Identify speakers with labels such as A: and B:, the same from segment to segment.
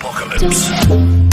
A: apocalypse.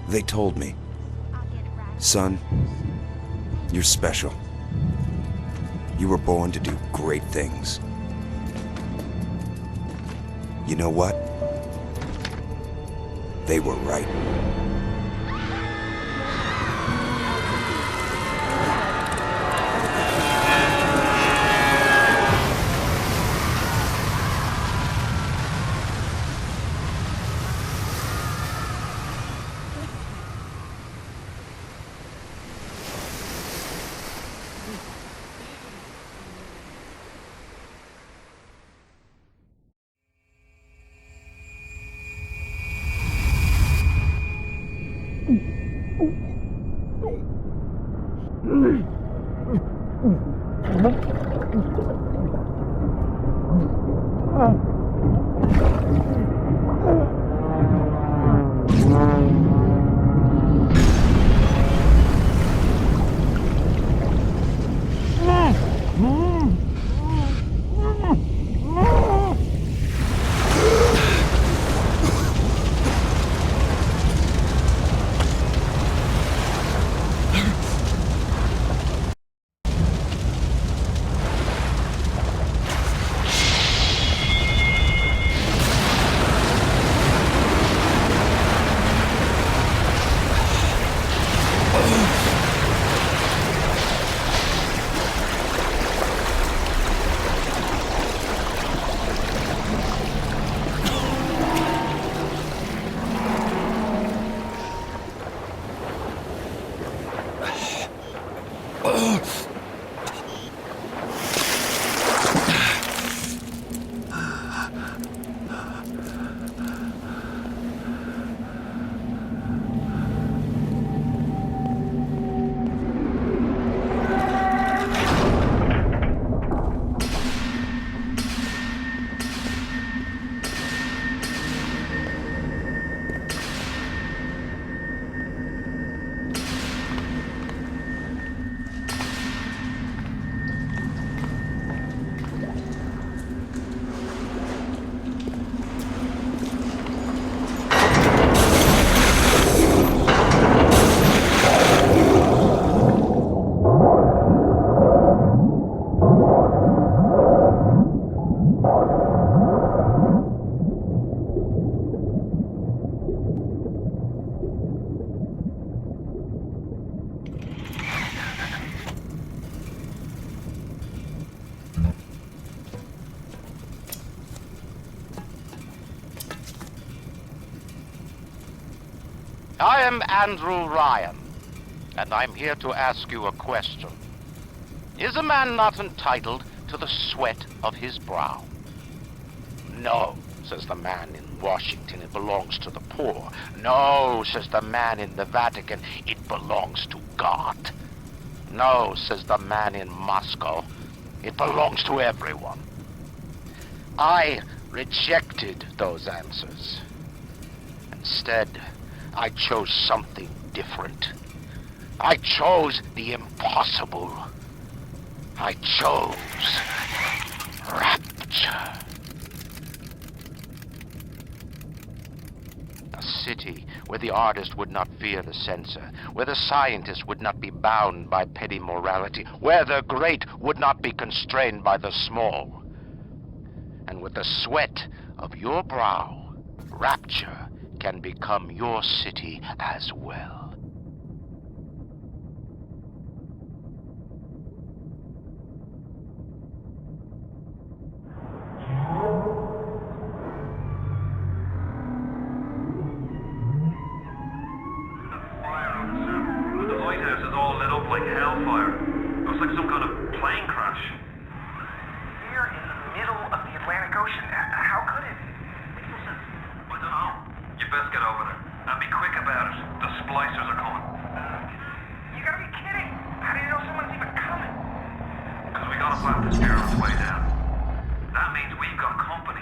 B: They told me, son, you're special. You were born to do great things. You know what? They were right.
C: I am Andrew Ryan, and I'm here to ask you a question. Is a man not entitled to the sweat of his brow? No, says the man in Washington, it belongs to the poor. No, says the man in the Vatican, it belongs to God. No, says the man in Moscow, it belongs to everyone. I rejected those answers. Instead, I chose something different. I chose the impossible. I chose rapture. A city where the artist would not fear the censor, where the scientist would not be bound by petty morality, where the great would not be constrained by the small. And with the sweat of your brow, rapture can become your city as well.
D: The lighthouse is all lit up like hellfire. Looks like some kind of plane crash.
E: We're in the middle of the Atlantic Ocean. How could it?
D: I don't know. You best get over there. And be quick about it. The splicers are coming. You gotta be kidding! How do you know someone's even coming? Because we got a bathysphere on its way down. That means we've got company.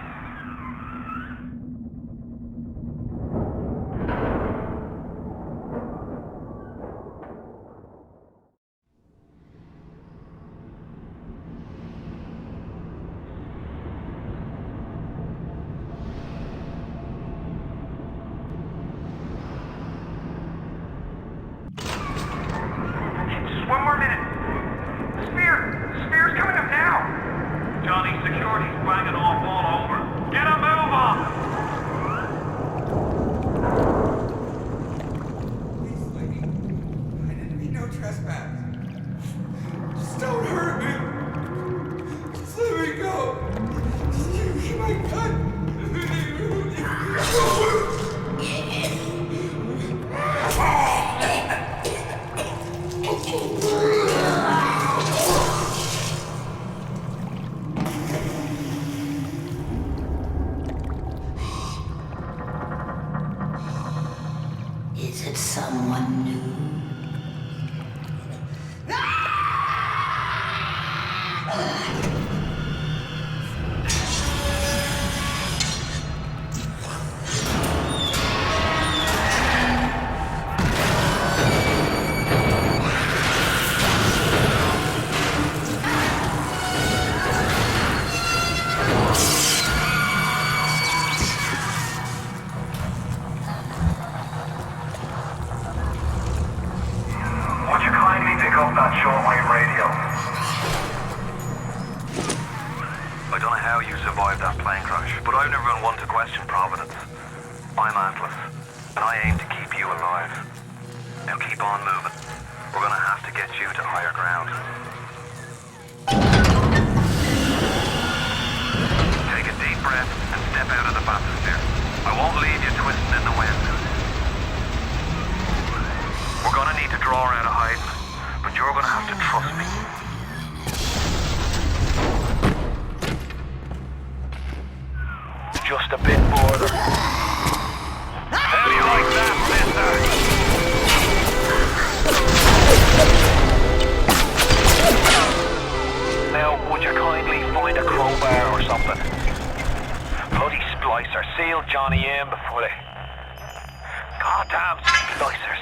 D: One more minute. Spear's coming up now. Johnny, security's banging off all over. Get a move on.
B: Please, lady. I didn't mean no trespass. Just don't hurt me. Just let me go. Just give me my gun.
A: Is it someone new?
D: Would you kindly pick up that shortwave radio? I don't know how you survived that plane crash, but I've never been one to question Providence. I'm Atlas, and I aim to keep you alive. Now keep on moving. We're gonna have to get you to higher ground. Take a deep breath and step out of the bathysphere. I won't leave you twisting in the wind. We're gonna need to draw her out of hiding, but you're gonna have to trust me. Just a bit further. How do you like that, mister? Now, would you kindly find a crowbar or something? Bloody splicer, seal Johnny in before they... Goddamn splicers.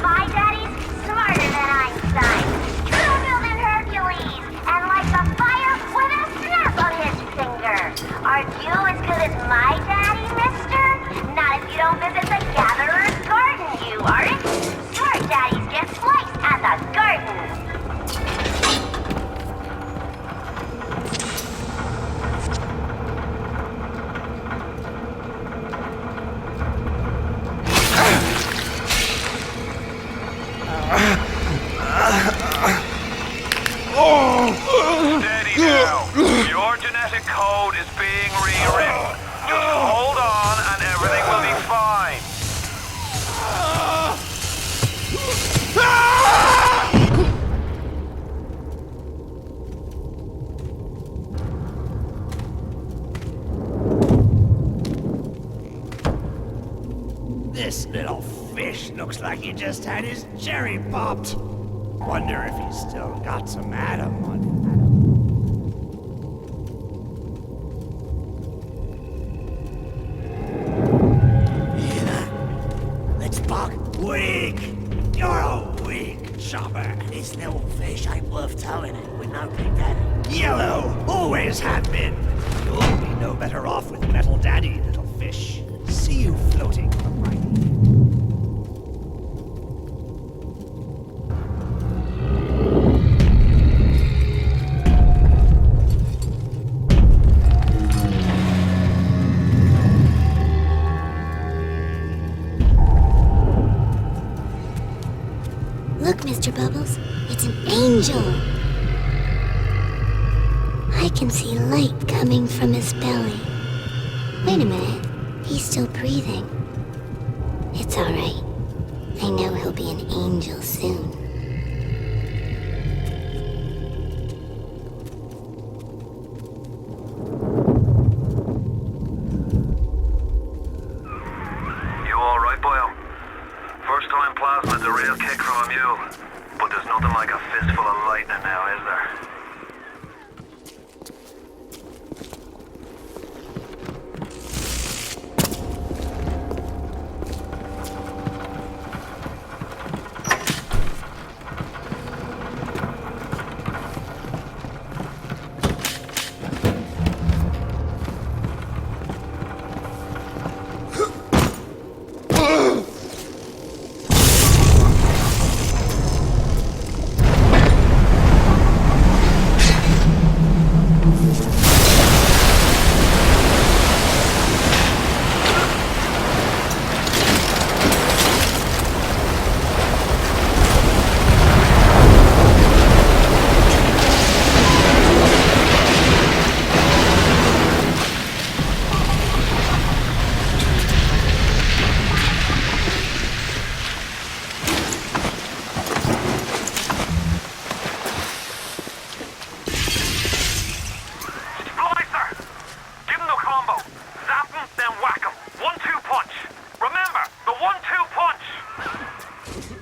E: My daddy's smarter than Einstein. True building Hercules. And lights a fire with a snap of his finger. Are you as good as my daddy, mister? Not if you don't visit the Gatherer's Garden, you aren't. Your daddies get sliced at the garden.
D: Steady now. Your genetic code is being rewritten. Just hold on and everything will be fine.
F: This little fish looks like he just had his cherry popped. Wonder if he's still got some Adam on him. Let's buck. Weak! You're a weak chopper. This little fish ain't worth towing it with no big daddy. Yellow! Always have been. You'll be no better off with Metal Daddy, little fish. See you floating from right.
G: Look, Mr. Bubbles, it's an angel. I can see light coming from his belly. Wait a minute, he's still breathing. It's alright. I know he'll be an angel soon.
D: You alright, Boyle? First time plasma's a real kick from a mule. But there's nothing like a fistful of lightning now, is there?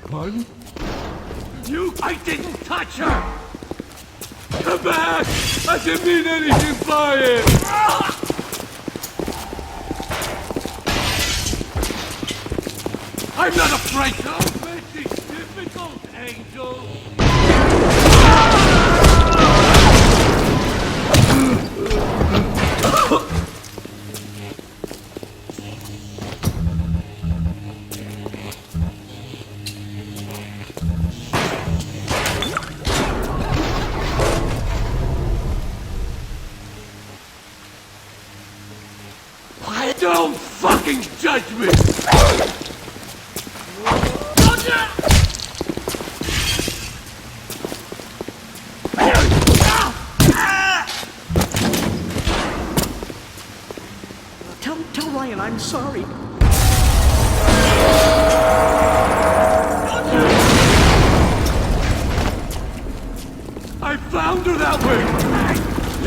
B: Pardon? You... I didn't touch her! Come back! I didn't mean anything by it! I'm not afraid to make these difficult, Angel! Don't fucking judge me!
F: Tell Ryan I'm sorry.
B: I found her that way!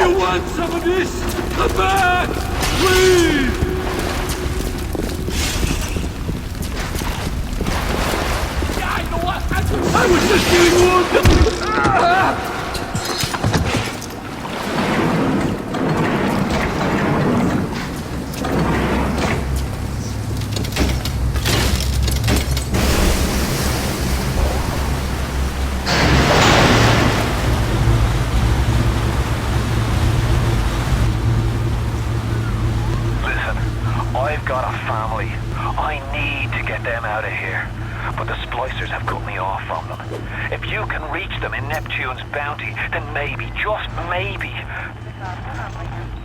B: You want some of this? Come back! Please! I was just getting warmed up!
D: Listen, I've got a family. I need to get them out of here. But the splicers have cut me off from them. If you can reach them in Neptune's bounty, then maybe, just maybe...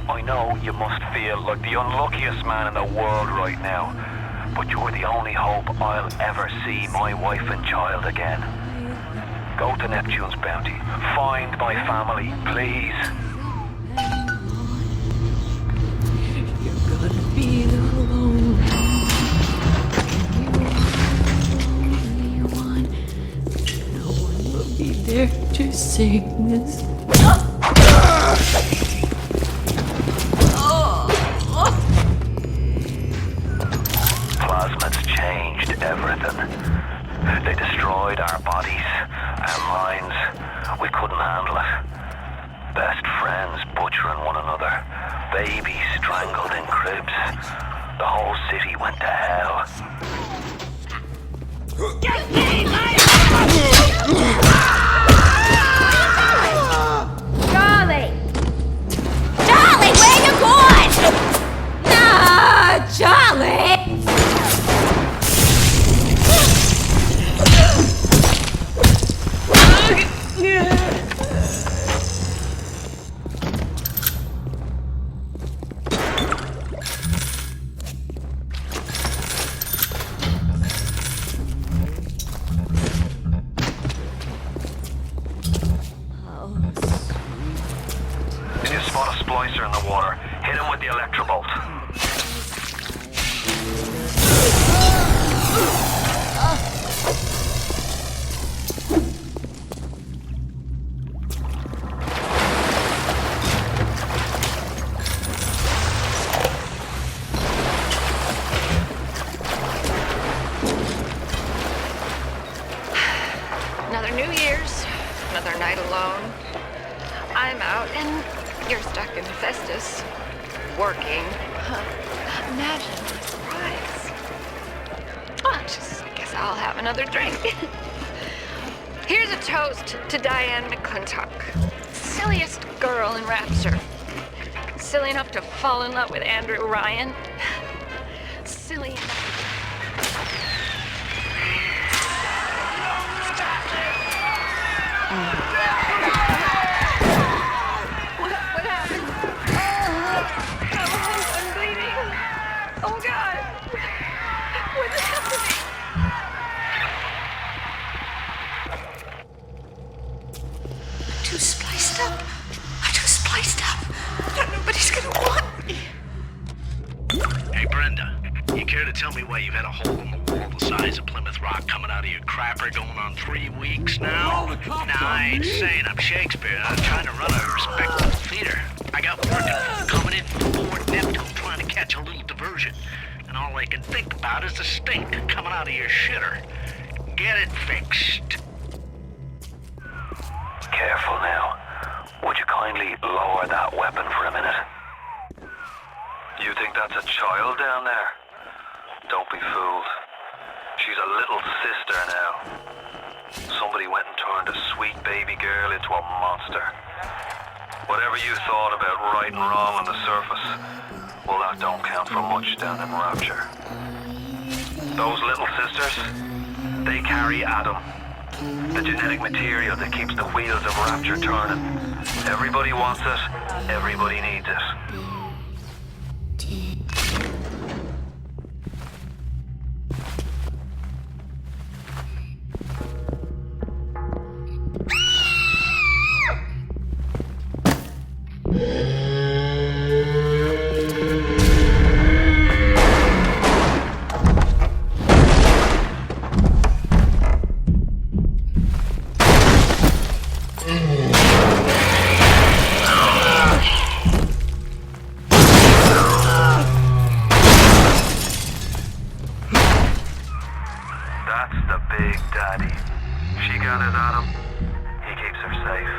D: I know you must feel like the unluckiest man in the world right now, but you're the only hope I'll ever see my wife and child again. Go to Neptune's bounty. Find my family, please.
H: You're gonna be alone. Be there to sing this.
D: Plasma's changed everything. They destroyed our bodies, our minds. We couldn't handle it. Best friends butchering one another. Babies strangled in cribs. The whole city went to hell.
F: Get me,
I: Charlie! Charlie, where you going? No, Charlie!
D: in the water. Hit him with the electrobolt.
I: Another New Year's, another night alone. I'm out and you're stuck in Festus, working. Imagine my surprise. Oh, just guess I'll have another drink. Here's a toast to Diane McClintock, silliest girl in Rapture. Silly enough to fall in love with Andrew Ryan. Silly enough. What happened? I'm bleeding. Oh God. What is happening?
F: I'm too spliced up. Nobody's gonna want me.
J: Hey, Brenda, you care to tell me why you've had a hole in the wall the size of Plymouth Rock coming out of your crapper going on 3 weeks now? Nah, I ain't saying I'm Shakespeare. I'm trying to run a respectable theater. I got working coming in from Fort Neptune trying to catch a little diversion. And all I can think about is the stink coming out of your shitter. Get it fixed.
D: Careful now. Would you kindly lower that weapon for a minute? You think that's a child down there? Don't be fooled. She's a little sister now. Somebody went and turned a sweet baby girl into a monster. Whatever you thought about right and wrong on the surface, well, that don't count for much down in Rapture. Those little sisters, they carry Adam, the genetic material that keeps the wheels of Rapture turning. Everybody wants it, everybody needs it. That's the big daddy. She gathers Adam. He keeps her safe.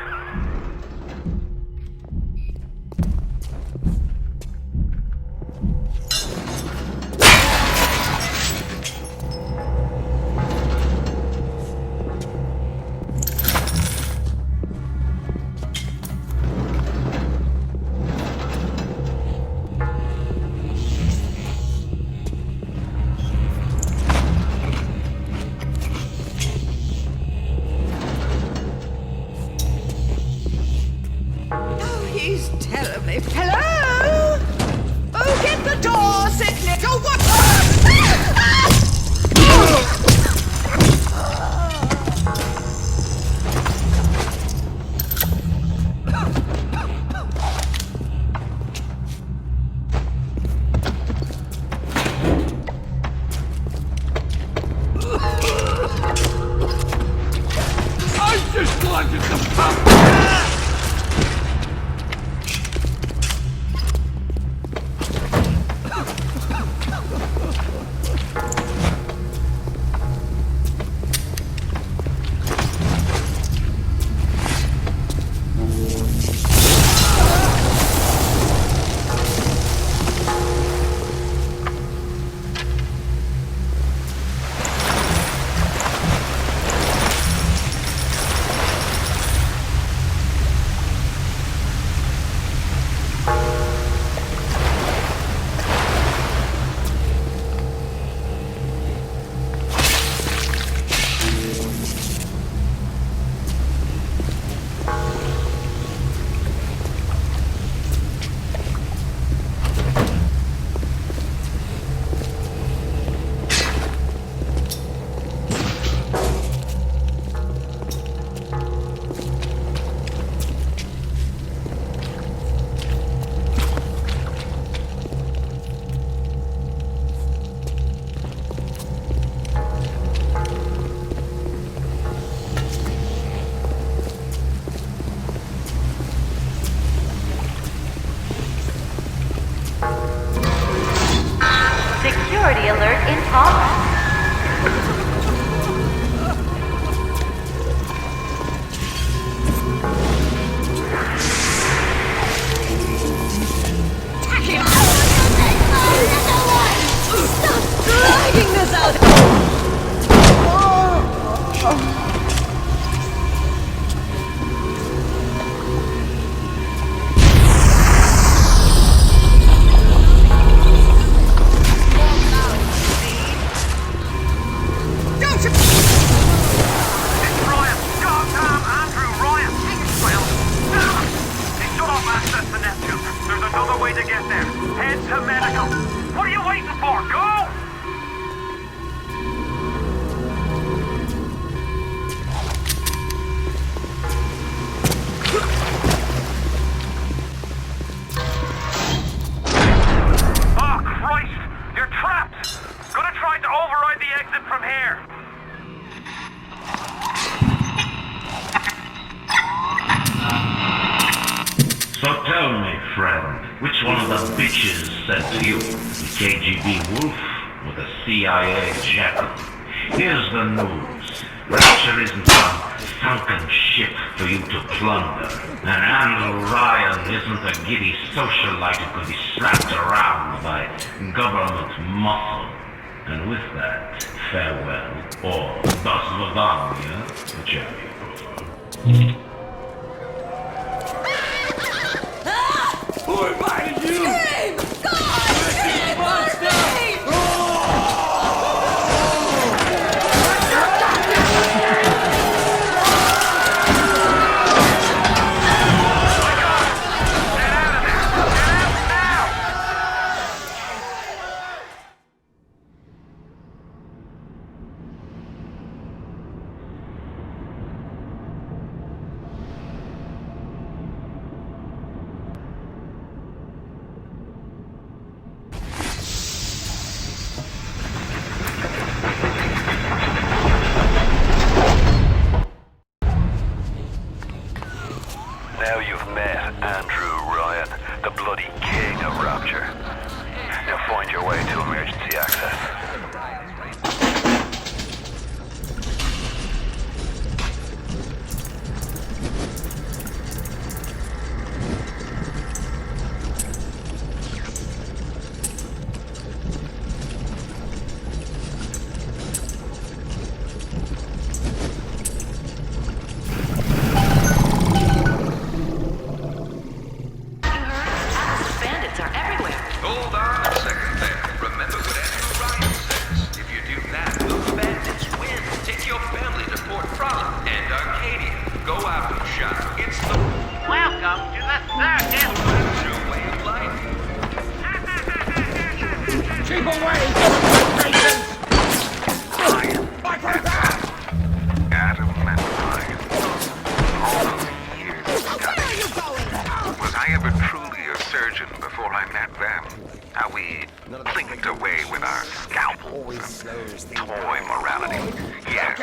K: So tell me, friend, which one of the bitches said to you, the KGB wolf or the CIA jackal? Here's the news. Rapture isn't some sunken ship for you to plunder. And Andrew Ryan isn't a giddy socialite who can be slapped around by government muscle. And with that, farewell, or das Vidania, whichever you prefer.
B: Who invited you?
H: Shame! God! Shame! Shame!
D: Now you've met Andrew Ryan, the bloody king of Rapture. Now find your way to emergency access.
B: Hold on a second there. Remember what Andrew Ryan says. If you do that, the bandits win. Take your family to Port Frolic and Arcadia. Go out and shop. It's the
C: Welcome to the circus!
B: true way of life.
F: Keep away!
D: Adam and Ryan. All those years of study. Was I ever truly a surgeon before I met them? How we blinked away with our scalpels and toy morality. Yes,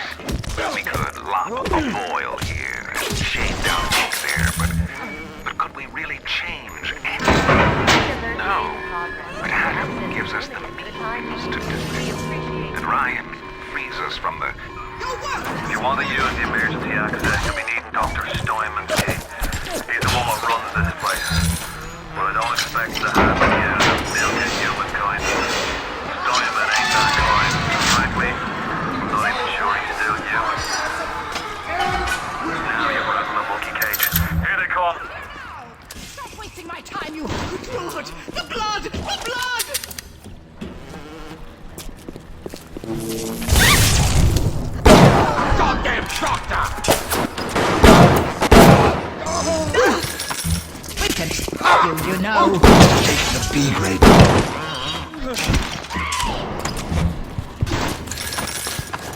D: we could lock a boil here and shave down a there, but could we really change anything? No. But Adam gives us the means to do it. And Ryan frees us from the... If you want to use the emergency access, you'll be needing Dr. Steinman's key. He's the one that runs this place. But I don't expect to have any out of a million humankind. Steinman ain't that kind, frankly. I'm not even sure he's still human. Now you're right in the monkey cage. Here they come.
F: Stop wasting my time, you idiot! The blood! The blood! Goddamn doctor!
L: We can stop you know.
F: Take the B grade.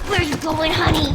G: Where are you going, honey?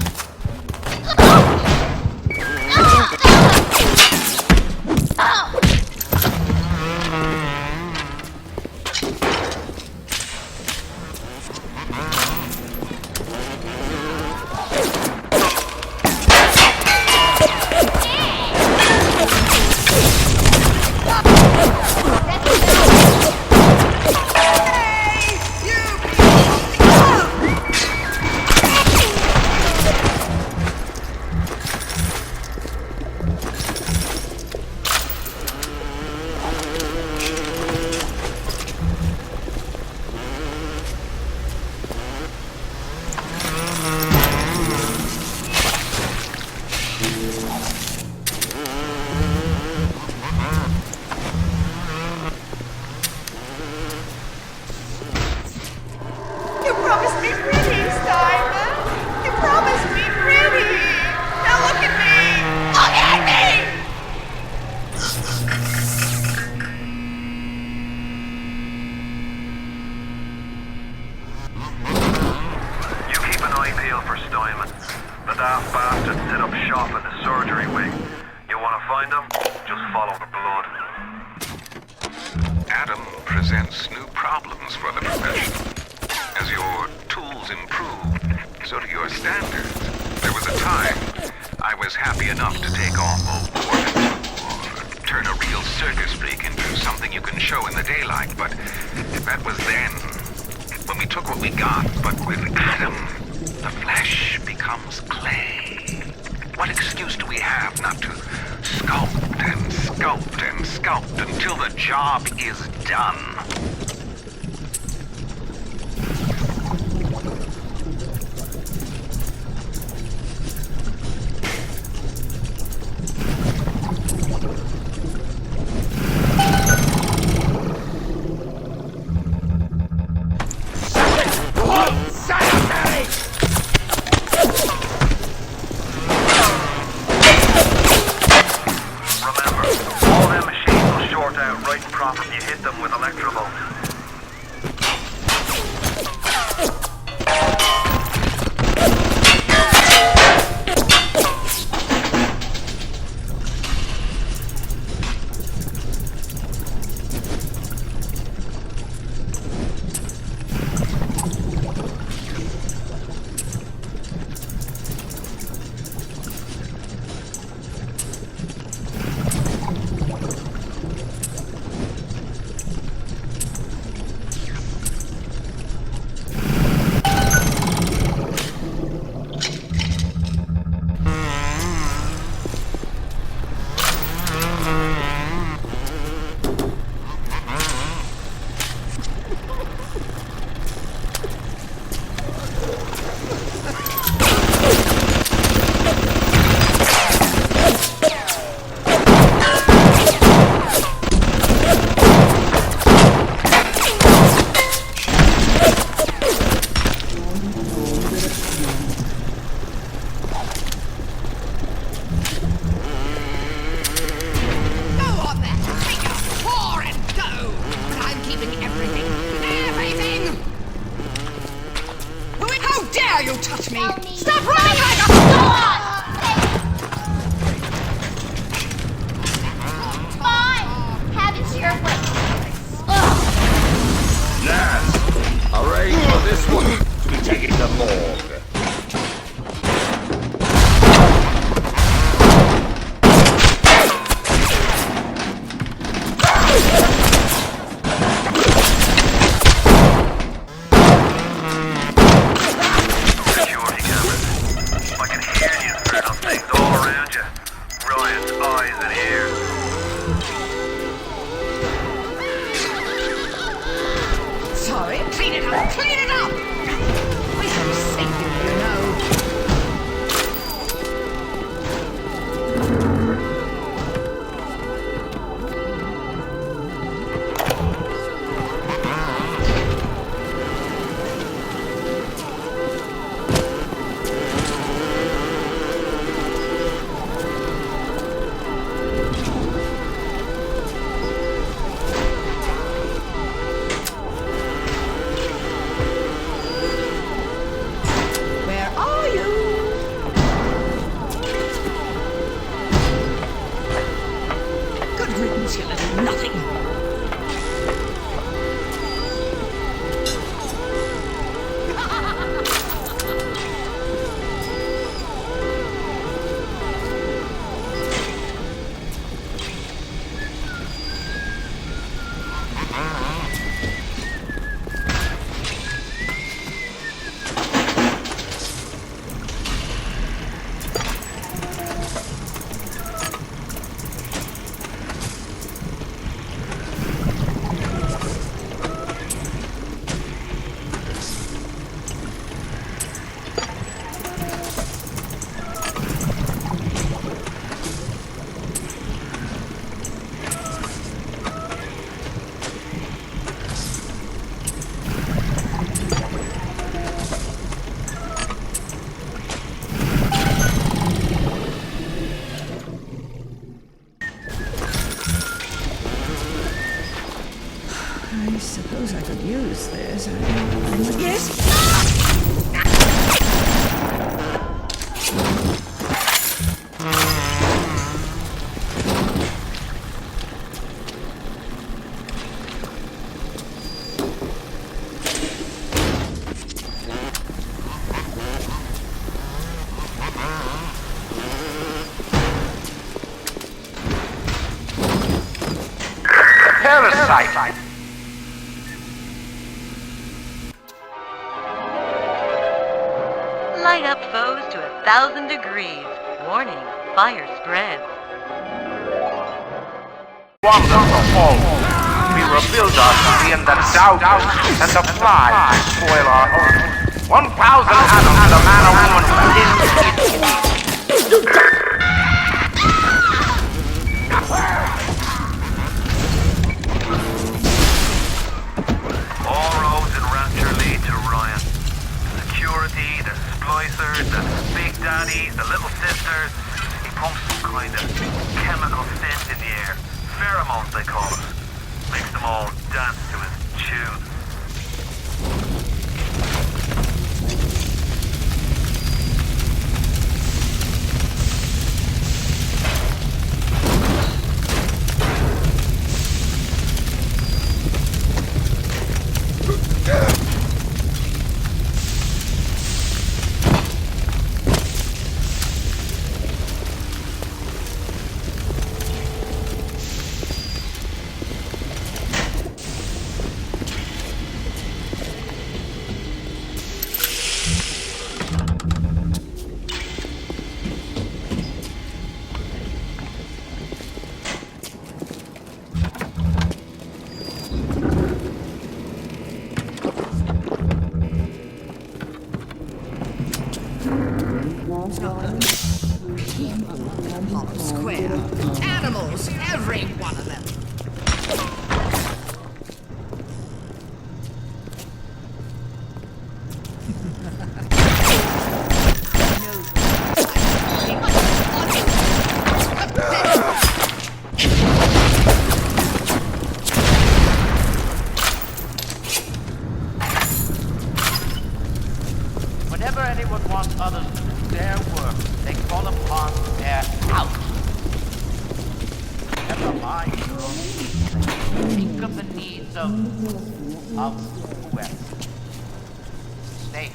D: Simon. The daft bastard set up shop in the surgery wing. You want to find him? Just follow the blood.
B: Adam presents new problems for the profession. As your tools improve, so do your standards. There was a time I was happy enough to take on more to turn a real circus freak into something you can show in the daylight, but that was then. When we took what we got, but with Adam, the flesh becomes clay. What excuse do we have not to sculpt and sculpt and sculpt until the job is done?
L: suppose I could use this. Yes?
C: sight.
M: Light up foes to 1,000 degrees. Warning, fire spreads.
C: Wonderful. We rebuild our city and the doubt and the flies spoil our home. 1,000 atoms a man or woman in its feet.
D: All roads in Rapture lead to Ryan. Security, the splicers, the big daddies, the little sisters. He pumps some kind of chemical scent in the air. Pheromones, they call it. Makes them all dance to his tune.
H: Square. Animals, every one of them.
C: Whenever anyone wants others to do their work, they call upon their out. Never mind your own needs. Think of the needs of whoever. Snake.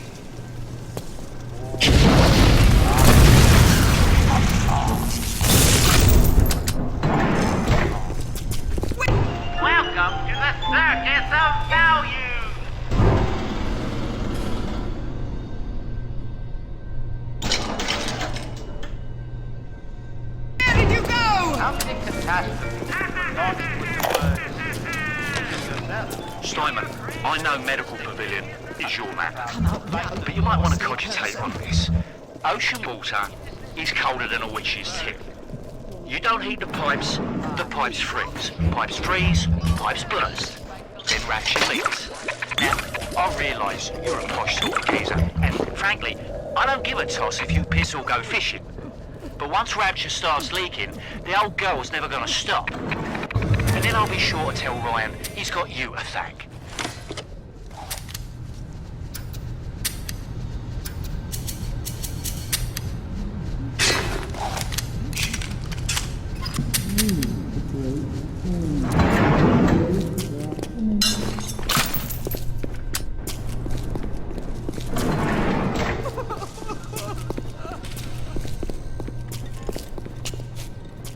C: Welcome to the Circus of Value!
H: Where did you go?
C: Something catastrophe. Launched with the words.
J: Steinman, I know Medical Pavilion is your map, but you might want to cogitate on this. Ocean water is colder than a witch's tip. You don't heat the pipes freeze. Pipes freeze, pipes burst. Then Rapture leaks. Now, I realise you're a posh sort of geezer, and frankly, I don't give a toss if you piss or go fishing. But once Rapture starts leaking, the old girl's never gonna stop. And then I'll be sure to tell Ryan he's got you to thank.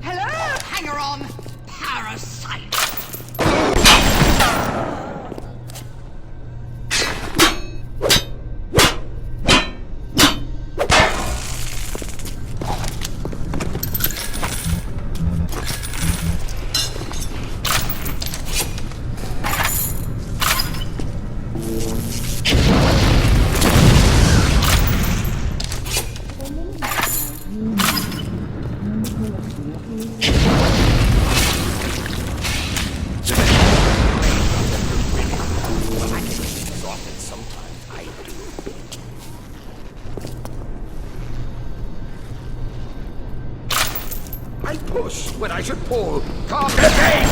H: Hello, hanger-on, parasite.
F: I push when I should pull. Calm down.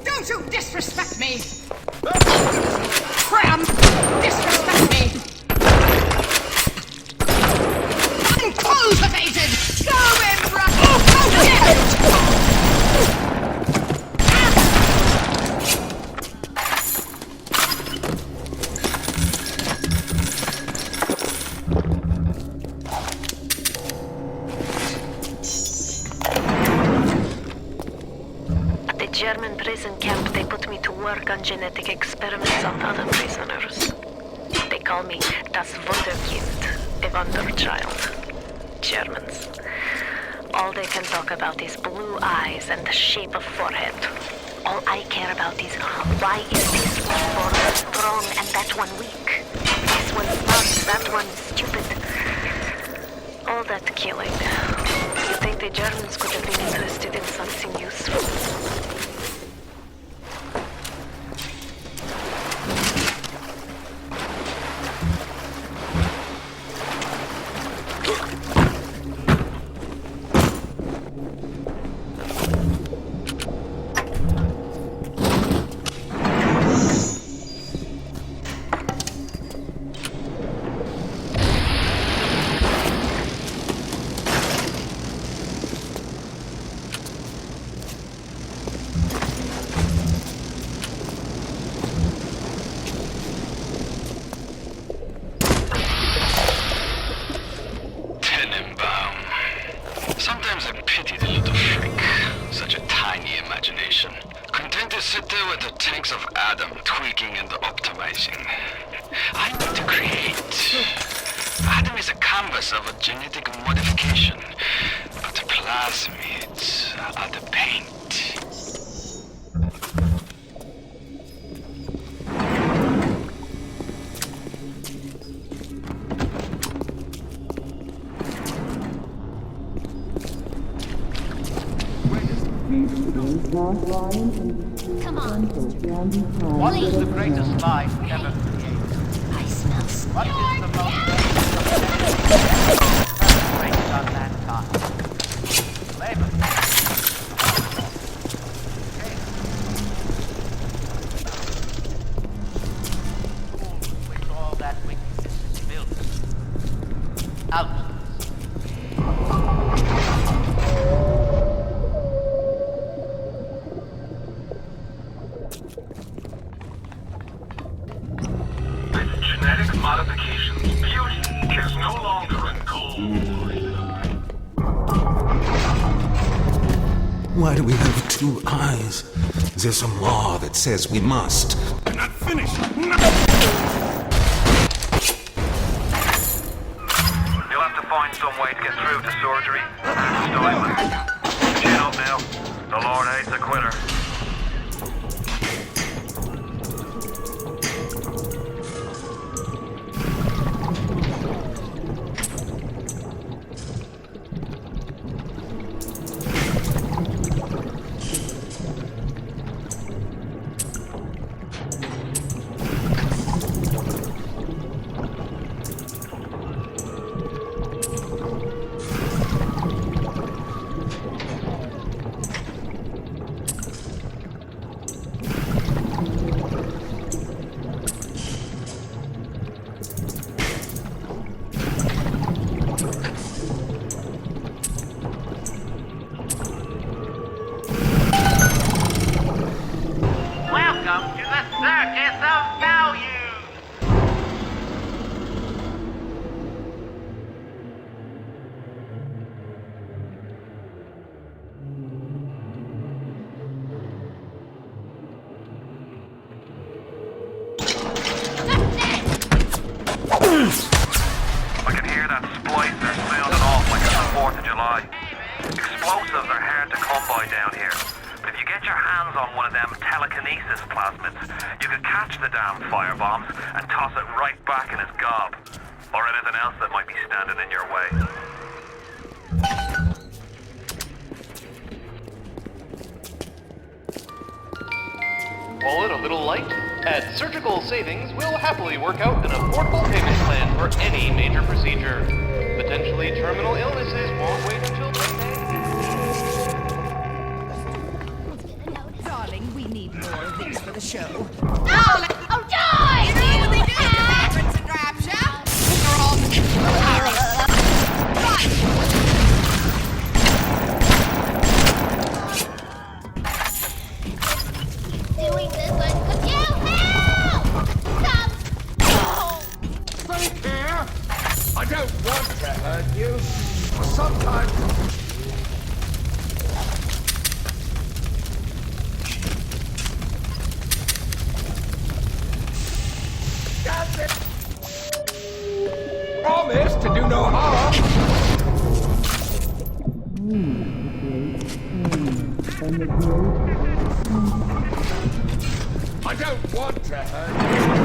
H: Don't you disrespect me! Cram! Disrespect me!
N: German prison camp, they put me to work on genetic experiments on other prisoners. They call me das Wunderkind, a wonder child. Germans. All they can talk about is blue eyes and the shape of forehead. All I care about is why is this one born strong and that one weak? This one smart, that one stupid. All that killing. You think the Germans could have been interested in something useful?
G: Come on.
C: What is the greatest lie ever created?
G: I smell
C: What is the most raised on mankind? Labor. Which all that wickedness is built. Out.
O: Why do we have two eyes? Is there some law that says we must?
F: I'm not finished!
D: You'll have to find some way to get through to surgery and styling. Chin up now. The Lord hates a quitter.
C: Welcome to the Circus of Value!
D: I can hear that splicer sounding off like it's the 4th of July. Explosives are hard to come by down here. But if you get your hands on one of them telekinesis plasmids, you can catch the damn firebombs and toss it right back in his gob. Or anything else that might be standing in your way.
P: Wallet a little light? At Surgical Savings, we'll happily work out an affordable payment plan for any major procedure. Potentially terminal illnesses won't wait until payday.
H: Darling, we need more of these for the show.
E: Oh, die!
H: You know what they do at the Patrons and Grab Shop? They're all
E: Doing this one could you help? Stop!
F: Very fair. I don't want to hurt you. Sometimes... I don't want to hurt you.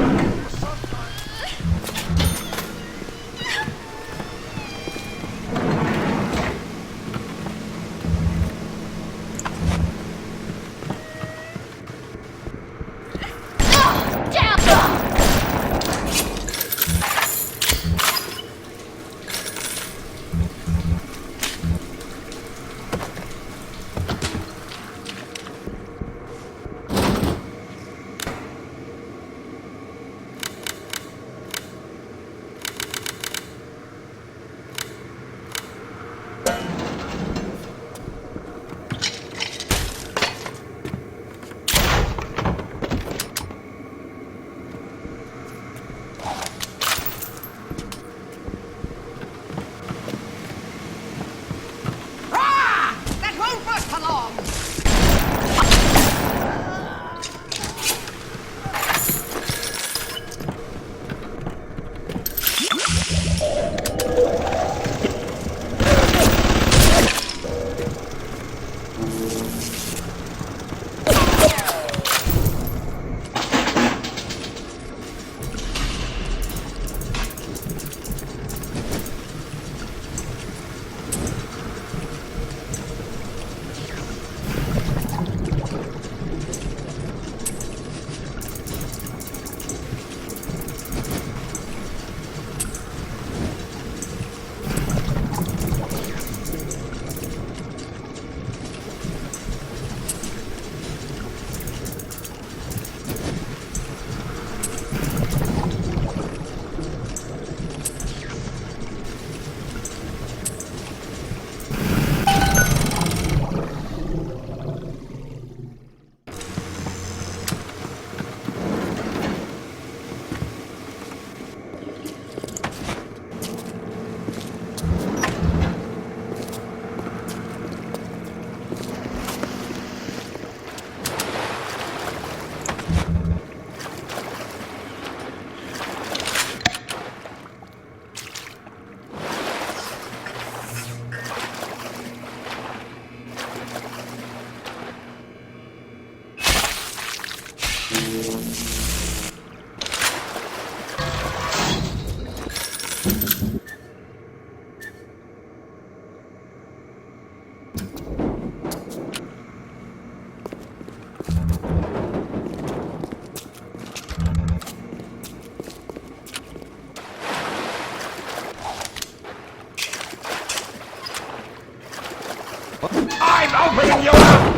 F: I'm opening you up!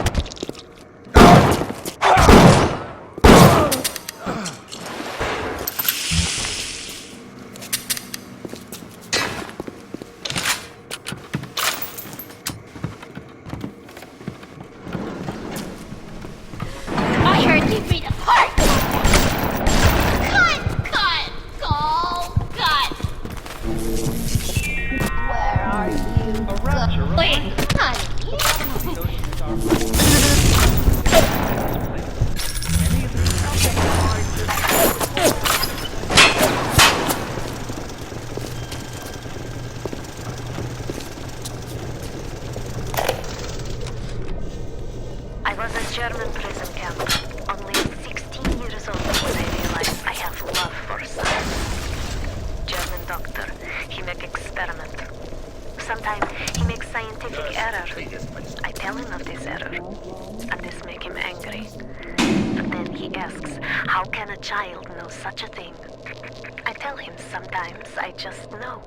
E: I heard you beat apart! Cut! Call cut! Where are you going, honey?
N: I was a German prison camp, only 16 years old when I realized I have love for science. German doctor, he make experiment. Sometimes he makes scientific error. I tell him of this error, and this make him angry. But then he asks, how can a child know such a thing? I tell him sometimes I just know.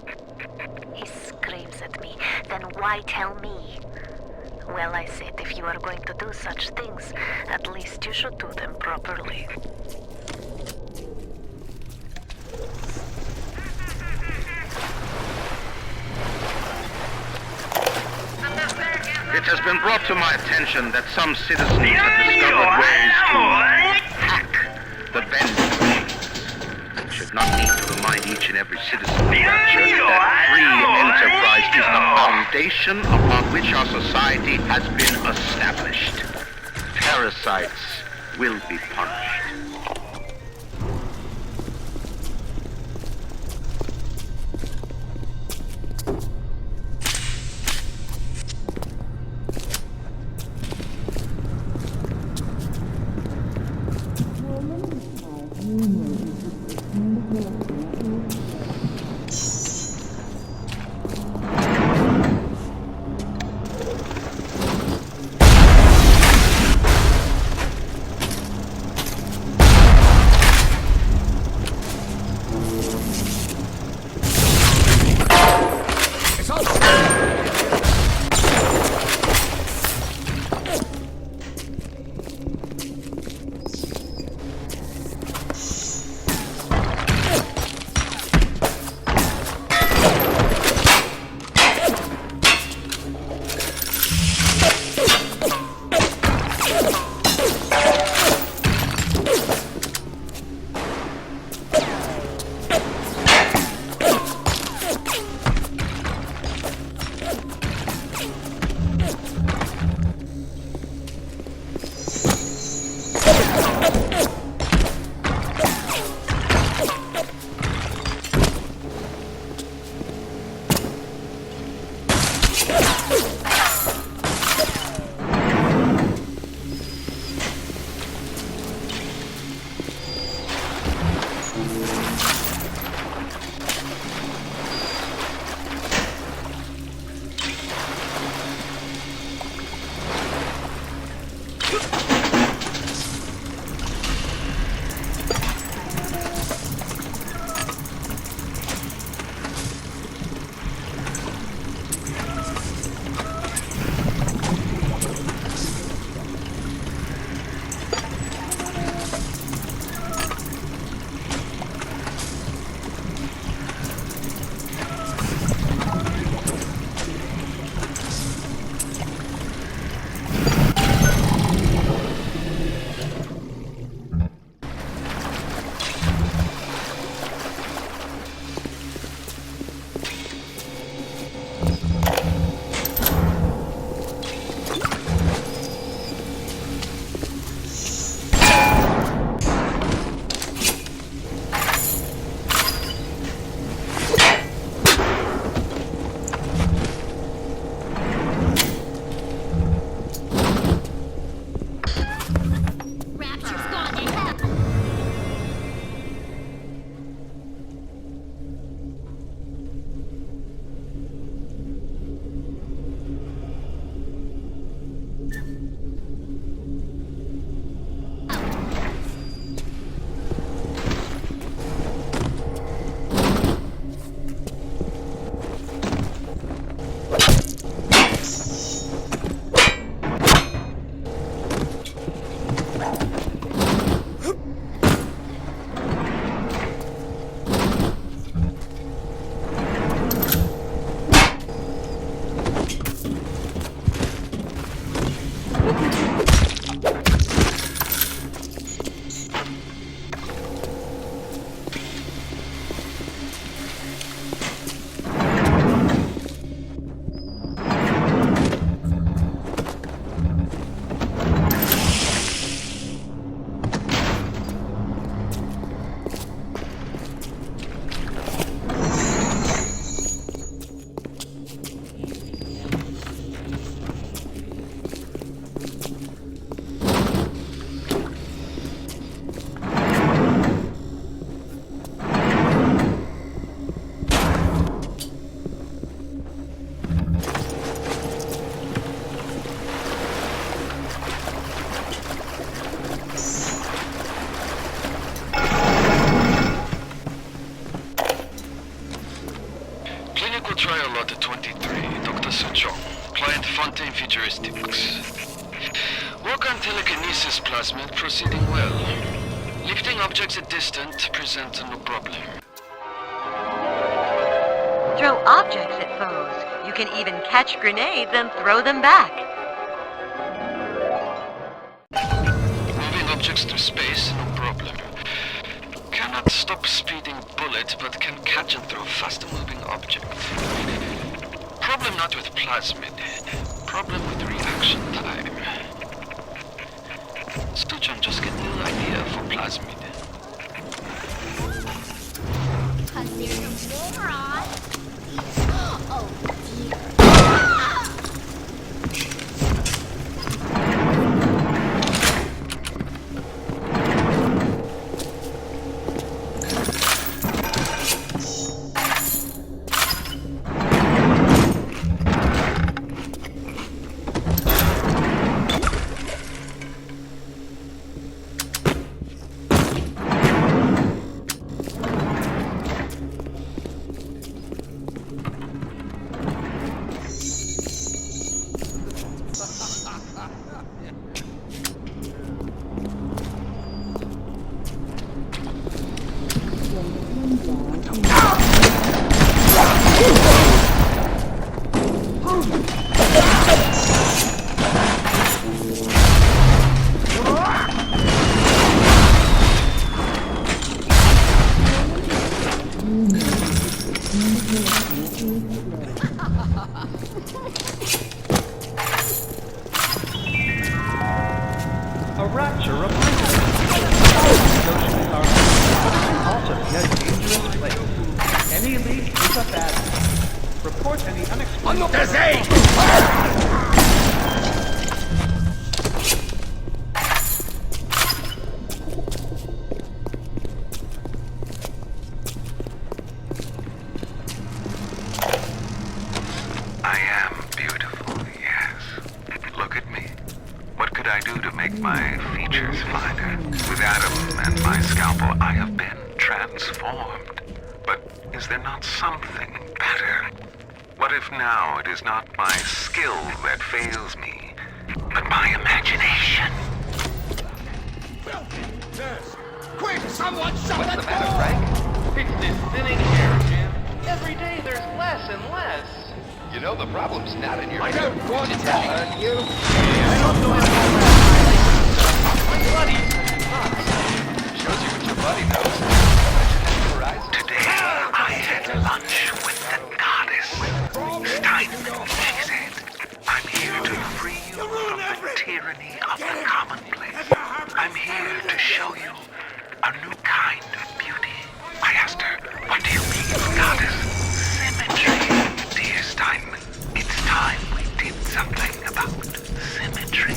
N: He screams at me, then why tell me? Well, I said, if you are going to do such things, at least you should do them properly.
C: It has been brought to my attention that some citizens have discovered ways to hack the vending machines. I should not need to remind each and every citizen of that free enterprise is the foundation upon which our society has been established. Parasites will be punished.
Q: 23, Dr. Suchong. Client Fontaine Futuristics. Work on telekinesis plasmid proceeding well. Lifting objects at distance present no problem.
M: Throw objects at foes. You can even catch grenades and throw them back.
Q: Moving objects through space, no problem. Cannot stop speeding bullet, but can catch and throw faster moving object. Problem not with plasmid. Problem with reaction time. Stuchon just get new idea for plasmid.
E: Cause there's a moron. Oh dear.
R: A rapture reminder. Socially are also be a dangerous place. Any leak is a bad thing. Report any unexplained...
D: I am beautiful, yes. Look at me. What could I do to make my features finer? With Adam and my scalpel, I have been transformed. But is there not something better? What if now it is not my skill that fails me, but my imagination?
F: Quick, someone shut
P: What's
F: the
P: the matter,
F: door!
P: Frank? It's this thinning air, Jim. Every day there's less and less. You know the problem's not in your...
F: I don't want to hurt you.
P: I don't know how my buddy shows you what your buddy knows.
D: Today, I had lunch with the goddess. Steinman, she said. I'm here to free you from the tyranny of the commonplace. I'm here to show you a new kind of beauty. I asked her, what do you mean, goddess? Symmetry, dear Steinman. It's time we did something about symmetry.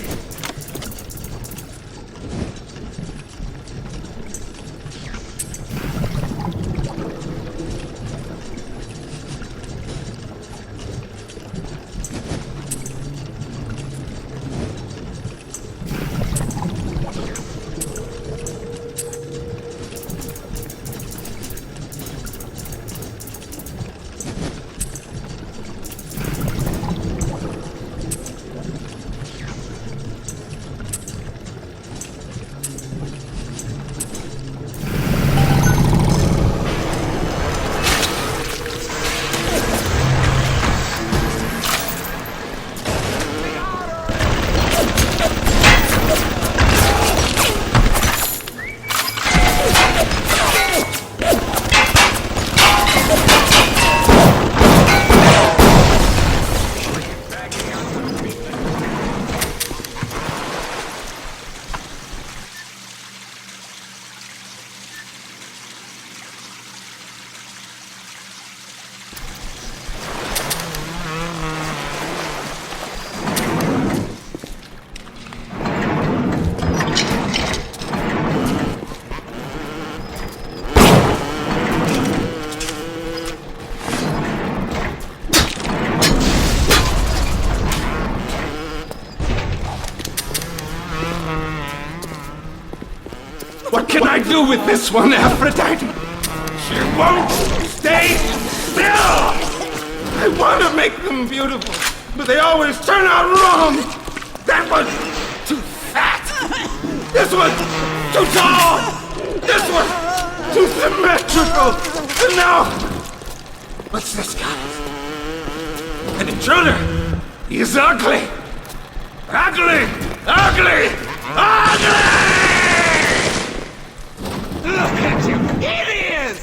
O: What can I do with this one, Aphrodite? She won't stay still! I want to make them beautiful, but they always turn out wrong. That was too fat. This was too tall. This was too symmetrical. And now, what's this guy? An intruder. He's ugly. Ugly. Ugly. Ugly! Look at you idiots!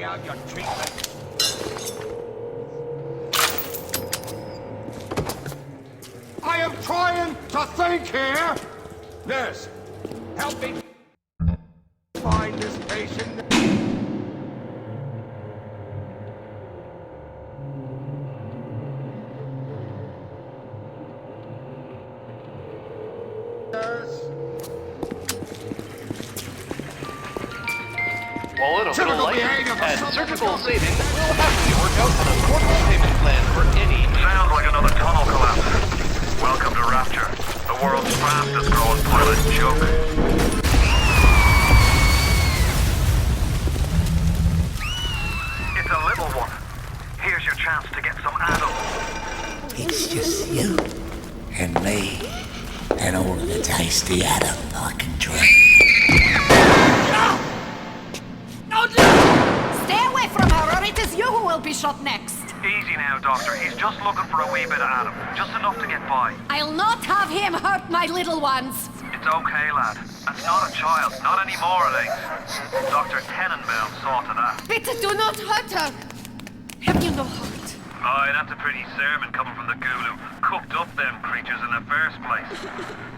F: Out your treatment. I am trying to think here. Nurse, help me find this patient.
P: While in a little light, and surgical savings will happily work out an affordable payment plan for any...
D: Sounds like another tunnel collapse. Welcome to Rapture, the world's fastest growing pilot joke. It's a little one. Here's your chance to get some adult.
F: It's just you and me and all of the tasty Adam I can drink.
H: Stay away from her, or it is you who will be shot next.
D: Easy now, Doctor. He's just looking for a wee bit of Adam. Just enough to get by.
H: I'll not have him hurt my little ones.
D: It's okay, lad. That's not a child. Not anymore, Alex. Dr. Tenenbaum saw to that.
H: Bitte do not hurt her. Have you no heart?
D: Aye, that's a pretty sermon coming from the ghoul who cooked up them creatures in the first place.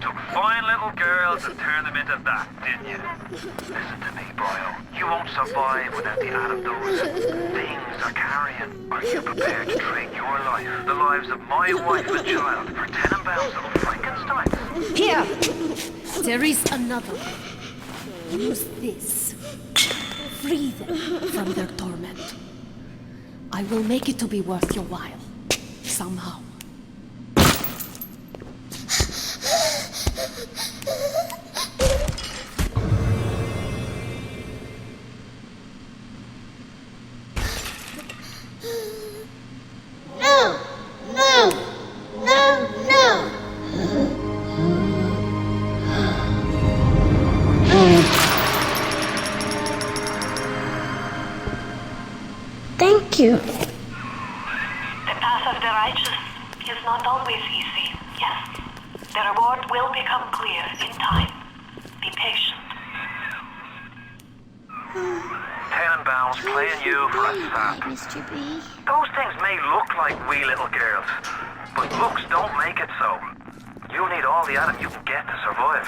D: Took fine little girls and turned them into that, didn't you? Listen to me, Brio. You won't survive without the aid of those things are carrying. Are you prepared to trade your life, the lives of my wife and child, for Tenenbaum's little Frankenstein?
H: Here! There is another. Use this. Free them from their torment. I will make it to be worth your while. Somehow.
G: cute.
N: The path of the righteous is not always easy, yes. The reward will become clear in time. Be patient.
D: Tenenbaums playing you for a sap.
G: Mr. B.
D: Those things may look like wee little girls, but looks don't make it so. You need all the Adam you can get to survive.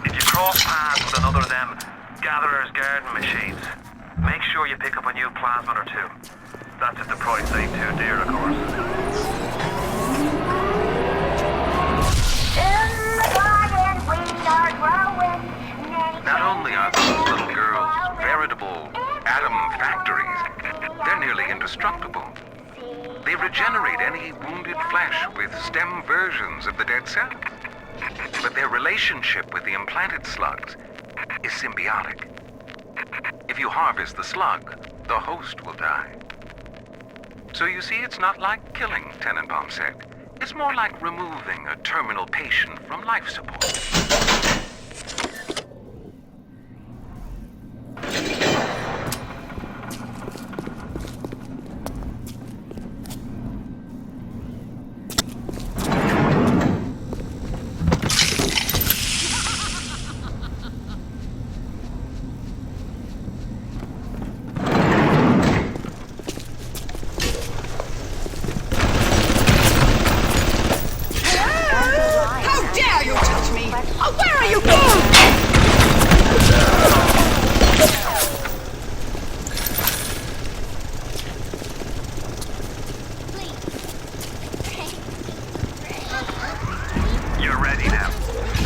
D: If you cross paths with another of them gatherer's garden machines, make sure you pick up a new plasmid or two. That's if the price ain't too dear, of course.
B: Not only are those little girls veritable atom factories, they're nearly indestructible. They regenerate any wounded flesh with stem versions of the dead cell. But their relationship with the implanted slugs is symbiotic. If you harvest the slug, the host will die. So you see, it's not like killing, Tenenbaum said. It's more like removing a terminal patient from life support.
D: You're ready now.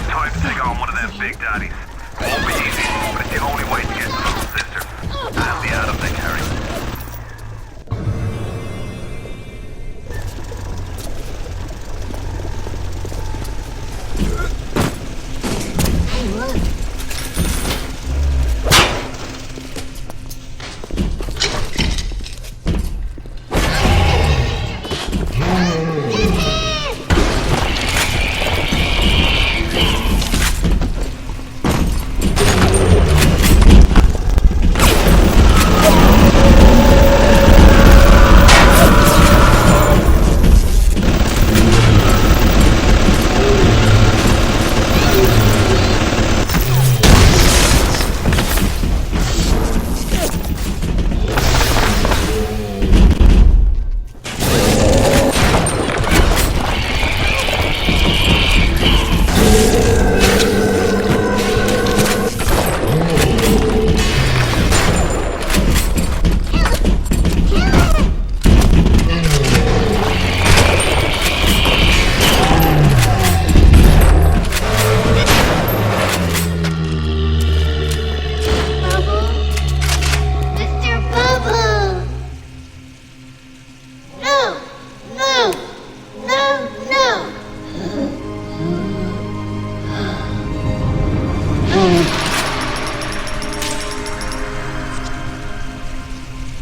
D: Time to take on one of them big daddies. Won't be easy, but it's the only way to get to little sister and the Adam they carry.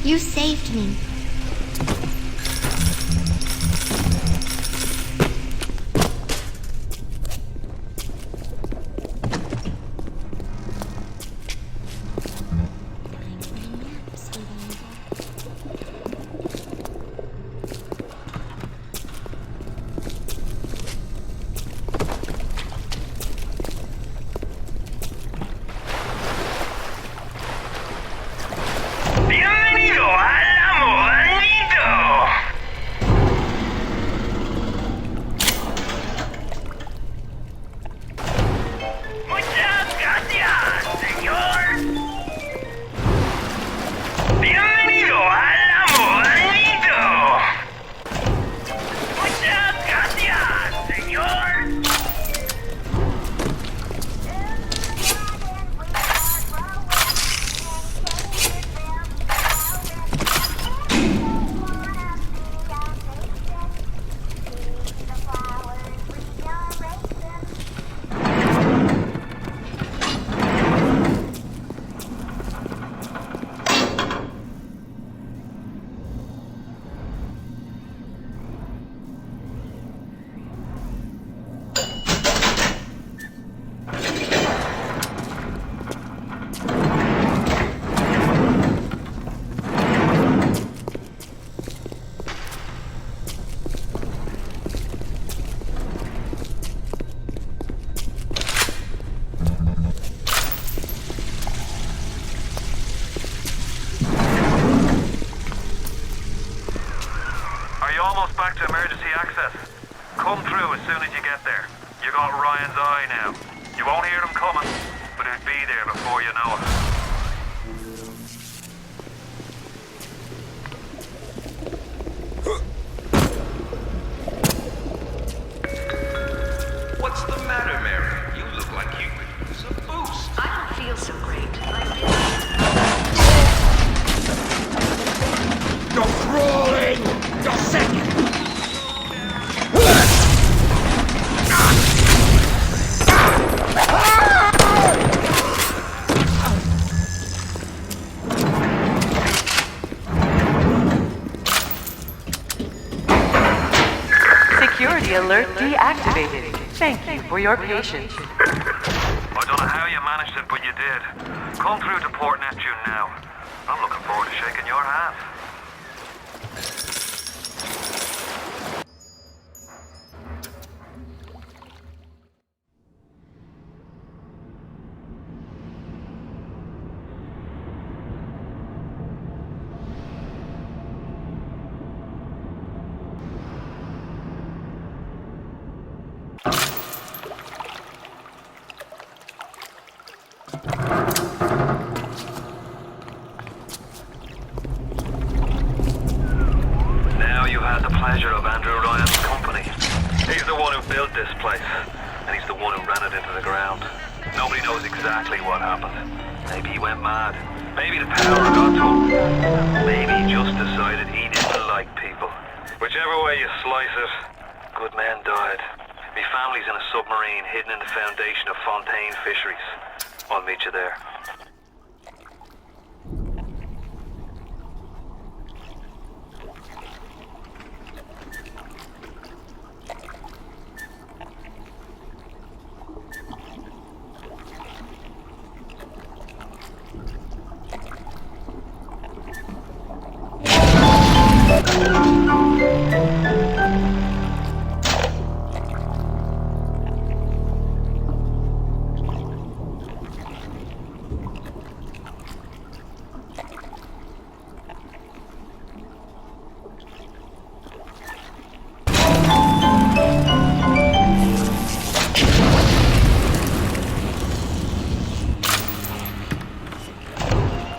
G: You saved me.
B: Bienvenido al amor maldito.
D: Are you almost back to emergency access? Come through as soon as you get there. You got Ryan's eye now. You won't hear them coming, but he'll be there before you know it.
B: What's the matter, Mary? You look like you could use a boost.
N: I don't feel so great.
O: You're crawling! You're sick!
M: Security alert deactivated. Thank you for your patience.
D: I don't know how you managed it, but you did. Come through to Port Neptune now. I'm looking forward to shaking your hand. Now you have the pleasure of Andrew Ryan's company. He's the one who built this place, and he's the one who ran it into the ground. Nobody knows exactly what happened. Maybe he went mad. Maybe the power got to him. Maybe he just decided he didn't like people. Whichever way you slice it, good men died. Me family's in a submarine hidden in the foundation of Fontaine Fisheries. I'll meet you there.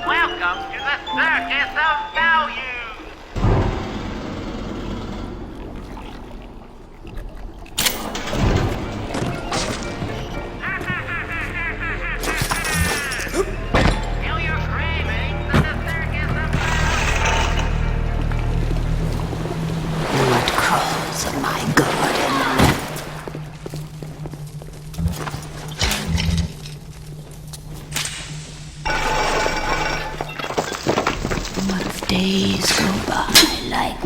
C: Welcome to the Circus of Value! Feel your cravings in the Circus of
A: What crawls of my garden? What if days go by like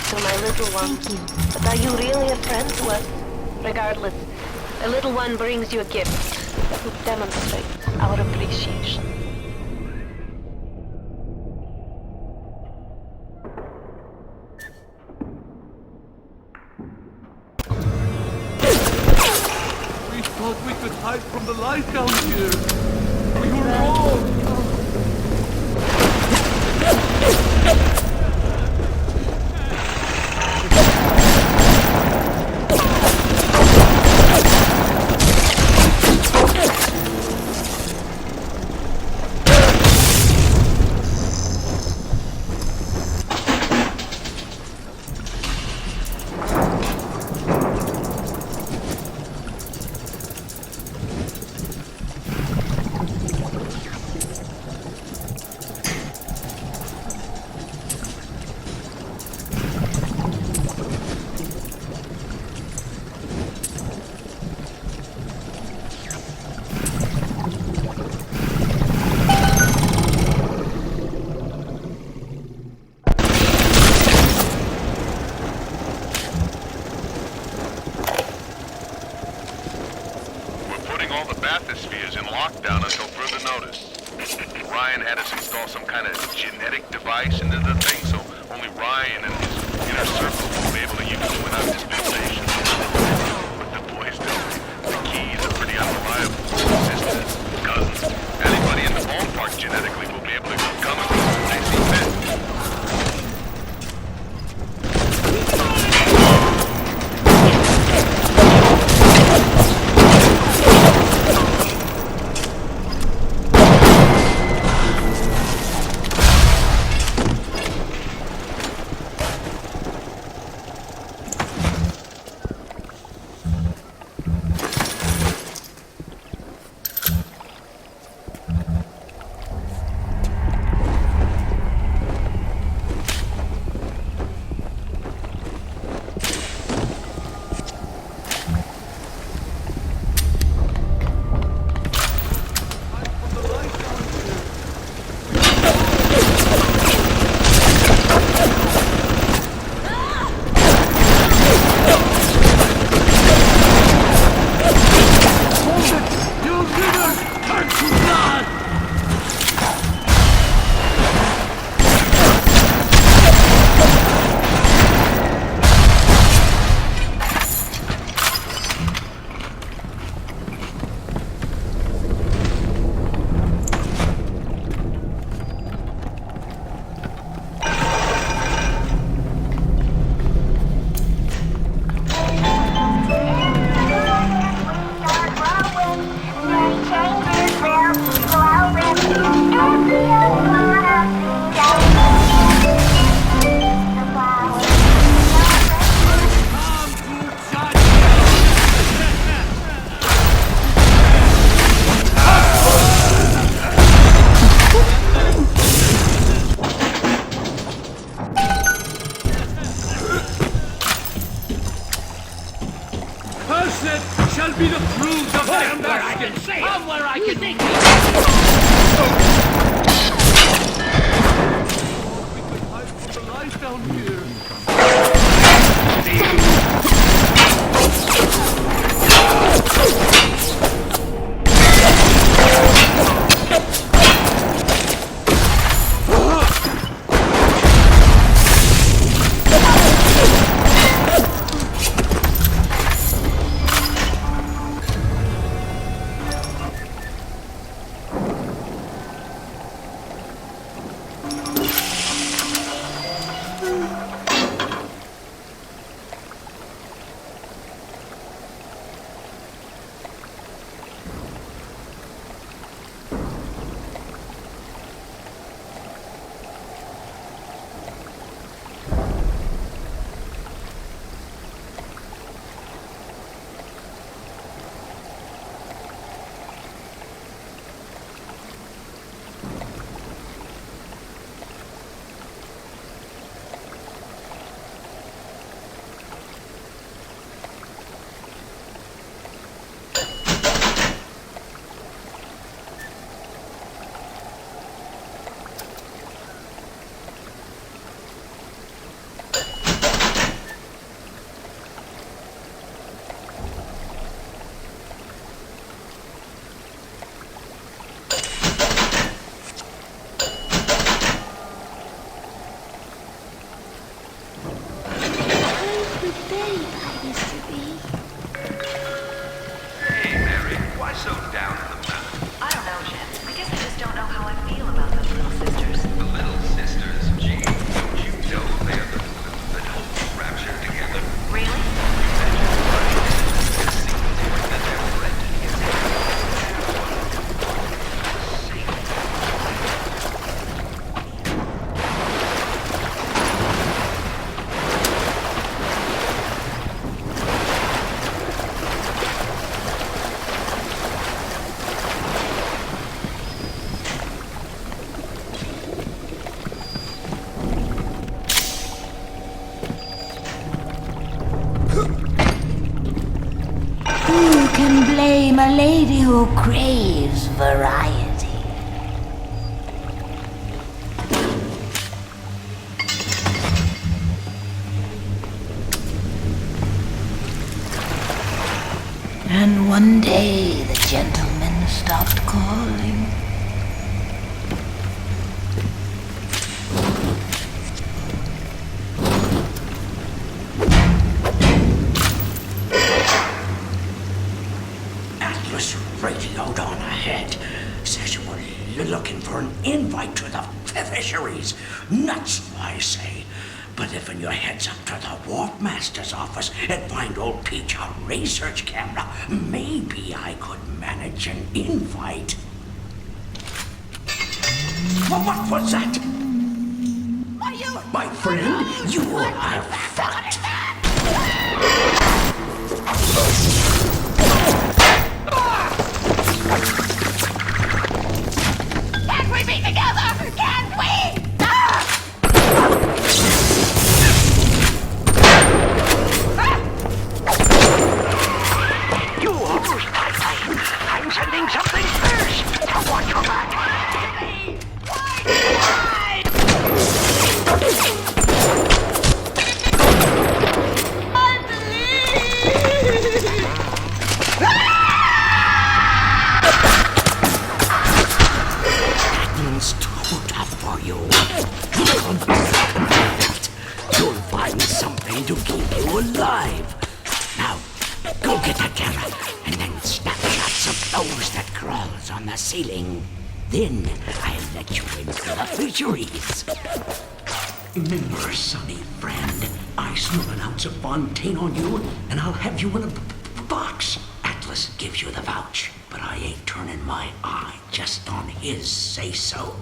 N: to my little one.
G: Thank you.
N: But are you really a friend? Well, regardless, a little one brings you a gift that will demonstrate our appreciation.
O: We thought we could hide from the light down here. We were wrong.
S: Bathyspheres in lockdown until further notice. Ryan had us install some kind of genetic device into the thing, so only Ryan and his inner circle will be able to use them without dispensation. But the boys tell me the keys are pretty unreliable. Sisters, cousins, anybody in the ballpark genetically will be able to come and go when they see fit.
O: Shall be the fruit of their ambassadors. Come where I can think. We could hide from the light down here.
B: so down in the mouth?
T: I don't know, Jen. I guess I just don't know how I feel about those little sisters.
B: The Little Sisters? Gee, don't you know they're the whole rapture together?
T: Really?
A: Who can blame a lady who craves variety? And one day the gentleman stopped calling.
F: Atlas radioed on ahead. Says you were looking for an invite to the fisheries. Nuts, I say. But if your heads up to the Warp Master's office and find old Peach a research camera, maybe I could manage an invite. What was that? My friend, you are fucked.
E: Can't we be together? Can't we?
F: You almost got me. I'm sending something first. Now watch your back. That's too tough for you. You'll find something to keep you alive. Now, go get that camera, and then snapshots of those that crawls on the ceiling. Then I'll let you into the fisheries. Remember, sonny friend, I smell an ounce of Fontaine on you, and I'll have you in a box. Atlas gives you the vouch, but I ain't turning my eye just on his say-so.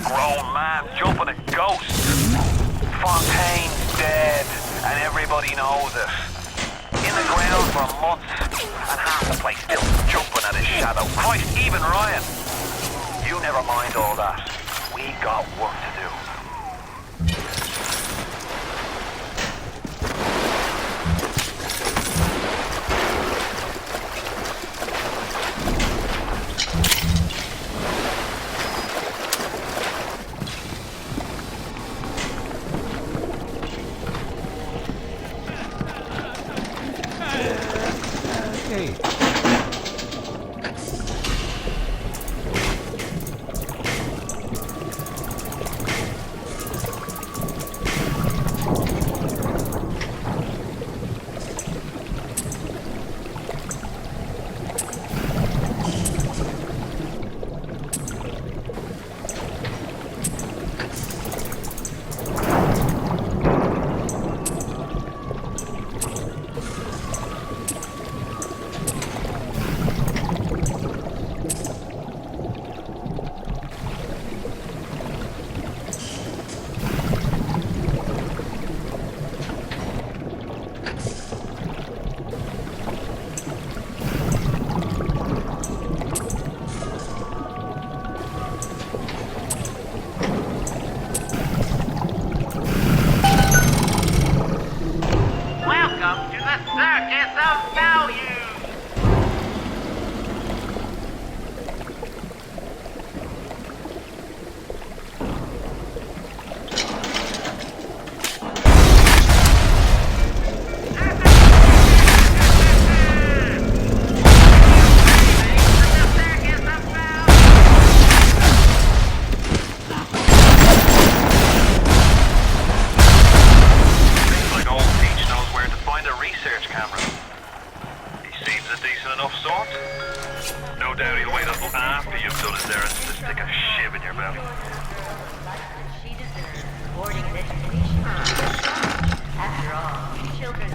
D: Grown man jumping a ghost. Fontaine's dead, and everybody knows it. In the ground for months, and half the place still jumping at his shadow. Christ, even Ryan. You never mind all that. We got work to do.
R: Hey.
T: After all, children...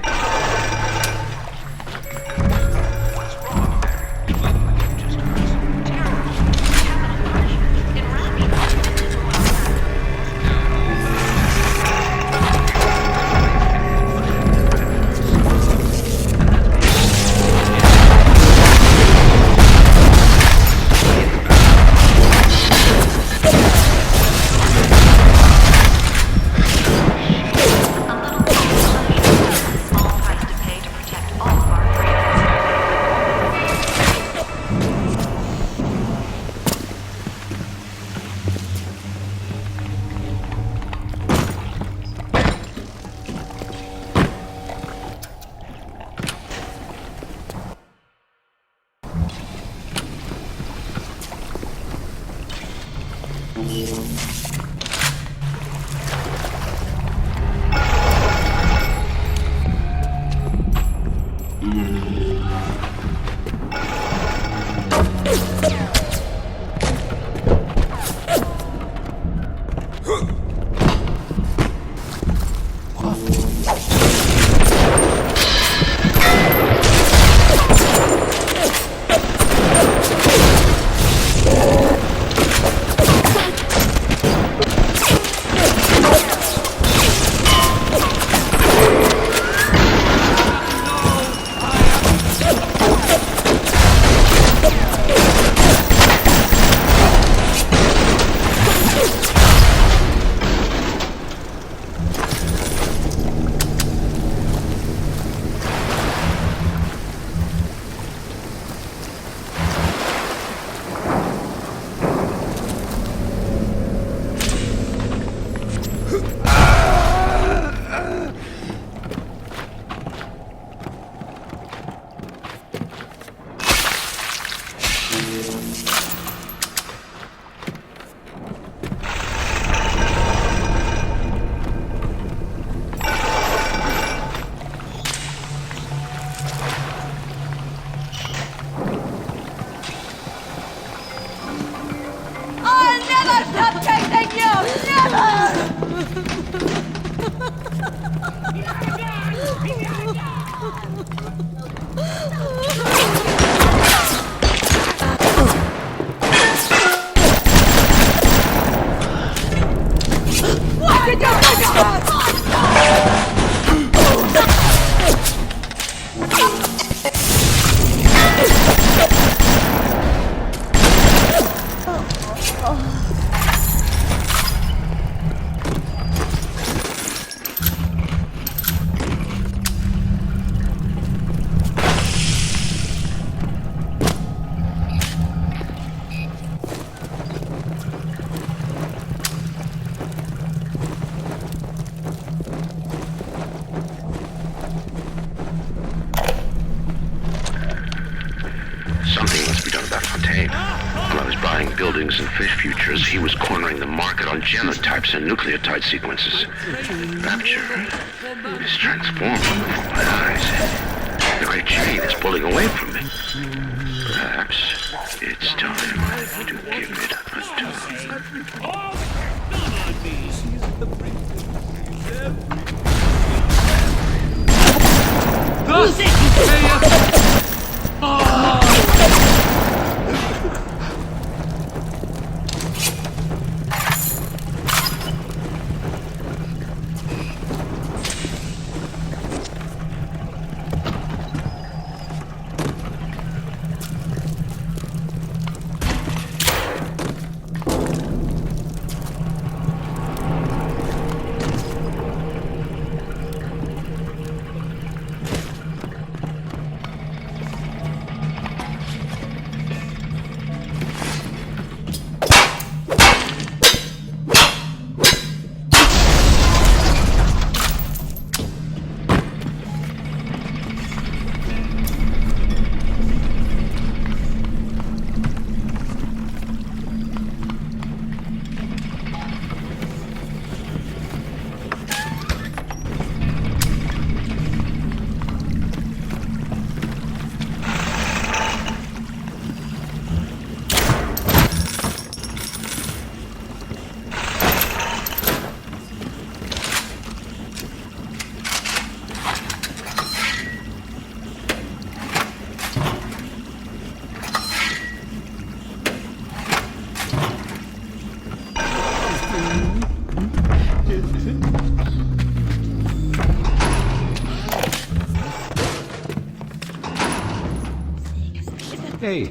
B: What's wrong, Mary? You look like you just heard some terrible capital punishment in rapture. This is what
C: buildings and fish futures, he was cornering the market on genotypes and nucleotide sequences. Rapture is transforming before my eyes. The great chain is pulling away from me. Perhaps it's time to give it a tug.
O: Thus saith...
R: Hey,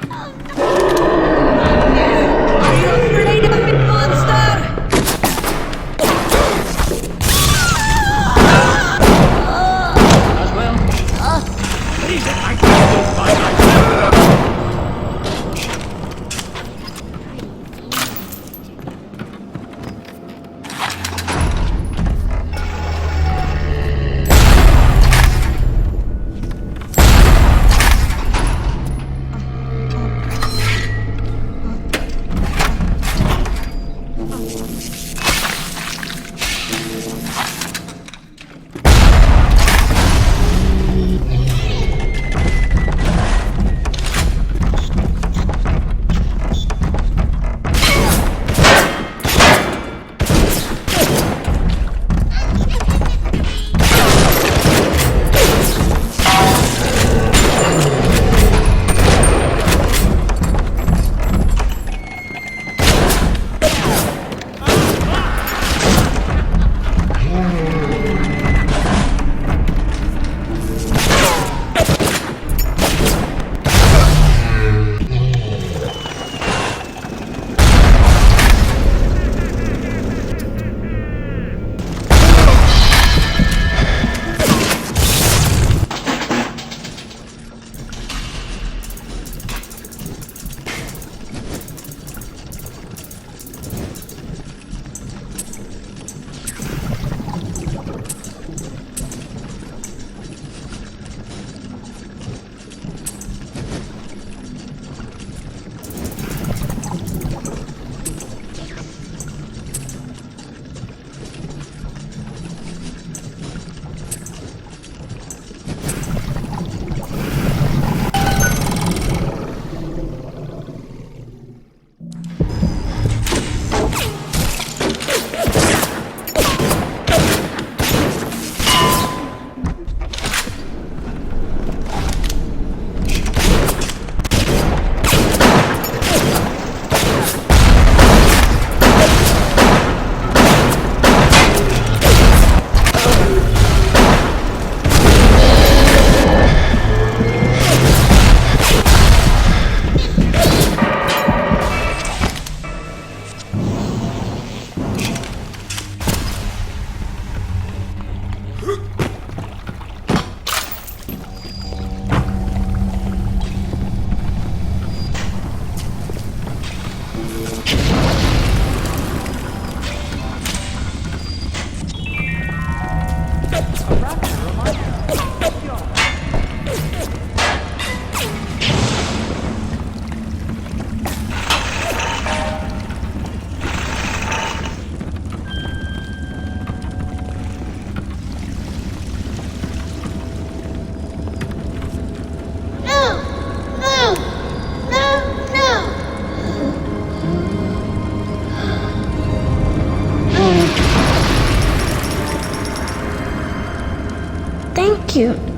G: Thank you.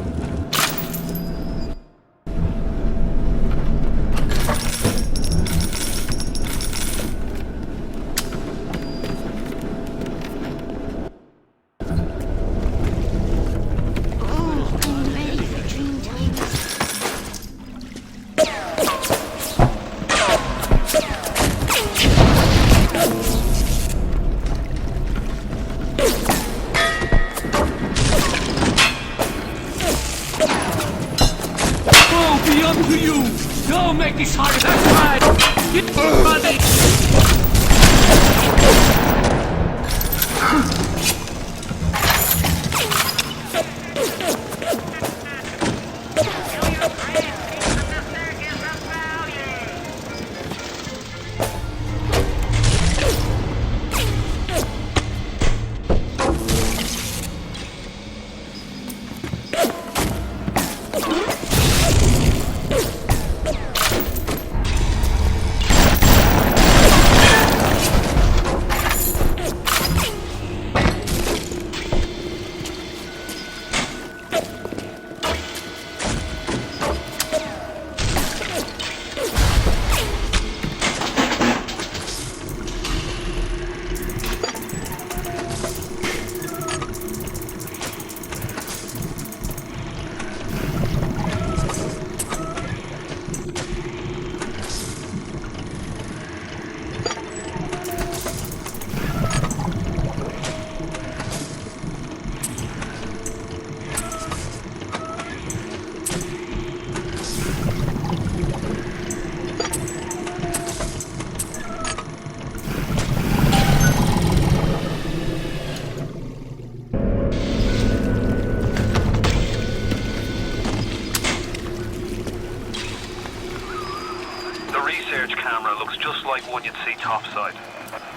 D: topside.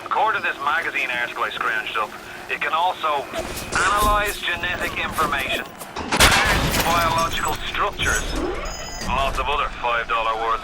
D: According to this magazine article I scrounged up, it can also analyze genetic information, parse biological structures, and lots of other $5 words.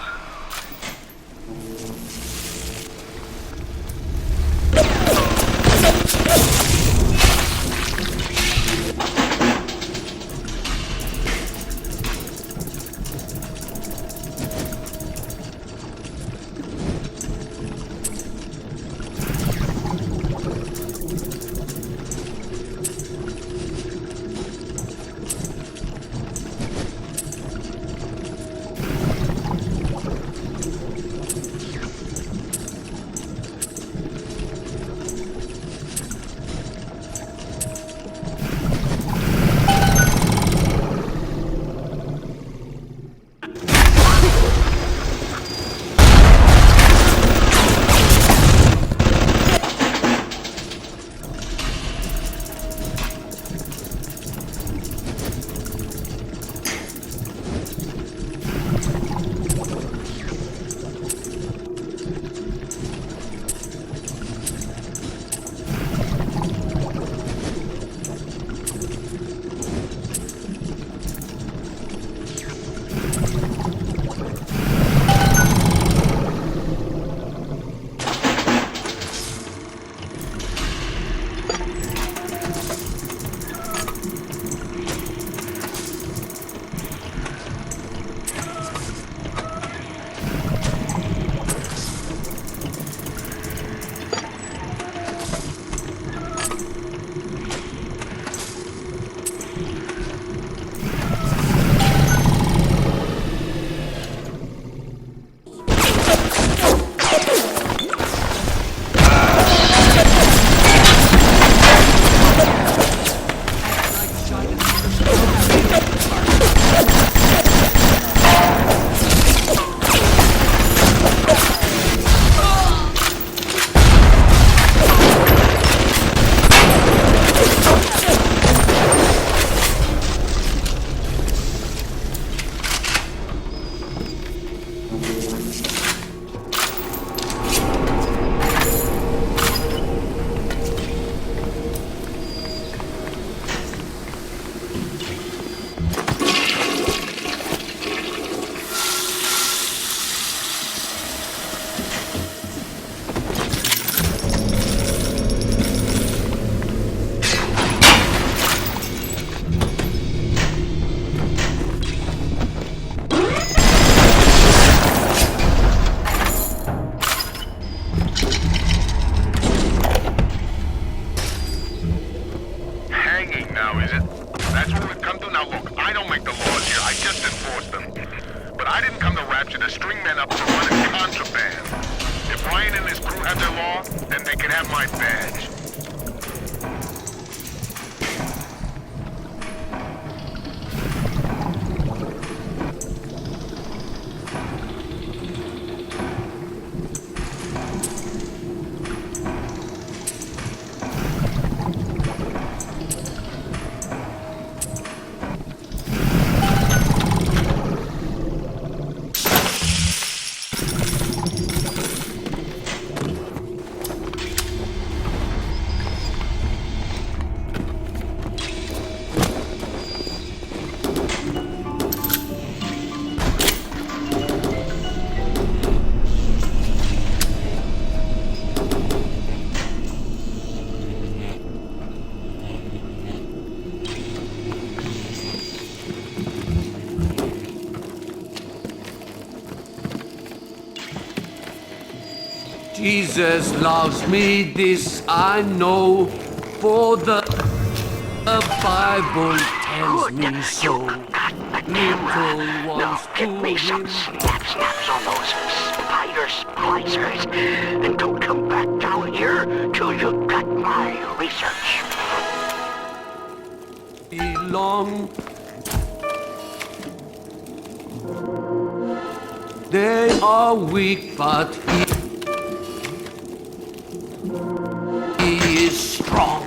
U: Jesus loves me, this I know, for the Bible tells me so. Little ones
F: Give me some snaps on those spider splicers, and don't come back down here till you've got my research.
U: Belong. They are weak, but he is strong.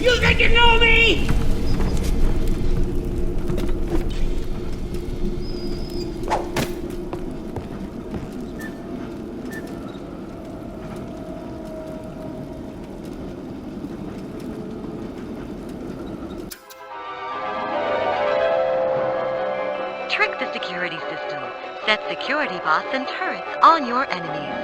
F: You think you know me?
M: Trick the security system. Set security bots and turrets on your enemies.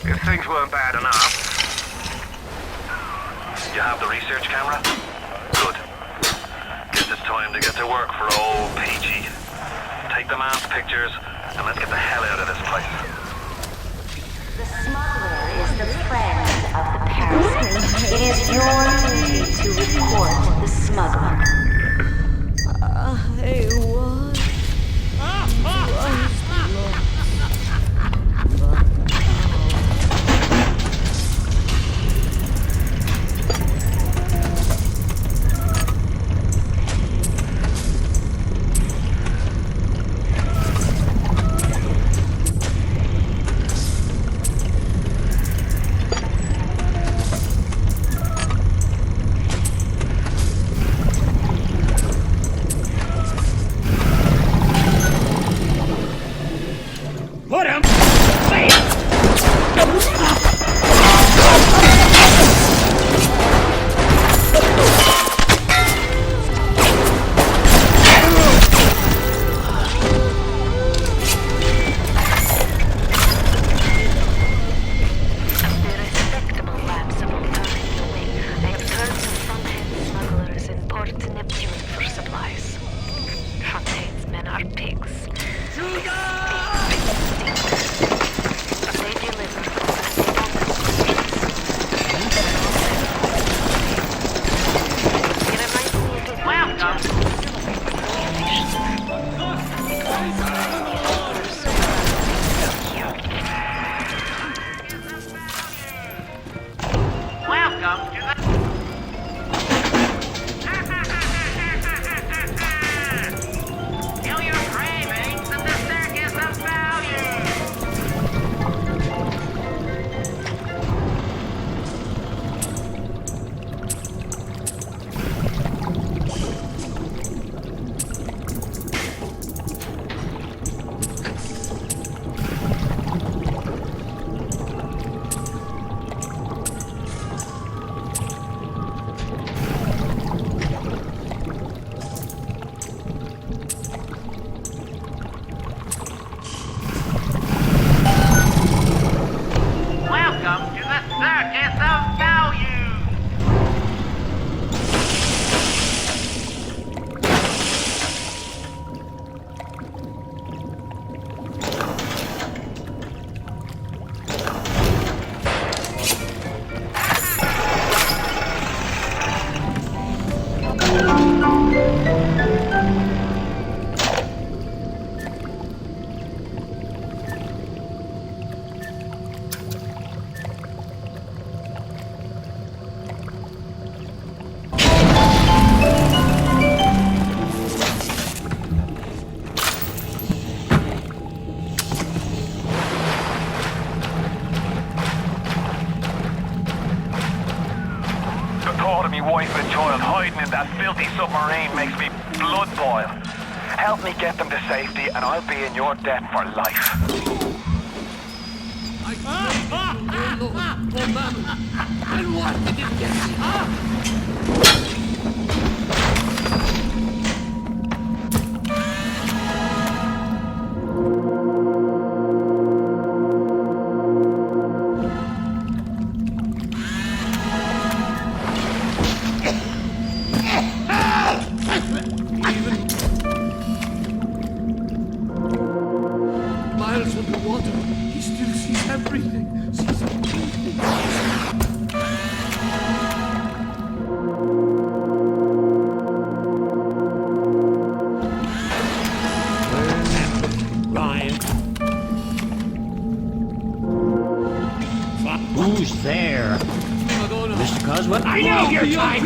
D: If things weren't bad enough... You have the research camera? Good. Guess it's time to get to work for old Peachy. Take the man's pictures, and let's get the hell out of this place.
A: The smuggler is the friend of the parasite. It is your duty to report the smuggler.
L: I was
F: Put him! Say it!
D: Submarine makes me blood boil. Help me get them to safety and I'll be in your debt for life.
U: poor mammal. And what did it get me, huh? Miles underwater, he still sees everything. Sees everything.
F: Ryan. Who's there? Mr. Coswell? I know you're trying.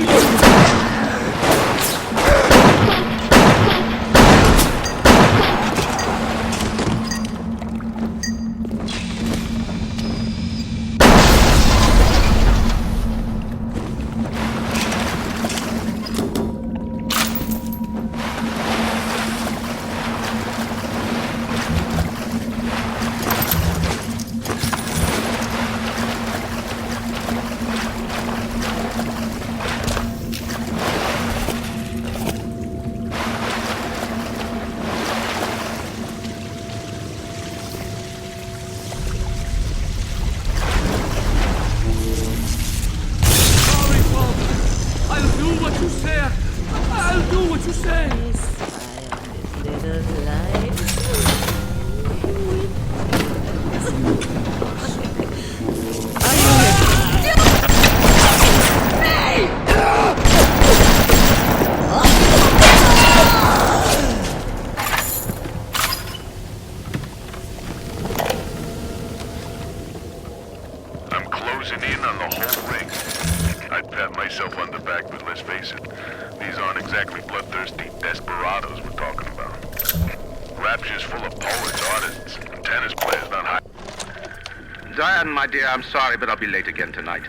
C: Diane, my dear, I'm sorry, but I'll be late again tonight.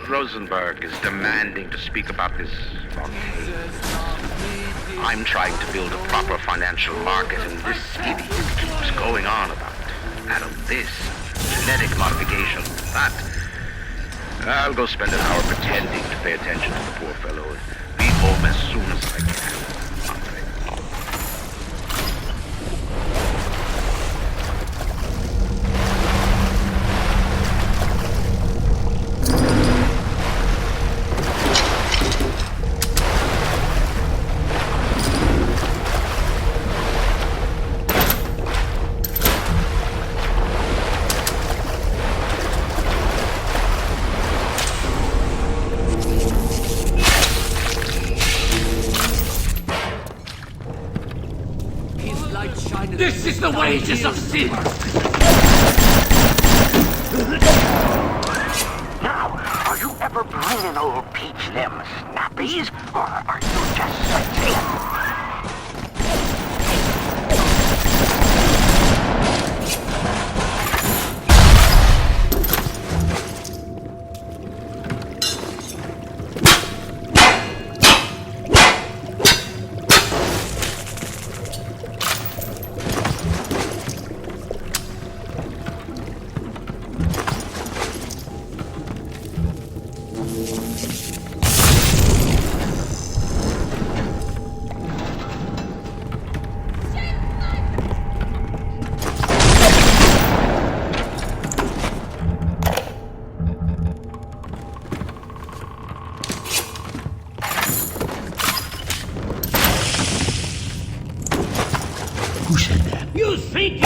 C: Rosenberg is demanding to speak about this I'm trying to build a proper financial market, and this idiot keeps going on about Adam, this genetic modification, that. I'll go spend an hour pretending to pay attention to the poor fellow and be home as soon as I can.
U: This is the wages of sin!
F: Now, are you ever bringing old Peach them snappies, or are you just sighting? Who said that? You think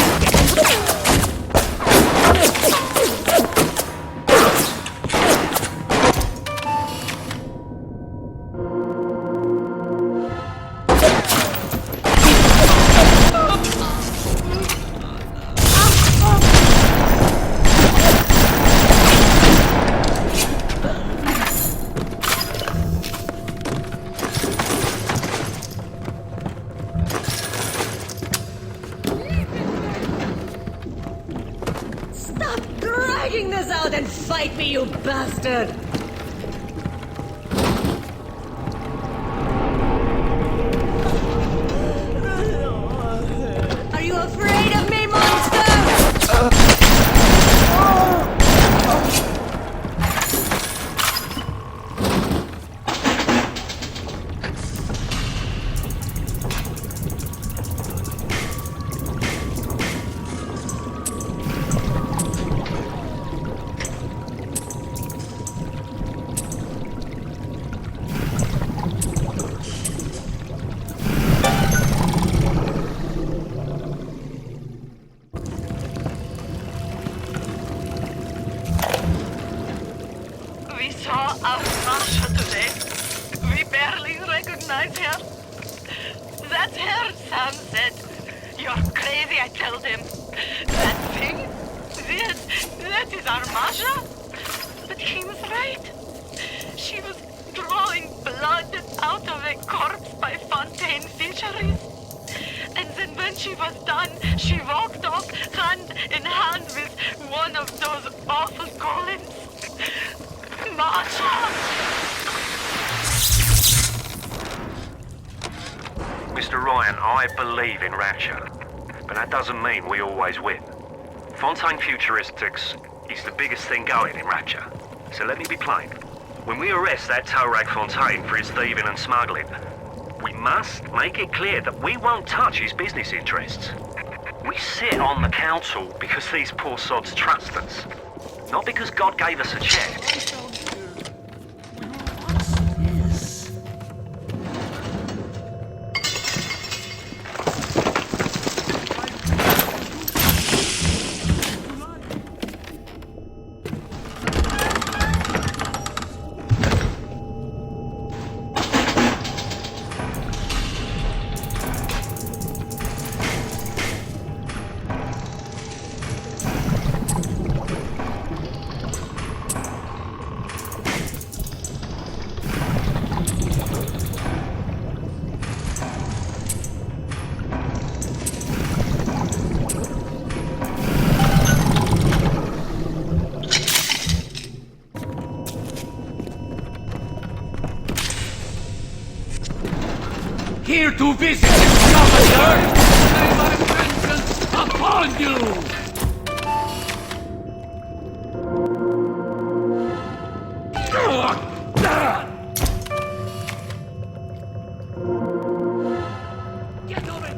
F: you
M: this out and fight me, you bastard! Are you afraid of me, monster?
I: We saw our Masha today. We barely recognize her. That's her, Sam said. You're crazy, I told him. That thing? That is our Masha? But he was right. She was drawing blood out of a corpse by Fontaine Fisheries. And then when she was done, she walked off hand in hand with one of those awful golems. Masha!
D: Mr. Ryan, I believe in Rapture, but that doesn't mean we always win. Fontaine Futuristics is the biggest thing going in Rapture. So let me be plain. When we arrest that tow rag Fontaine for his thieving and smuggling, we must make it clear that we won't touch his business interests. We sit on the council because these poor sods trust us, not because God gave us a check.
U: Here to visit the governor! May my vengeance upon you! Get over it!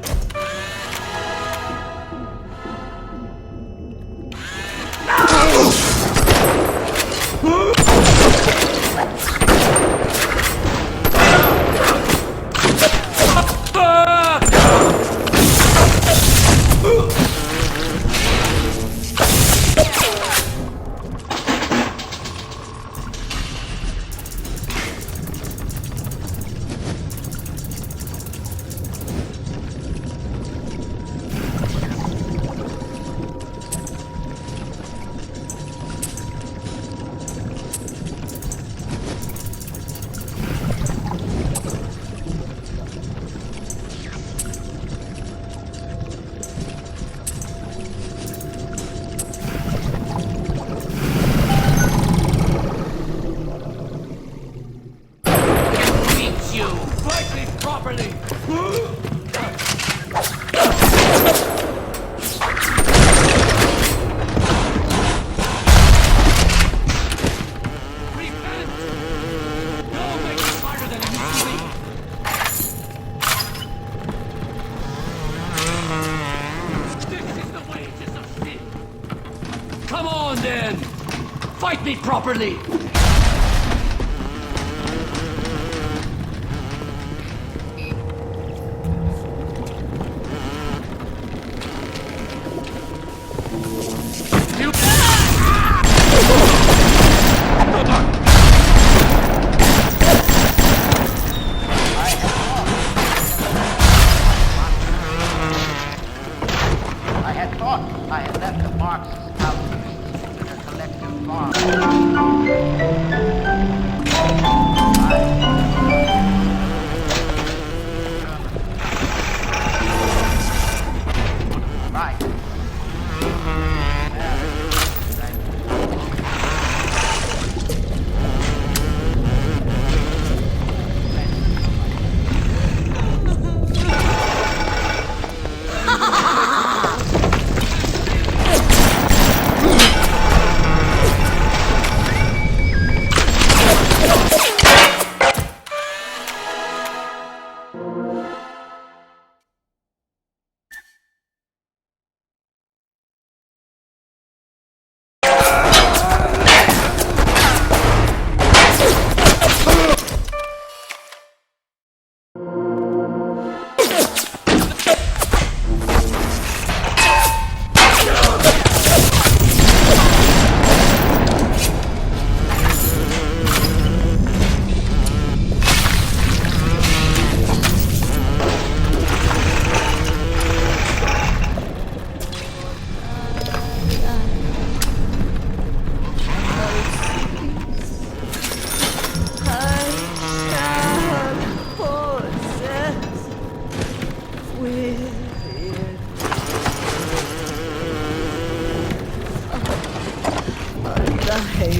U: Come on then! Fight me properly!
C: I had thought I had left the Marxists out of reach with their collective farm.
K: We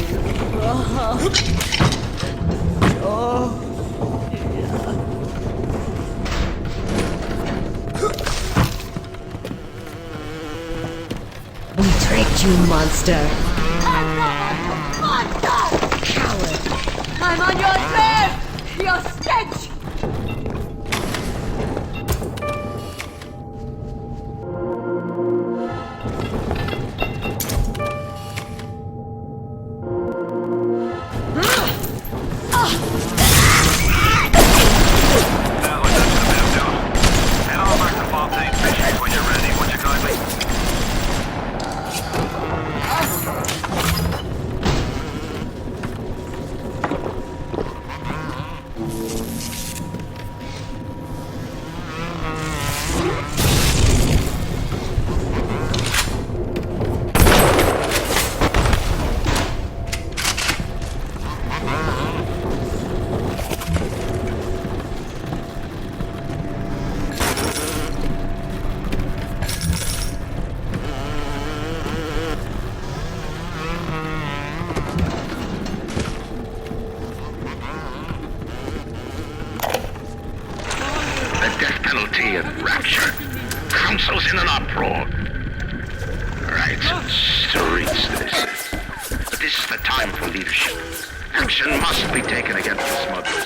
K: tricked you, monster.
V: Coward! I'm on your trail! Your stench!
C: Council's in an uproar. Right, streets this is. But this is the time for leadership. Action must be taken against the smugglers.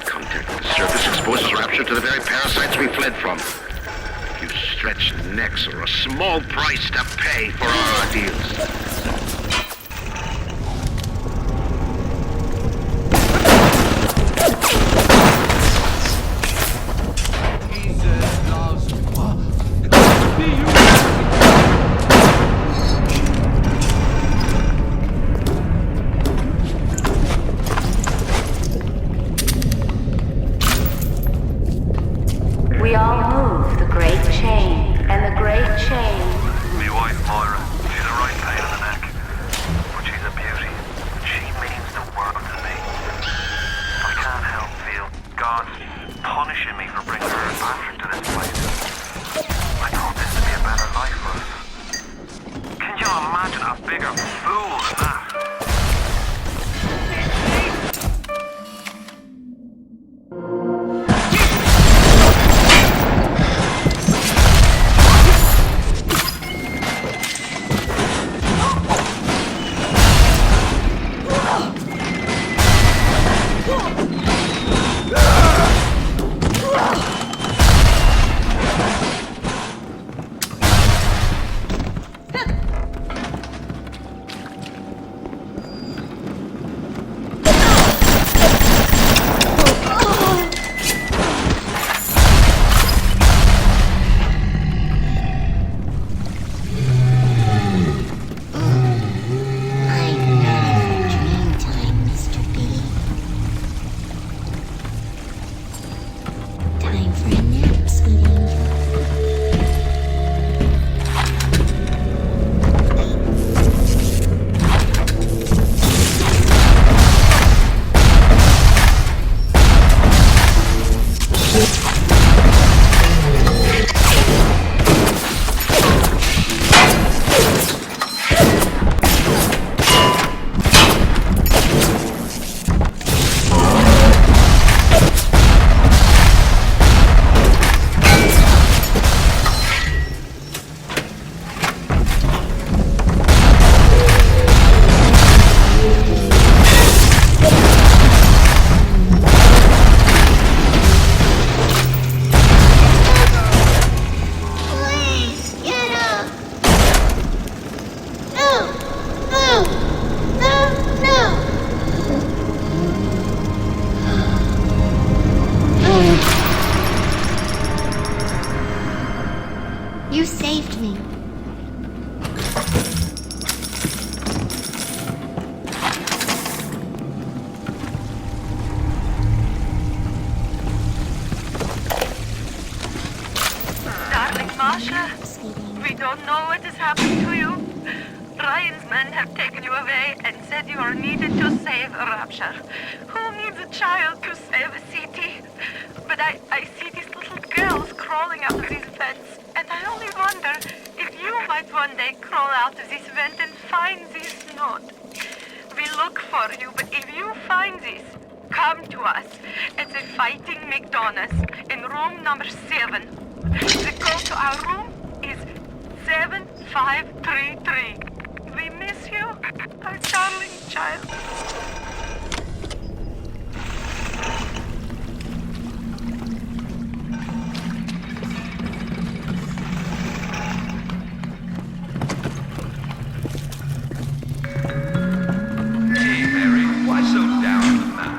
C: Contact with the surface exposes Rapture to the very parasites we fled from. A few stretched necks or a small price to pay for our ideals.
A: We all move the great chain, and the great chain.
D: Me wife, Moira, she's a right pain in the neck. But she's a beauty. She means the world to me. I can't help feel God's punishing me for bringing her and Patrick to this place. I thought this would be a better life for us. Can you imagine a bigger fool than that?
G: You saved me.
I: Darling Masha, we don't know what has happened to you. Ryan's men have taken you away and said you are needed to save Rapture. Who needs a child to save a city? But I see these little girls crawling out of these vents, and I only wonder if You might one day crawl out of this vent and find this note. We look for you, but if you find this, come to us. It's a Fighting McDonald's in room number 7. The code to our room is 7533. We miss you, our darling child.
B: Hey, Mary, why so down on the mouth?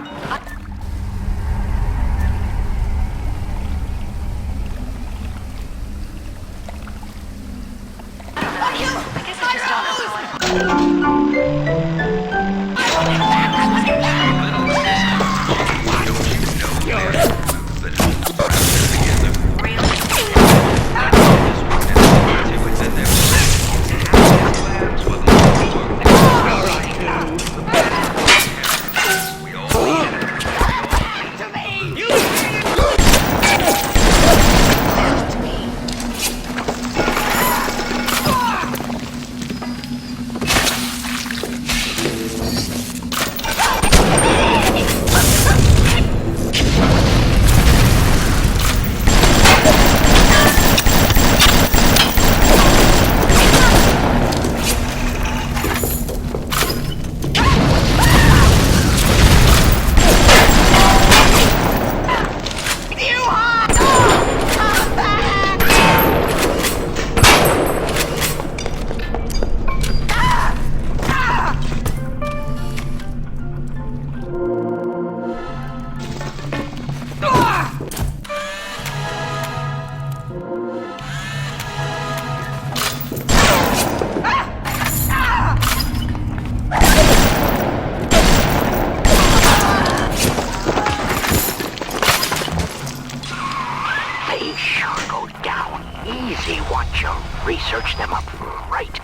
C: Research them up right.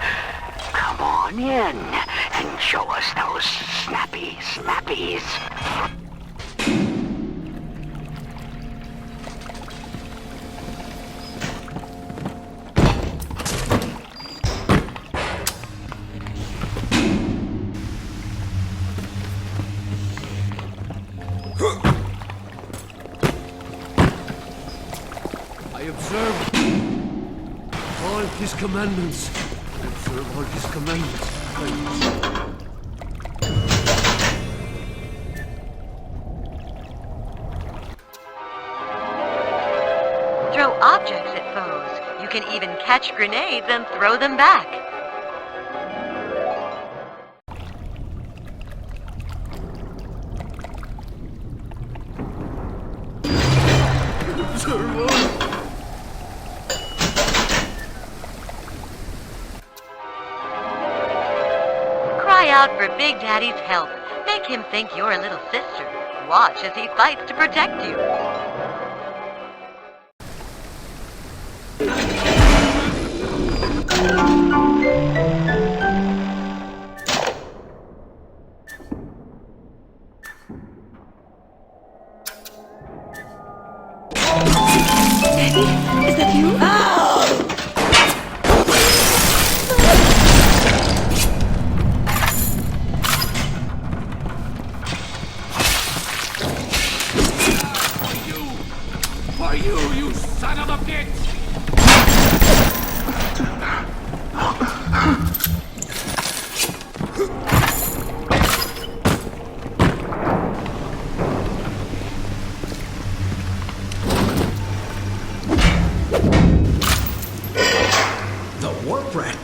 C: Come on in and show us those snappy snappies.
U: I observe all his commandments. I observe all his commandments.
M: Throw objects at foes. You can even catch grenades and throw them back. Cry out for Big Daddy's help. Make him think you're a little sister. Watch as he fights to protect you.
V: Daddy, is that you?
U: For you son of a bitch!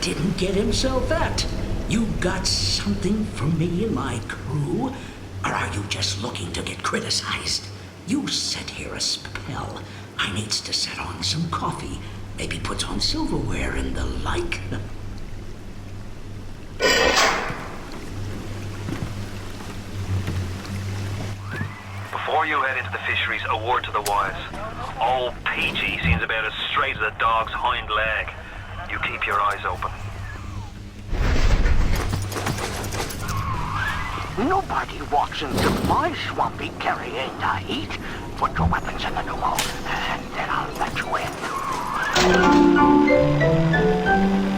F: Didn't get himself at. You got something for me and my crew? Or are you just looking to get criticized? You set here a spell. I needs to set on some coffee, maybe put on silverware and the like.
D: Before you head into the fisheries, a word to the wise. Old Peachy seems about as straight as a dog's hind leg. You keep your eyes open.
C: Nobody walks into my swampy carrying to eat. Put your weapons in the pneumo, and then I'll let you in.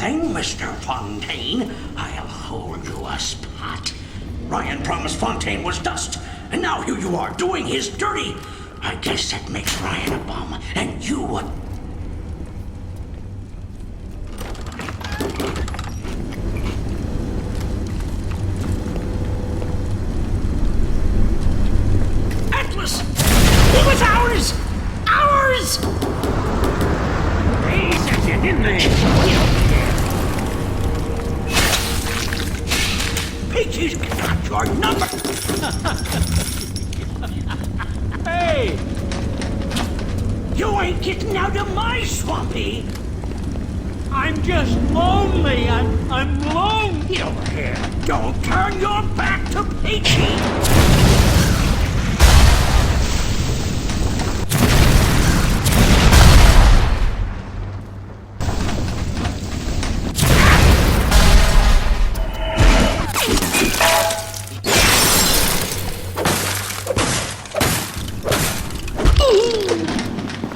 F: thing, Mr. Fontaine. I'll hold you a spot. Ryan promised Fontaine was dust, and now here you are doing his dirty. I guess that makes Ryan a bum, and you a... Atlas! It was ours! Ours! Hey, get in there! Peachy's got your number! Hey! You ain't getting out of my swampy! I'm just lonely. I'm lonely. Get over here. Don't turn your back to Peachy!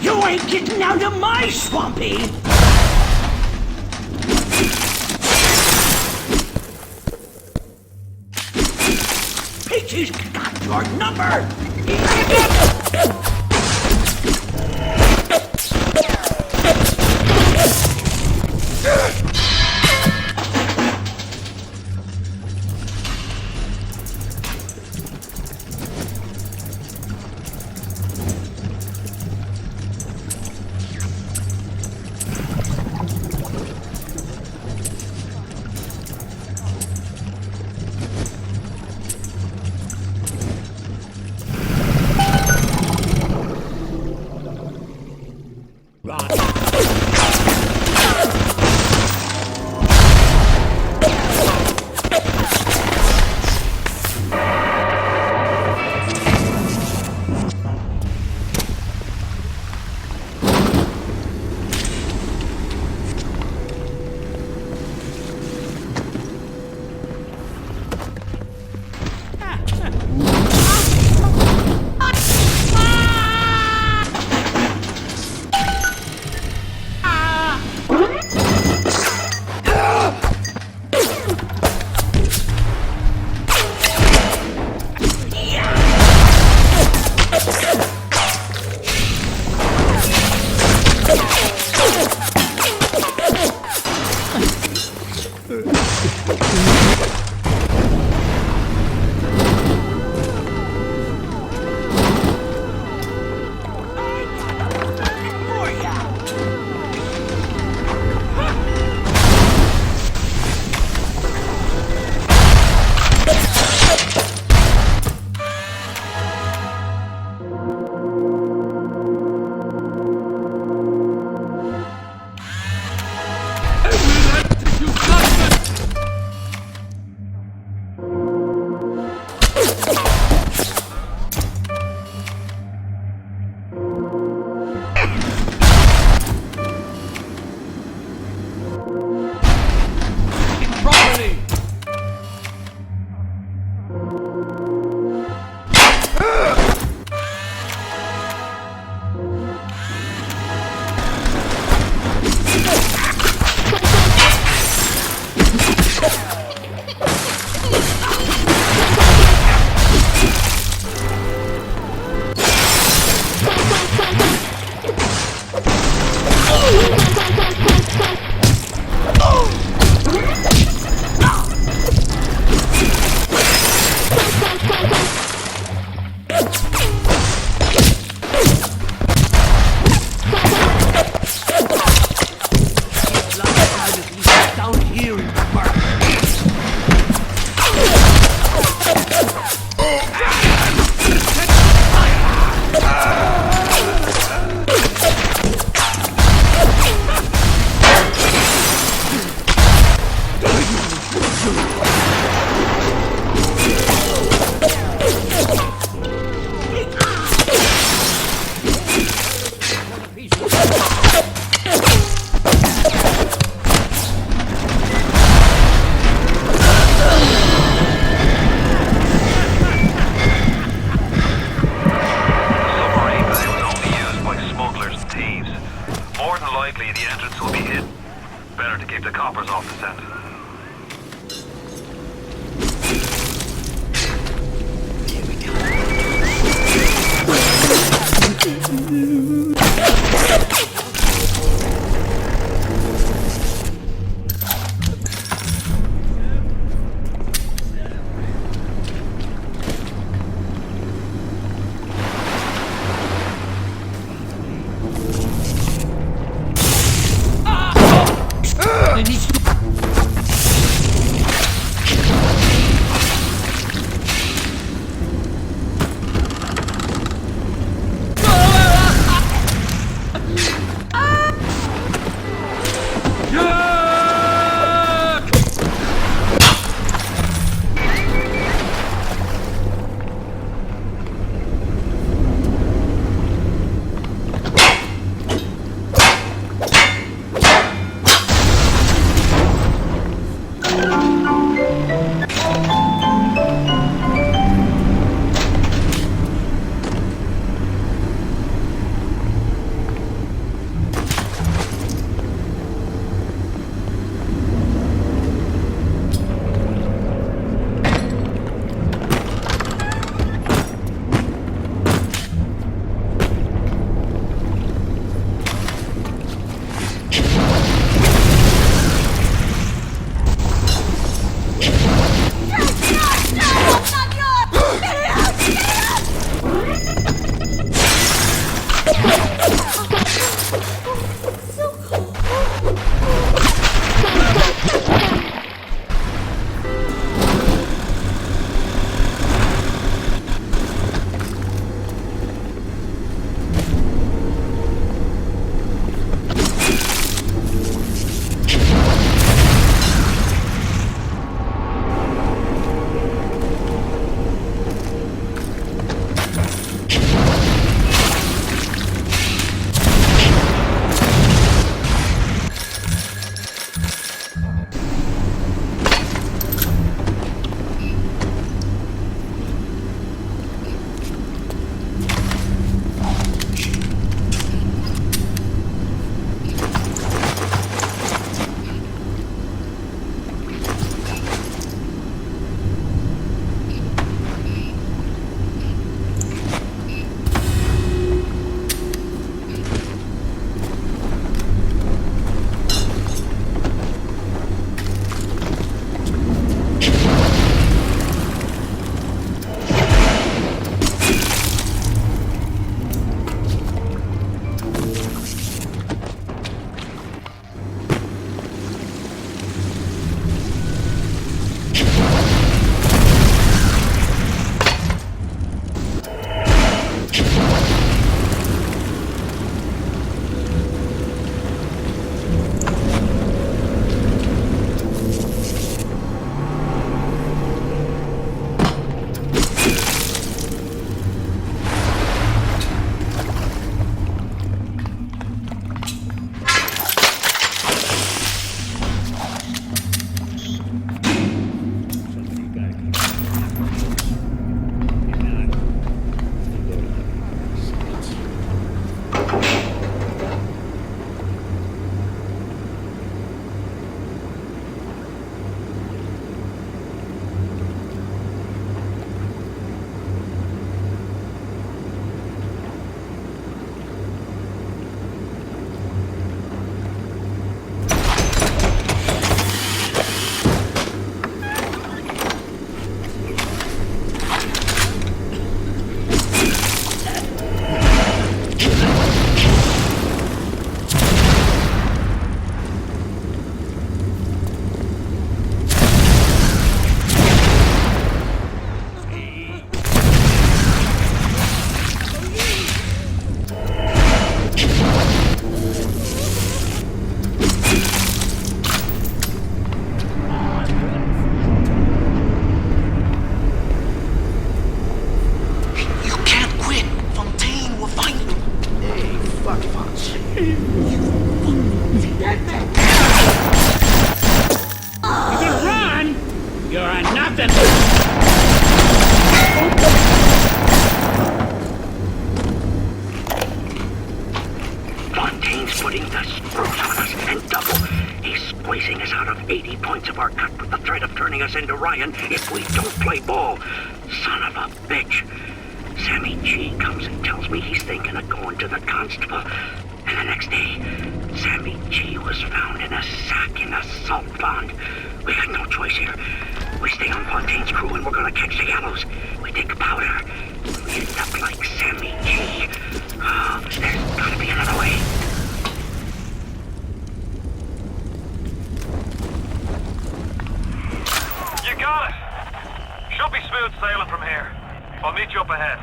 F: You ain't getting out of my swampy! Peachy's got your number!
J: Ryan if we don't play ball. Son of a bitch. Sammy G comes and tells me he's thinking of going to the constable. And the next day, Sammy G was found in a sack in a salt pond. We got no choice here. We stay on Fontaine's crew and we're gonna catch the gallows. We take powder. We end up like Sammy G. Oh, there's gotta be another way.
D: You got it! Should be smooth sailing from here. I'll meet you up ahead.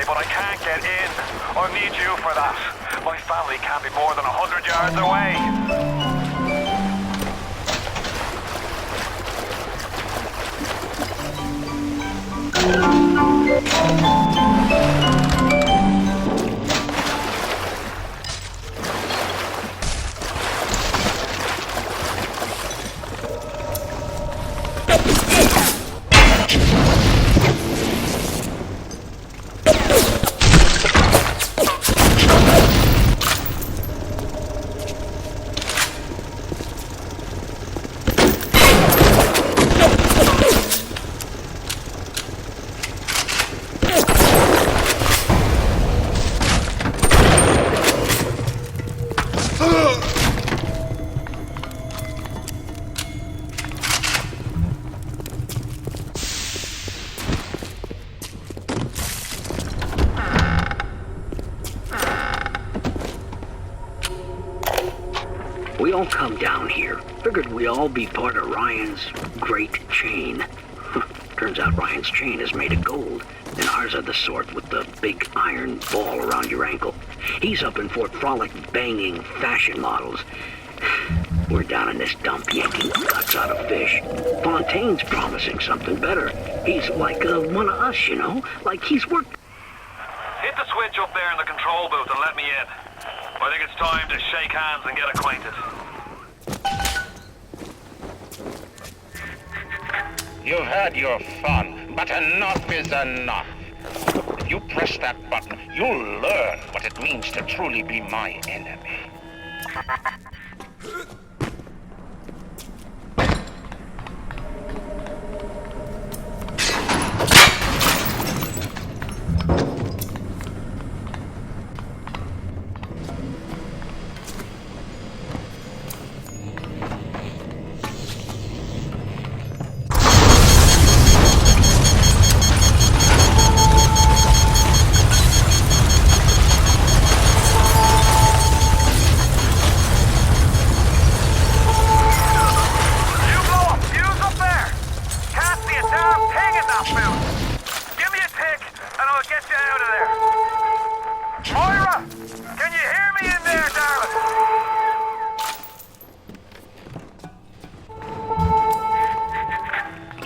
D: But I can't get in. I need you for that. My family can't be more than 100 yards away.
J: We all come down here. Figured we all be part of Ryan's great chain. Turns out Ryan's chain is made of gold, and ours are the sort with the big iron ball around your ankle. He's up in Fort Frolic banging fashion models. We're down in this dump yanking guts out of fish. Fontaine's promising something better. He's like one of us, you know? Like he's worked...
D: Hit the switch up there in the control booth and let me in. I think it's time to shake hands and get acquainted.
C: You've had your fun, but enough is enough. If you press that button, you'll learn what it means to truly be my enemy.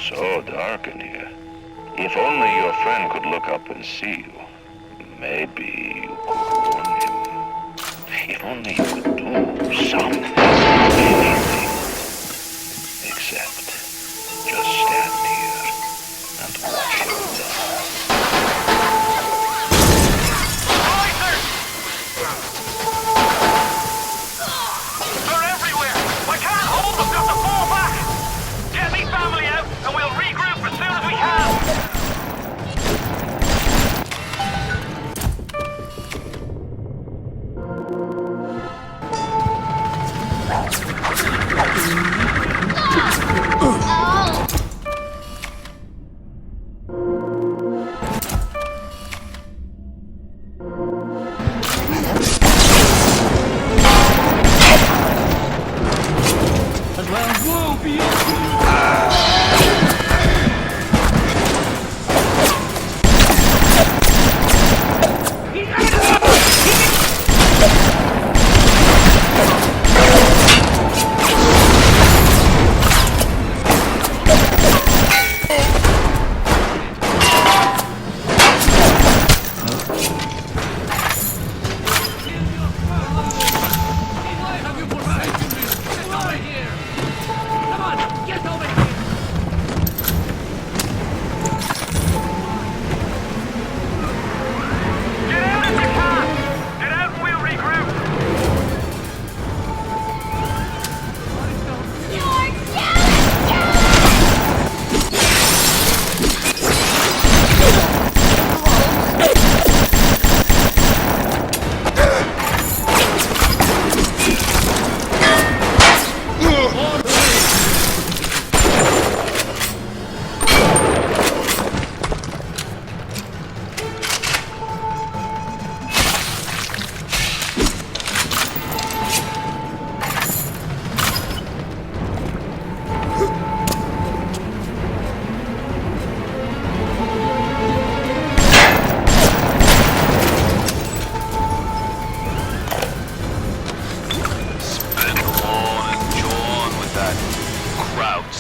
S: So dark in here. If only your friend could look up and see you. Maybe you could warn him. If only you could do something. Anything. Except just stand here and watch him die.
D: They're everywhere! I can't hold them! Got to fall back! Get me family out and we'll regroup as soon as we can!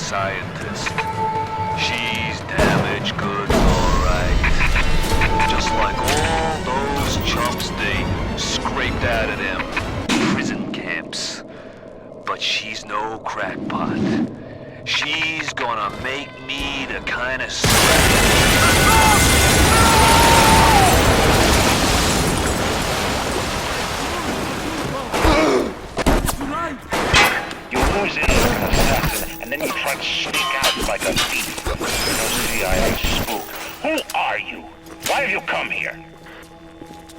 P: scientist. She's damaged goods, alright. Just like all those chumps they scraped out of them prison camps. But she's no crackpot. She's gonna make me the kind of
C: You lose in like an assassin, and then you try to sneak out like a thief. No CIA spook. Who are you? Why have you come here?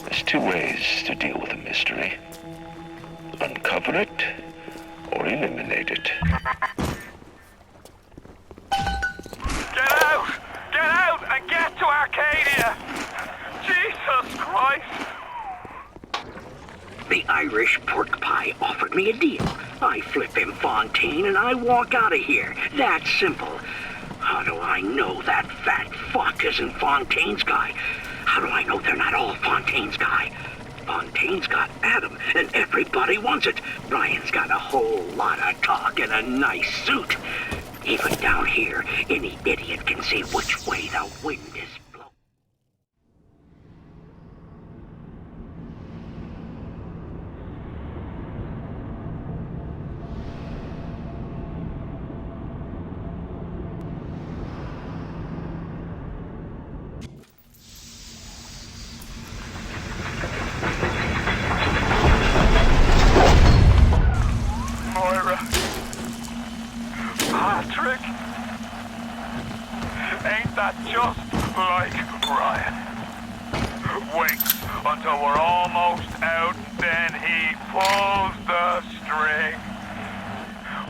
Q: There's two ways to deal with a mystery. Uncover it, or eliminate it.
O: Get out! Get out and get to Arcadia! Jesus Christ!
J: The Irish pork pie offered me a deal. I flip him Fontaine and I walk out of here. That simple. How do I know that fat fuck isn't Fontaine's guy? How do I know they're not all Fontaine's guy? Fontaine's got Adam, and everybody wants it. Ryan's got a whole lot of talk and a nice suit. Even down here, any idiot can see which way the wind is blowing.
O: Moira. Patrick. Ain't that just like Ryan? Waits until we're almost out, then he pulls the string.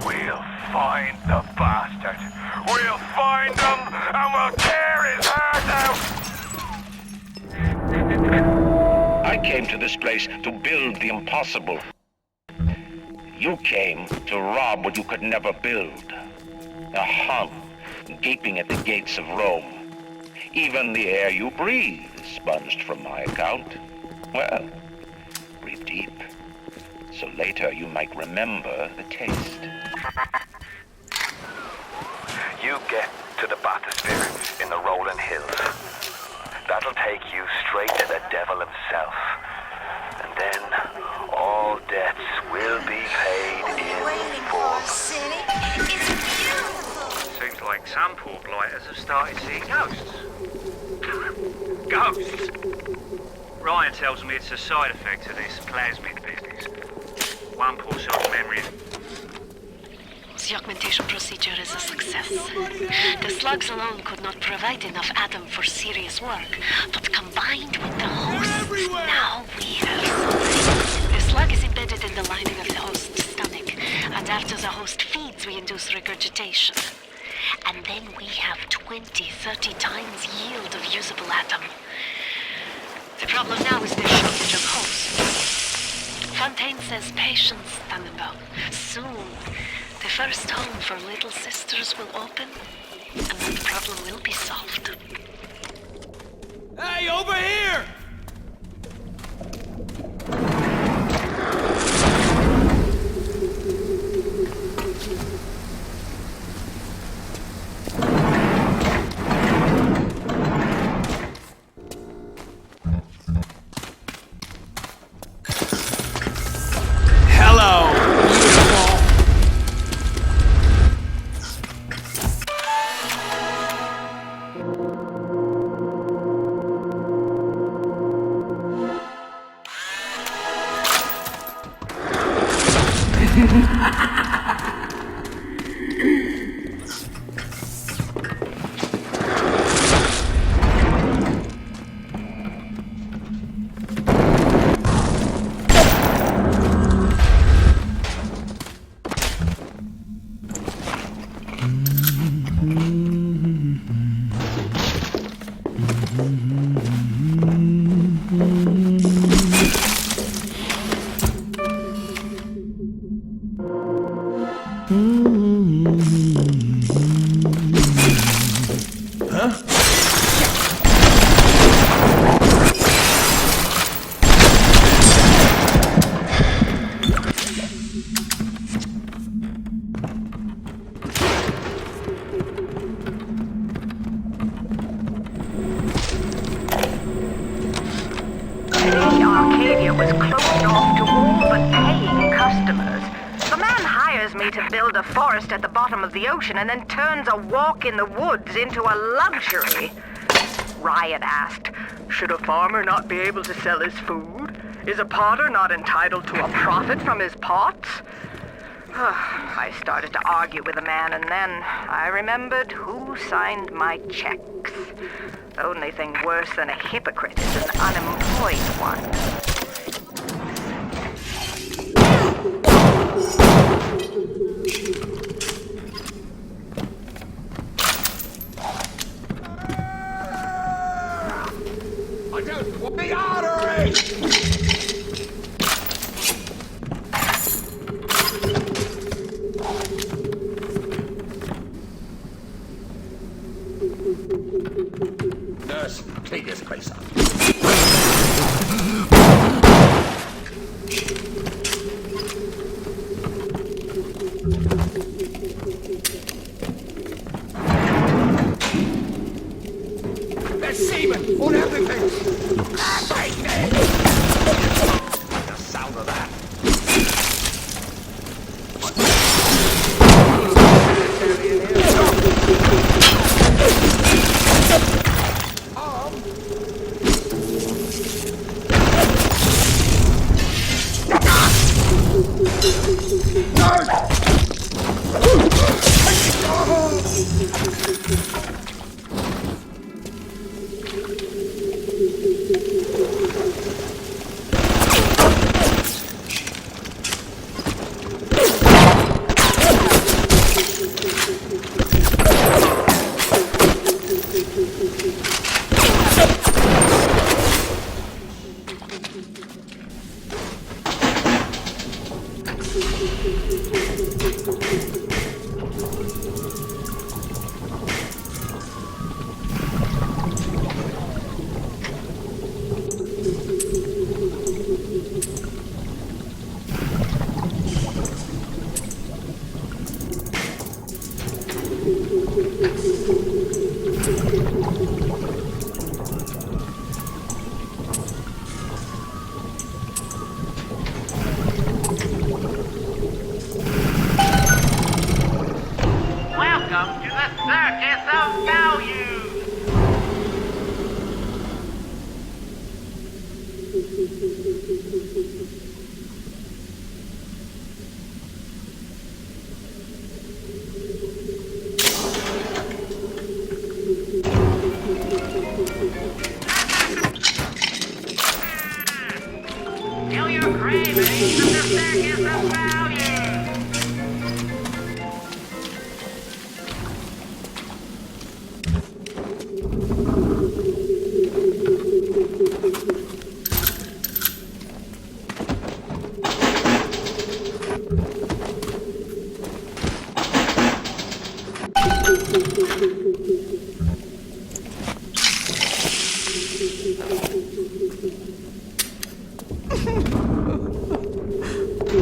O: We'll find the bastard. We'll find him and we'll tear his heart out.
C: I came to this place to build the impossible. You came to rob what you could never build. A hum gaping at the gates of Rome. Even the air you breathe is sponged from my account. Well, breathe deep, so later you might remember the taste.
D: You get to the bathysphere in the rolling hills. That'll take you straight to the devil himself. And then all debts will be paid in full.
B: Seems like some poor blighters have started seeing ghosts. Ghosts? Ryan tells me it's a side effect of this plasmid business. One poor soul's memory.
N: The augmentation procedure is a success. The slugs alone could not provide enough Adam for serious work, but combined with the hosts, now we have something. The slug is embedded in the lining of the host's stomach, and after the host feeds, we induce regurgitation. And then we have 20-30 times yield of usable Adam. The problem now is the shortage of hosts. Fontaine says patience, Tannenbaum. Soon, the first home for little sisters will open, and then the problem will be solved.
O: Hey, over here! Hello, beautiful.
A: was closed off to all but paying customers. The man hires me to build a forest at the bottom of the ocean and then turns a walk in the woods into a luxury. Ryan asked, should a farmer not be able to sell his food? Is a potter not entitled to a profit from his pots? I started to argue with the man, and then I remembered who signed my checks. The only thing worse than a hypocrite is an unemployed one.
O: I just want the artery! Nurse, clean this place up. There's semen on everything! The sound of that!
C: Welcome to the Circus of Value! Feel your cravings from the Circus of Value!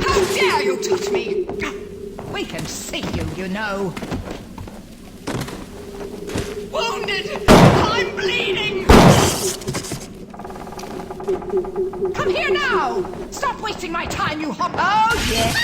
L: How dare you touch me? We can see you, you know. Wounded! I'm bleeding! Come here now! Stop wasting my time, you hop... Oh, yeah!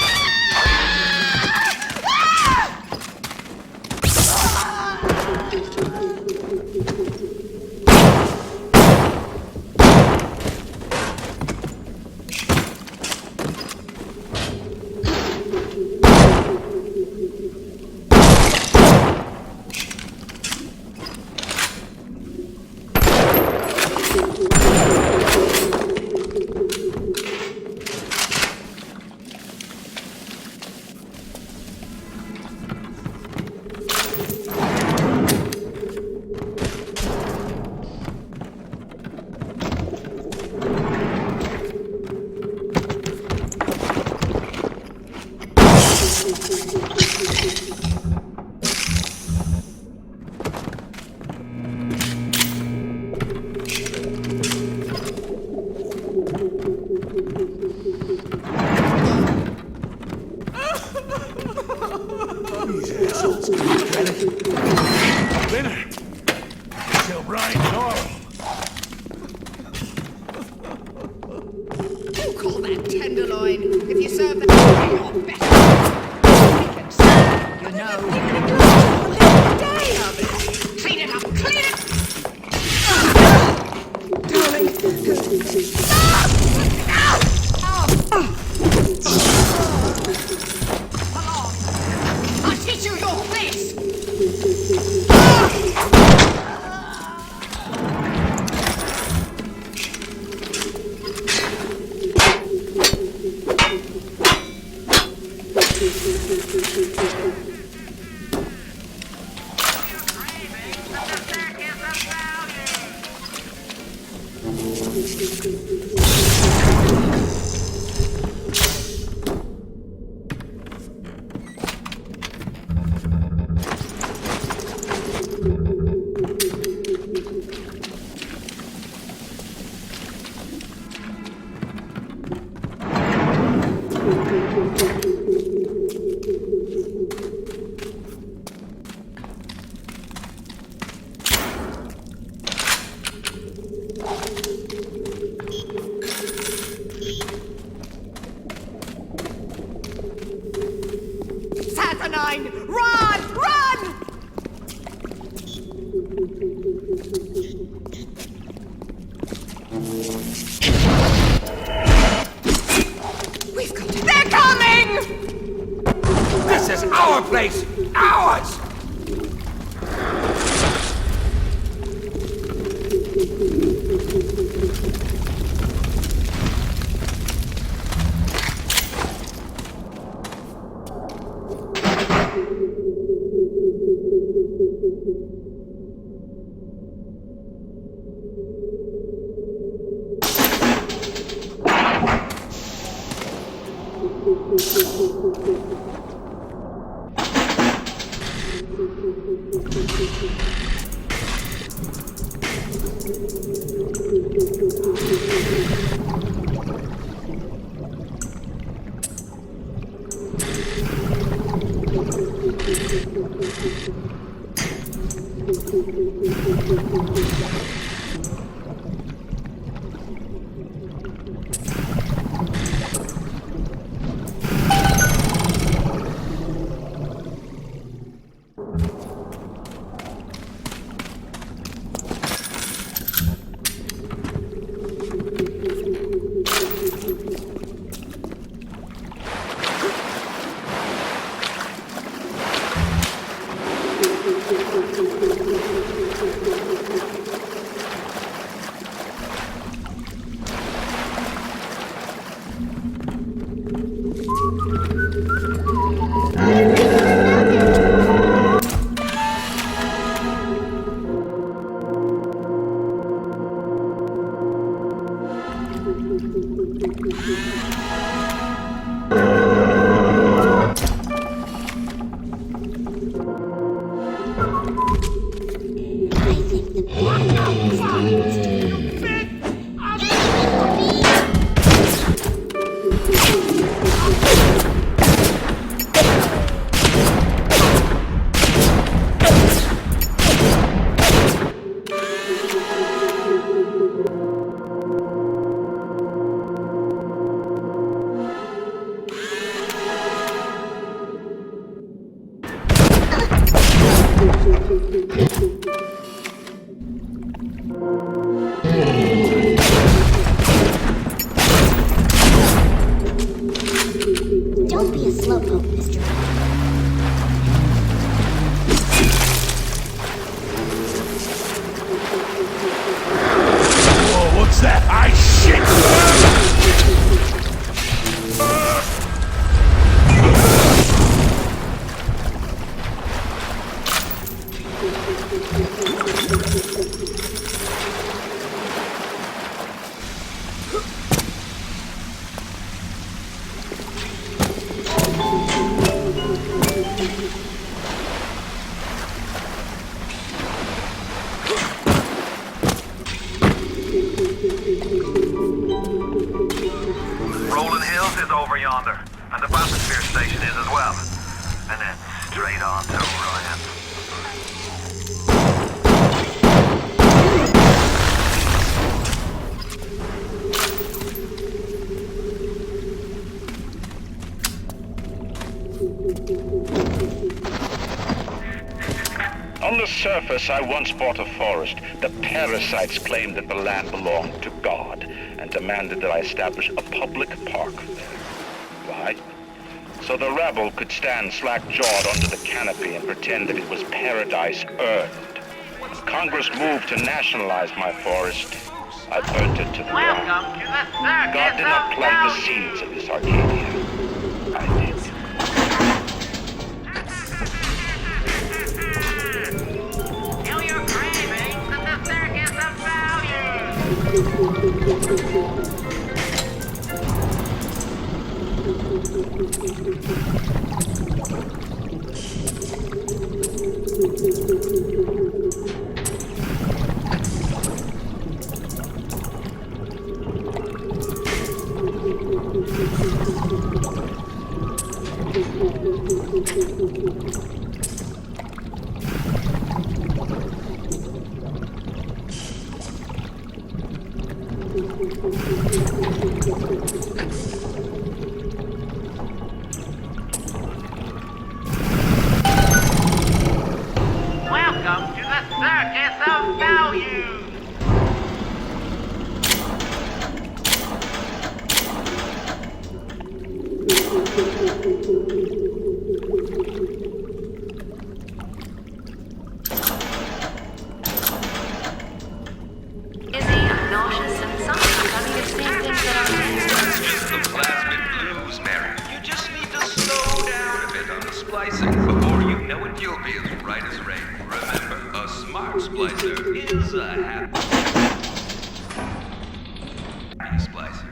O: Winner! Kill Brian Norm!
L: you know. Clean it up! Clean it! I'll teach you your place! Saturnine! Run! Run! We've got it. They're coming!
O: This is our place! Ours!
G: Don't be a slowpoke, Mr.
O: Whoa, what's that? I shit!
D: Rolling Hills is over yonder, and the bathysphere station is as well. And then straight on to Orion.
Q: On the surface, I once bought a forest. The parasites claimed that the land belonged to God and demanded that I establish a public park there. Why? So the rabble could stand slack-jawed under the canopy and pretend that it was paradise earned. Congress moved to nationalize my forest. I burnt it to the ground. God did not plant the seeds of this Arcadia. I did.
A: Tell your cravings that the circus of value! Welcome to the circus of value!
T: Nauseous and sometimes having the same things that our friends do.
B: That's just the plasmid blues, Mary. You just need to slow down a bit on the splicing. Before you know it, you'll be as right as rain. Remember, a smart splicer is a happy splicer.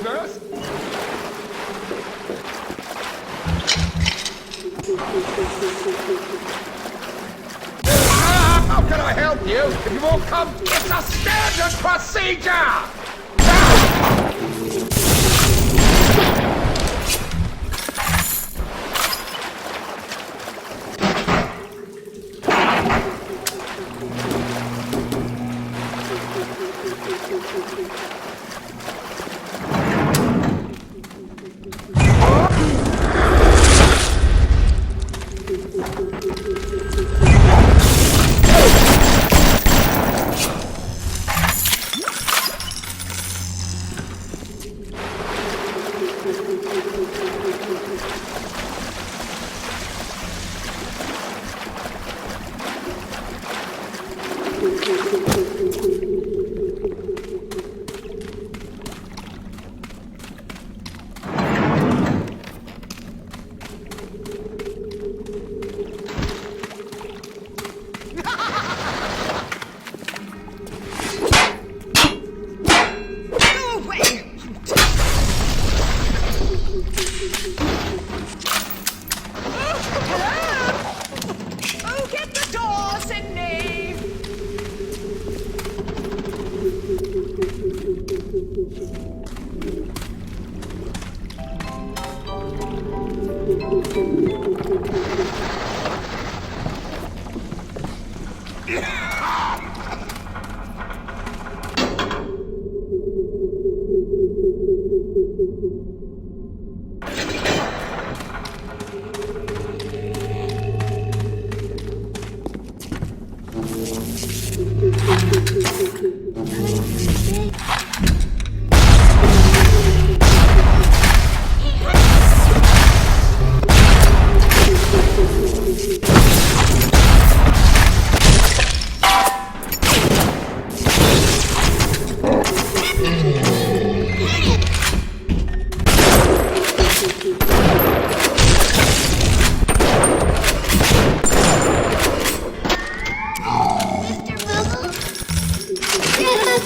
O: Nurse? How can I help you? If you won't come, it's a standard procedure!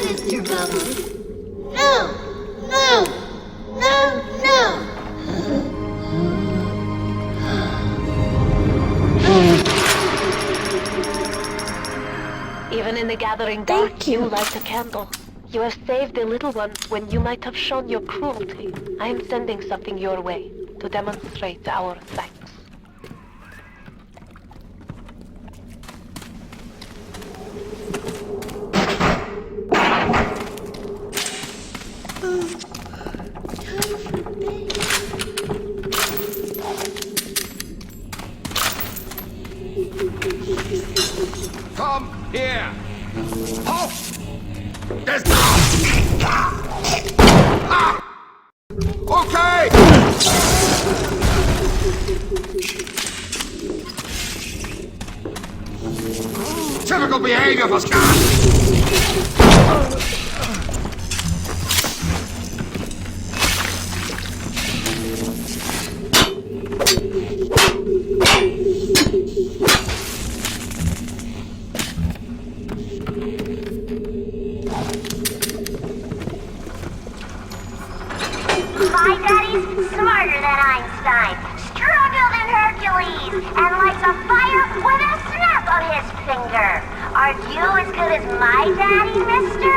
G: Mr. Bubble?
N: the gathering dark, you light a candle. You have saved the little ones when you might have shown your cruelty. I am sending something your way to demonstrate our thanks.
O: Come here! Halt! There's okay! Typical behavior for Scott!
E: My daddy's smarter than Einstein, stronger than Hercules, and lights a fire with a snap of his finger. Are you as good as my daddy, mister?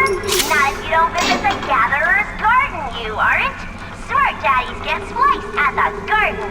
E: Not if you don't visit the Gatherer's Garden, you aren't. Smart daddies get sliced at the garden.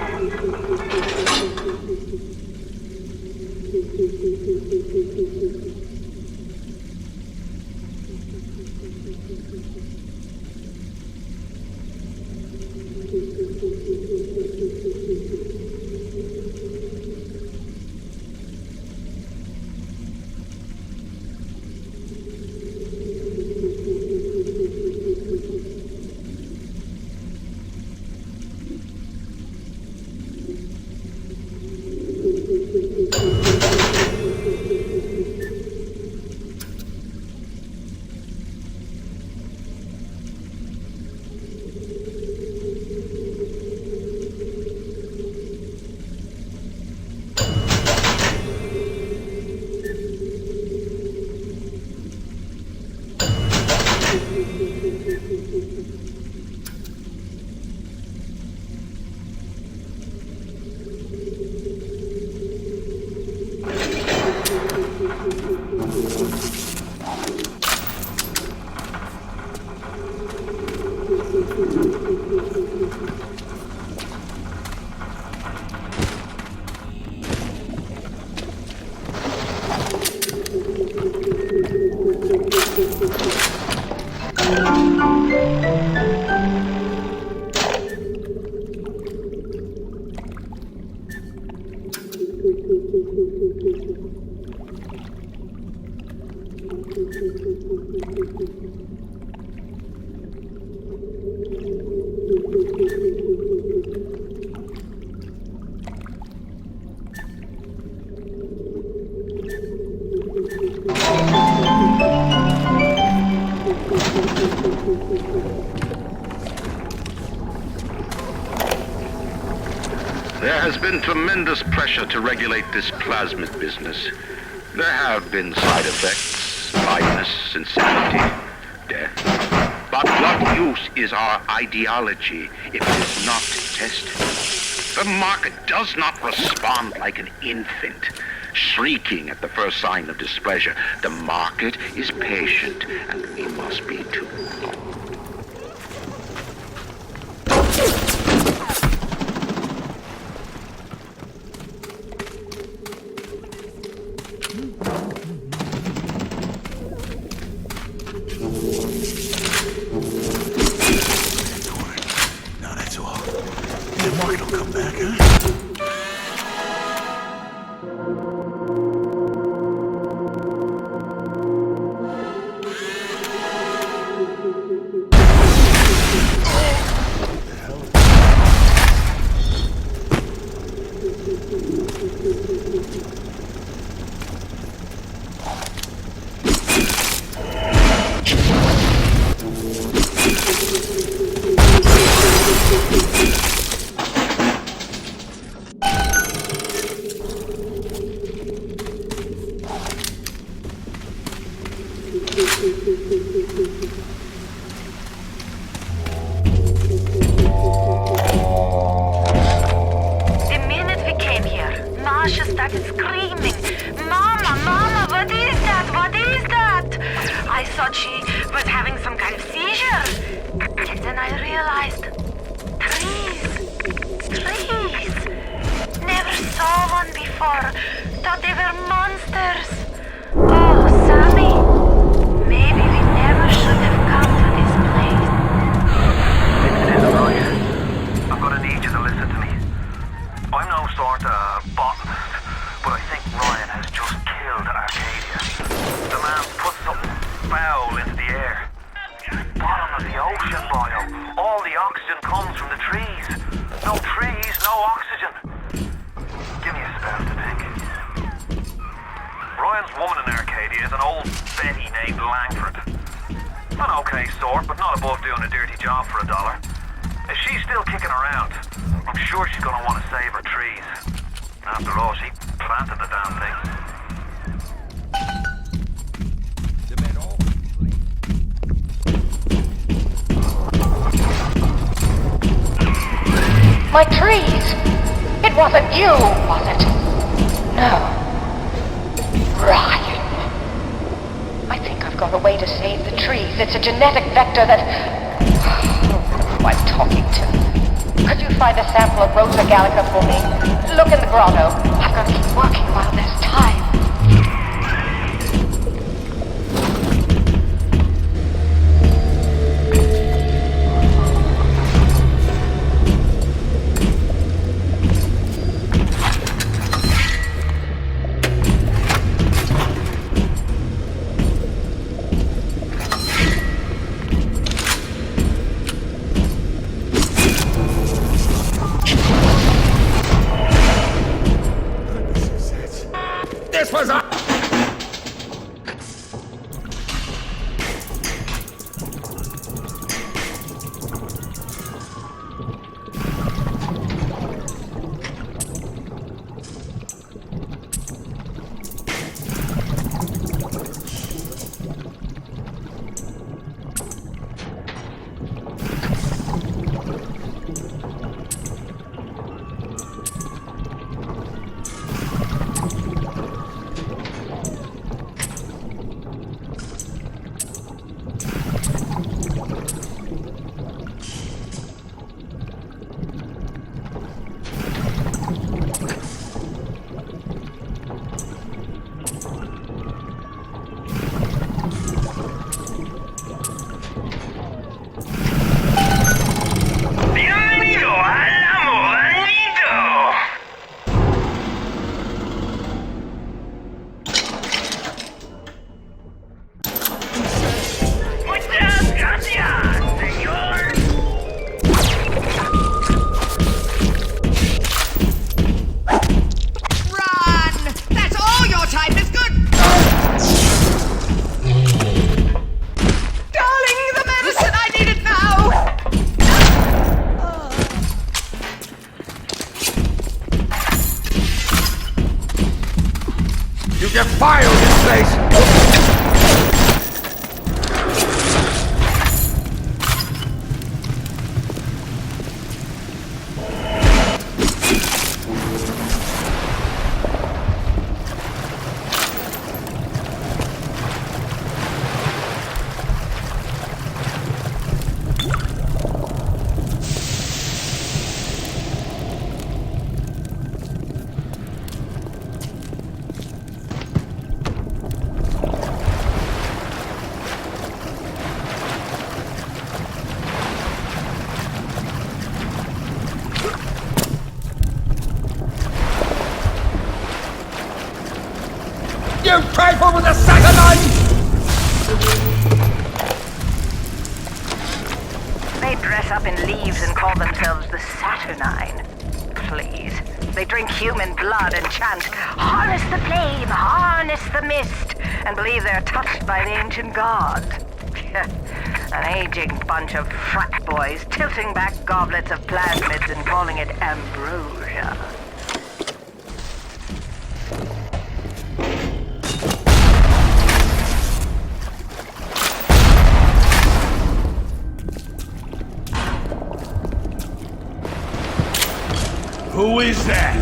C: There has been tremendous pressure to regulate this plasmid business. There have been side effects, blindness, insanity, death. But what use is our ideology if it is not tested? The market does not respond like an infant, shrieking at the first sign of displeasure. The market is patient, and we must be too.
A: Masha started screaming, Mama, Mama, what is that? What is that? I thought she was having some kind of seizure. And then I realized, trees. Never saw one before. Thought they were monsters. Oh, Sammy. Maybe we never should have come to this place.
D: This is right. I'm gonna need you to listen to me. I'm no sort of botanist, but I think Ryan has just killed Arcadia. The man put something foul into the air. Bottom of the ocean, Bio. All the oxygen comes from the trees. No trees, no oxygen. Give me a spell to think. Ryan's woman in Arcadia is an old Betty named Langford. An okay sort, but not above doing a dirty job for $1. If she's still kicking around, I'm sure she's gonna want to save her trees. After all, she planted the damn thing.
H: My trees! It wasn't you, was it? No. Ryan. I think I've got a way to save the trees. It's a genetic vector that... who I'm talking to. Could you find a sample of Rosa Gallica for me? Look in the grotto. I've got to keep working while there's time.
O: This was a... Get fire in this place! You trifle with the Saturnine!
A: They dress up in leaves and call themselves the Saturnine. Please. They drink human blood and chant, "Harness the flame, harness the mist," and believe they're touched by the ancient gods. An aging bunch of frat boys tilting back goblets of plasmids and calling it ambrosia.
O: Who is that?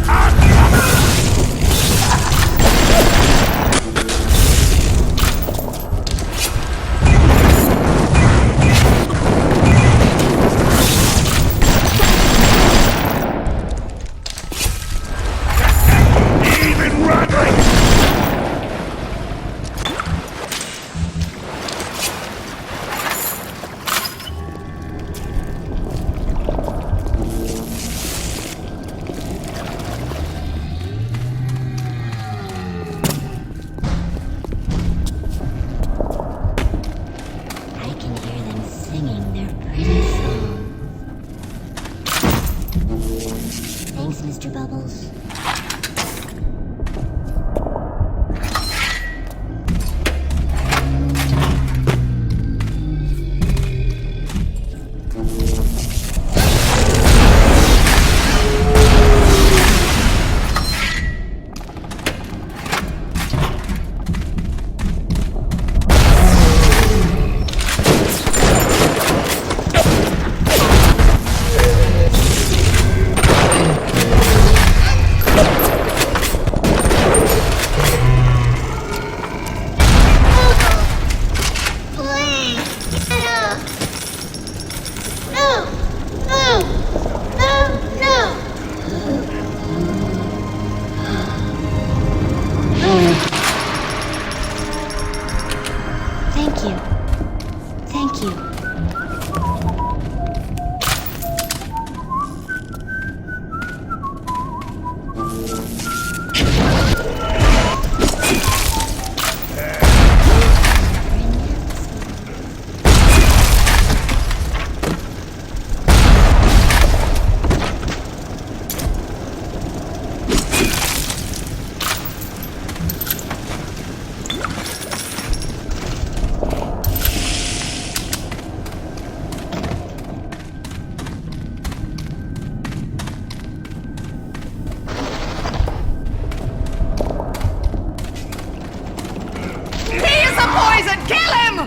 O: The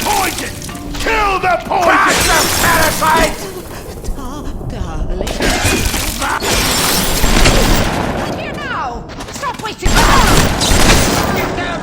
O: poison! Kill the poison! Crash the parasite!
L: Darling. Here now! Stop wasting my time!
O: Get them!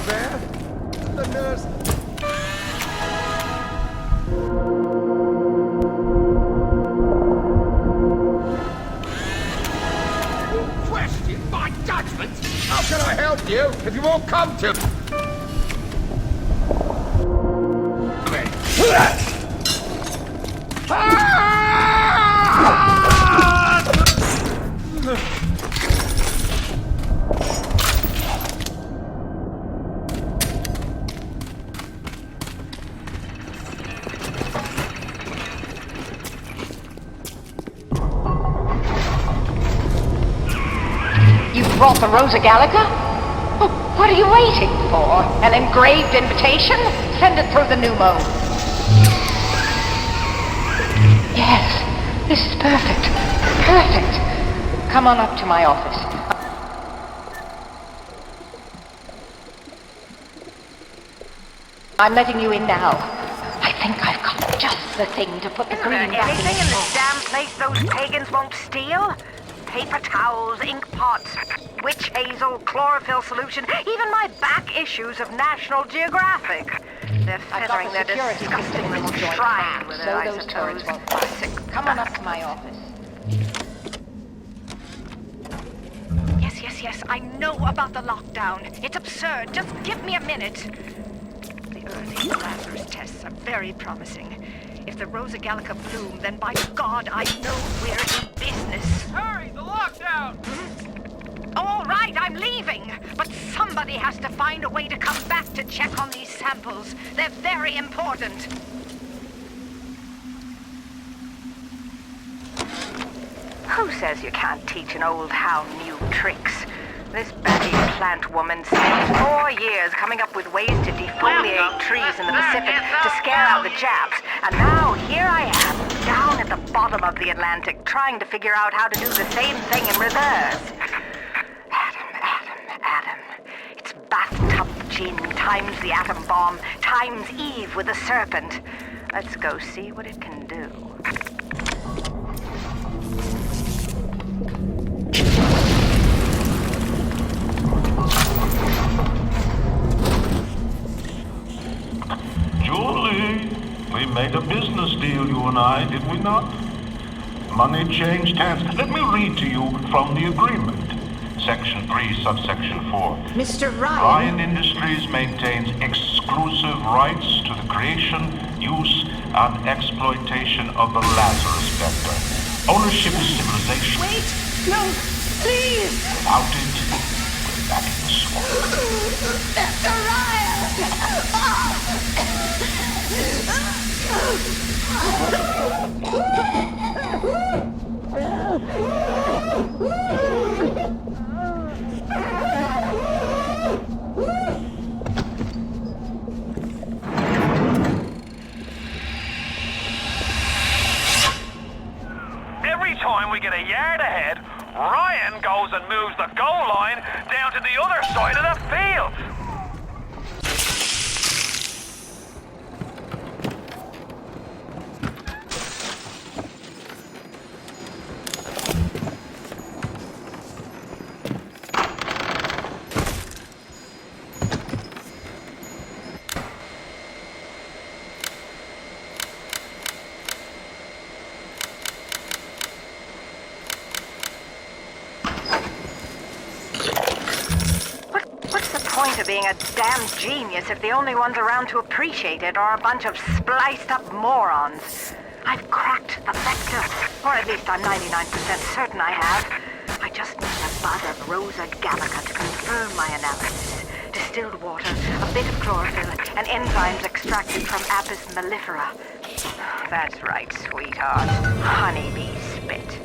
O: there? The nurse...
K: Question my judgment!
O: How can I help you if you won't come to me?
H: You brought the Rosa Gallica? Oh, what are you waiting for? An engraved invitation? Send it through the pneumo. Yes, this is perfect. Perfect. Come on up to my office. I'm letting you in now. I think I've got just the thing to put the green back in
A: Anything in
H: its
A: this damn place those pagans won't steal? Paper towels, ink pots, witch hazel, chlorophyll solution, even my back issues of National Geographic. They're feathering their disgusting little shrine with it,
H: so
A: I
H: those
A: suppose.
H: turrets won't fire. Come on up to my office.
A: Yes, I know about the lockdown. It's absurd. Just give me a minute. The early Lazarus tests are very promising. If the Rosa Gallica bloom, then by God, I know we're in business.
K: Hurry, the lockdown!
A: Oh, all right, I'm leaving. But somebody has to find a way to come back to check on these samples. They're very important. Who says you can't teach an old hound new tricks? This batty plant woman spent 4 years coming up with ways to defoliate trees in the Pacific to scare out the Japs. And now here I am, down at the bottom of the Atlantic, trying to figure out how to do the same thing in reverse. Adam. It's bathtub gin times the atom bomb times Eve with a serpent. Let's go see what it can do.
R: Julie, we made a business deal, you and I, did we not? Money changed hands. Let me read to you from the agreement. Section 3, subsection 4.
L: Mr. Ryan.
R: Ryan Industries maintains exclusive rights to the creation, use, and exploitation of the Lazarus vector. Ownership is civilization.
L: Wait! No! Please!
R: Without it, we're back in the swamp.
L: Mr.
Q: Every time we get a yard ahead, Ryan goes and moves the goal line down to the other side of the field.
A: Point of being a damn genius if the only ones around to appreciate it are a bunch of spliced up morons. I've cracked the vector, or at least I'm 99% certain I have. I just need a buzz of Rosa Gallica to confirm my analysis. Distilled water, a bit of chlorophyll, and enzymes extracted from Apis mellifera. That's right, sweetheart. Honeybee spit.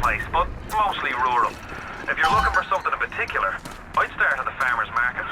D: place, but mostly rural. If you're looking for something in particular, I'd start at the farmer's market.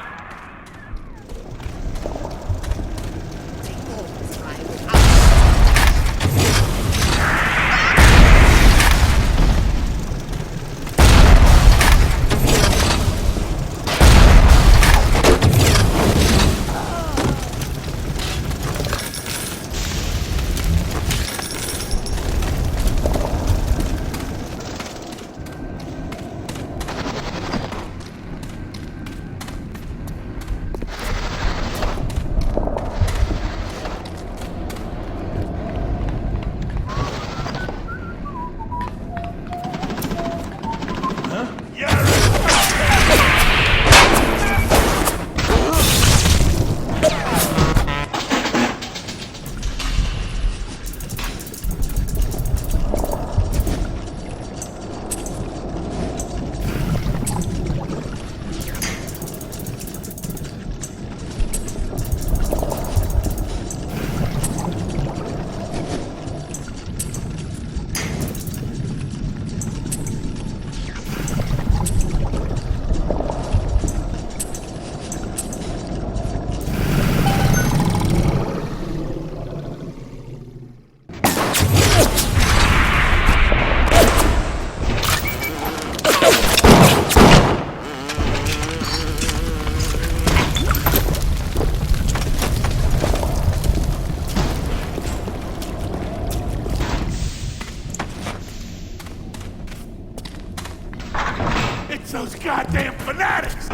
O: It's those goddamn fanatics!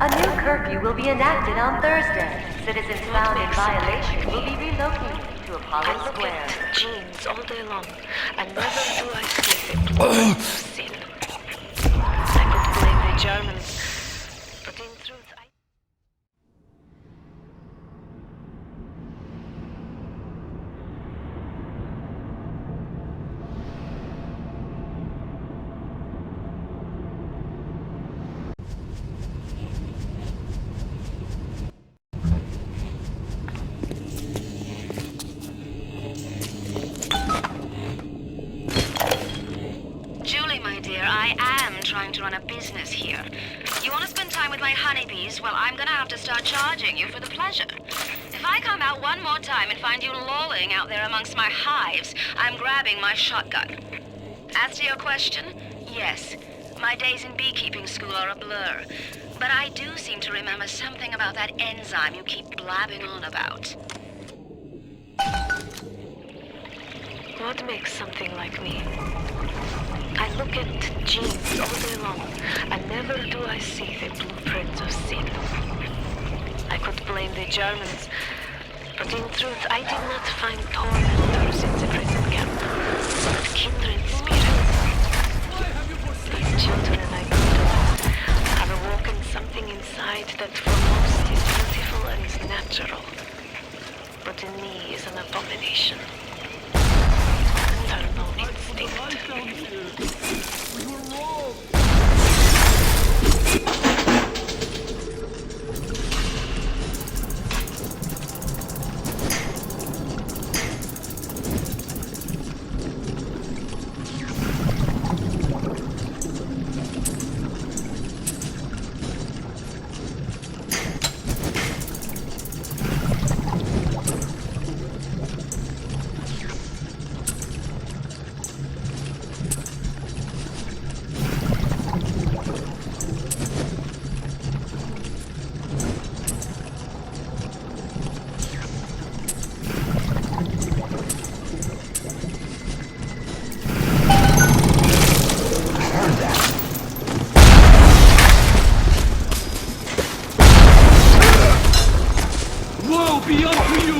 I: A new curfew will be enacted on Thursday. Citizens found in violation will be relocated to Apollo
N: I look
I: Square.
N: at jeans all day long, and never do I see the blood of sin. I could blame the Germans, but in truth, I...
M: I am trying to run a business here. You want to spend time with my honeybees? Well, I'm gonna have to start charging you for the pleasure. If I come out one more time and find you lolling out there amongst my hives, I'm grabbing my shotgun. As to your question, yes, my days in beekeeping school are a blur. But I do seem to remember something about that enzyme you keep blabbing on about.
N: What makes something like me? I look at genes all day long, and never do I see the blueprint of sin. I could blame the Germans, but in truth I did not find tormentors in the prison camp, but kindred spirits. These children I brutalized have awoken something inside that for most is beautiful and is natural, but in me is an abomination. Internal instinct.
K: We were wrong! Be up to you!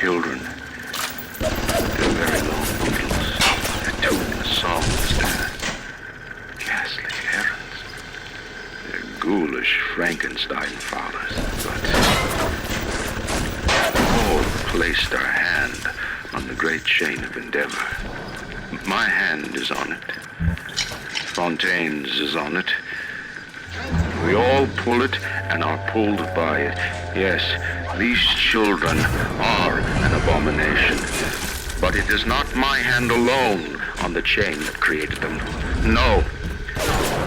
Q: Children, their very long needles, attuning songs, their ghastly errands, their ghoulish Frankenstein fathers, but all placed our hand on the great chain of endeavor. My hand is on it. Fontaine's is on it. We all pull it and are pulled by it. Yes, these children are an abomination. But it is not my hand alone on the chain that created them. No.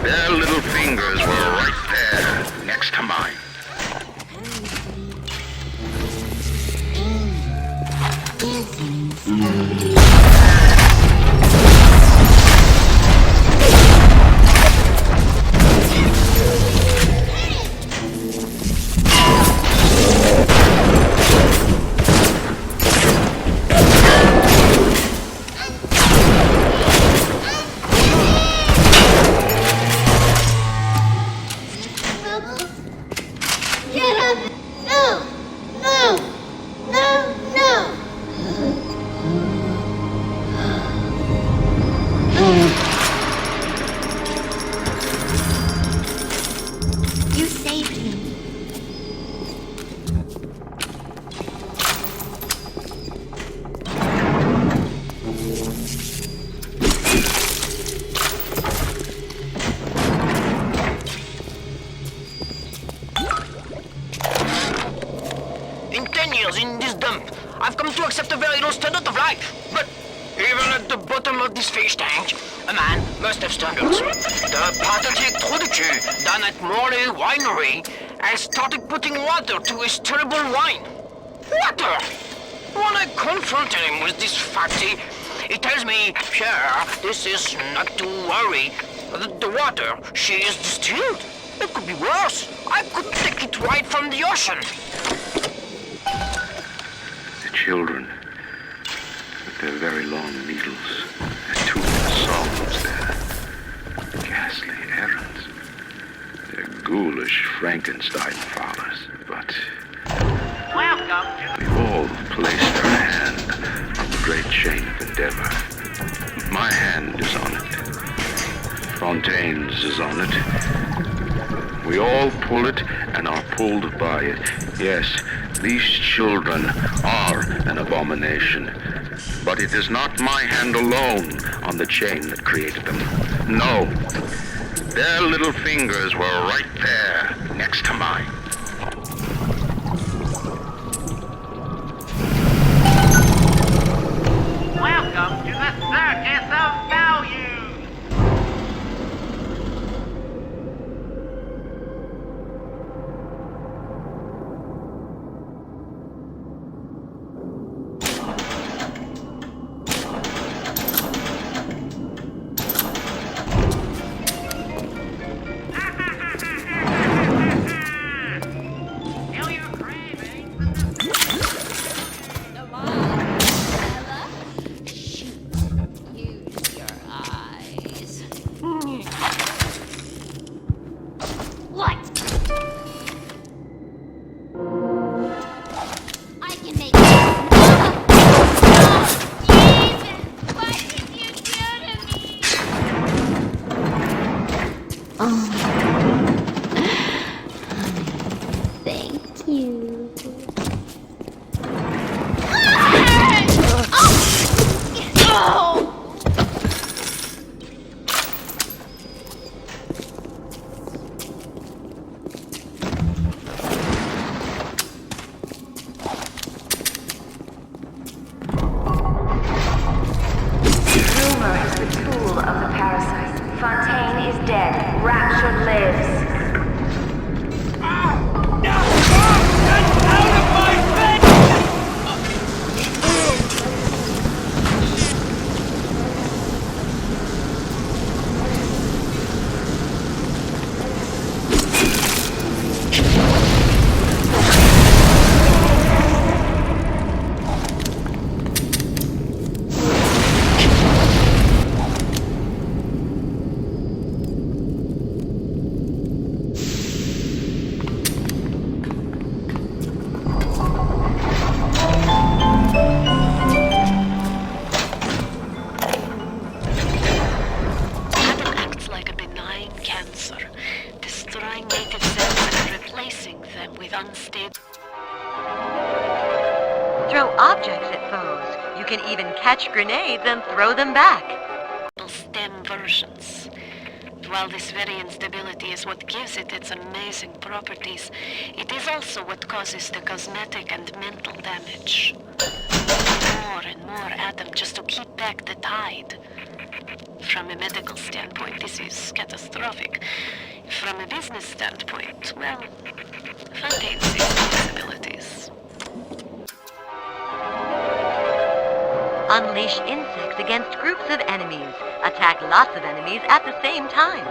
Q: Their little fingers were right there, next to mine.
U: In 10 years in this dump, I've come to accept a very low standard of life. But Even at the bottom of this fish tank, a man must have stumbled. The pathetic Trudeau down at Morley Winery has started putting water to his terrible wine. Water! When I confronted him with this fatty, he tells me, Pierre, this is not to worry. The water, she is distilled. It could be worse. I could take it right from the ocean.
V: The children, with their very long needles, their toothless songs, their ghastly errands, their ghoulish Frankenstein fathers, but we've all placed our hand on the great chain of endeavor. My hand is on it. Fontaine's is on it. We all pull it and are pulled by it. Yes, these children are an abomination. But it is not my hand alone on the chain that created them. No. Their little fingers were right there, next to mine.
W: Welcome to the Circus of Value!
I: Catch grenades and throw them back.
M: STEM versions. While this very instability is what gives it its amazing properties, it is also what causes the cosmetic and mental damage. More and more atom just to keep back the tide. From a medical standpoint, this is catastrophic. From a business standpoint, well, Fontaine sees possibilities.
I: Unleash insects against groups of enemies. Attack lots of enemies at the same time.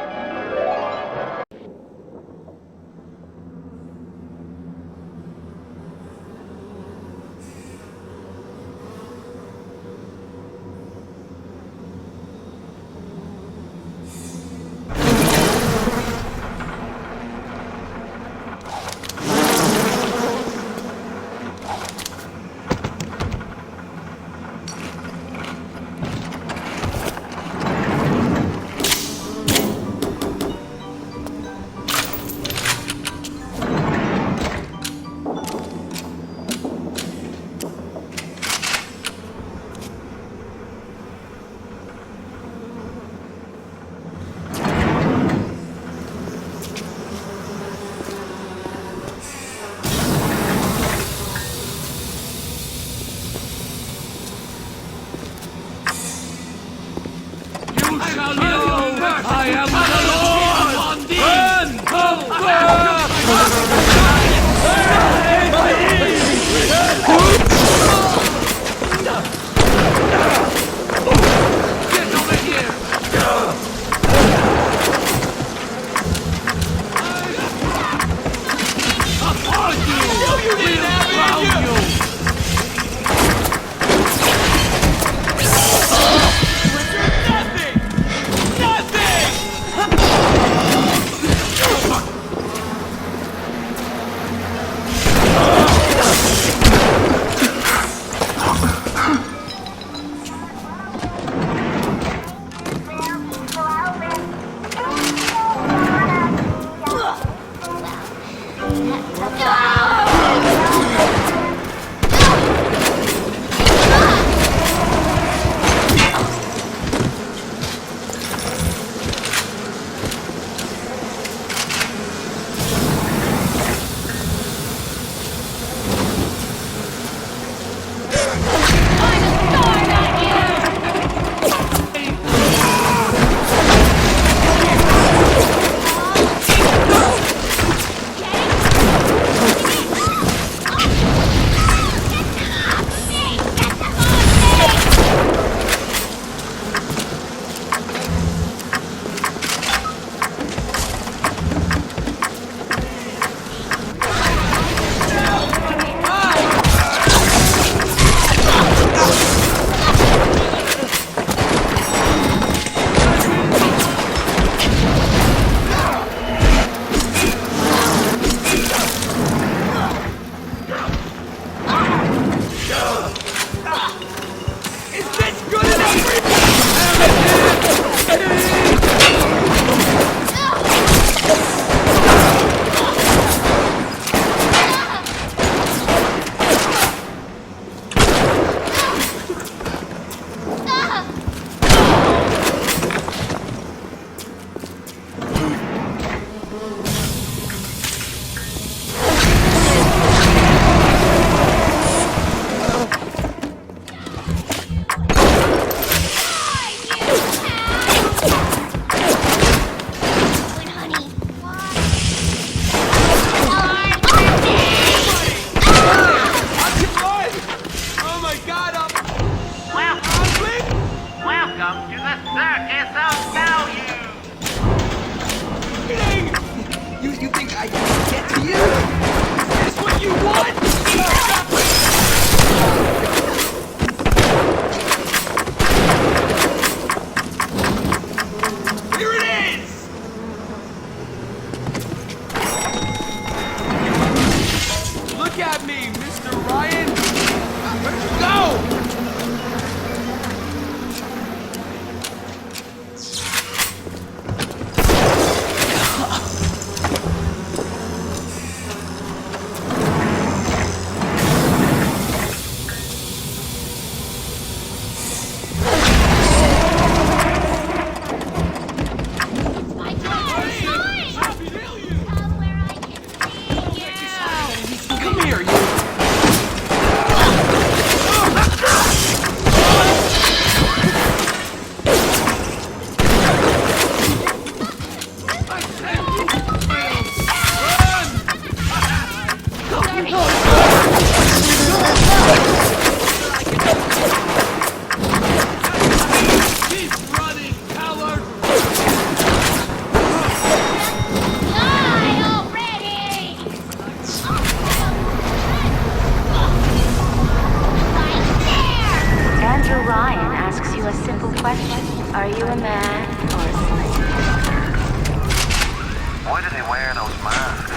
D: wear those masks.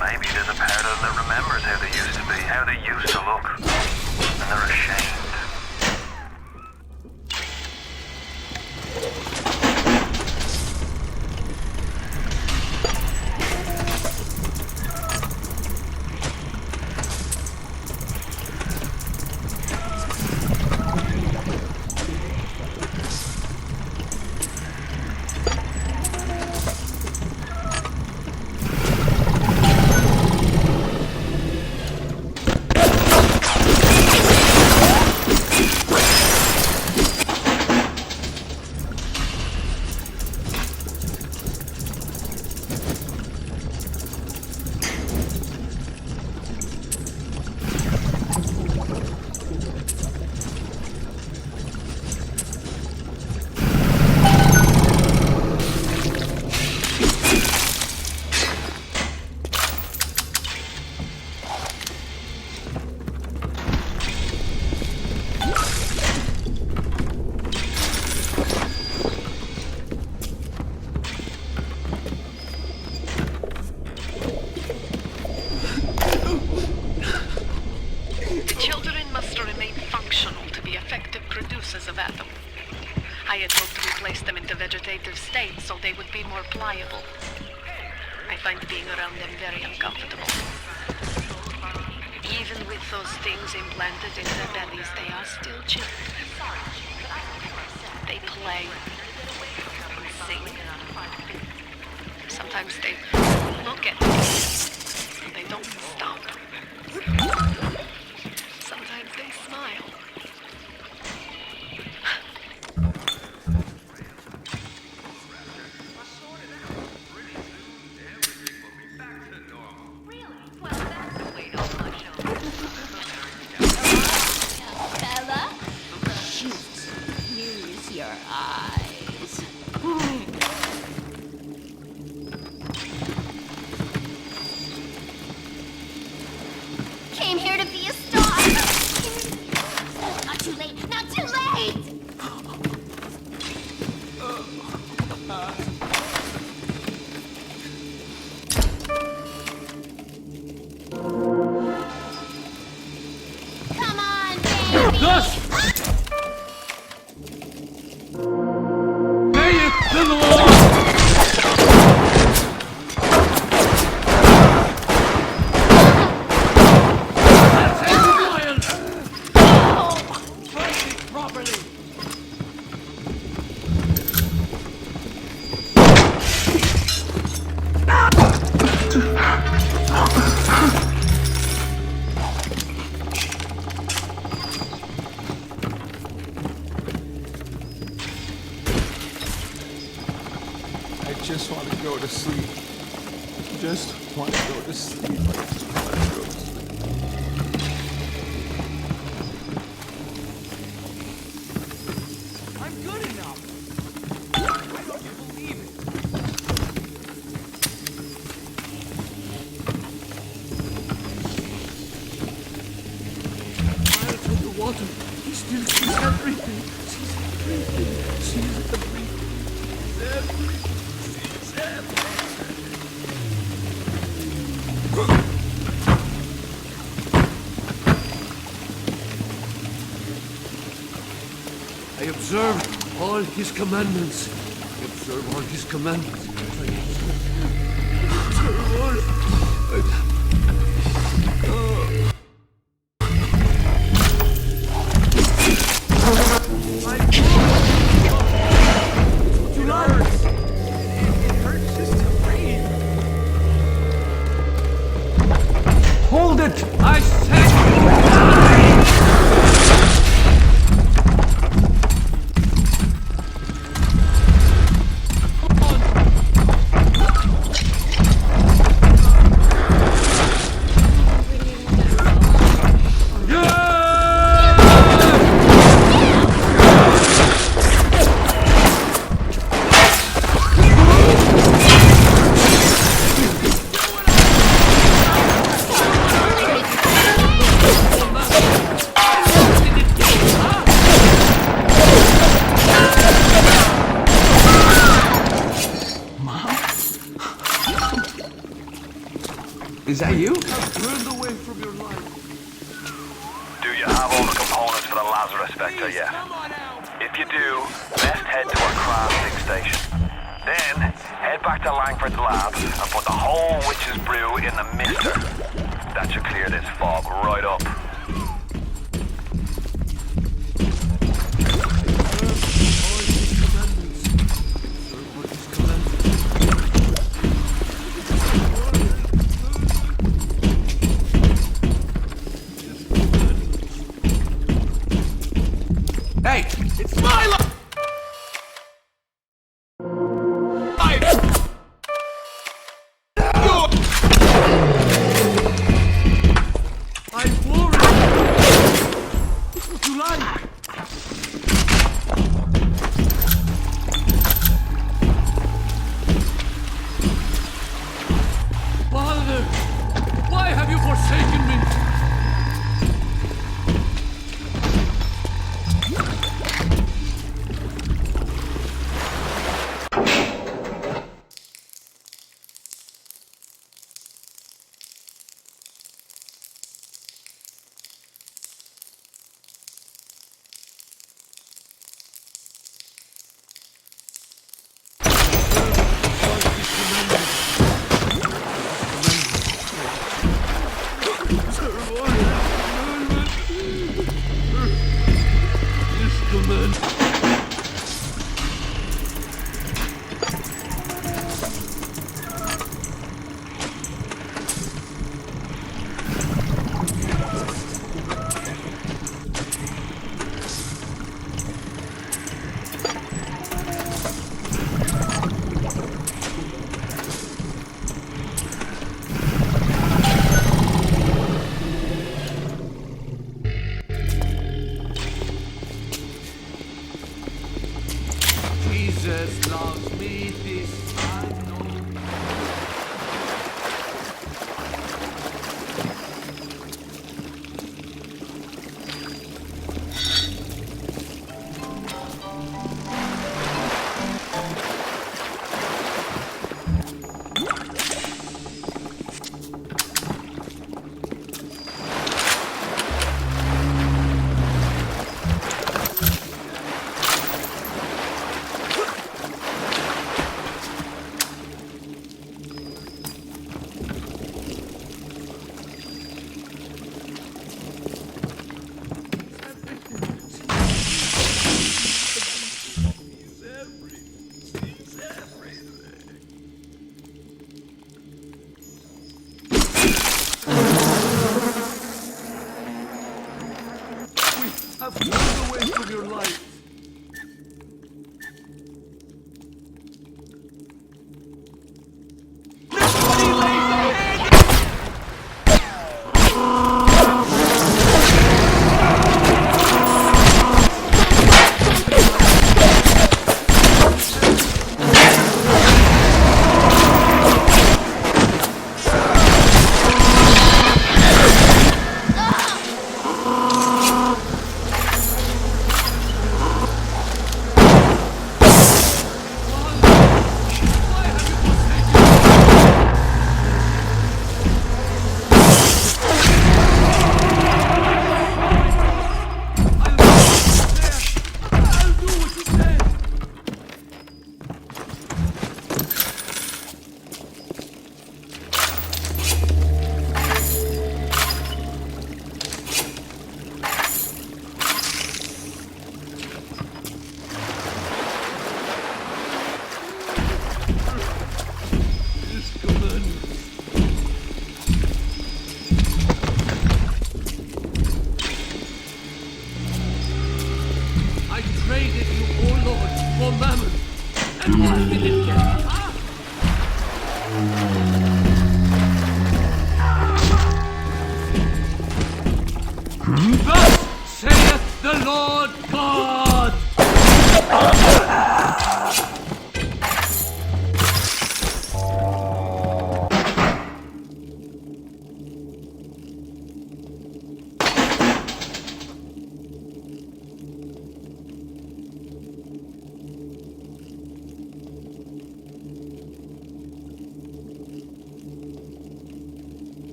D: Maybe there's a part of them that remembers how they used to be, how they used to look. And they're ashamed.
N: I had hoped to replace them into vegetative state so they would be more pliable. I find being around them very uncomfortable. Even with those things implanted in their bellies, they are still children. They play and sing. Sometimes they look at me and they don't stop. Sometimes they smile.
E: Came here to be a star! Not too late! Not too late! Come on, baby!
K: Gus! Hey, it's in the wall!
O: I just want to go to sleep. Just want to go to sleep. I just want to go to sleep.
K: I'm good enough! Why don't you believe it? Fire from the water. He still sees everything. Sees everything. Sees everything. Sees everything. Sees everything. I observe all his commandments. I observe all his commandments. I observe all. Hold it! I said Is that you?
O: I've turned away from your life.
D: Do you have all the components for the Lazarus Vector yet? If you do, best head to our crafting station. Then, head back to Langford's lab and put the whole witch's brew in the mister. That should clear this fog right up.
K: Hey, it's my life!
O: I'm worried. It's what you like. Father, why have you forsaken me? Jesus loves me, this I know. I've turned away from your life.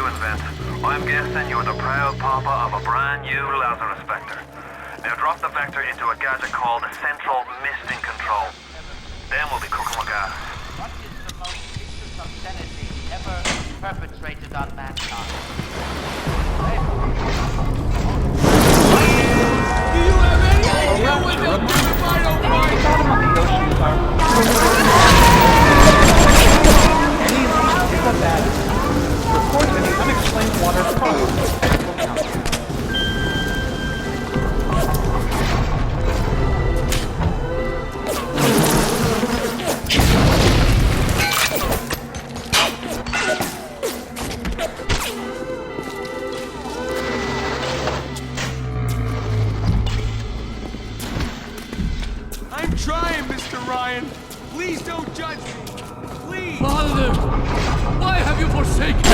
D: invent. I'm guessing you're the proud papa of a brand new Lazarus Vector. Now drop the Vector into a gadget called a Central Misting Control. Then we'll be cooking with gas.
U: What is the most vicious obscenity ever perpetrated on mankind?
K: Do you have any idea what they'll do if I don't find
F: Report any unexplained water problems.
K: I'm trying, Mr. Ryan. Please don't judge me. Please.
P: Father, why have you forsaken me?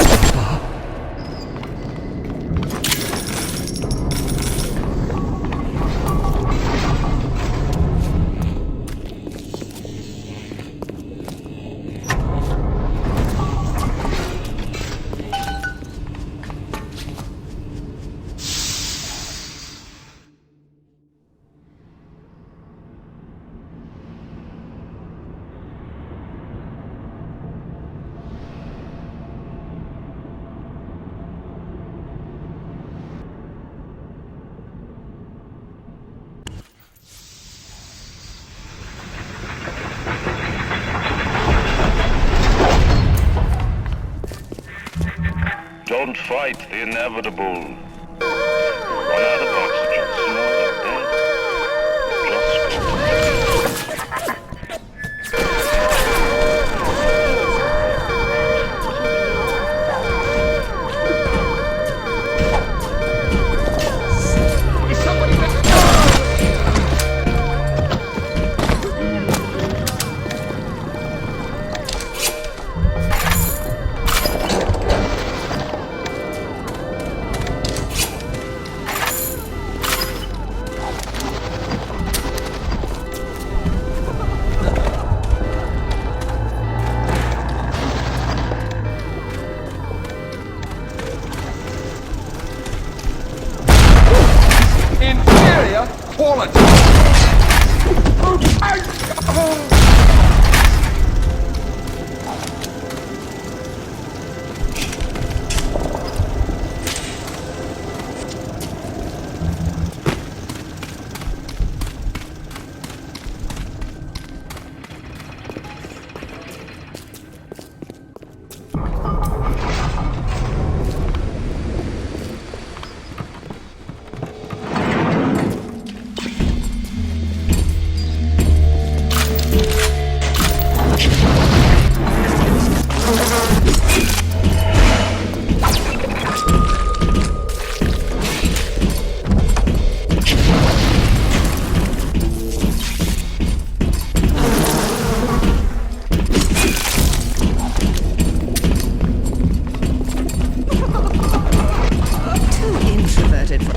Q: Don't fight the inevitable. Run out of oxygen sooner than dead. Just go.
K: Is somebody there? Inferior quality.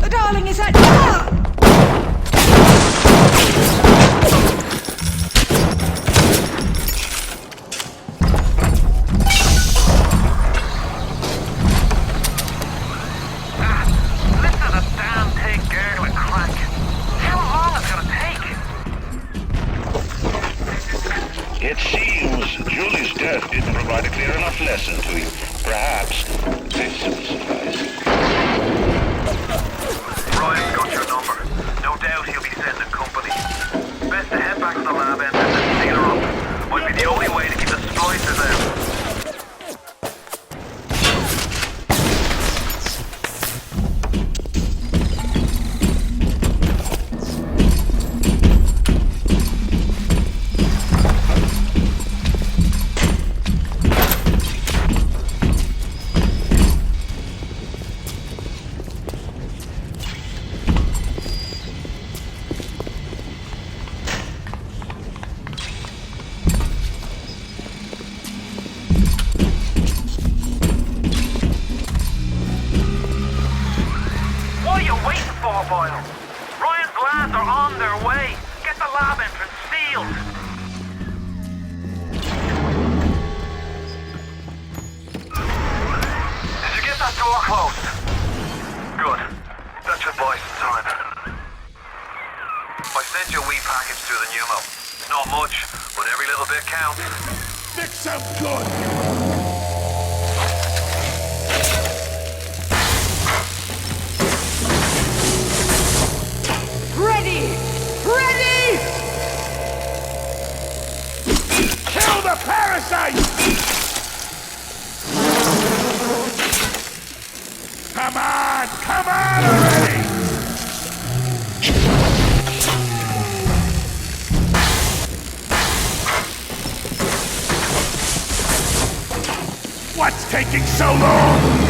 L: Darling, is that...
D: Listen to the damn thing gurgling crack. How long is it gonna take?
Q: It seems Julie's death didn't provide a clear enough lesson to you. Perhaps this will suffice.
D: Ryan's got your number. No doubt he'll be sending company. Best to head back to the lab end and then seal her up. Might be the only way to keep the splicers out. Boyle. Ryan's lads are on their way. Get the lab entrance sealed. Did you get that door closed. Good. That should buy some time. I sent you a wee package through the pneumo. It's not much, but every little bit counts.
K: Fix them good!
L: Ready! Ready!
K: Kill the parasite! Come on already! What's taking so long?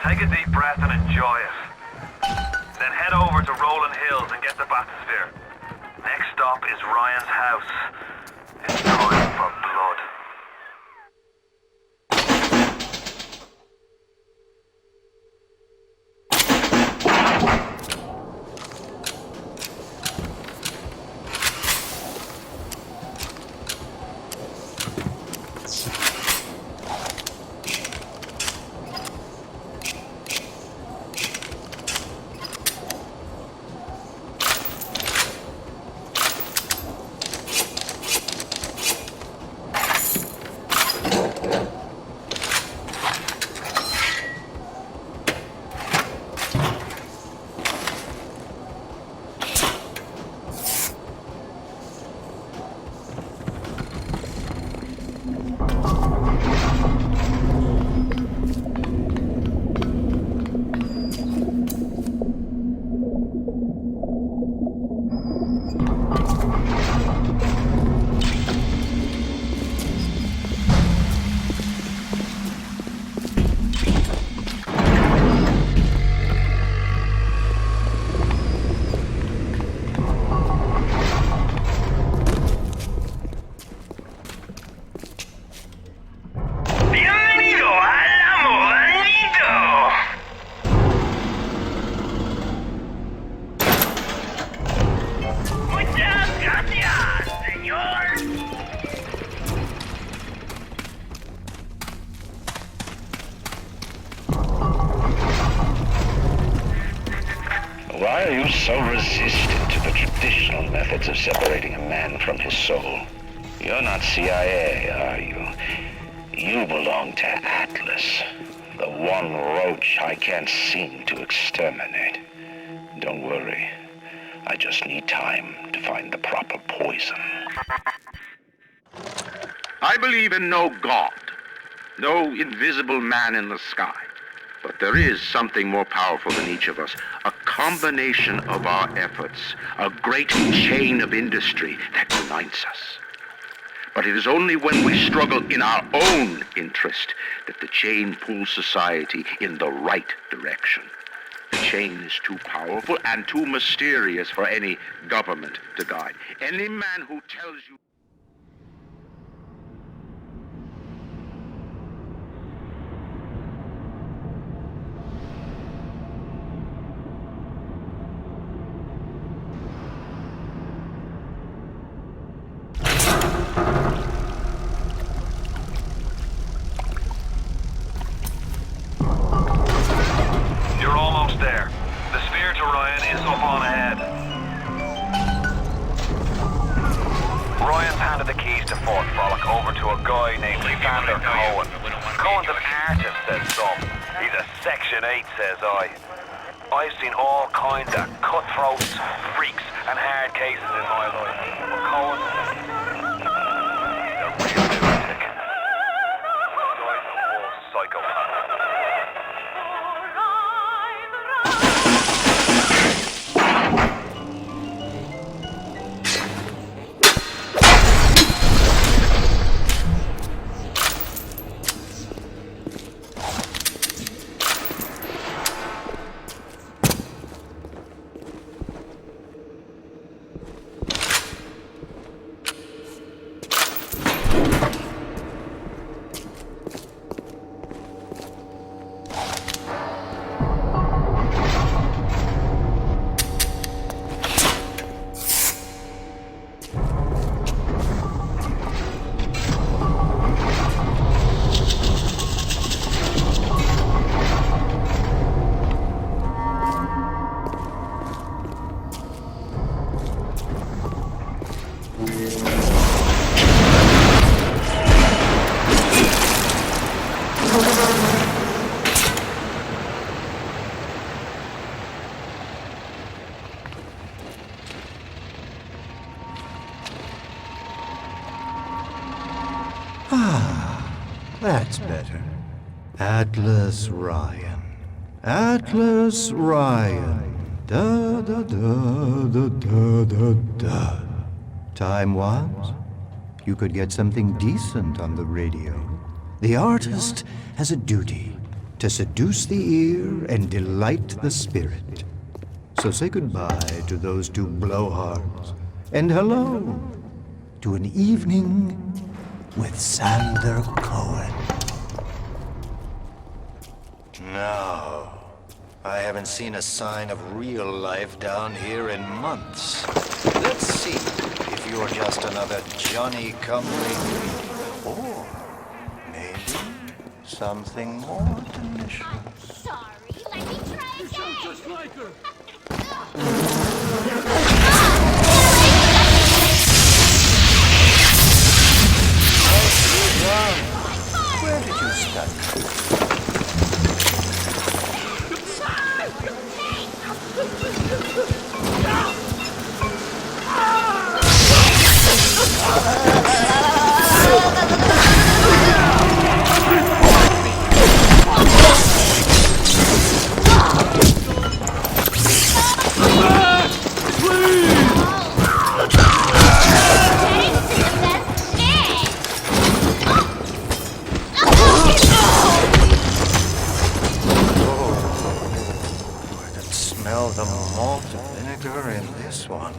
D: Take a deep breath and enjoy it. Then head over to Rolling Hills and get the bathysphere. Next stop is Ryan's house. It's time for blood.
Q: Why are you so resistant to the traditional methods of separating a man from his soul? You're not CIA, are you? You belong to Atlas, the one roach I can't seem to exterminate. Don't worry. I just need time to find the proper poison.
V: I believe in no God, no invisible man in the sky. But there is something more powerful than each of us, a combination of our efforts, a great chain of industry that unites us. But it is only when we struggle in our own interest that the chain pulls society in the right direction. The chain is too powerful and too mysterious for any government to guide. Any man who tells you
D: I've seen all kinds of cutthroats, freaks, and hard cases in my life. But Cohen, a real lunatic. Guy's a full psychopath.
K: That's better. Atlas Ryan. Atlas Ryan. Da da da da da da da. Time was, you could get something decent on the radio. The artist has a duty.
J: to seduce the ear and delight the spirit. So say goodbye to those two blowhards, and hello to an evening with Sander Cohen. No, I haven't seen a sign of real life down here in months. Let's see if you're just another Johnny-come-lately, or maybe something more delicious.
E: Sorry, let me try again.
P: You sound just like her.
J: Where did you study? The malt vinegar in this one.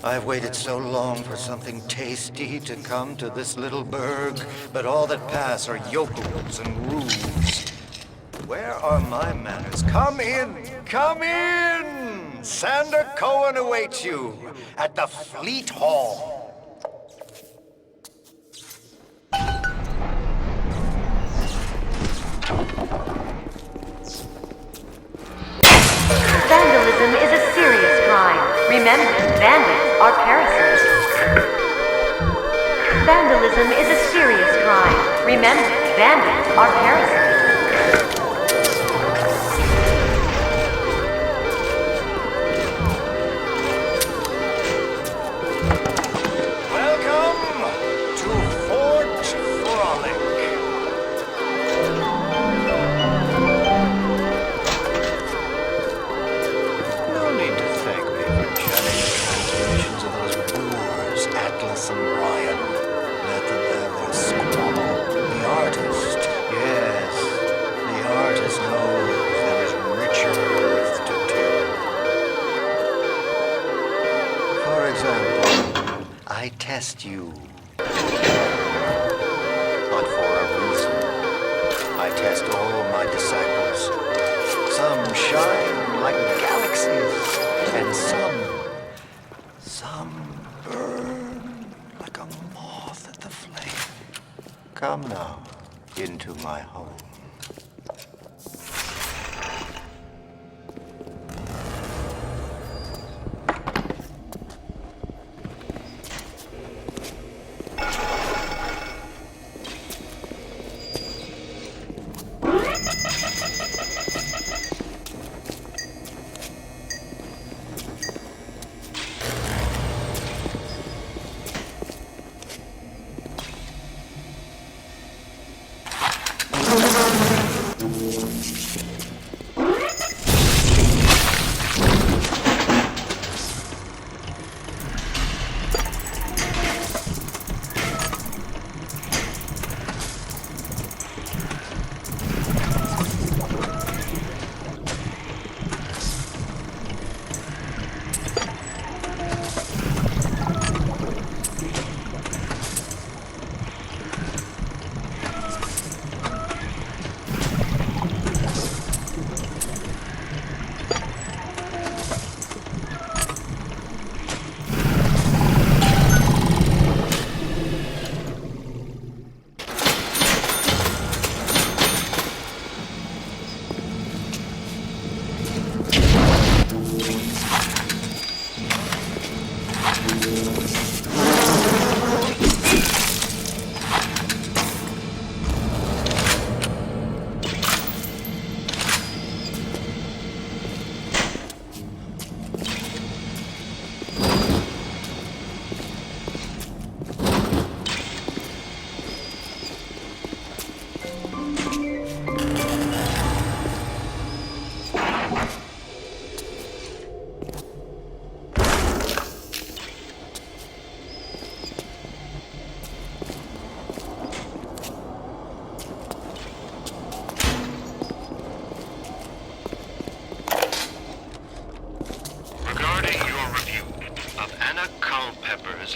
J: I've waited so long for something tasty to come to this little burg, but all that pass are yokels and roofs. Where are my manners? Come in! Come in! Sander Cohen awaits you at the Fleet Hall.
I: Vandalism is a serious crime. Remember, bandits are parasites. Vandalism is a serious crime. Remember, bandits are parasites.
J: Welcome to Fort Frolic. And Ryan. Let them have their squabble. The artist, yes, the artist knows there is richer earth to till. For example, I test you. But for a reason. I test all my disciples. Some shine like galaxies, and some burn like a moth at the flame. Come now, into my home.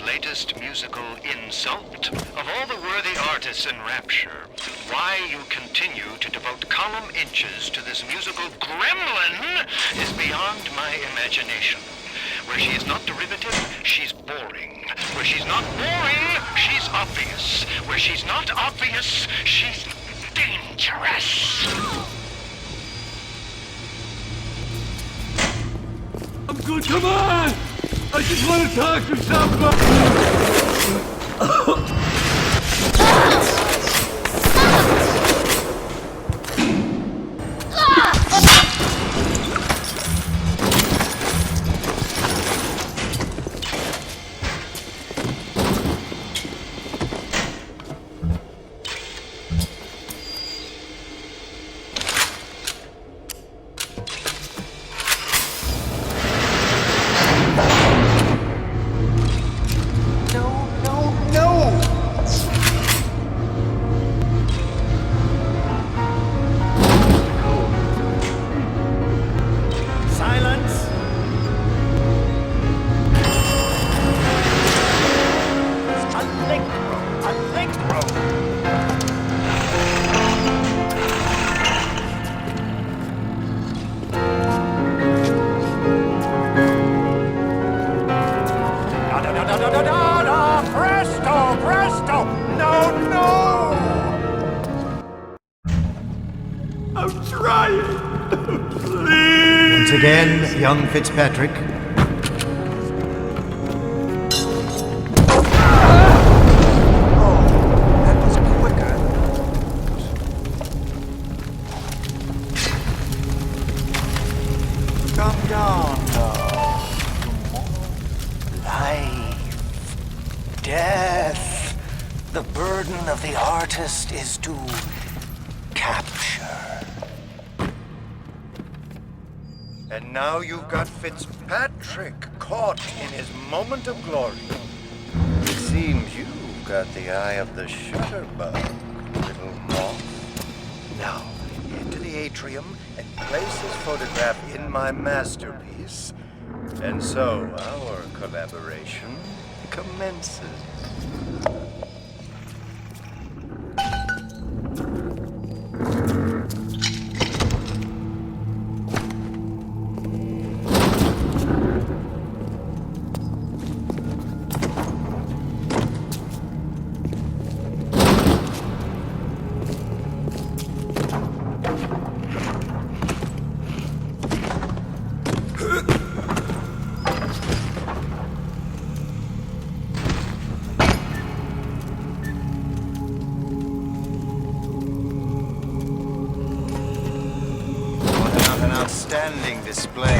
B: this latest musical insult? Of all the worthy artists in Rapture, why you continue to devote column inches to this musical gremlin is beyond my imagination. Where she is not derivative, she's boring. Where she's not boring, she's obvious. Where she's not obvious, she's dangerous.
P: I'm good, come on! I just want to talk to somebody!
J: Once again, young Fitzpatrick. Come down now. Life, death. The burden of the artist is to capture. And now you've got Fitzpatrick caught in his moment of glory. It seems you've got the eye of the shutterbug, little moth. Now, into the atrium and place his photograph in my masterpiece. And so our collaboration commences. Outstanding display.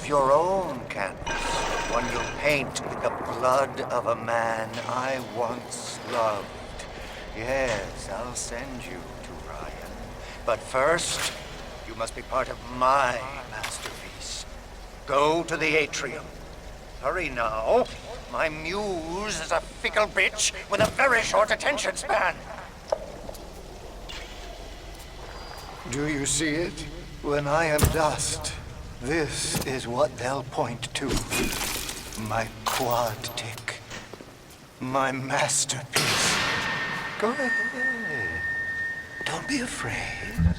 J: Your own canvas, one you'll paint with the blood of a man I once loved. Yes, I'll send you to Ryan. But first, you must be part of my masterpiece. Go to the atrium. Hurry now. My muse is a fickle bitch with a very short attention span. Do you see it? When I am dust, this is what they'll point to. My quad tick. My masterpiece. Go ahead. Don't be afraid.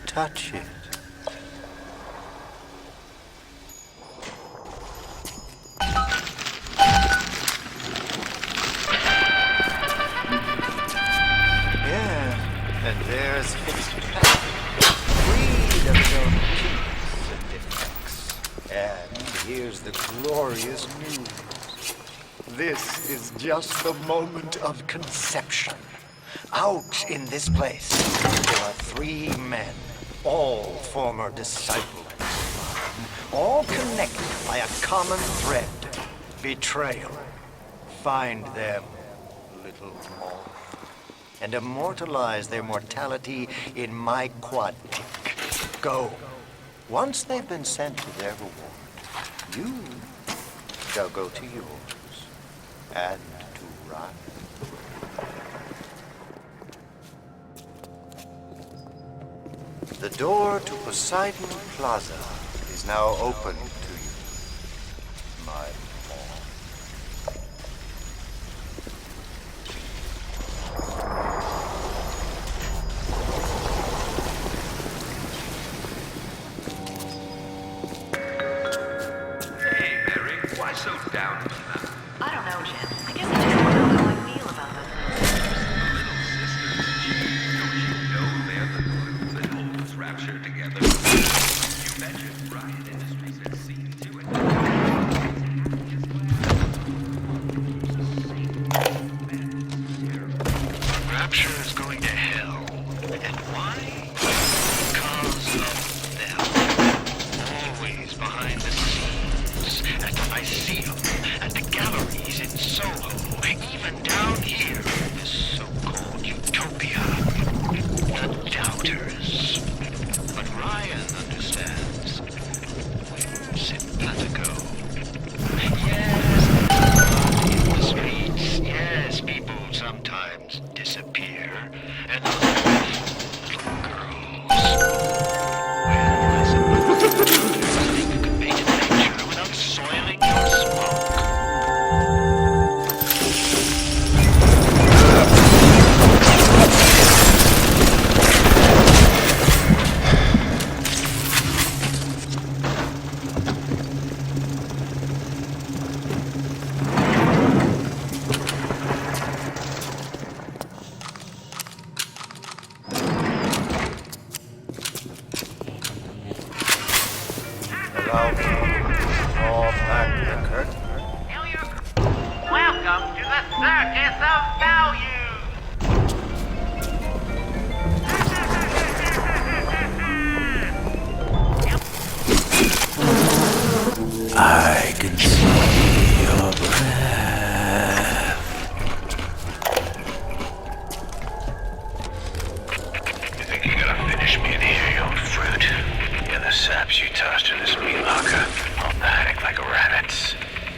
J: Touch it. Yeah, and there's freed of his own kinks and defects. And here's the glorious news. This is just the moment of conception. Out in this place, there are 3 men, all former disciples, all connected by a common thread, betrayal. Find them, little moth, and immortalize their mortality in my quad tick. Go. Once they've been sent to their reward, you shall go to yours, and to Ryan. The door to Poseidon Plaza is now open to you, my pawn.
D: Hey, Mary, why so down on that?
N: I don't know, Jim. I guess I just don't know how I feel about those
D: Little sisters, don't you know they're the glue that holds Rapture together? You mentioned Riot Industries had seen to it.
B: Rapture is going to hell. And why? Because of them. Always behind the scenes, at the Lyceum, at the galleries in Soho, even down here in this so-called utopia. The doubters. But Ryan understands. Where's Simpatico? Yes, in the streets. Yes, people sometimes disappear. And little girls. Where is it? Nothing you can paint in nature without soiling your smoke.
J: Allow me to draw back the curtain.
W: Welcome to the Circus of Value!
K: I can see your breath.
V: You think you're gonna finish me in here, you old fruit? You're the saps you tossed in this meat locker, all panicked like rabbits.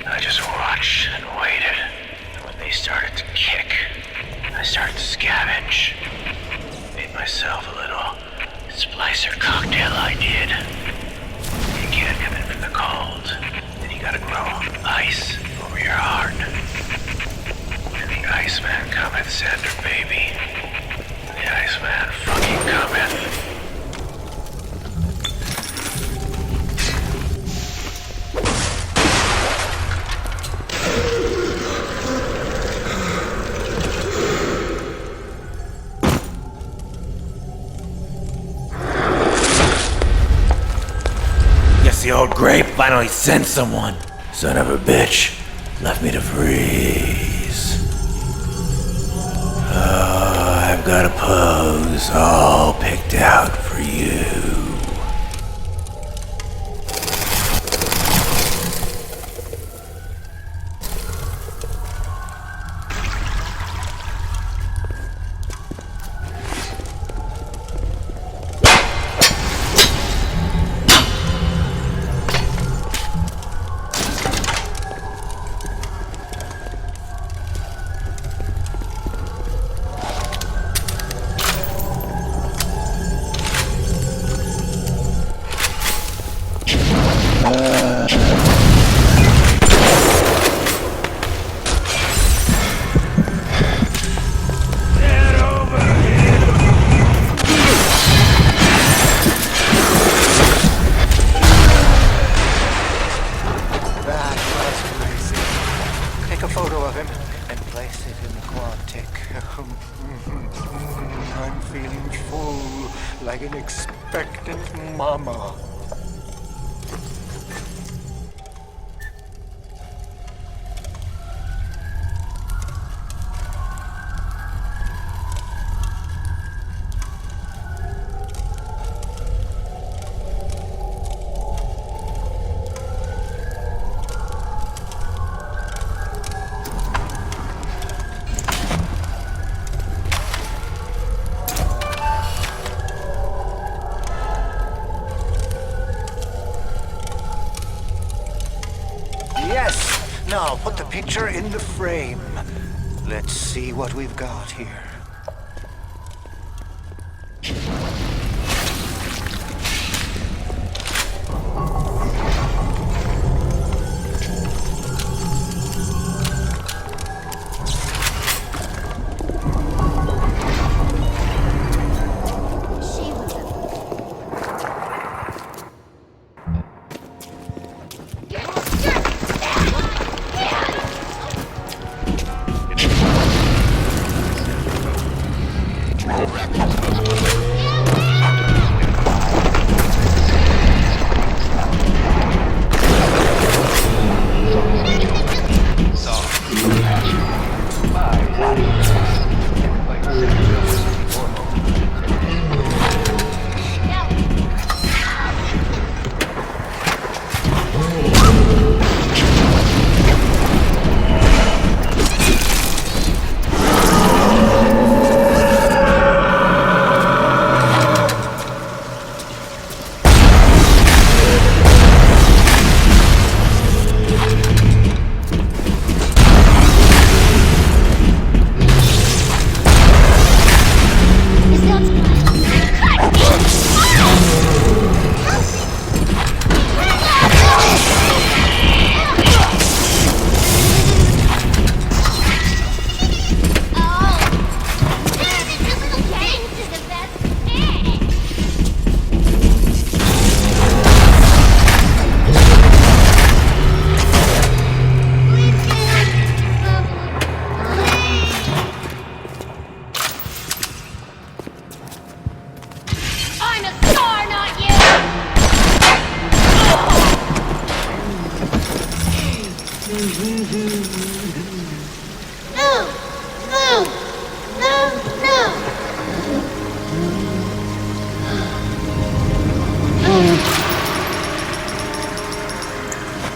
V: I just watched and waited. And when they started to kick, I started to scavenge. Made myself a little splicer cocktail I did. You can't come in from the cold. Then you gotta grow ice over your heart. And the Iceman cometh, Sander, baby. The Iceman fucking cometh.
K: Guess the old grape finally sent someone. Son of a bitch. Left me to freeze. Oh, I've got a pose all picked out for you.
J: feeling full, like an expectant mama. Yes! Now put the picture in the frame. Let's see what we've got here.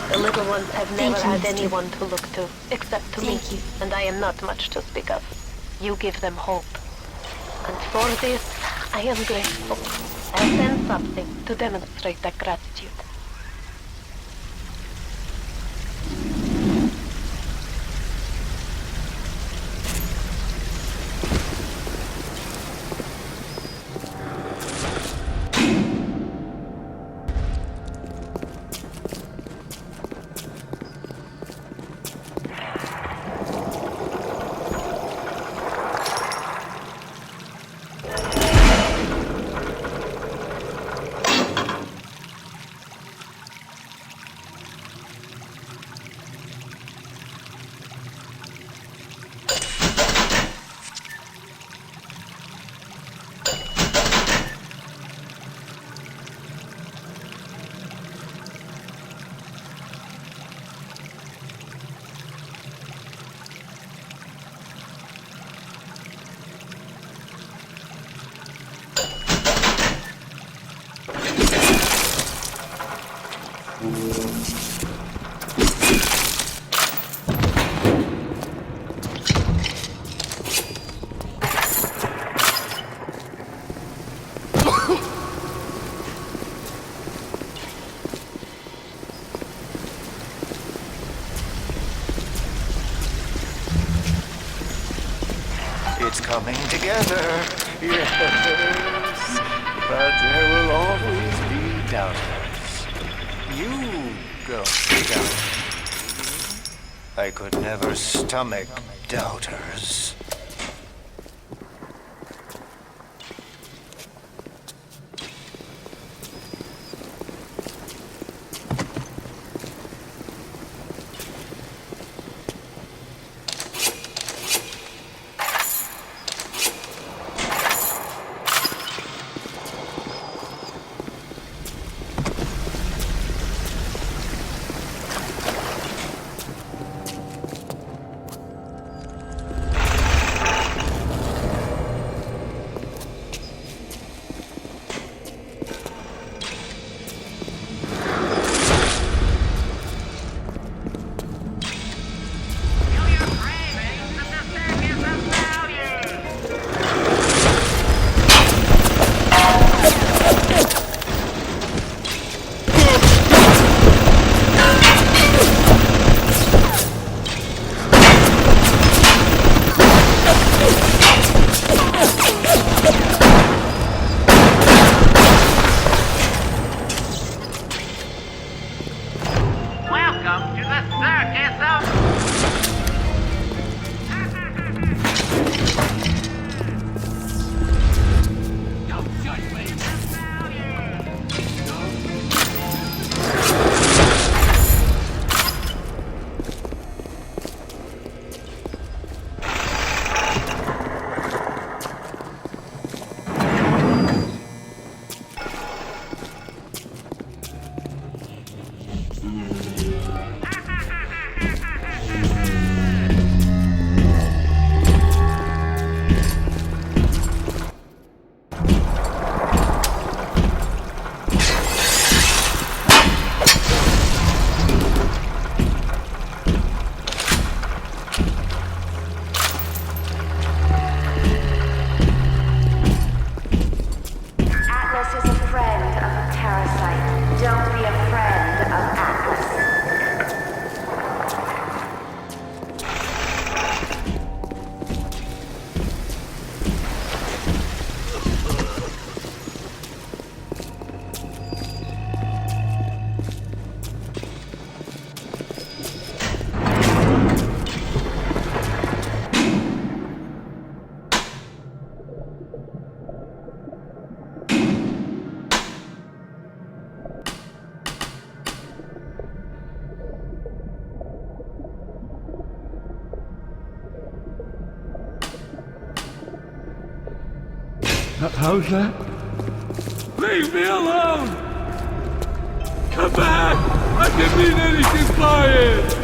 N: The little ones have never had anyone to look to, except to me, and I am not much to speak of. You give them hope. And for this, I am grateful. I send something to demonstrate that gratitude.
J: It's coming together, yes. But there will always be doubters. You don't doubt. I could never stomach doubters.
P: How's that? Leave me alone! Come back! I can mean anything by it!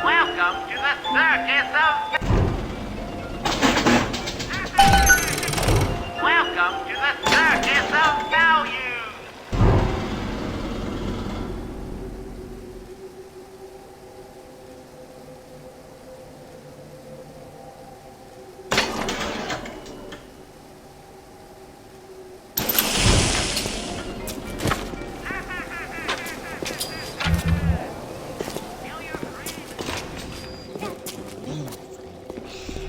W: Welcome to the circus of... Welcome to the circus of value!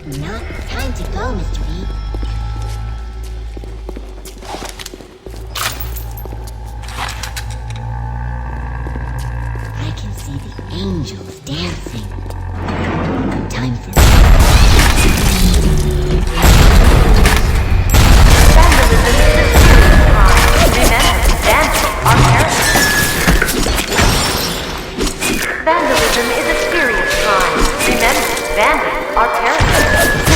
E: Not time to go, Mr. B. I can see the angels dancing. Time for...
I: Vandalism is a serious crime. Remember, vandals are parasites.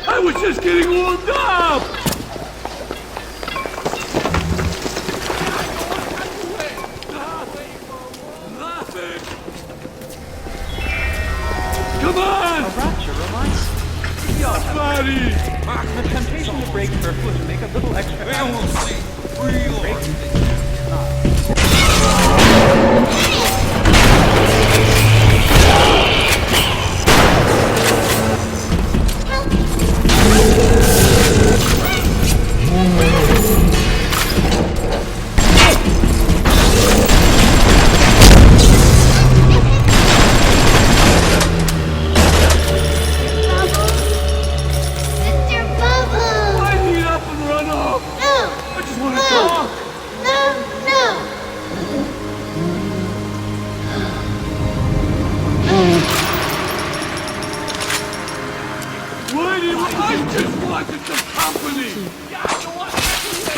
P: I was just getting warmed up! Come on!
F: A rapture reminds
P: Buddy!
F: the temptation to break her foot and make a little extra.
O: Then we'll see. Real
E: Help!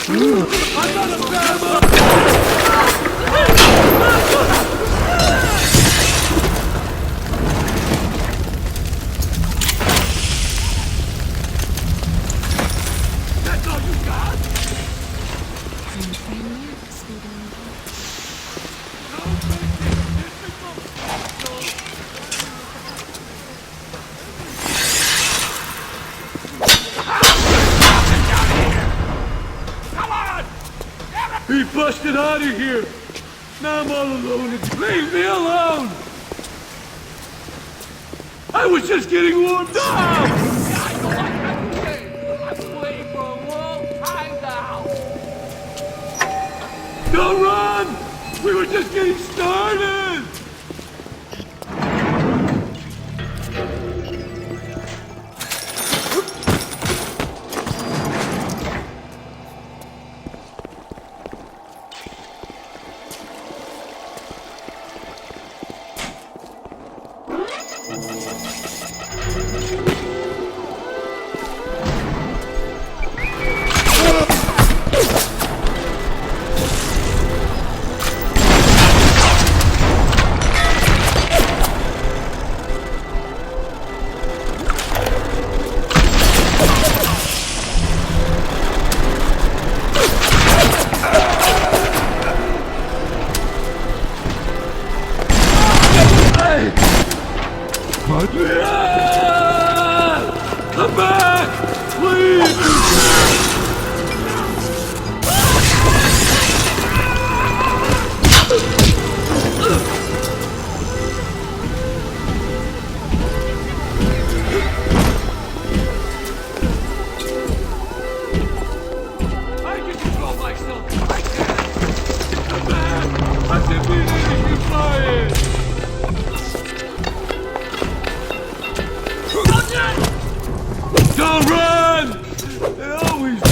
P: I'm not a bad man! That's all you got? He busted out of here! Now I'm all alone. Leave me alone! I was just getting warmed up! I know what I'm saying! I'm waiting for a world hideout! Don't run! We were just getting started! Come back! Please! I can control myself! I can! Come back! I can beat anything flying! Don't run! They always do.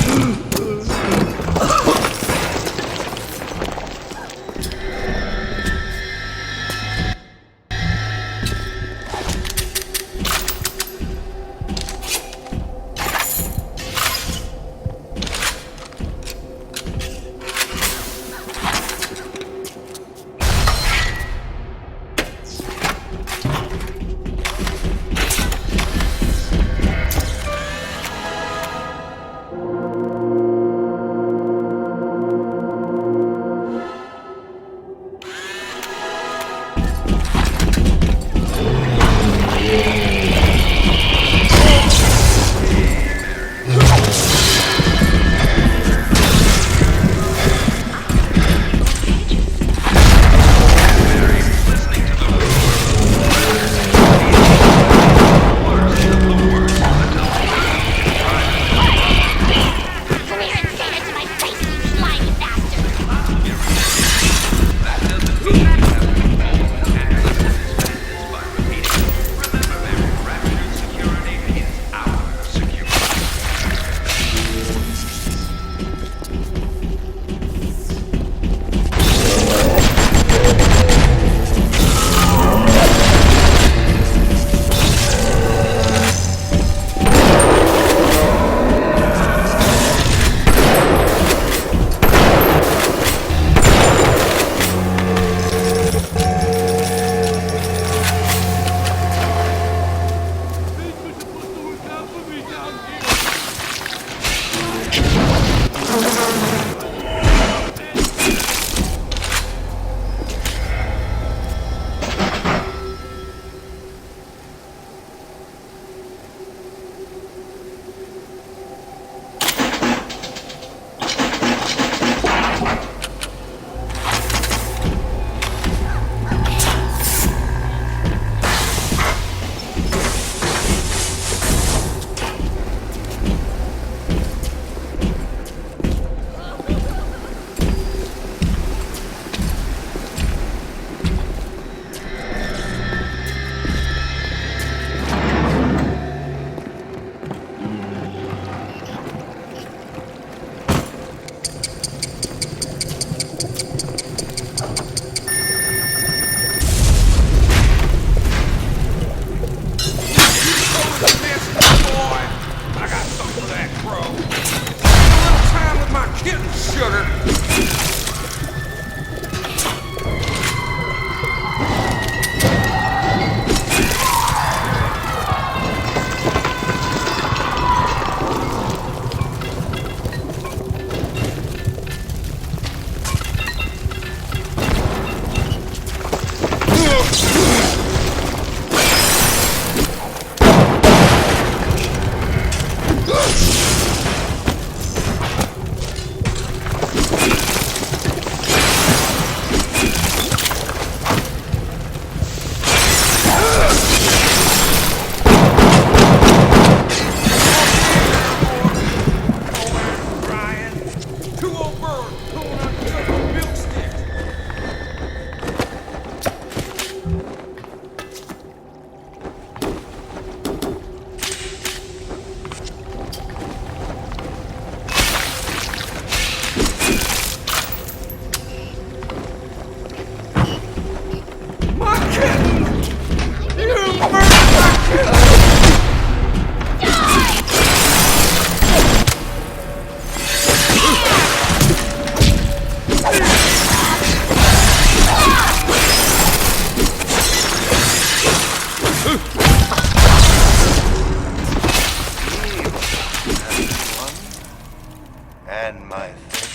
J: And my favorite.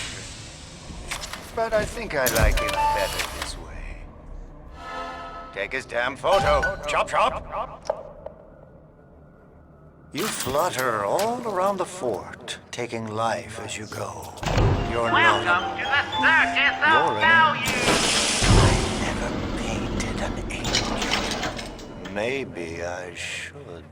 J: But I think I like him better this way. Take his damn photo. Chop, chop! You flutter all around the fort, taking life as you go. You're not.
W: Welcome to the circus of
J: You're
W: value!
J: I never painted an angel. Maybe I should.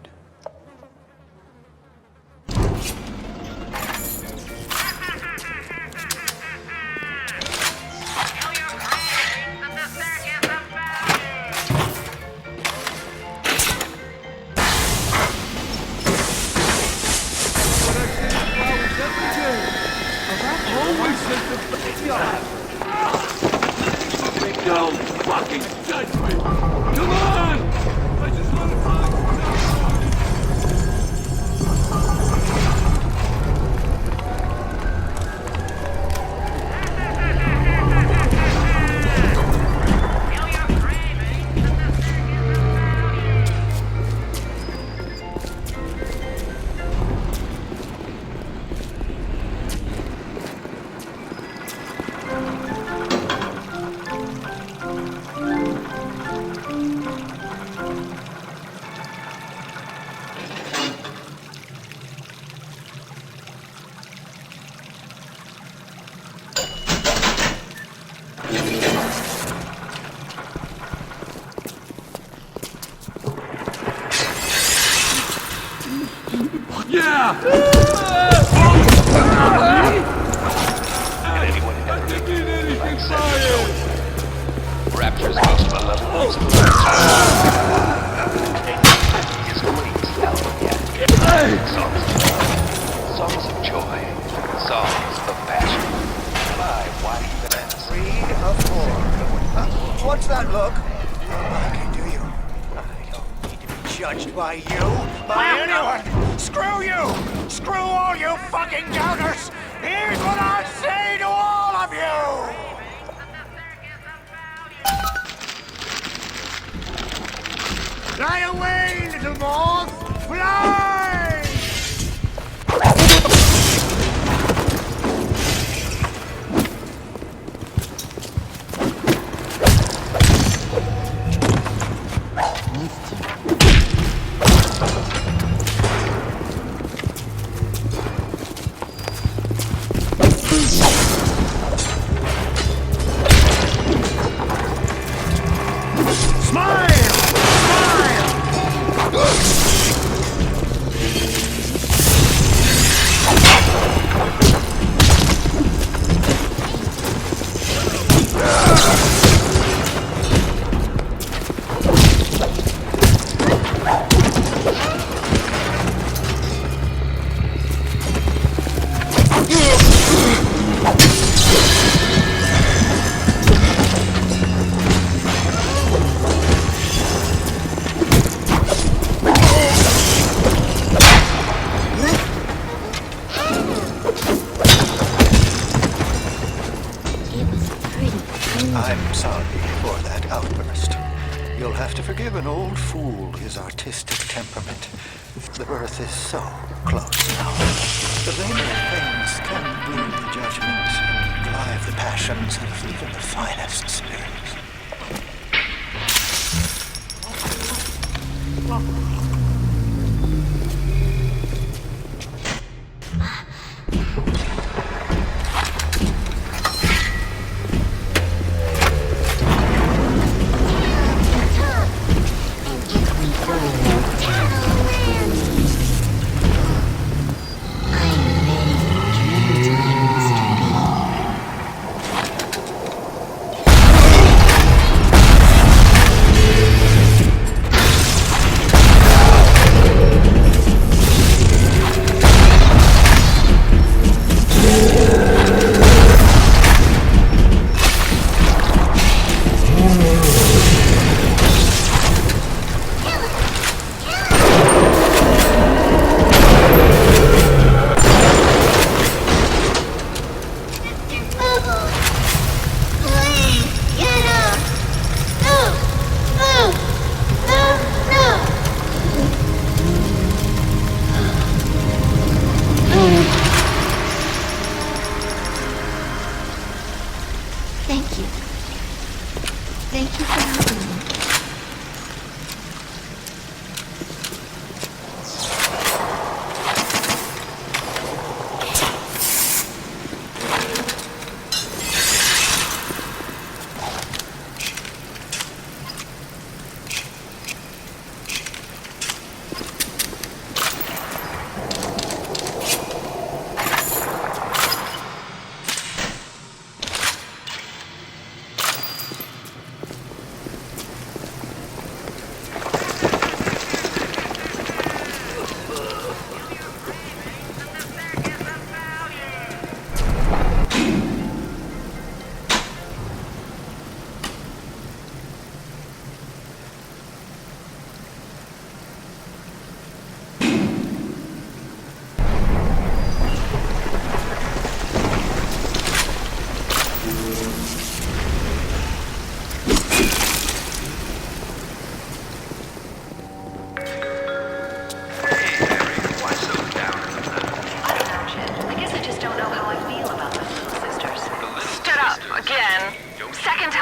P: Don't fucking judge me! Come on! I just want to find...
C: Rapture's most malevolent his wings held yet. Songs of joy, songs of passion.
J: My wife and 3 of 4. What's that look? I can do you. I don't need to be judged by you, by anyone. Screw you! Screw all you fucking doubters! Here's what I say to all of you! Fly away, little moth! Fly! I'm sorry for that outburst. You'll have to forgive an old fool his artistic temperament. The earth is so close now. The rainbow flames can bloom the judgment and drive the passions of even the finest spirits.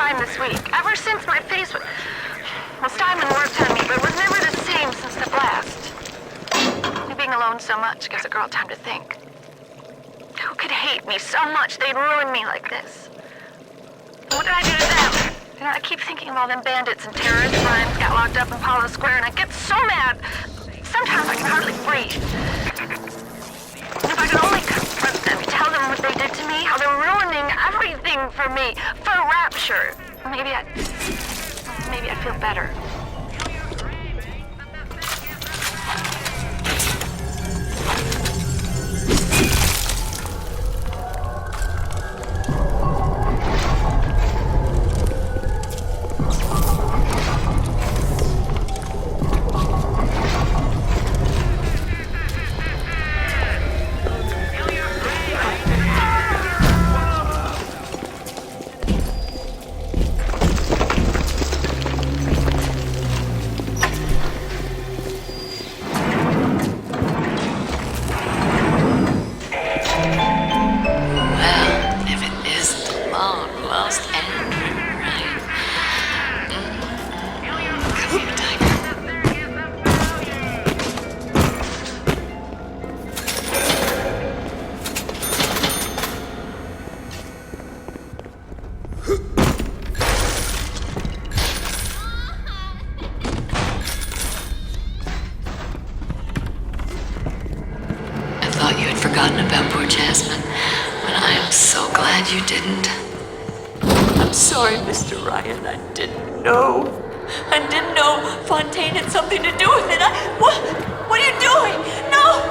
N: time this week. Ever since my face was... Well, Steinman worked on me, but it was never the same since the blast. Being alone so much gives a girl time to think. Who could hate me so much they'd ruin me like this? What did I do to them? You know, I keep thinking of all them bandits and terrorists when I got locked up in Palo Square, and I get so mad. Sometimes I can hardly breathe. And if I could only confront them, tell them what they did to me, how they're ruining everything for me, for Rapture, maybe I'd feel better.
G: About poor Jasmine, but I am so glad you didn't. I'm sorry, Mr. Ryan. I didn't know. I didn't know Fontaine had something to do with it. What are you doing? No,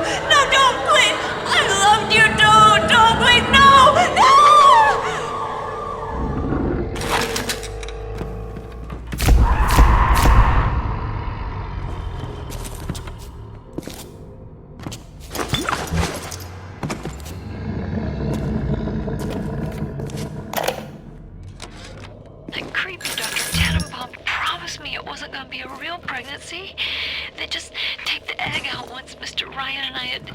G: don't, please. I loved you. Don't, please. No. They just take the egg out once Mr. Ryan and I had...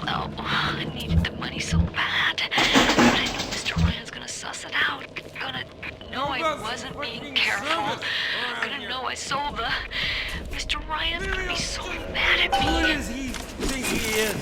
G: Oh, I needed the money so bad. But I knew Mr. Ryan's gonna suss it out. Gonna know I wasn't being careful. Gonna know I sold the... Mr. Ryan's gonna be so mad at me.
O: Who does he think he is?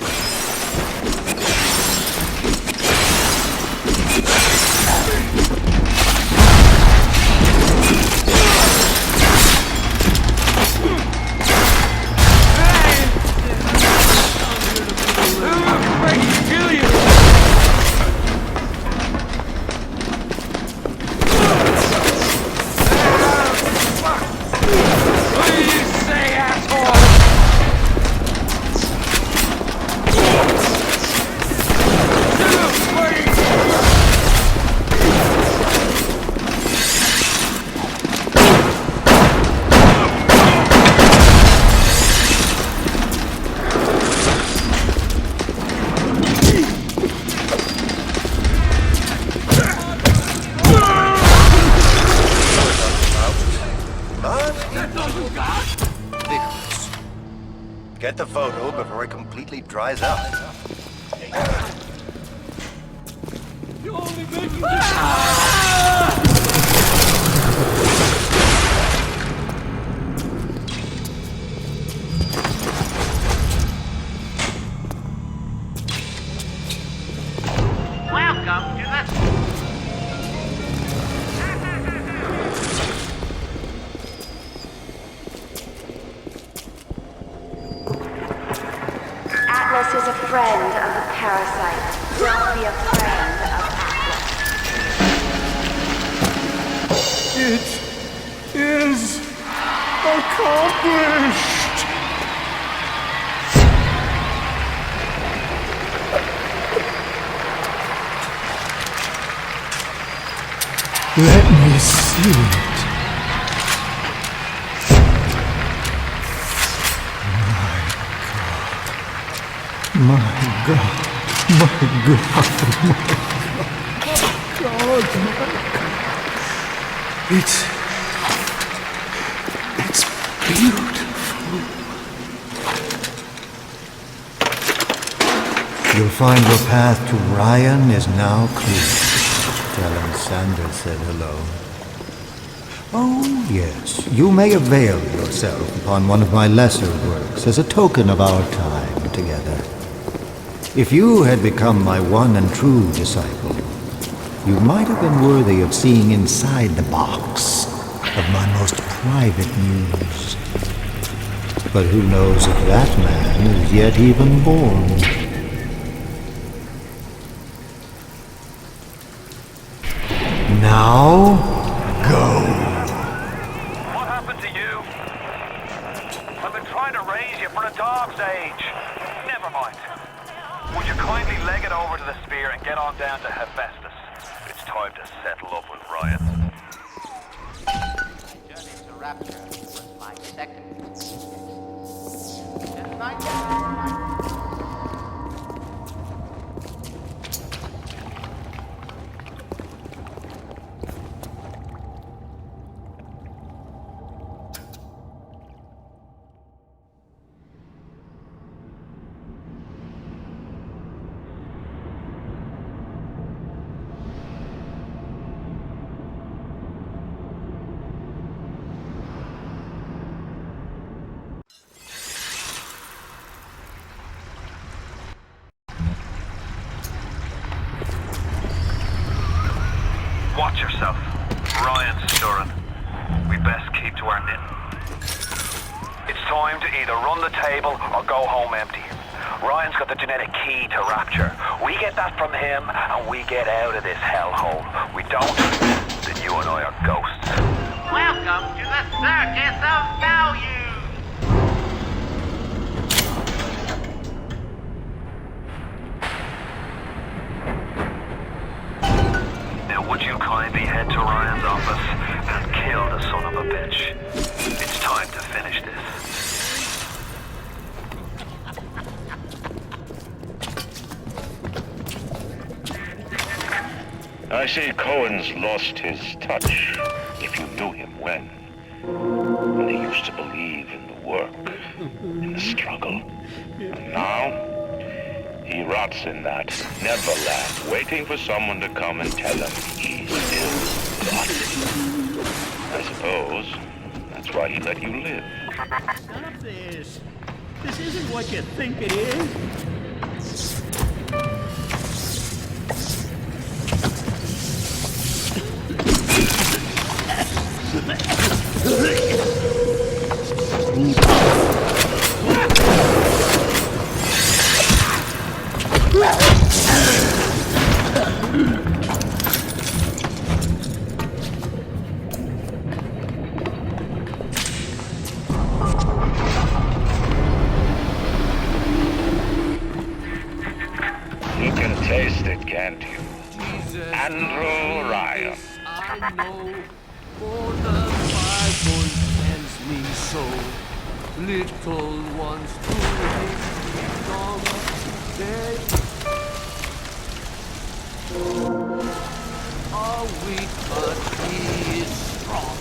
J: Get the photo before it completely dries out.
P: You're only making
W: Welcome to the...
I: Atlas is a friend of the parasite. Don't be a friend of Atlas.
O: It is accomplished! Let me see it. My God, my God. It's beautiful. You'll find your path to Ryan is now clear. Tell him Sanders said hello.
J: Oh, yes. You may avail yourself upon one of my lesser works as a token of our time together. If you had become my one and true disciple, you might have been worthy of seeing inside the box of my most private news. But who knows if that man is yet even born? Now, go.
D: What happened to you? I've been trying to raise you for a dog's age. Never mind. Would you kindly leg it over to the sphere and get on down to Hephaestus? It's time to settle up with Ryan.
U: My journey to Rapture was my second. Didn't I?
D: Watch yourself. Ryan's stirring. We best keep to our knitting. It's time to either run the table or go home empty. Ryan's got the genetic key to Rapture. We get that from him and we get out of this hellhole. We don't, then you and I are ghosts.
W: Welcome to the Circus of Value!
D: Would you kindly head to Ryan's office and kill the son of a bitch? It's time to finish this.
Q: I see Cohen's lost his touch, if you knew him when. When he used to believe in the work, in the struggle. And now, he rots in that Neverland, waiting for someone to come and tell him he's still got it. I suppose that's why he let you live.
K: Stop this. This isn't what you think it is.
Q: You can taste it, can't you? Andrew Ryan.
P: I know, for the Bible tells me so. Little ones to his kingdom, they are weak, but he is strong.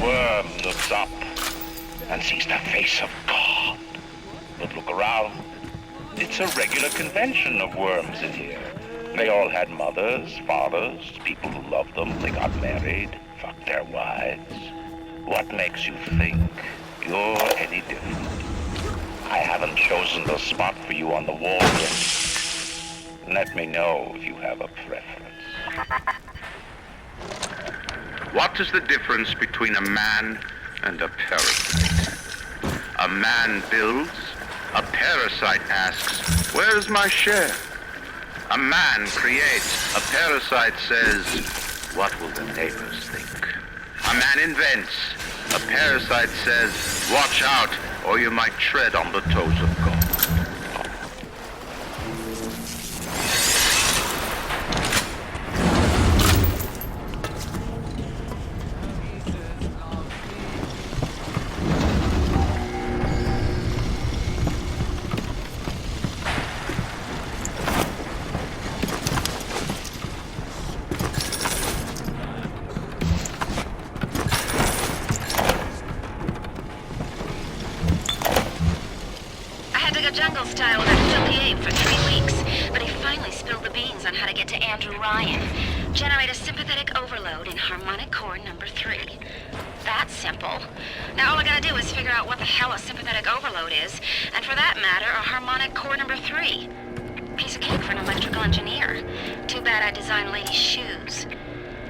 Q: worm looks up and sees the face of God. But look around. It's a regular convention of worms in here. They all had mothers, fathers, people who loved them. They got married, fucked their wives. What makes you think you're any different? I haven't chosen the spot for you on the wall yet. Let me know if you have a preference.
V: What is the difference between a man and a parasite? A man builds, a parasite asks, where is my share? A man creates, a parasite says, what will the neighbors think? A man invents, a parasite says, watch out, or you might tread on the toes of God.
M: jungle style with that filthy ape for 3 weeks, but he finally spilled the beans on how to get to Andrew Ryan. Generate a sympathetic overload in harmonic core number 3. That's simple. Now all I gotta do is figure out what the hell a sympathetic overload is, and for that matter, a harmonic core number 3. Piece of cake for an electrical engineer. Too bad I designed ladies' shoes.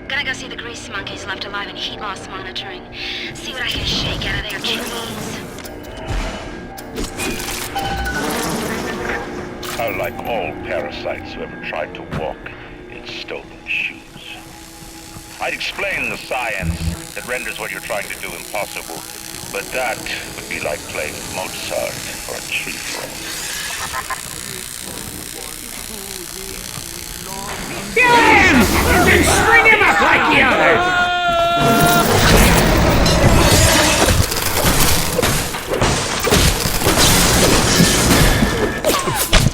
M: Gonna go see the grease monkeys left alive in heat loss monitoring. See what I can shake out of their kidneys.
Q: Like all parasites who ever tried to walk in stolen shoes. I'd explain the science that renders what you're trying to do impossible, but that would be like playing Mozart or a tree frog.
O: Kill him! And then string him up like the others!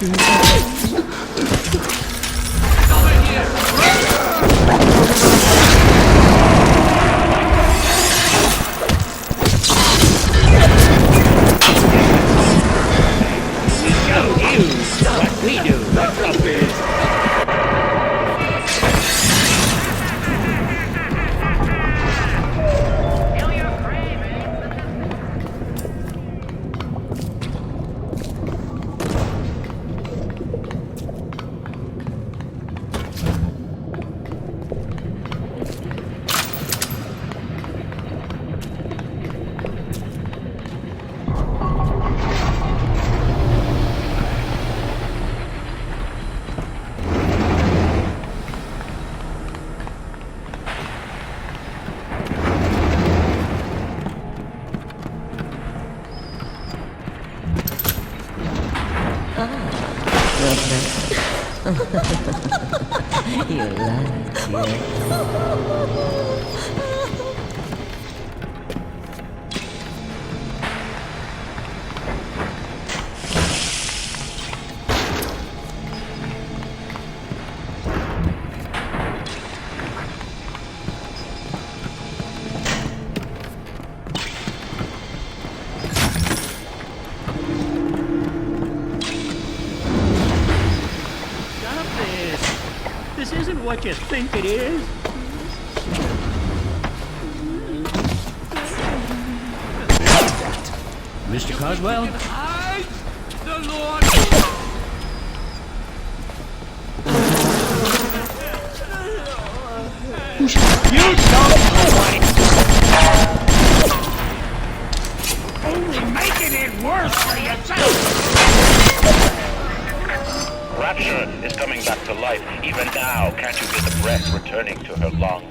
H: You lied,
F: This isn't what you think it is. Mr. Coswell?
P: I, the Lord...
F: You don't know it!
O: Only making it worse for yourself!
Q: Rapture is coming back to life. Even now, can't you hear the breath returning to her lungs?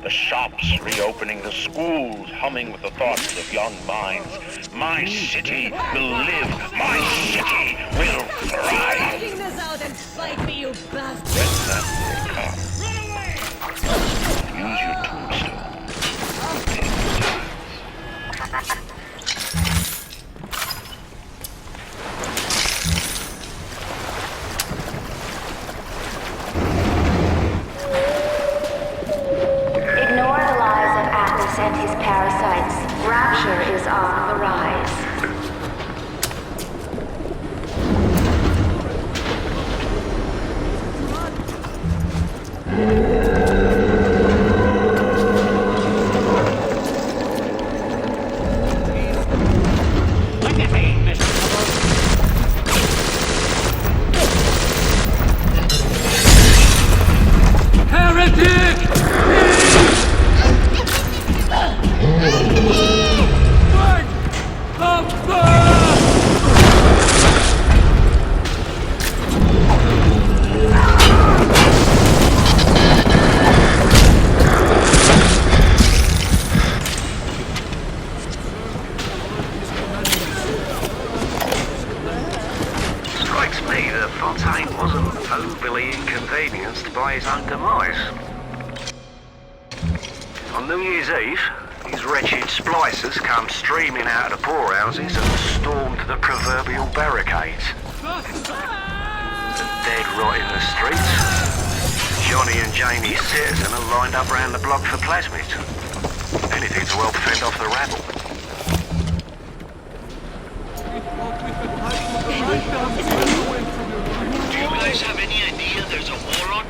Q: The shops reopening, the schools humming with the thoughts of young minds. My city will live. My city will thrive.
G: Taking this out and fight me, you bastard!
Q: When that day comes, use your tombstone. Take the time.
E: And his
I: parasites. Rapture is on the rise.
D: By his own demise. On New Year's Eve, these wretched splicers come streaming out of the poorhouses and stormed the proverbial barricades. Dead rot in the streets. Johnny and Jamie Citizen are lined up round the block for plasmids. Anything to help fend off the rabble.
B: Do you guys have any idea there's a war on?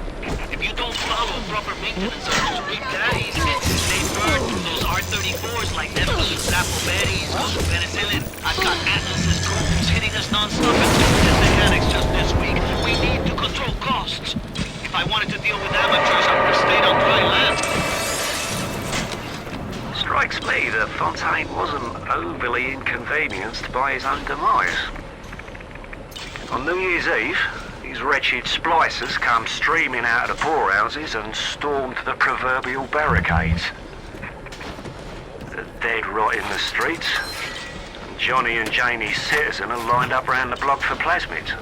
B: If you don't follow proper maintenance of those big daddies, they burn through those R-34s like never apple berries, penicillin. I've got Atlas's combs hitting us non-stop and stupid mechanics just this week. We need to control costs. If I wanted to deal with amateurs, I would have stayed on dry land.
D: Strikes me that Fontaine wasn't overly inconvenienced by his own demise. On New Year's Eve, these wretched splicers come streaming out of the poorhouses and stormed the proverbial barricades. The dead rot in the streets. Johnny and Jamie Citizen are lined up round the block for plasmids.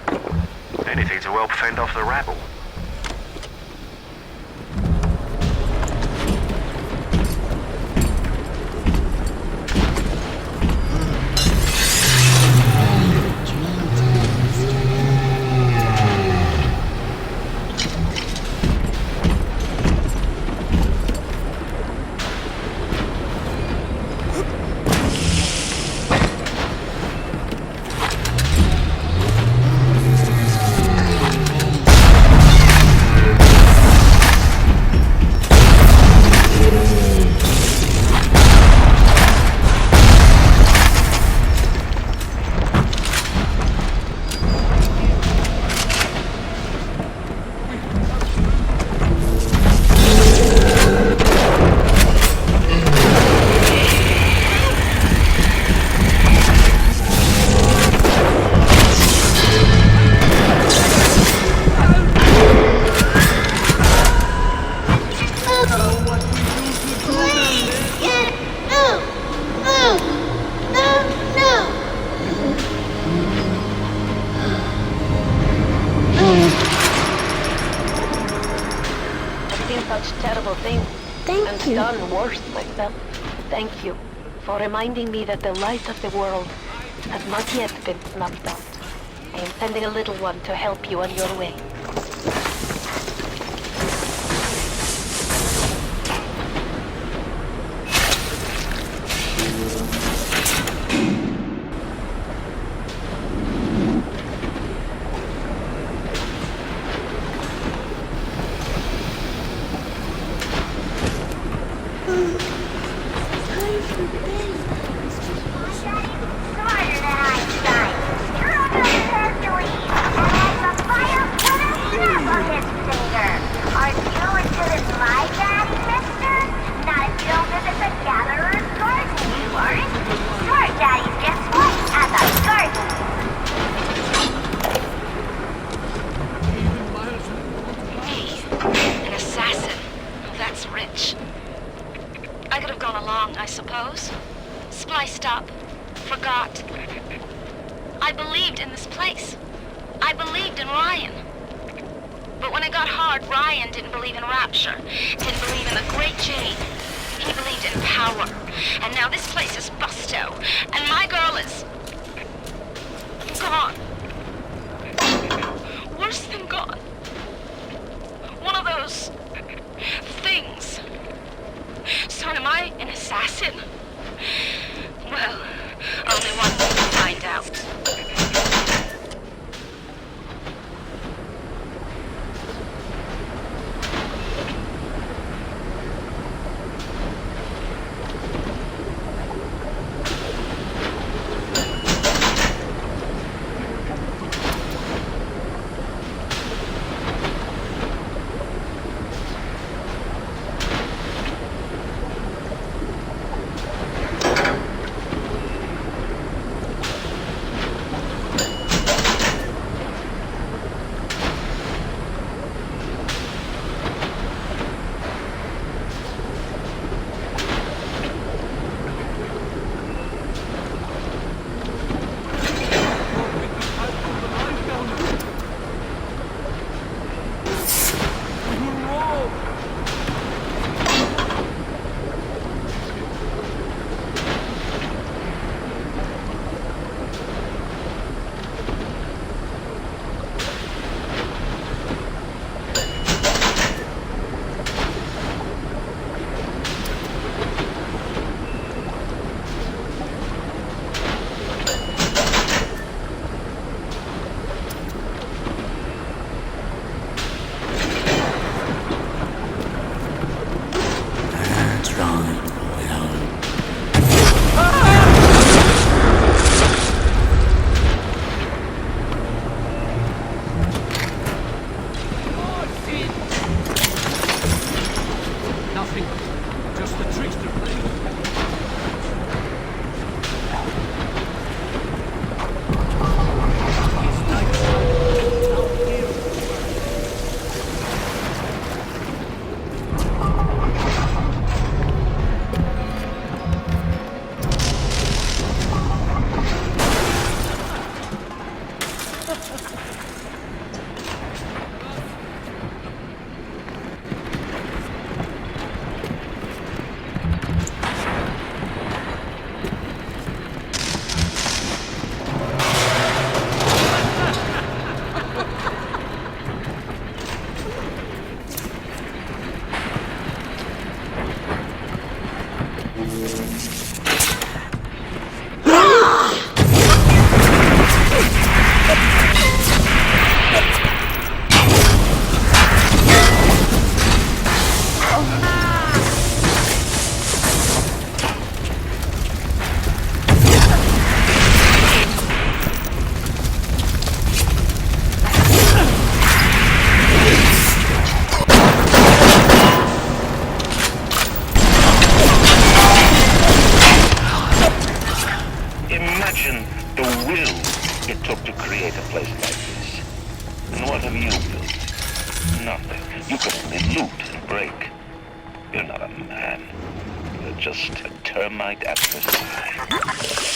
D: Anything to help fend off the rabble.
N: Thank you for reminding me that the light of the world has not yet been snuffed out. I am sending a little one to help you on your way. Son, am I an assassin?
Q: took to create a place like this. And what have you built? Nothing. You can only loot and break. You're not a man. You're just a termite at the side.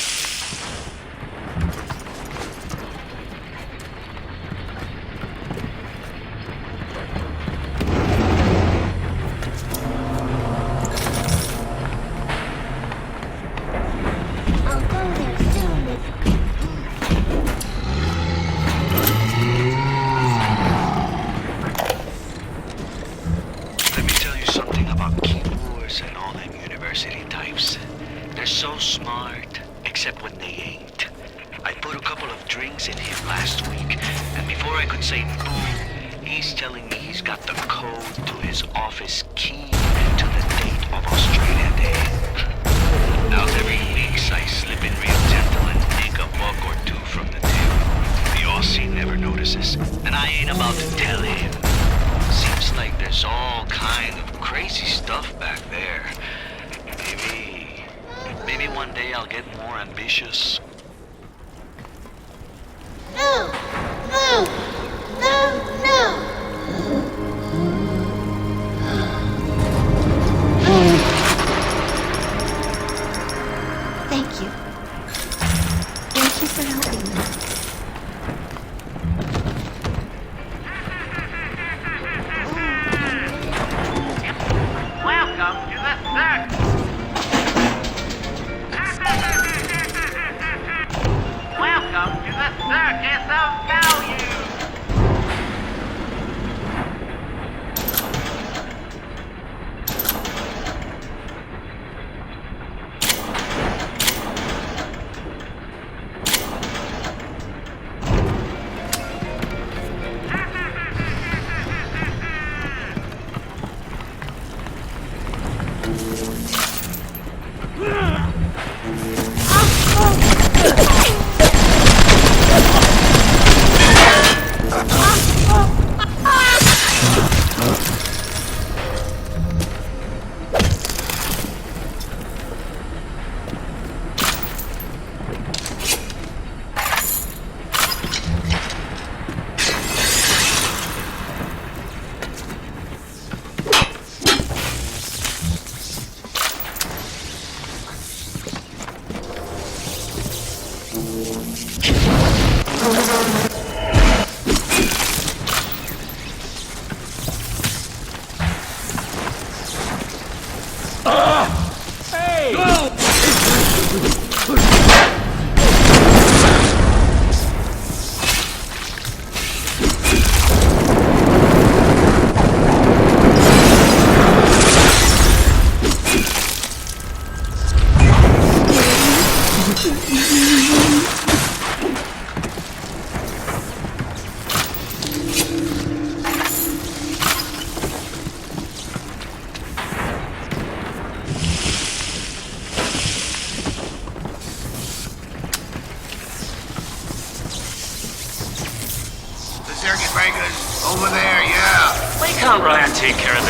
H: Over there, yeah.
S: Why can't Ryan take care of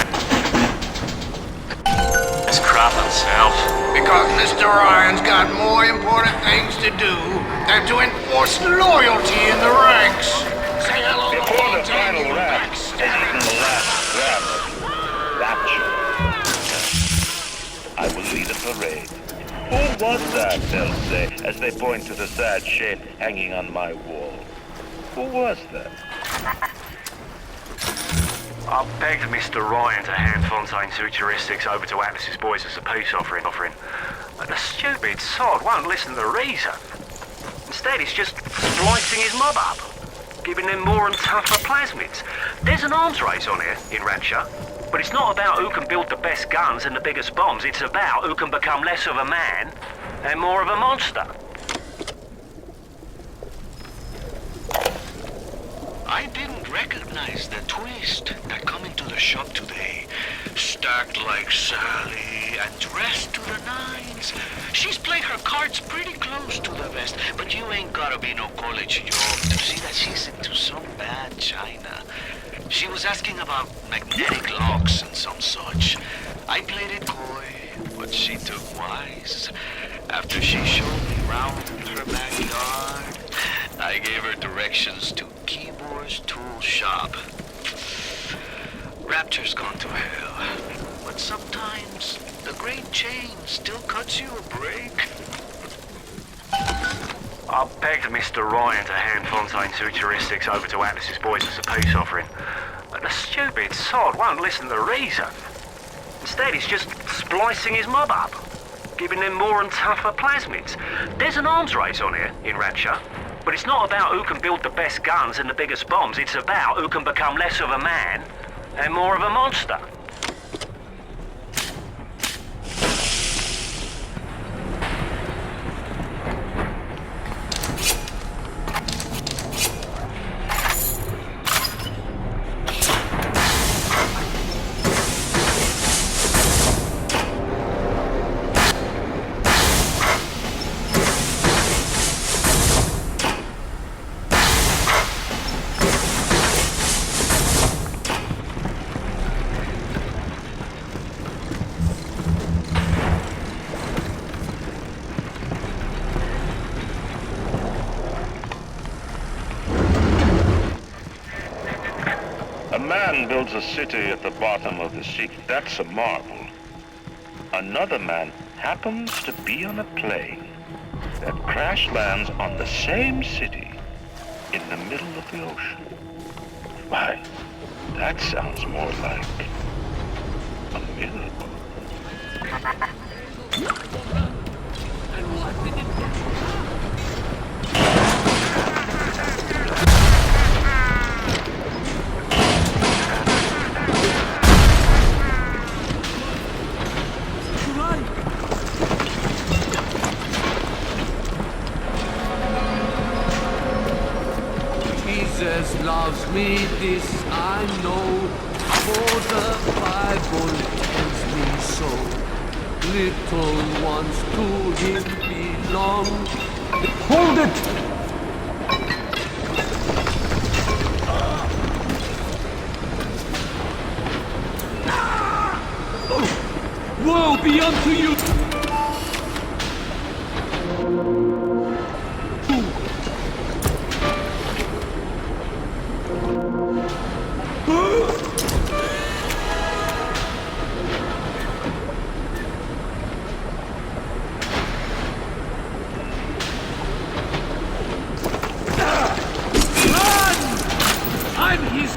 S: this crap himself?
H: Because Mr. Ryan's got more important things to do than to enforce loyalty in the ranks. Say hello to
Q: Before
H: all
Q: the final rap has eaten the last grab of rapture, I will lead a parade. Who was that, they'll say, as they point to the sad shape hanging on my wall? Who was that?
S: I begged Mr. Ryan to hand Fontaine's heuristics over to Atlas's boys as a peace offering. But the stupid sod won't listen to reason. Instead, he's just splicing his mob up, giving them more and tougher plasmids. There's an arms race on here in Rapture, but it's not about who can build the best guns and the biggest bombs. It's about who can become less of a man and more of a monster.
B: I didn't recognize the twist that come into the shop today. Stacked like Sally and dressed to the nines. She's played her cards pretty close to the vest, but you ain't gotta be no college job to see that she's into some bad china. She was asking about magnetic locks and some such. I played it coy, but she took wise. After she showed me round her backyard, I gave directions to Keyboard's tool shop. Rapture's gone to hell, but sometimes the great chain still cuts you a break.
S: I begged Mr. Ryan to hand Fontaine's heuristics over to Atlas's boys as a peace offering, but the stupid sod won't listen to reason. Instead, he's just splicing his mob up, giving them more and tougher plasmids. There's an arms race on here in Rapture, but it's not about who can build the best guns and the biggest bombs. It's about who can become less of a man and more of a monster.
Q: A man builds a city at the bottom of the sea. That's a marvel. Another man happens to be on a plane that crash lands on the same city in the middle of the ocean. Why, that sounds more like a miracle.
P: Jesus loves me, this I know, for the Bible tells me so. Little ones to him belong. Hold it! Woe be unto you! I'm his...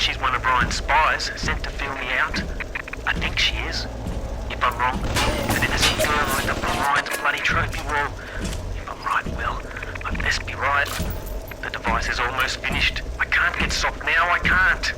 S: she's one of Ryan's spies sent to feel me out. I think she is. If I'm wrong, if an innocent girl will end up on Ryan's bloody trophy wall. If I'm right, well, I best be right. The device is almost finished. I can't get soft now, I can't.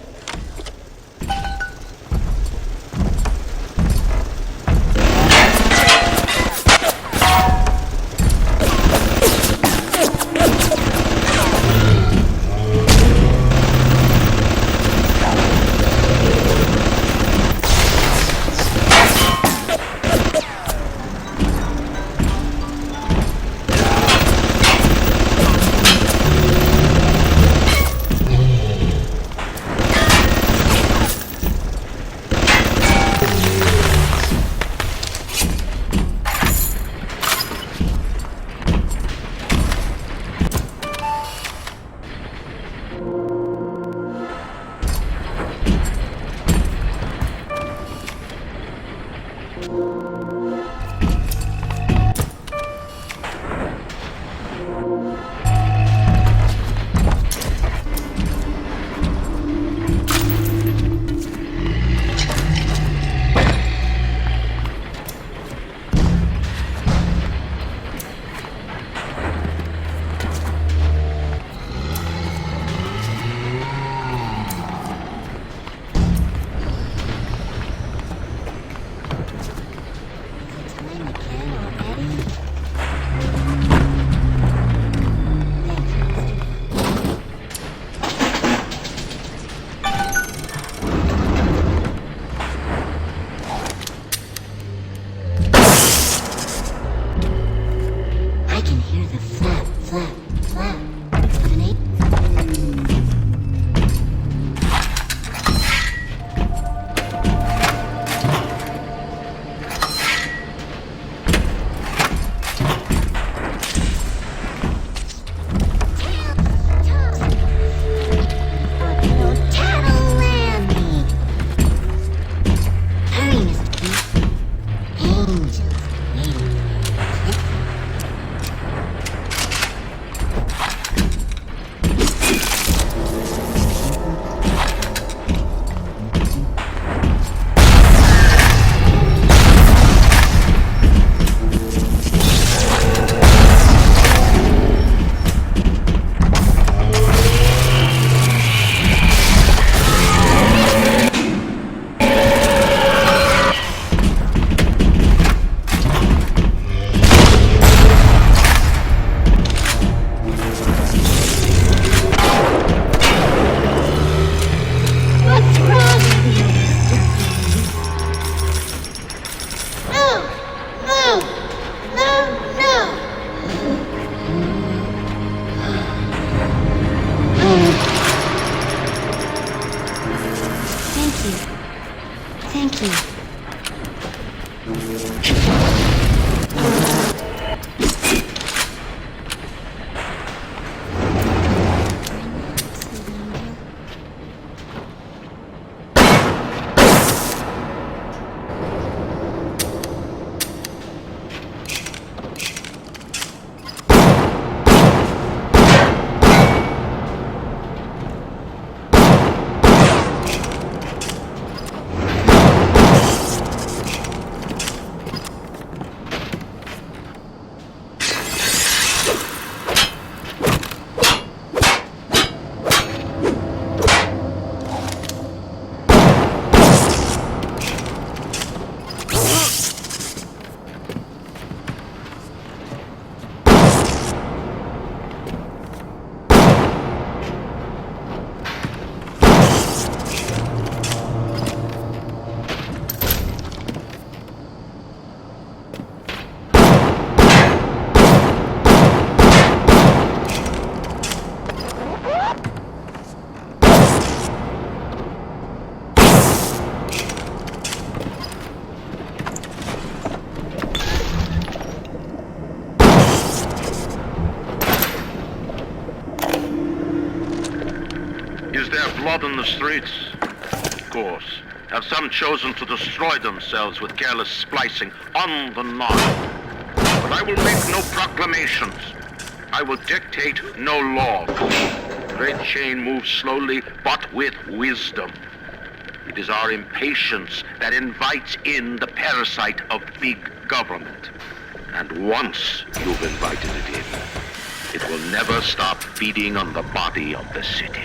V: blood in the streets? Of course. Have some chosen to destroy themselves with careless splicing on the Nile. But I will make no proclamations. I will dictate no laws. great chain moves slowly, but with wisdom. It is our impatience that invites in the parasite of big government. And once you've invited it in, it will never stop feeding on the body of the city.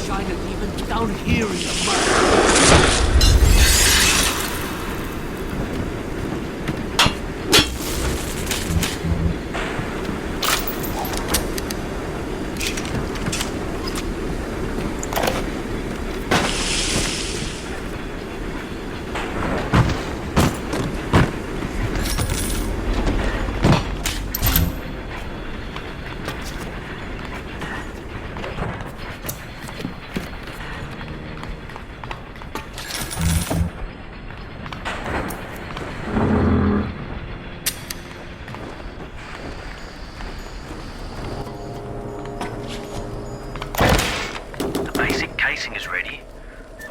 P: Shining even down here in the mud.
S: Is ready.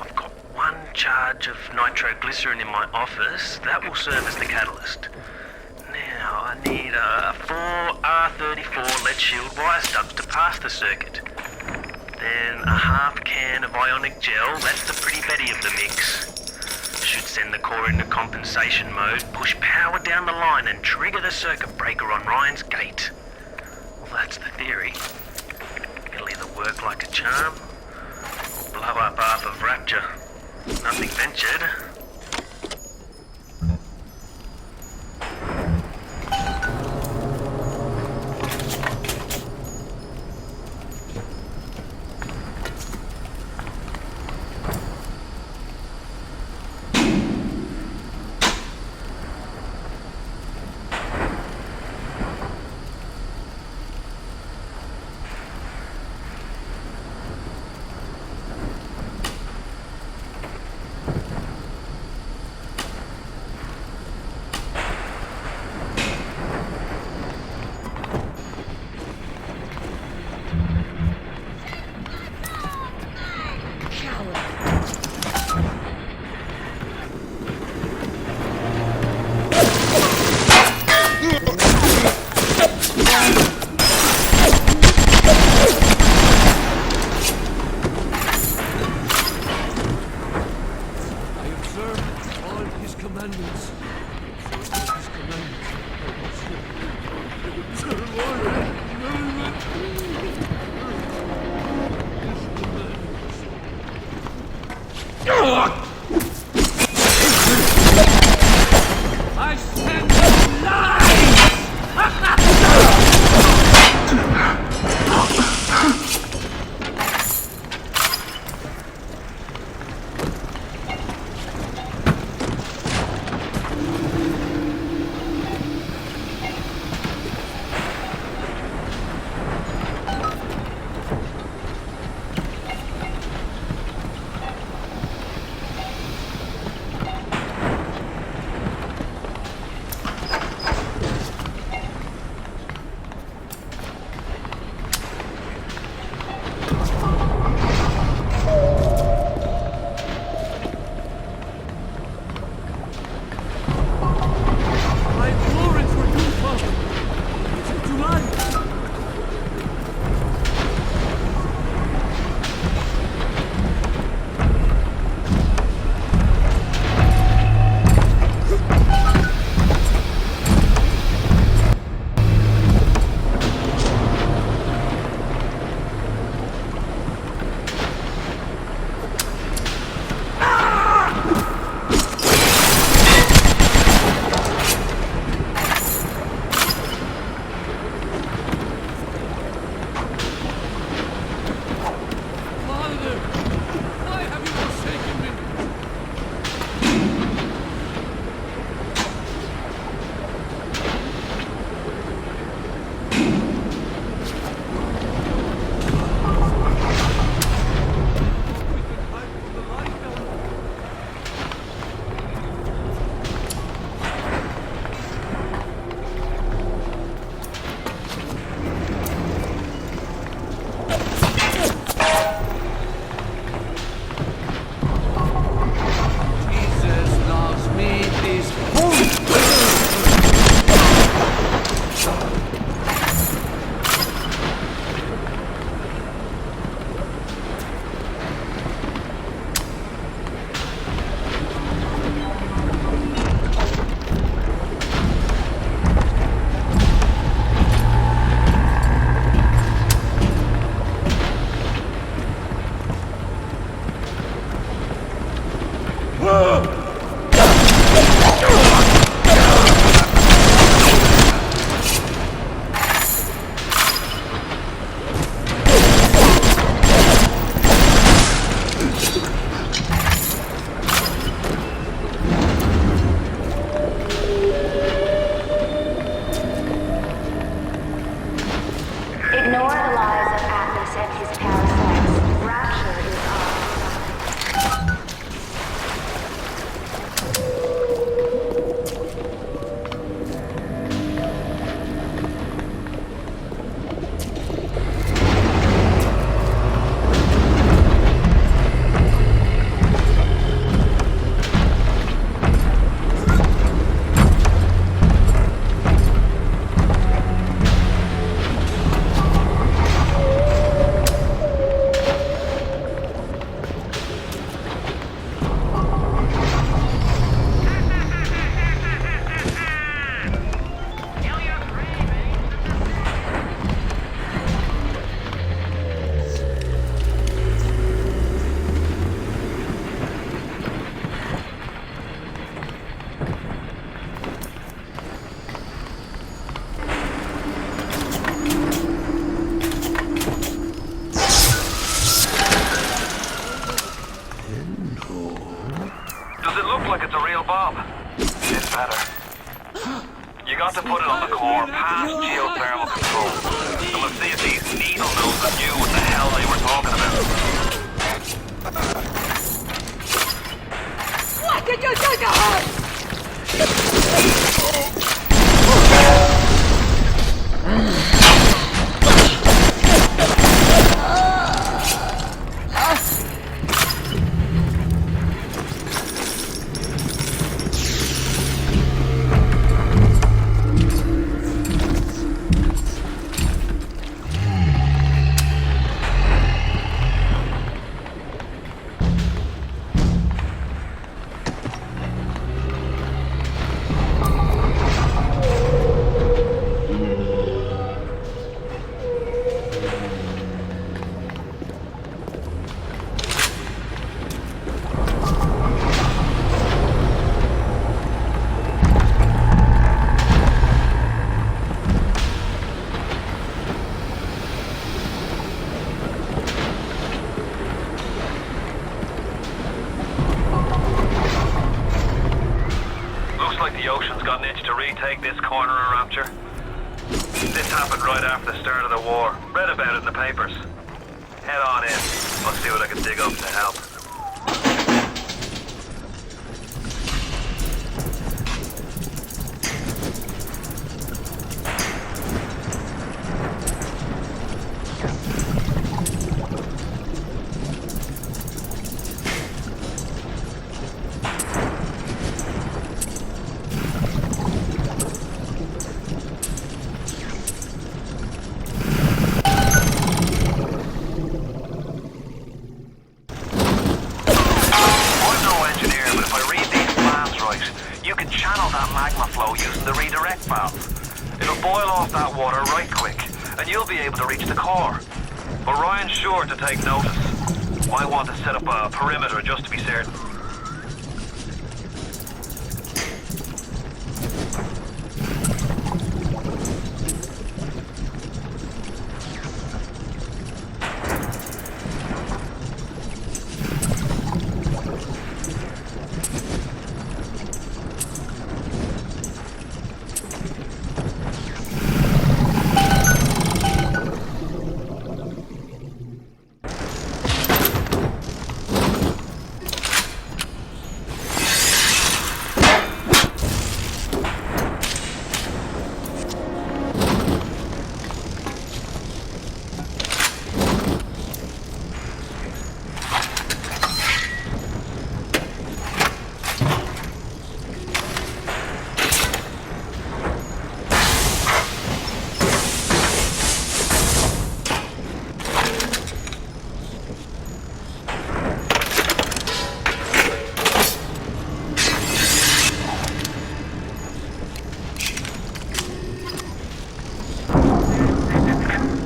S: I've got one charge of nitroglycerin in my office. That will serve as the catalyst. Now I need 4 R34 lead shield wire stubs to pass the circuit. Then a half can of ionic gel. That's the pretty Betty of the mix. Should send the core into compensation mode, push power down the line and trigger the circuit breaker on Ryan's gate. Well, that's the theory. It'll either work like a charm, blow up half of Rapture. Nothing ventured.
D: to retake this corner of Rapture? This happened right after the start of the war. Read about it in the papers. Head on in. I'll see what I can dig up to help. Using the redirect valve. It'll boil off that water right quick, and you'll be able to reach the core. But Ryan's sure to take notice. Might want to set up a perimeter just to be certain.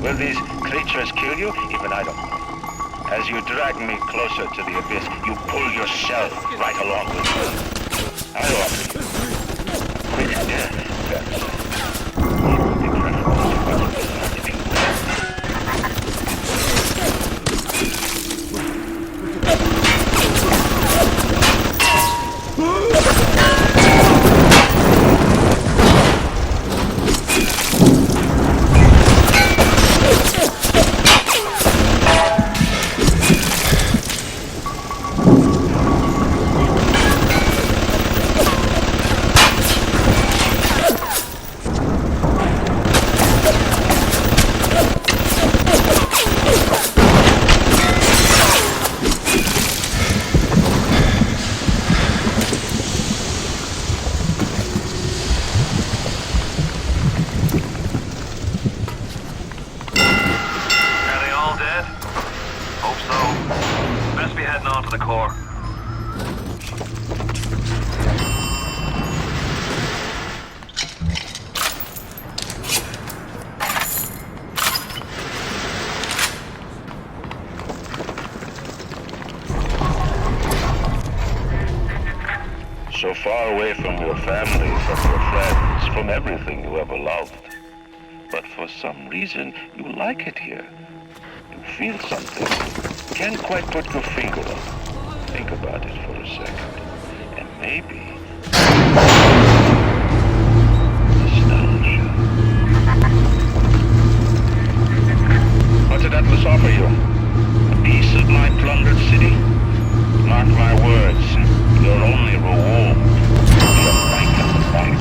Q: Will these creatures kill you? Even I don't know. As you drag me closer to the abyss, you pull yourself right along with me. I offer you quick death, perhaps. It would be preferable to if you so far away from your family, from your friends, from everything you ever loved. But for some reason, you like it here. You feel something. Can't quite put your finger on it. Think about it for a second. And maybe... nostalgia. What did Atlas offer you? A piece of my plundered city? Mark my words. Your only reward will be a bank at the bank.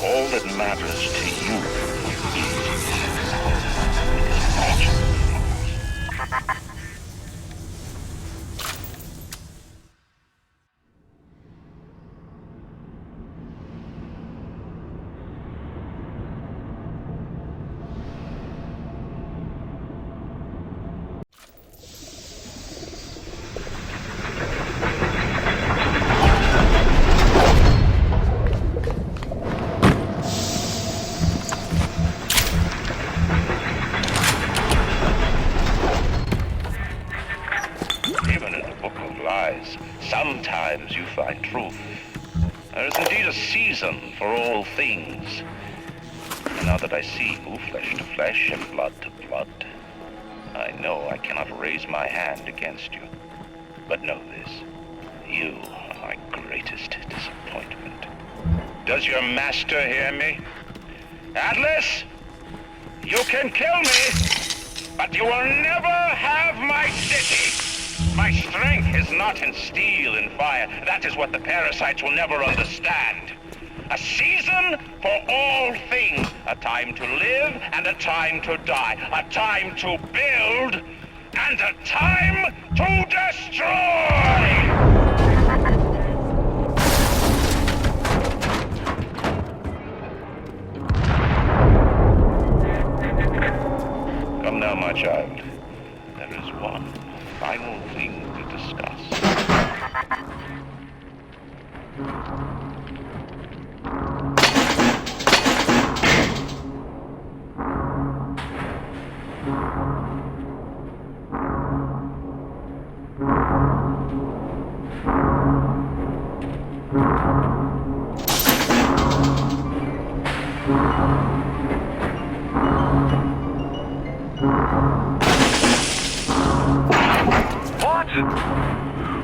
Q: all that matters to you sometimes you find truth. There is indeed a season for all things. And now that I see you flesh to flesh and blood to blood, I know I cannot raise my hand against you. But know this, you are my greatest disappointment. Does your master hear me? Atlas, you can kill me, but you will never have my city. My strength is not in steel and fire. That is what the parasites will never understand. A season for all things. A time to live and a time to die. A time to build and a time to destroy! Come now, my child. There is one final thing to discuss.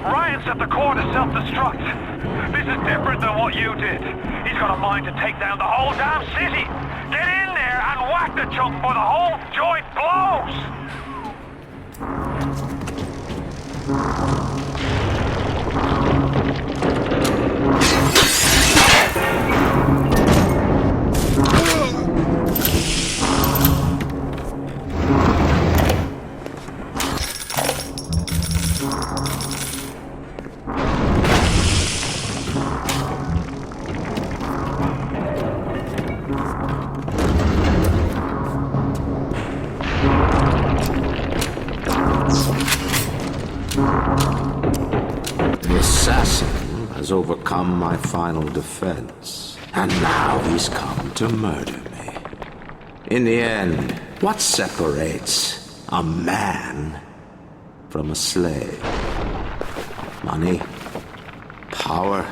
A: Ryan set the core to self-destruct. This is different than what you did. He's got a mind to take down the whole damn city. Get in there and whack the chunk before the whole joint blows!
R: Overcome my final defense, and now he's come to murder me. In the end, what separates a man from a slave? Money? Power?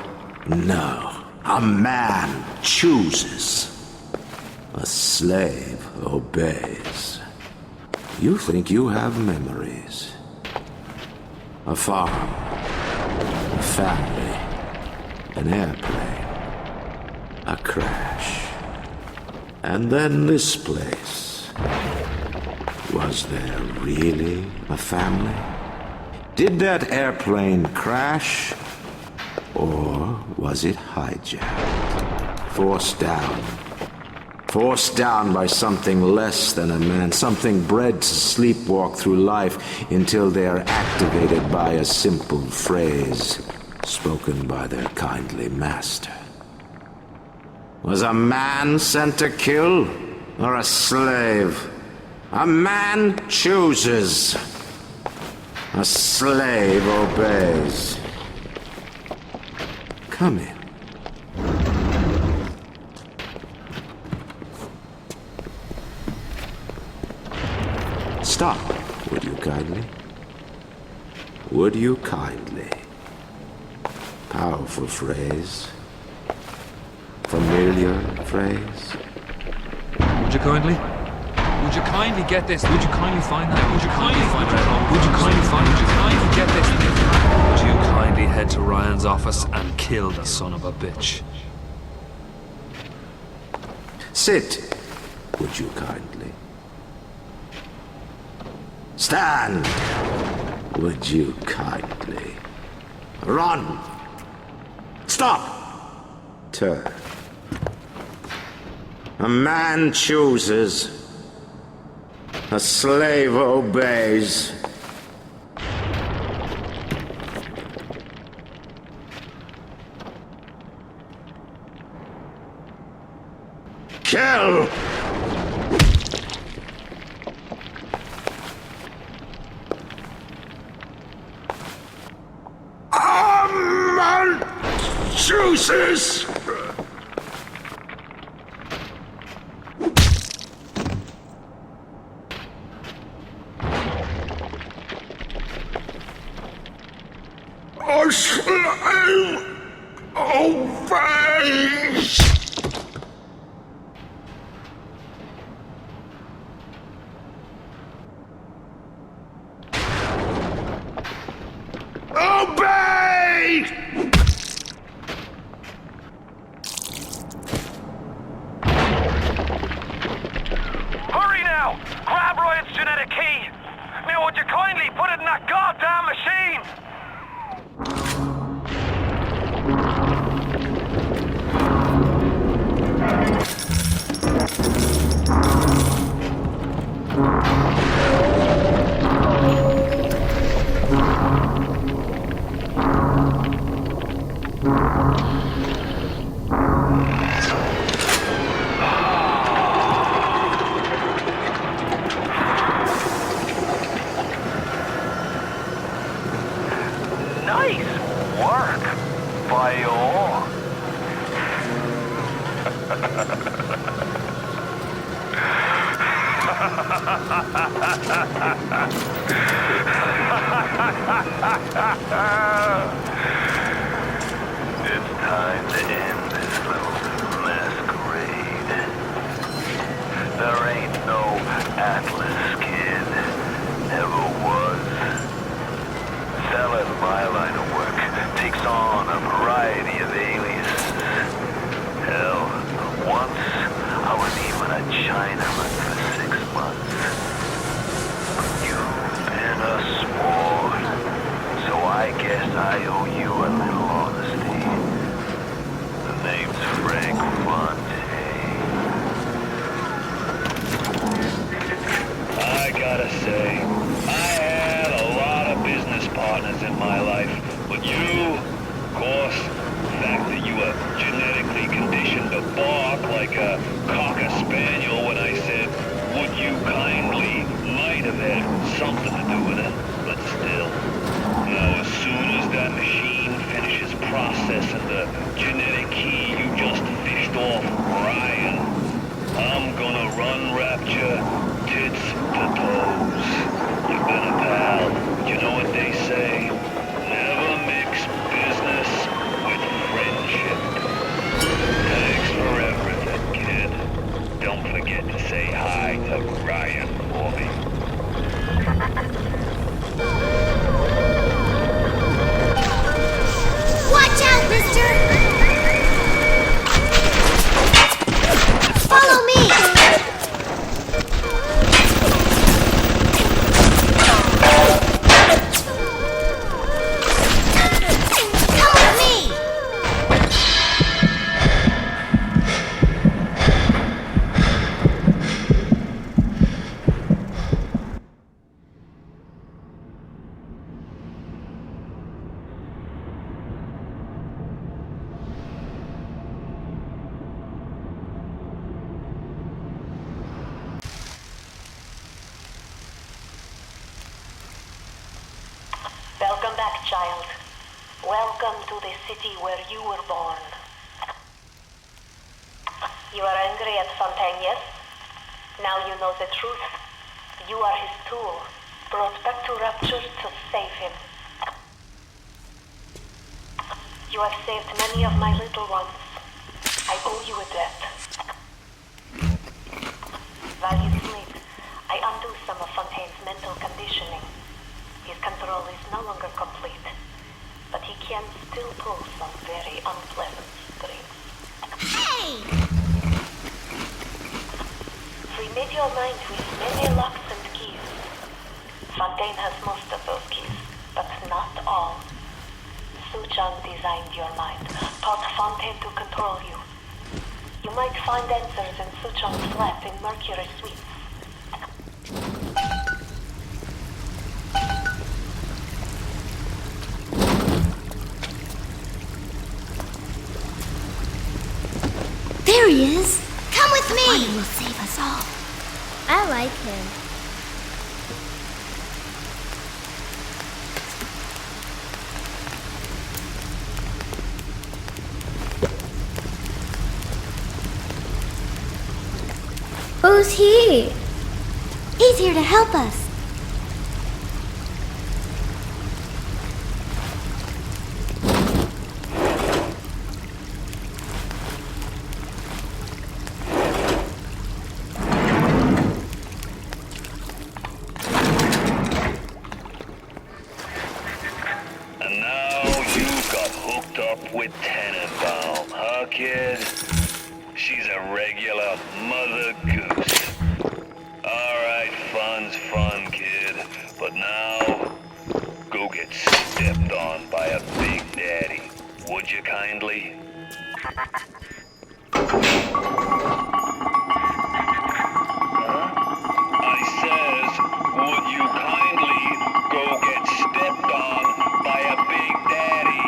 R: No. A man chooses. A slave obeys. You think you have memories. A farm. A family. An airplane, a crash, and then this place. Was there really a family? Did that airplane crash, or was it hijacked? Forced down by something less than a man, something bred to sleepwalk through life until they are activated by a simple phrase spoken by their kindly master. Was a man sent to kill, or a slave? A man chooses. A slave obeys. Come in. Stop, would you kindly? Would you kindly? Powerful phrase. Familiar phrase.
T: Would you kindly? Would you kindly get this? Would you kindly find that? Would you kindly find it? Would you kindly find it? Would you kindly get this? Would you kindly head to Ryan's office and kill the son of a bitch?
R: Sit, would you kindly? Stand, would you kindly? Run! Stop! Turn. A man chooses. A slave obeys. Kill! A man chooses! A slave obeys! Obey!
A: Hurry now! Grab Ryan's genetic key! Now would you kindly put it in that goddamn machine? Nice work by you all.
D: It's time to end this little masquerade. There ain't no Atlas kid. Never was. Selling my line of work takes on a variety of aliases. Hell, once I was even a Chinaman for 6 months. You've been a sport, so I guess I owe you a little honesty. The name's Frank Fontaine.
Q: I gotta say, I had a lot of business partners in my life, but you, of course, the fact that you were genetically conditioned to bark like a cocker spaniel when I said, would you kindly, might have had something to do with it, but still. Now, as soon as that machine finishes processing the genetic key you just fished off Ryan, I'm gonna run Rapture tits to toes. You've been a pal. You know what they say? Never mix business with friendship. Thanks for everything, kid. Don't forget to say hi to Ryan for me.
E: Watch out, mister! Follow me! Come with me!
I: Welcome back, child. Welcome to the city where you were born. You are angry at Fontaine, yes? Now you know the truth. You are his tool, brought back to Rapture to save him. You have saved many of my little ones. I owe you a debt. While you sleep, I undo some of Fontaine's mental conditioning. His control is no longer complete, but he can still pull some very unpleasant strings.
E: Hey!
I: We made your mind with many locks and keys. Fontaine has most of those keys, but not all. Suchan designed your mind, taught Fontaine to control you. You might find answers in Suchong's flat in Mercury Suites.
E: There he is! Come with me! Ryan will save us all. I like him. Who's he? He's here to help us.
Q: And now you've got hooked up with Tenenbaum, huh, kid? She's a regular mother goose. Alright, fun's fun, kid. But now, go get stepped on by a big daddy. Would you kindly? I says, would you kindly go get stepped on by a big daddy?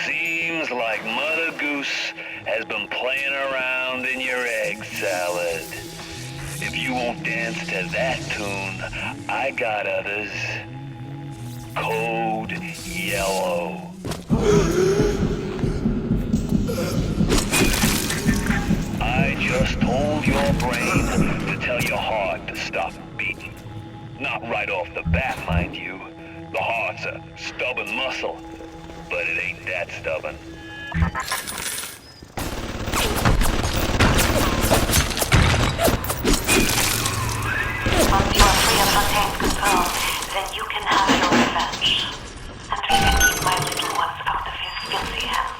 Q: Seems like Mother Goose has been playing around in your egg salad. If you won't dance to that tune, I got others. Code Yellow. I just told your brain to tell your heart to stop beating. Not right off the bat, mind you. The heart's a stubborn muscle, but it ain't that stubborn.
I: Once you are free of Fontaine's control, then you can have your revenge. And we can keep my little ones out of his filthy hands.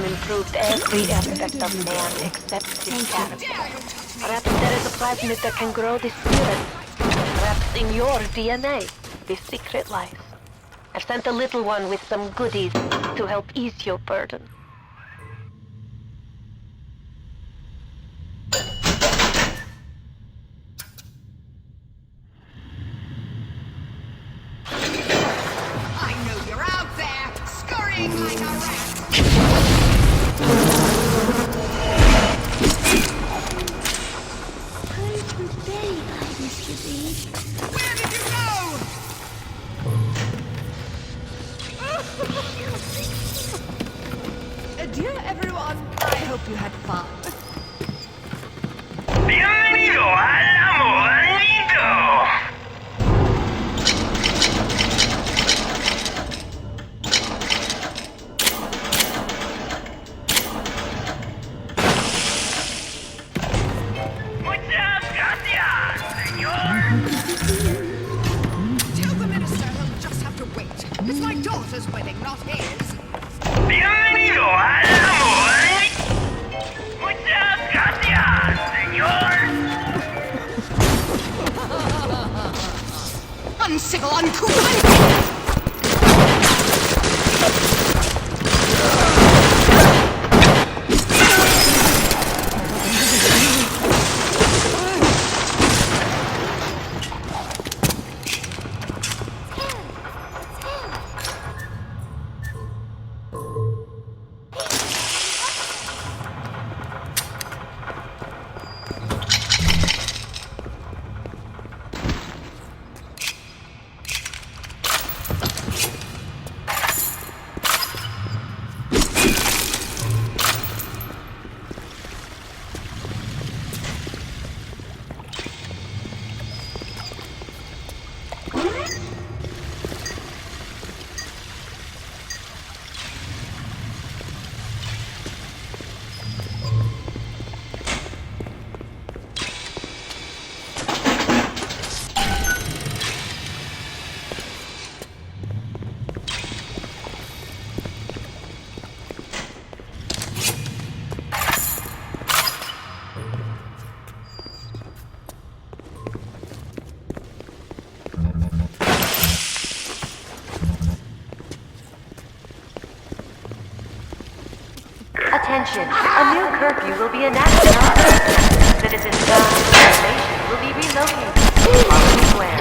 N: Improved every aspect of man except his character. Perhaps there is a plasmid that can grow the spirit. Perhaps in your DNA, the secret lies. I've sent a little one with some goodies to help ease your burden.
C: I know you're out there, scurrying like a rat. little uncool.
J: Attention, a new curfew will be enacted on Earth. Citizens bound for information will be relocated to Parliament Square.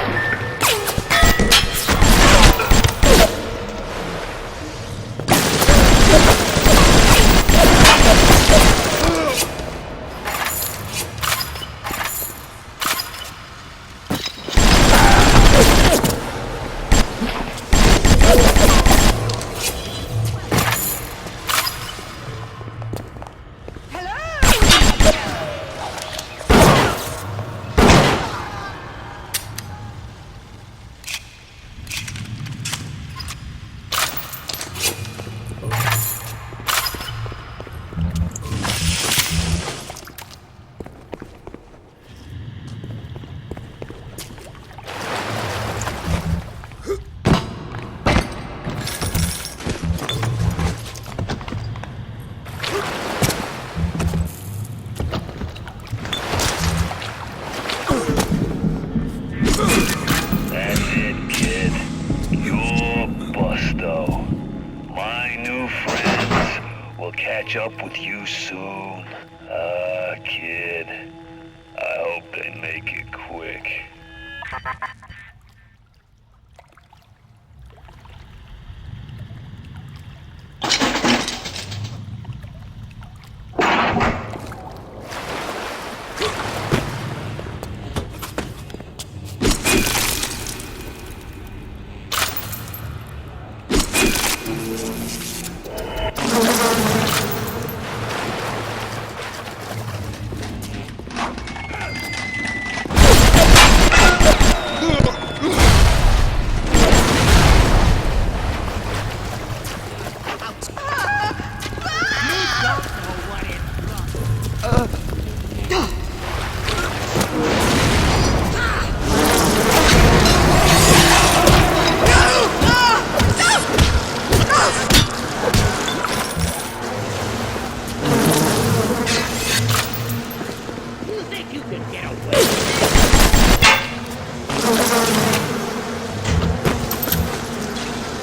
Q: Up with you soon. Kid. I hope they make it quick.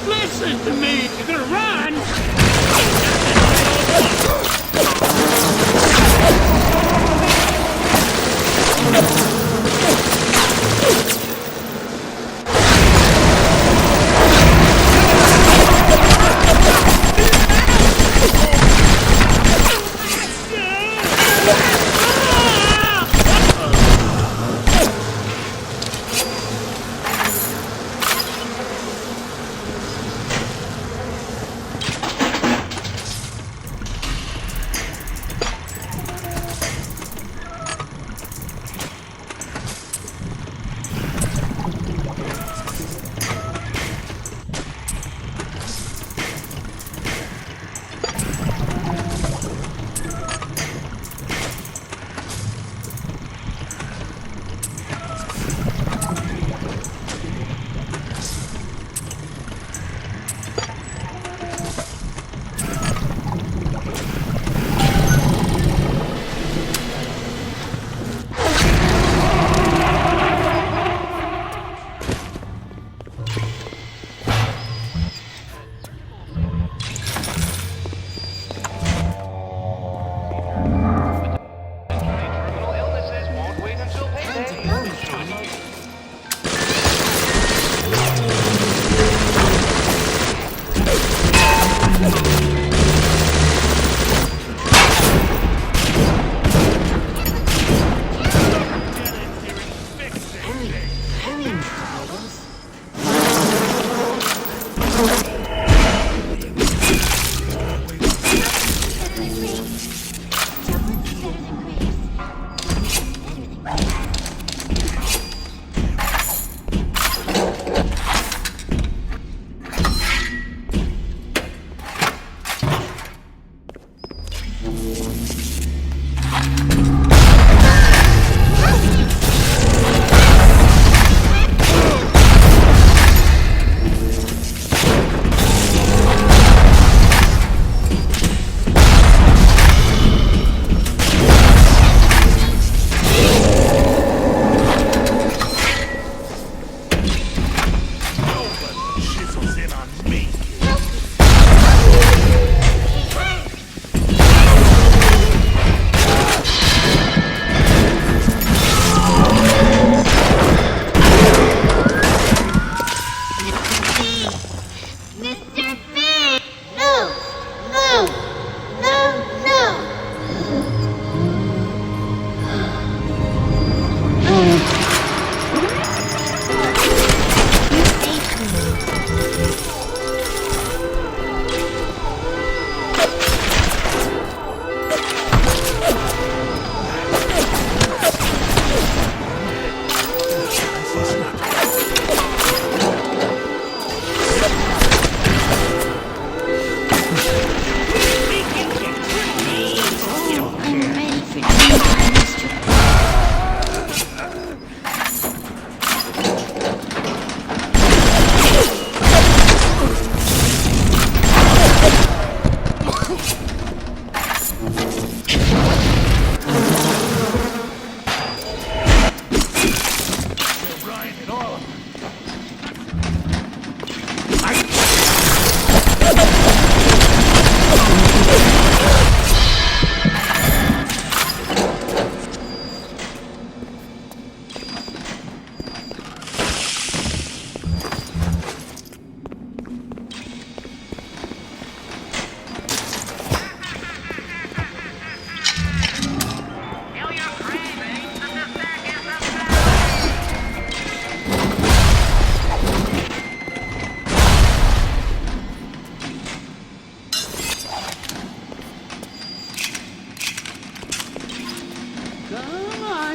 O: Listen to me! You're gonna run!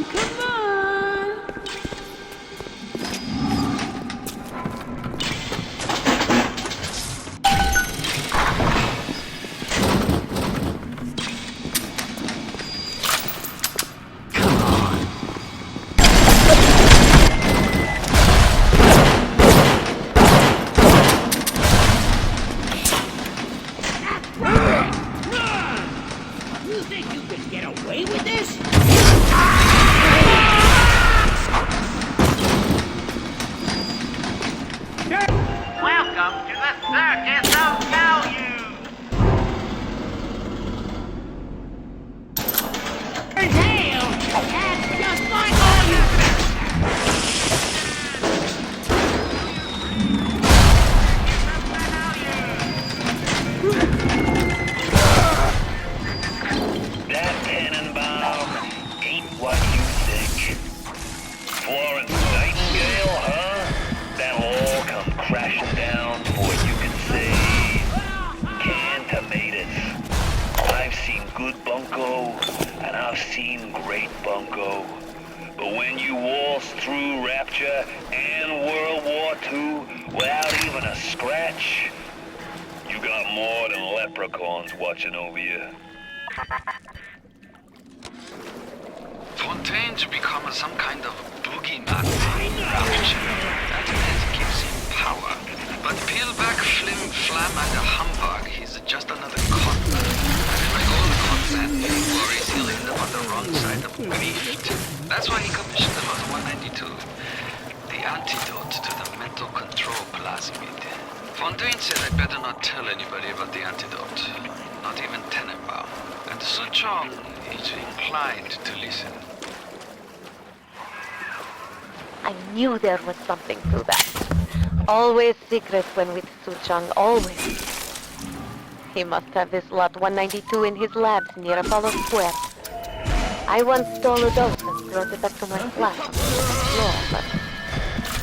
K: on, come on!
L: You think you can get away with this?
A: Welcome to the Circus of Value!
L: Hail! That's just like all you...
A: That cannonball ain't what you think. Florence Nightingale, huh? That'll all come crashing down before you can say canned tomatoes. I've seen good bunco, and I've seen great bunco. But when you waltz through Rapture and World War II without even a scratch, you got more than leprechauns watching over you.
B: Fontaine's become some kind of boogeyman in Rapture. That means gives him power. But peel back Flim Flam and a humbug, he's just another con. And like all cons and worries, he'll end up on the wrong side of grief. That's why he commissioned the Lot 192. The antidote to the mental control plasmid. Fontaine said I'd better not tell anybody about the antidote. Not even Tenenbaum. And Su Chong is inclined to listen.
J: I knew there was something to that. Always secret when with Suchong, always. He must have this Lot 192 in his labs near Apollo Square. I once stole a dose and brought it back to my flat on the floor, but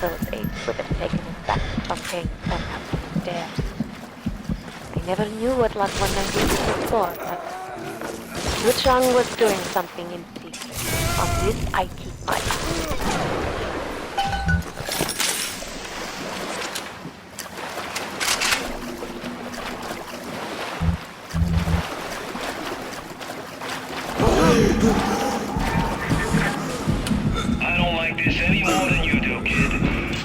J: those apes would have taken it back to Fontaine's penthouse upstairs. I never knew what Lot 192 was for, but Suchong was doing something in secret. On this I keep my eye.
A: I don't like this any more than you do, kid.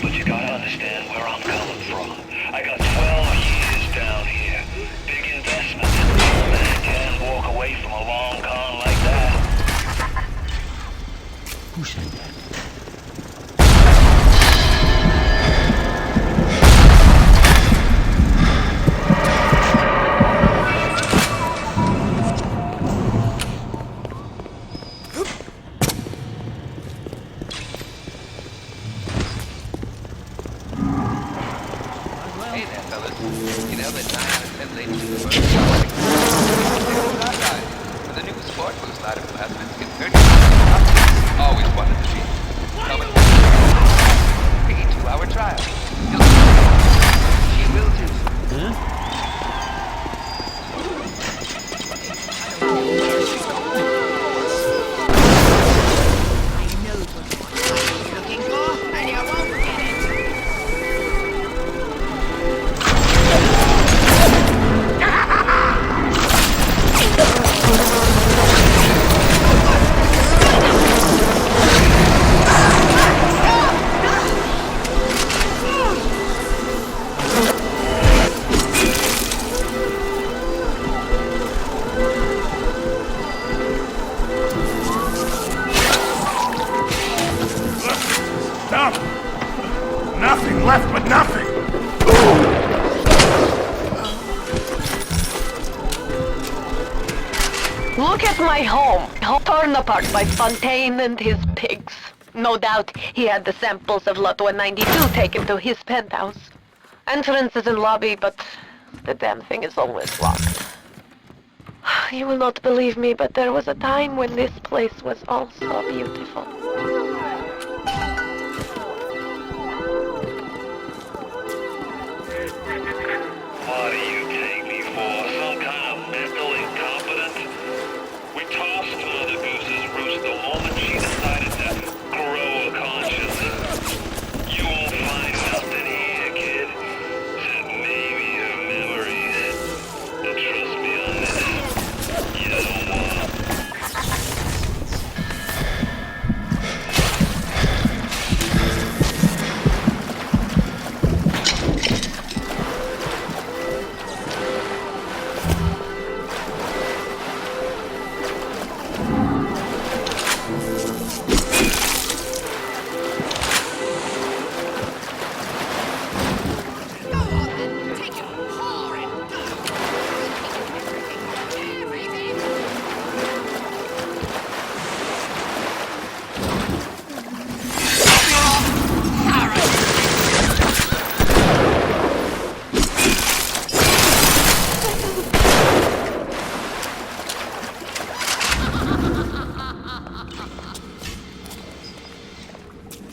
A: But you gotta understand where I'm coming from. I got 12 years down here. Big investment. Man can't walk away from a long con like that.
K: Who said that?
U: Hey there, fellas. You know that 9 out of 10 ladies in the world with a new sport boost out of plasmids get 30 always wanted to be. Come and free 2-hour trial. She will do.
L: Looking for, and you won't get it.
O: Stop! Nothing left but nothing!
J: Look at my home, torn apart by Fontaine and his pigs. No doubt he had the samples of Lot 192 taken to his penthouse. Entrance is in lobby, but the damn thing is always locked. You will not believe me, but there was a time when this place was all so beautiful.
A: What do you take me for? Some kind of mental incompetent? We tossed Mother Goose's roost the moment she decided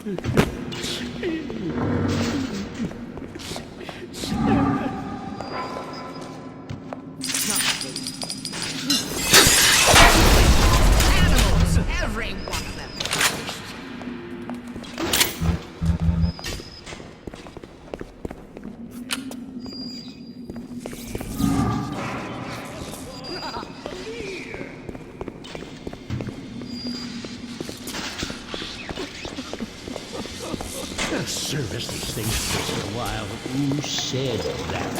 C: Animals, every one of them.
L: Service these things for a while. Who said that?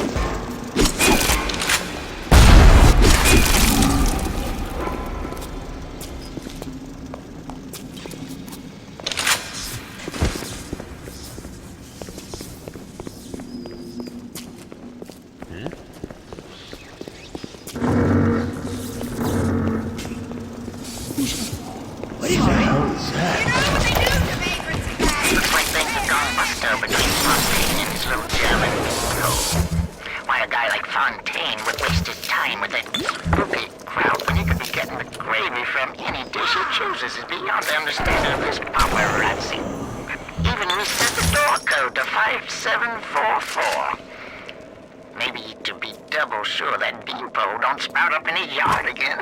E: What the hell is that? Looks like things have gone busto between Fontaine and his little German bingo. Why a guy like Fontaine would waste his time with that spooky crowd when he could be getting the gravy from any dish he chooses is beyond the understanding of this paparazzi. Even reset the door code to 5744. Maybe to be double sure that beanpole don't sprout up in his yard again.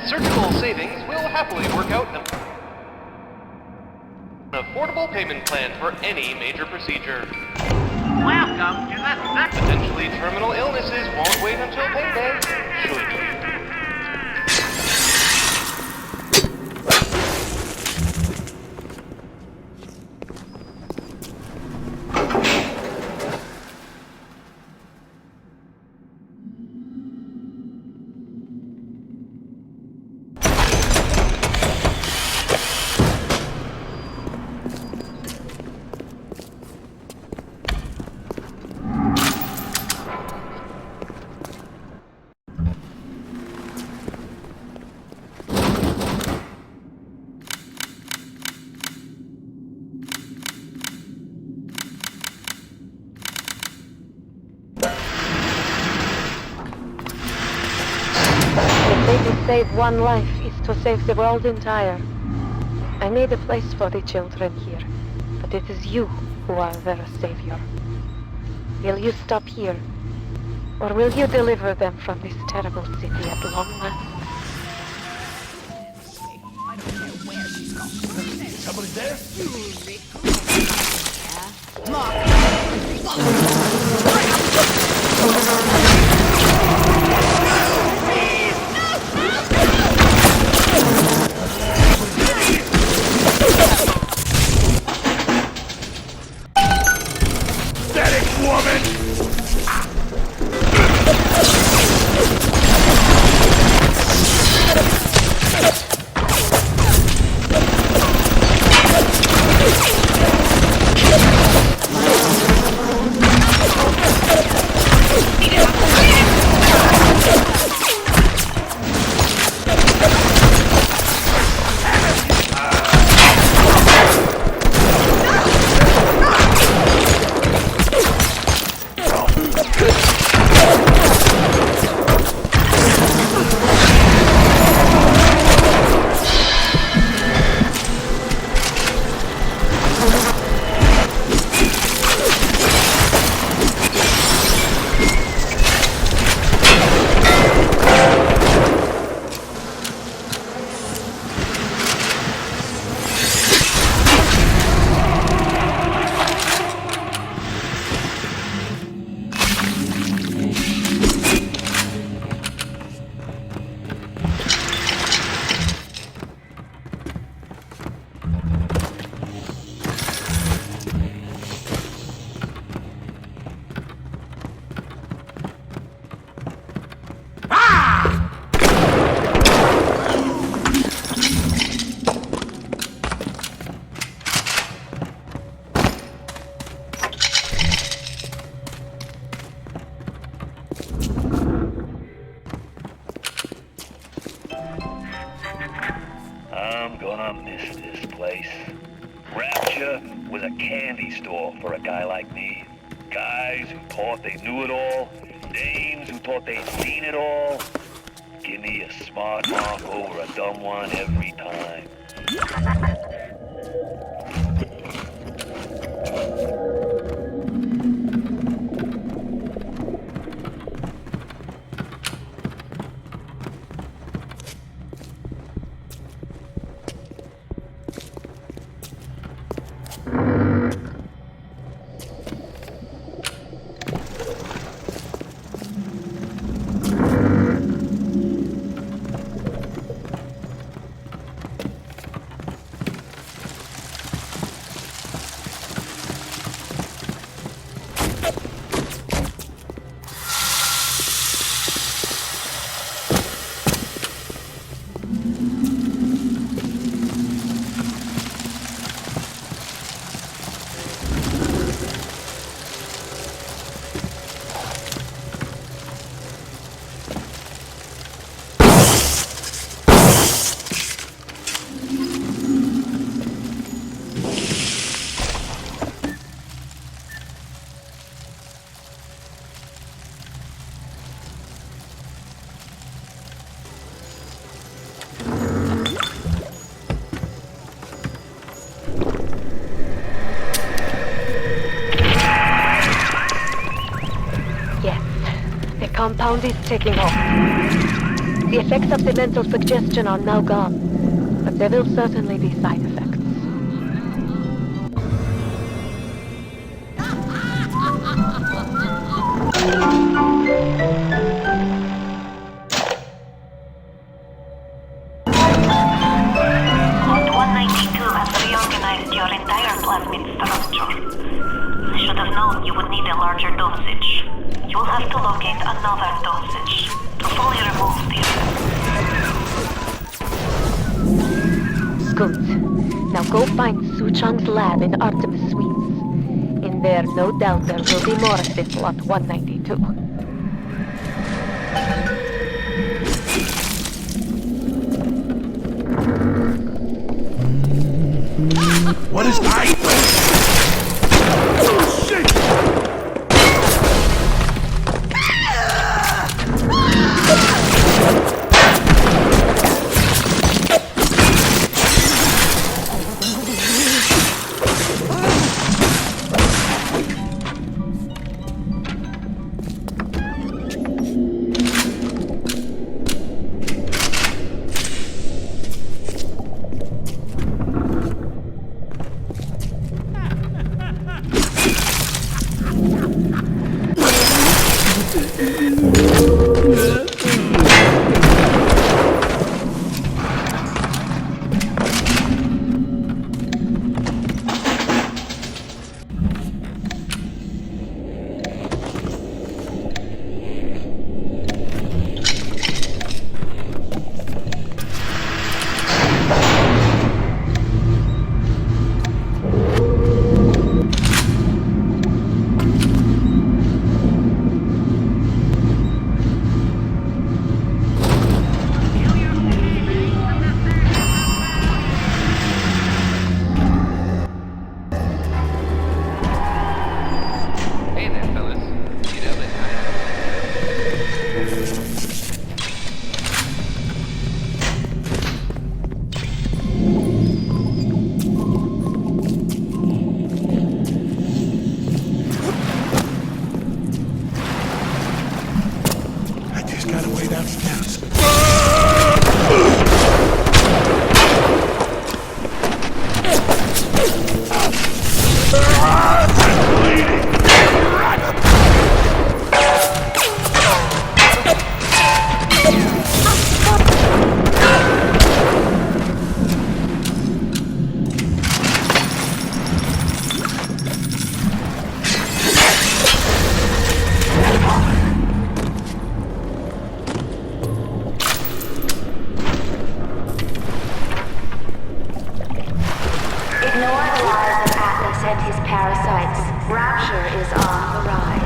F: Surgical savings will happily work out an affordable payment plan for any major procedure.
A: Welcome to the
F: Potentially terminal illnesses won't wait until payday, should you?
J: To save one life is to save the world entire. I made a place for the children here. But it is you who are their savior. Will you stop here? Or will you deliver them from this terrible city at long last?
K: Somebody there?
O: Static woman!
Q: I'm gonna miss this place. Rapture was a candy store for a guy like me. Guys who thought they knew it all, dames who thought they'd seen it all. Give me a smart mark over a dumb one every time.
J: Compound is taking off. The effects of the mental suggestion are now gone, but there will certainly be side effects.
I: Lot 192 has reorganized your entire plasmid structure. I should have known you would need a larger dosage. You'll have to locate another dosage to fully remove the effects.
J: Good. Now go find Su Chang's lab in Artemis Suites. In there, no doubt there will be more of this Lot 192.
K: What is I? Oh, shit!
E: and his parasites. Rapture is on the rise.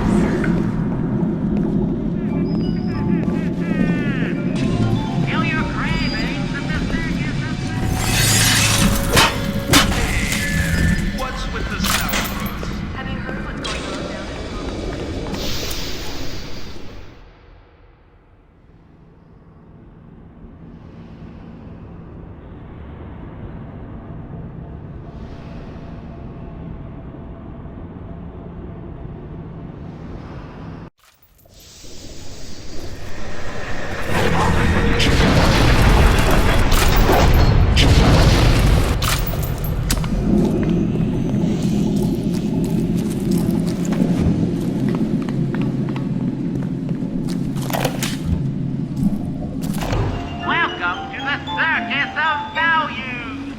U: What's with the sourpuss?
I: Have you heard what's going on down there?
A: Welcome to the Circus of Values!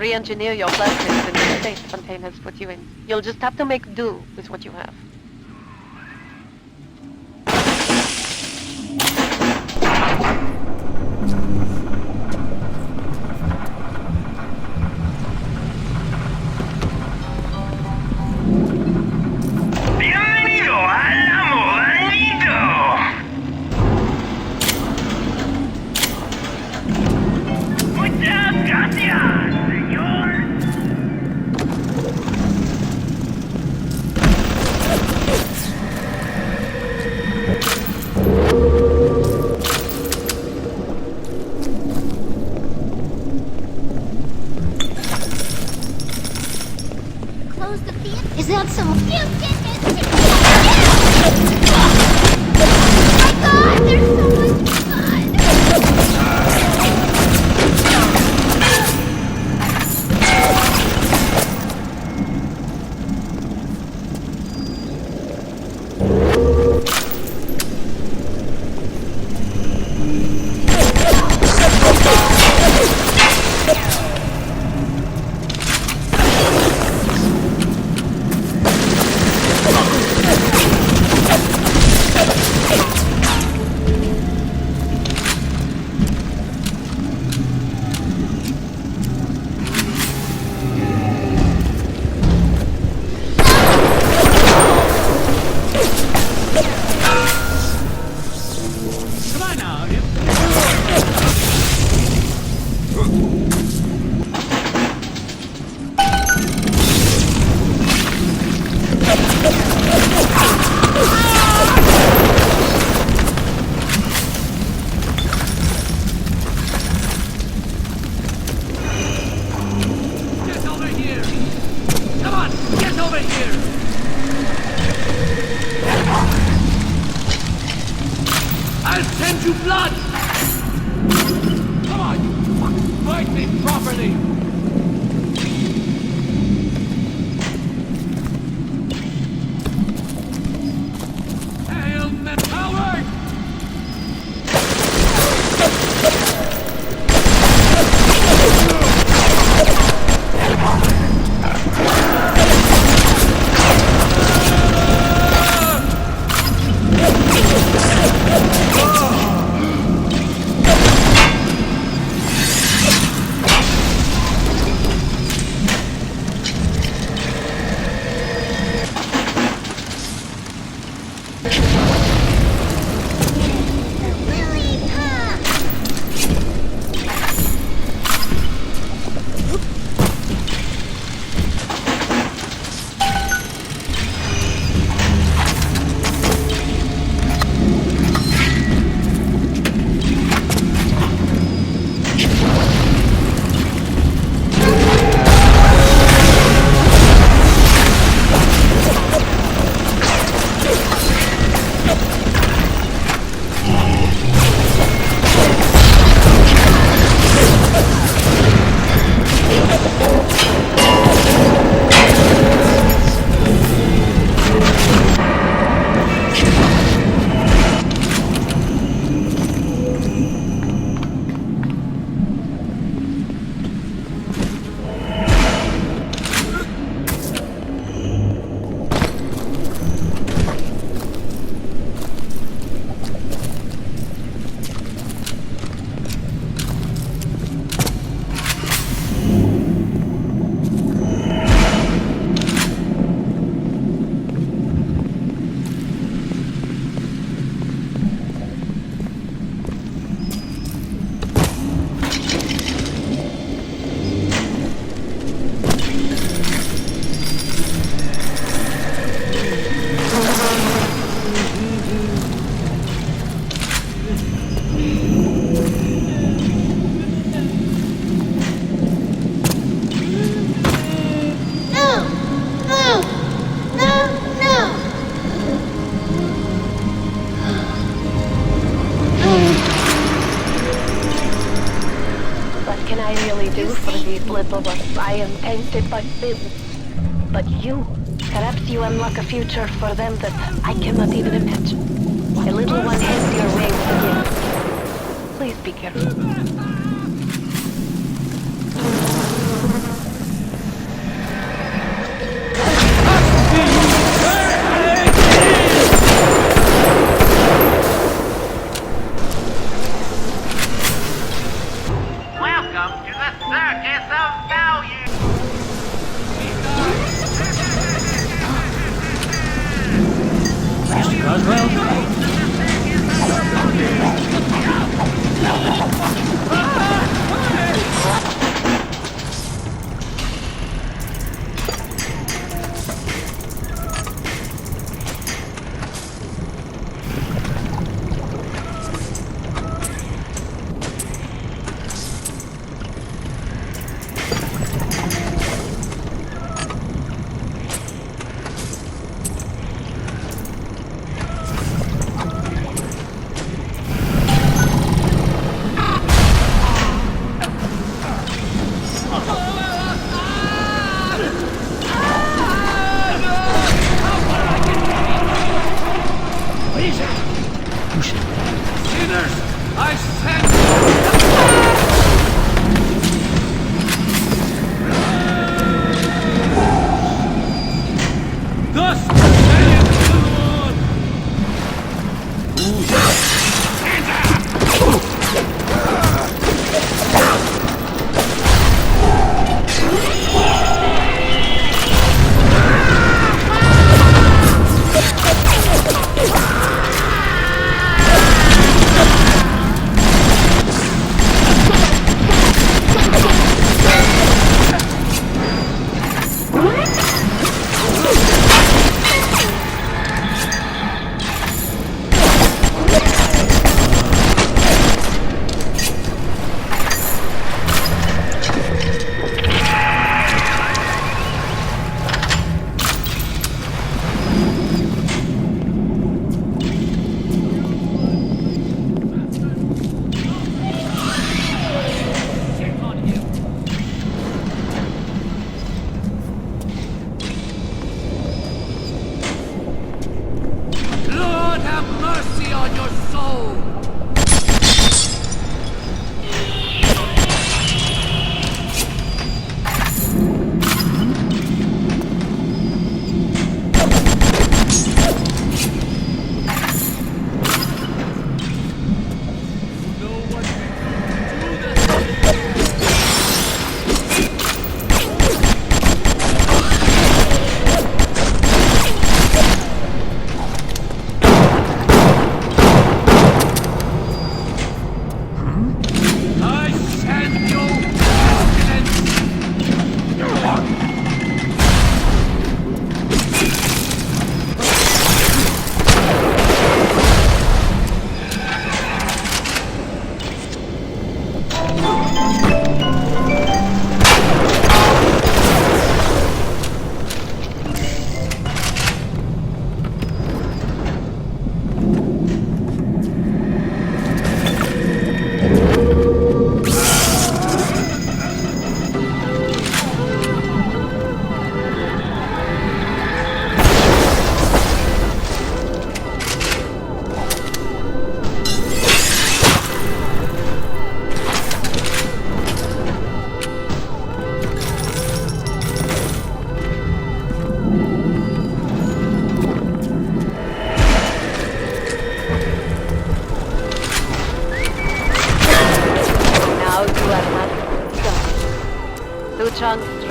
J: re-engineer your plasmids in the state Fontaine has put you in. You'll just have to make do with what you have.
A: Bienvenido al amorcito. Muchas gracias, señor.
E: Close the theater? Is that some... You did it! Oh my god, there's so much
P: I'll send you blood! Come on, you fuck! Fight me properly! Hail me coward!
N: little ones. I am tainted by sin. But you, perhaps you unlock a future for them that I cannot even imagine. A little one heads your way with a gift. Please be careful.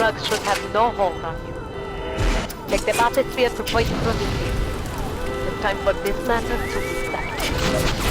J: drugs should have no hold on you. Take the bathysphere to Point Prometheus. It's time for this matter to be settled.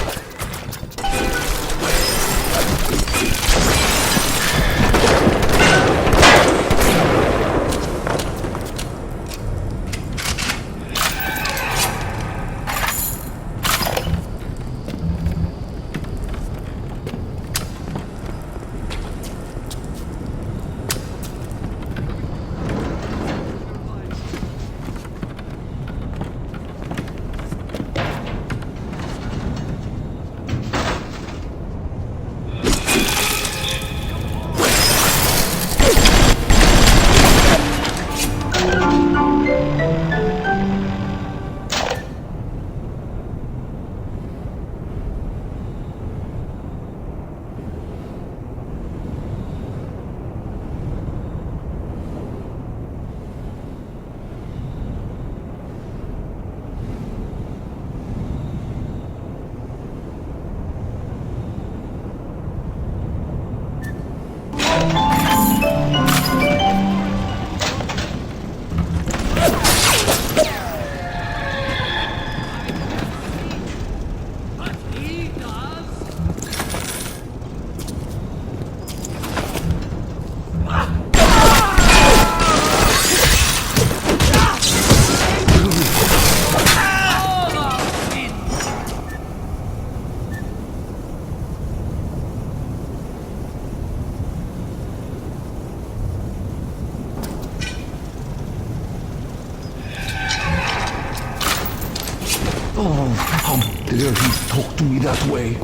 K: Oh, how dare he talk to me that way?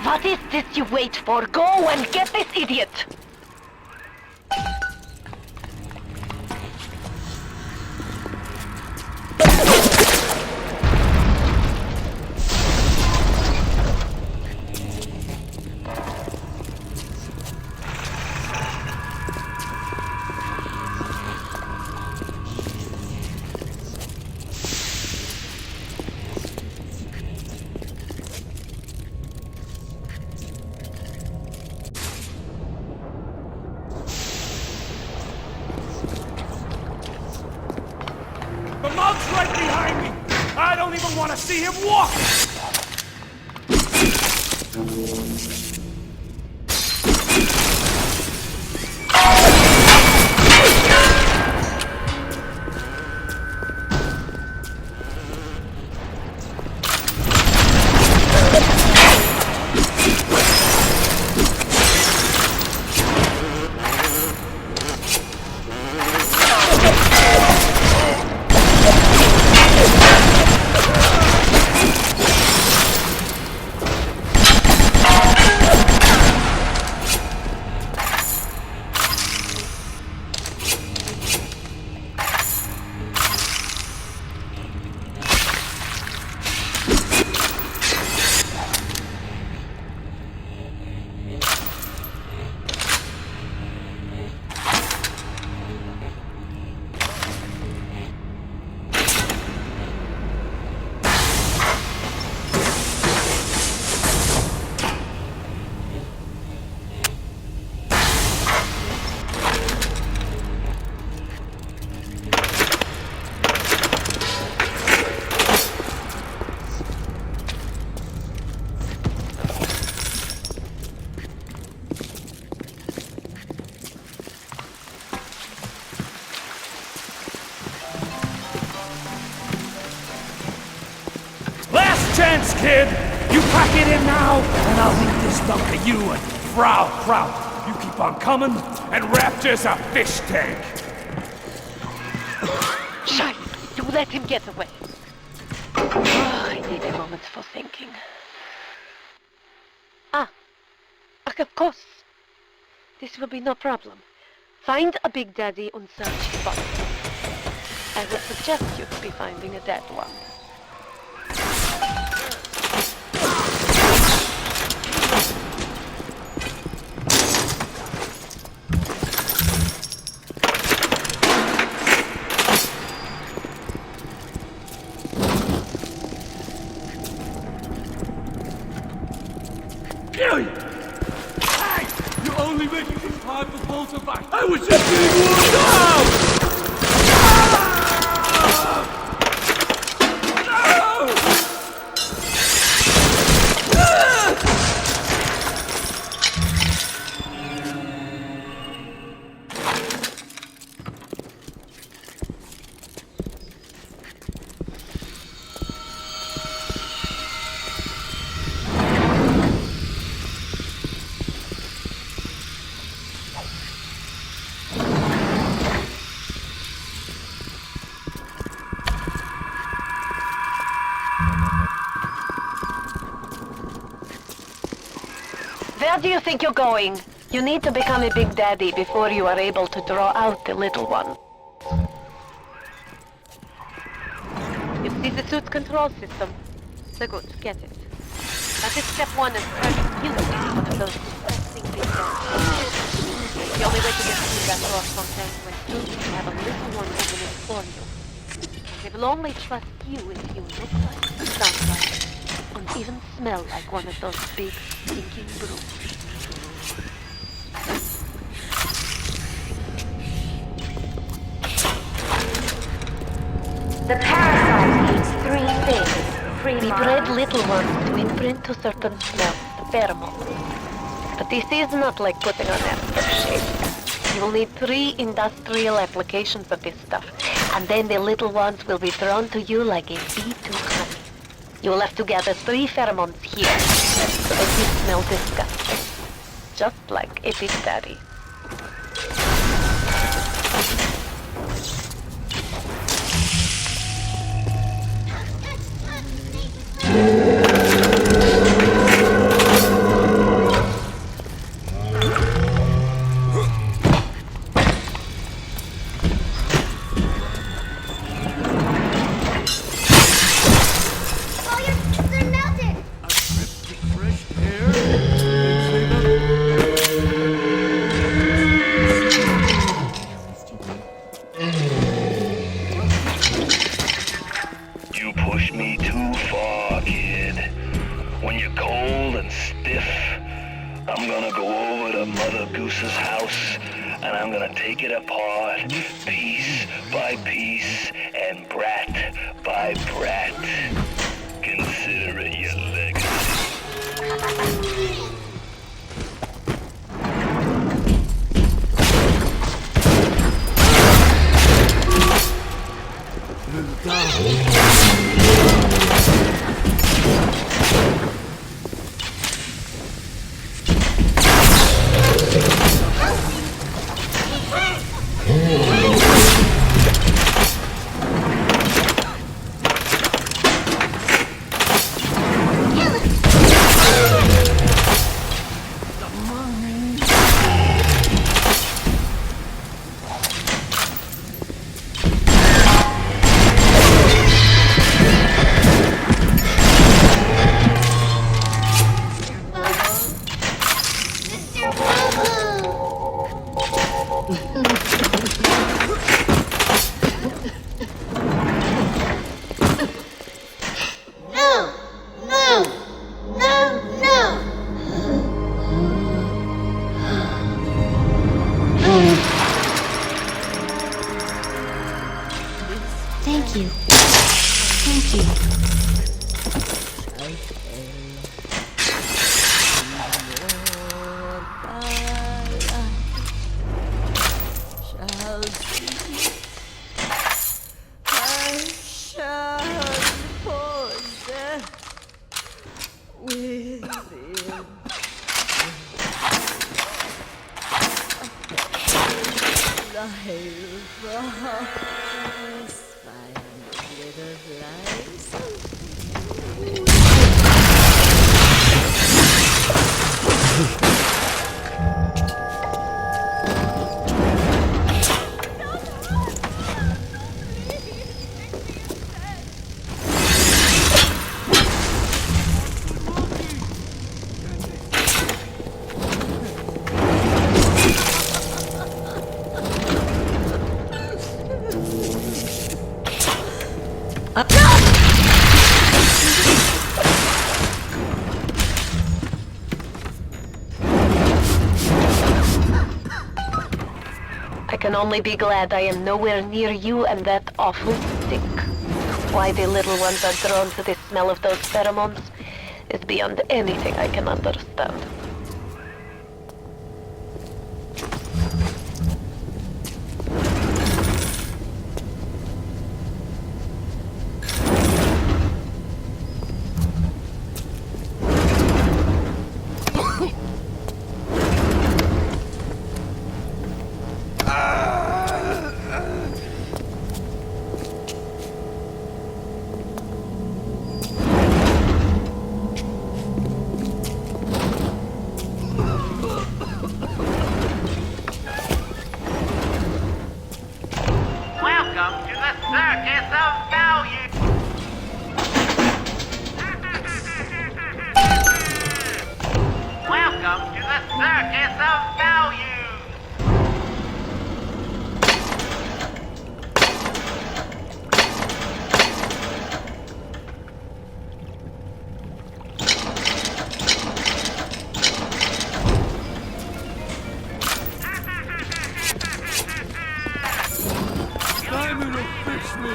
J: What is this you wait for? Go and get this idiot!
O: See him walk!
K: kid! You pack it in now, and I'll leave this dump to you and Frau Kraut. You keep on coming, and Raptor's a fish tank!
J: Shite! You let him get away. Oh, I need a moment for thinking. Of course. This will be no problem. Find a Big Daddy and search his body. I would suggest you be finding a dead one.
K: Gary! Hey! You're only making things hard for Polterback. I was just getting warmed up!
J: Where do you think you're going? You need to become a Big Daddy before you are able to draw out the little one. You see the suit's control system? So good, get it. That is step one in turning you into one of those disgusting Big Daddies. The only way to get through that door sometimes when soon you have a little one open it for you. They will only trust you if you look like, sound like, and even smell like one of those big, stinking brutes.
E: The parasite eats three things.
J: We bred little ones to imprint to certain smells, the pheromones. But this is not like putting on aftershave. You will need 3 industrial applications of this stuff, and then the little ones will be drawn to you like a bee to honey. You will have to gather 3 pheromones here, so that you smell disgusting. Just like a Big Daddy. I can only be glad I am nowhere near you and that awful stink. Why the little ones are drawn to the smell of those pheromones is beyond anything I can understand.
A: Welcome to the Circus of Value! Welcome to the Circus of Value!
K: Simon will fix me!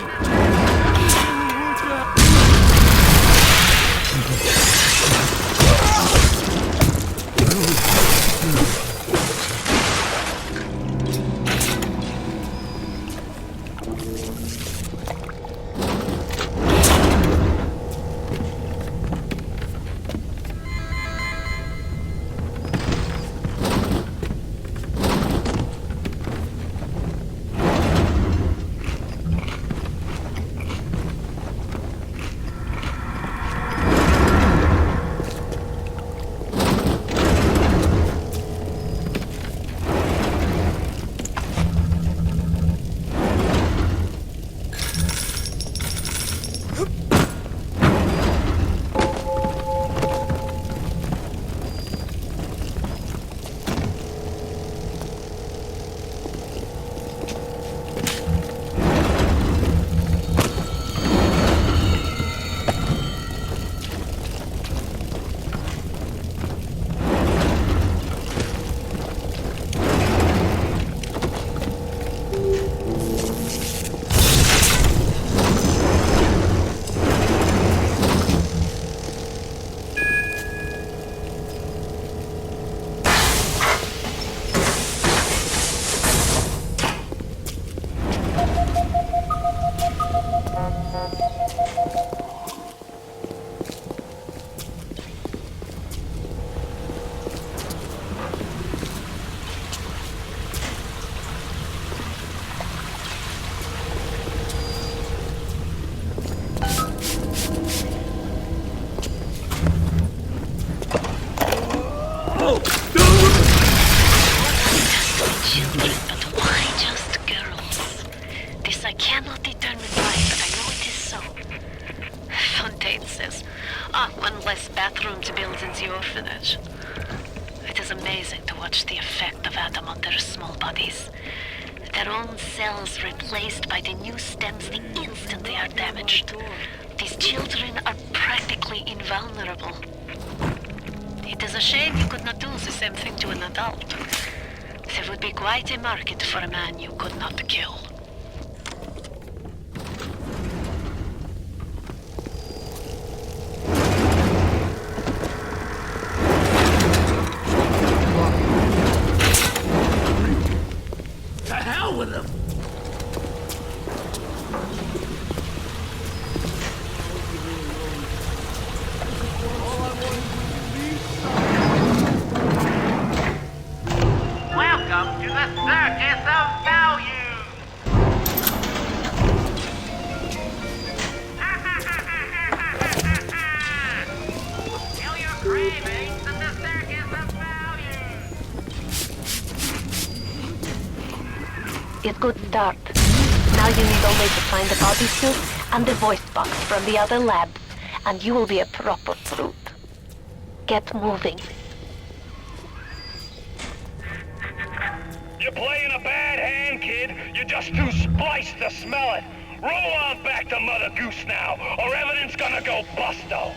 N: Children, but why just girls? This I cannot determine why, but I know it is so. Fontaine says, one less bathroom to build in the orphanage. It is amazing to watch the effect of Adam on their small bodies. Their own cells replaced by the new stems the instant they are damaged. These children are practically invulnerable. It is a shame you could not do the same thing to an adult. There would be quite a market for a man you could not kill.
K: To hell with him!
A: Welcome to the Circus of Value!
N: is good start. Now you need only to find the bodysuit and the voice box from the other labs, and you will be a proper brute. Get moving.
A: You're playing a bad hand, kid. You're just too spliced to smell it. Roll on back to Mother Goose now, or everything's gonna go busto.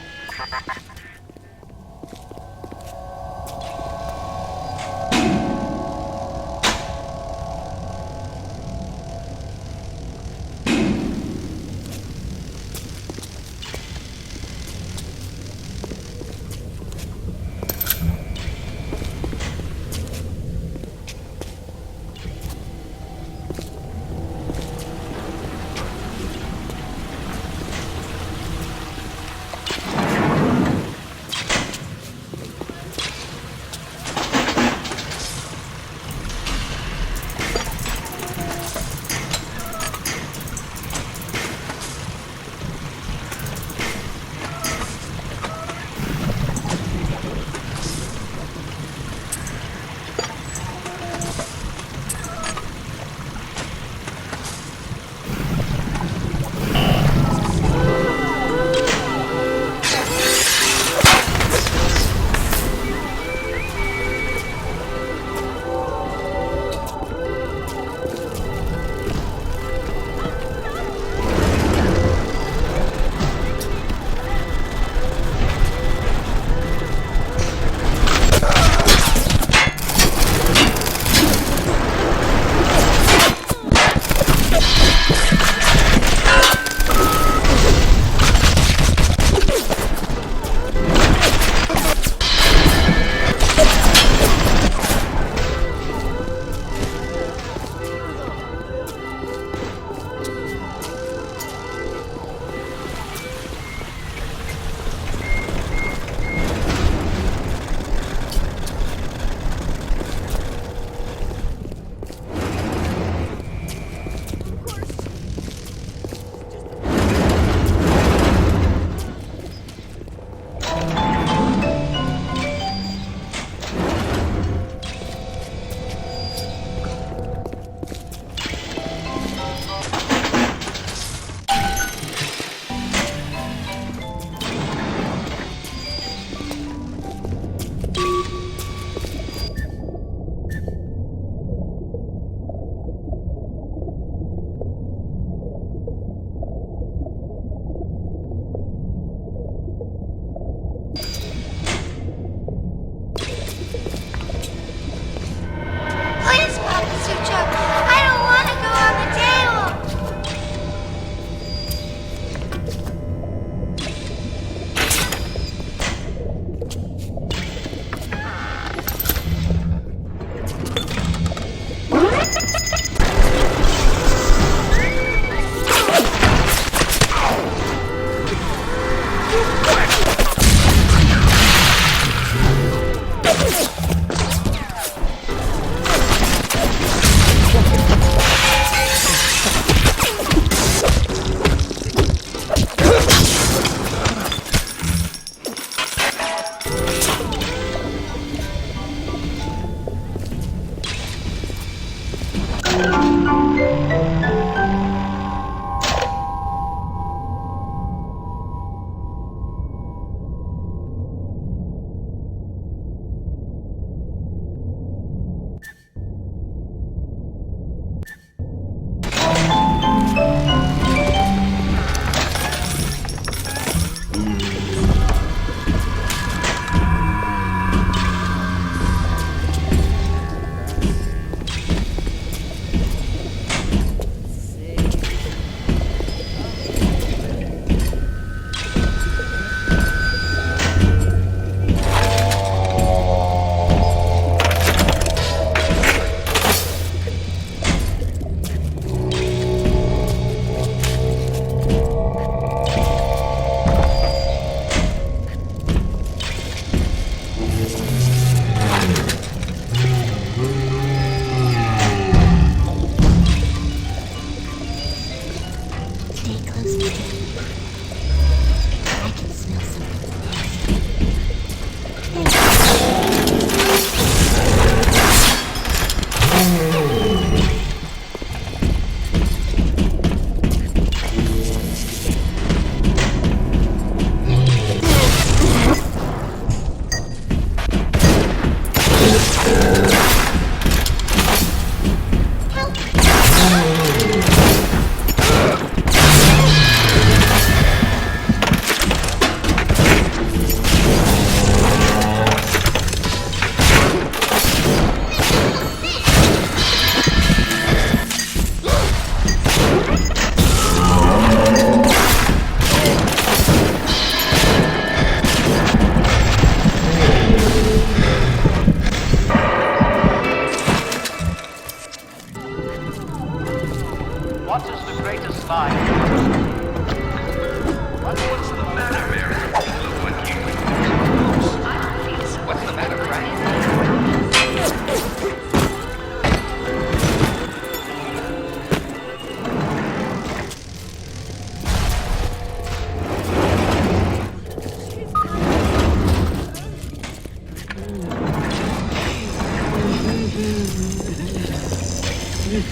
A: Welcome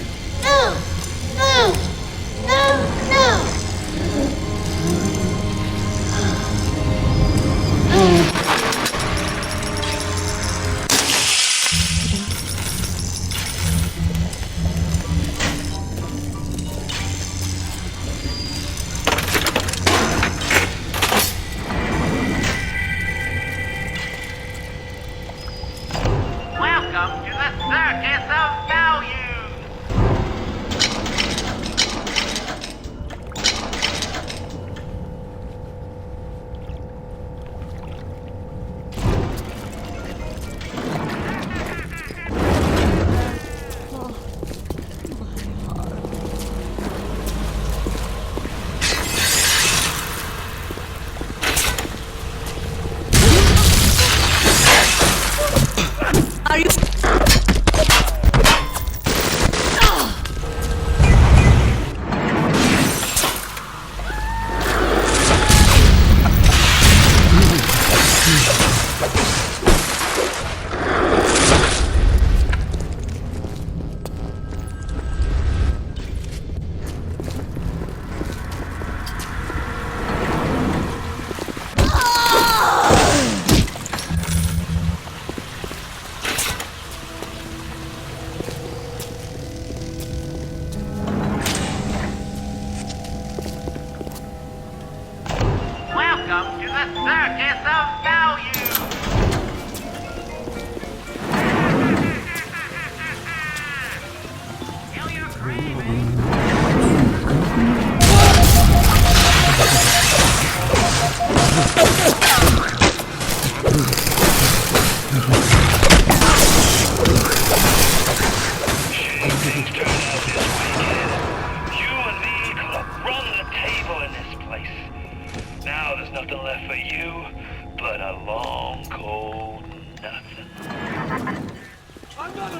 A: to the Circus of Value!
C: Are you...
A: Welcome to the Circus of Value! You and me could have run the table in this place. Now there's nothing left for you but a long, cold nothing. I'm not a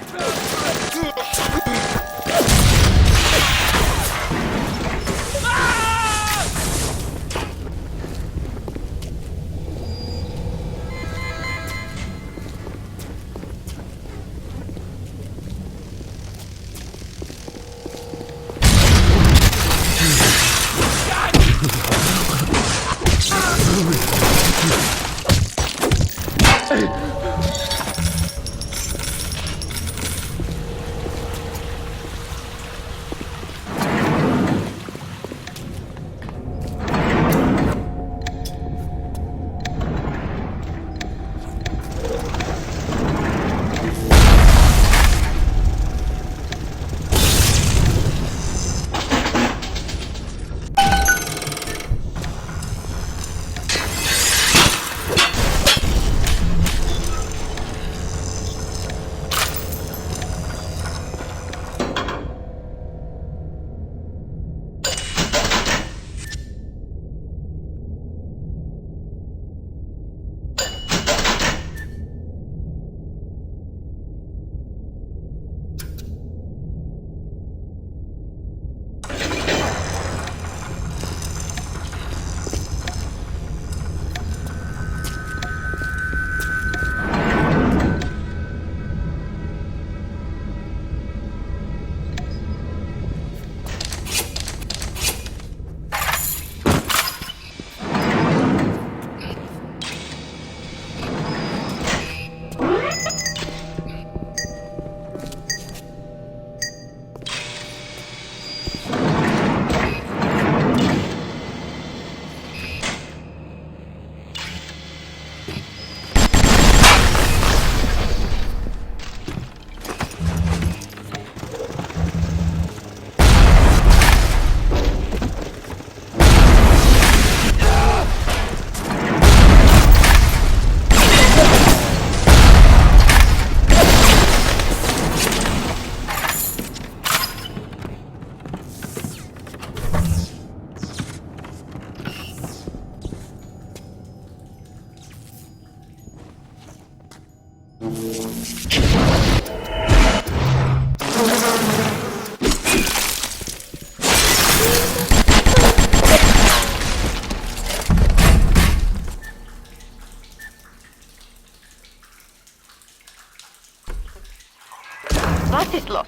J: Was ist los?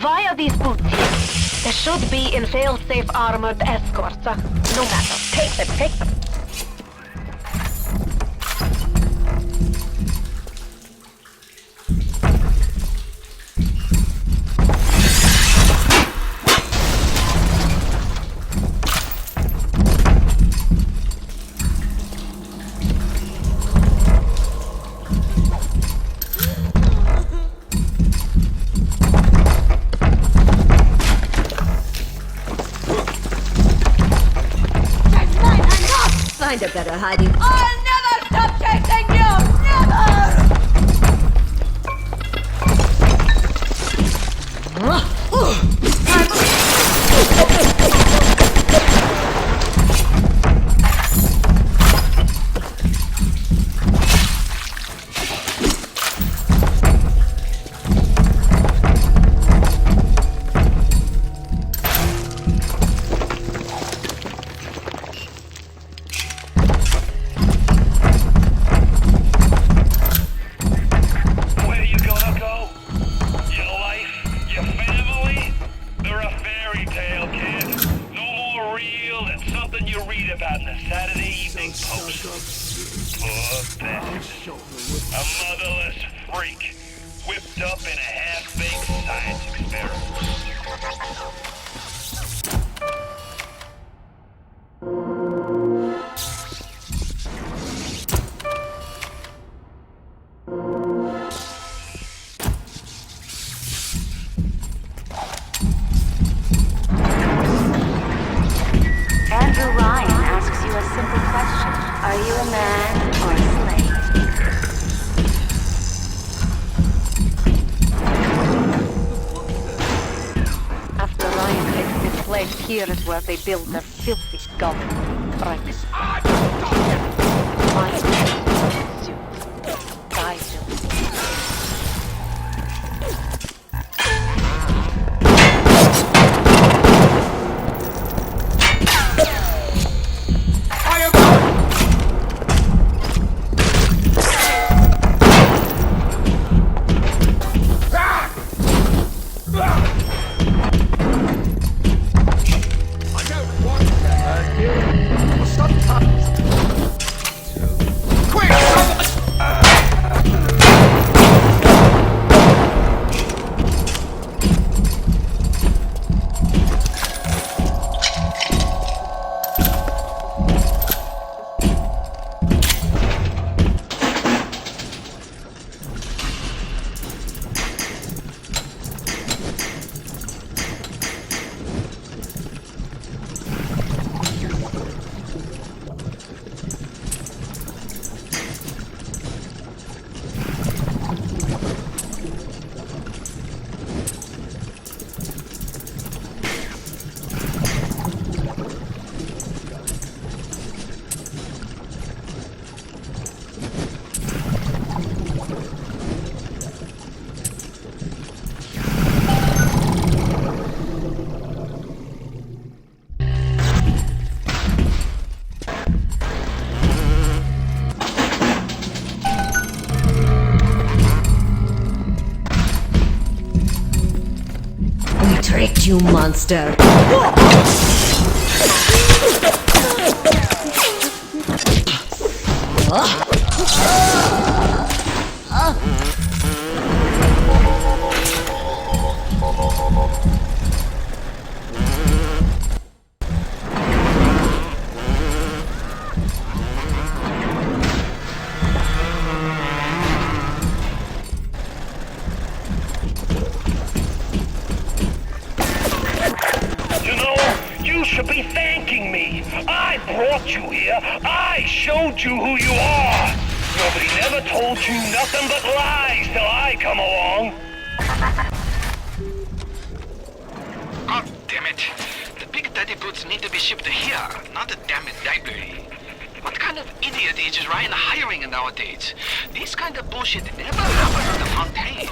N: Via these boots here. There should be in fail-safe armored escorts. No matter. Take them, take them.
C: Find a better hiding. I'll never stop chasing you! Never!
J: Here is where they build their filthy government. Right.
C: Tricked you, monster!
A: Showed you who you are. Nobody never told you nothing but lies till I come along.
B: God damn it. The big daddy boots need to be shipped here, not the damn library. What kind of idiot is Ryan hiring nowadays? This kind of bullshit never happened on the Fontaine.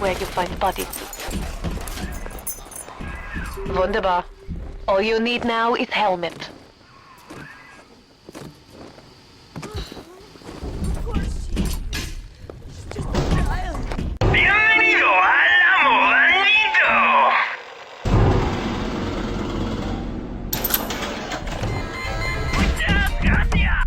J: where you find bodysuits. Wunderbar. All you need now is helmet.
A: Bienvenido al amor maldito. Muchas gracias.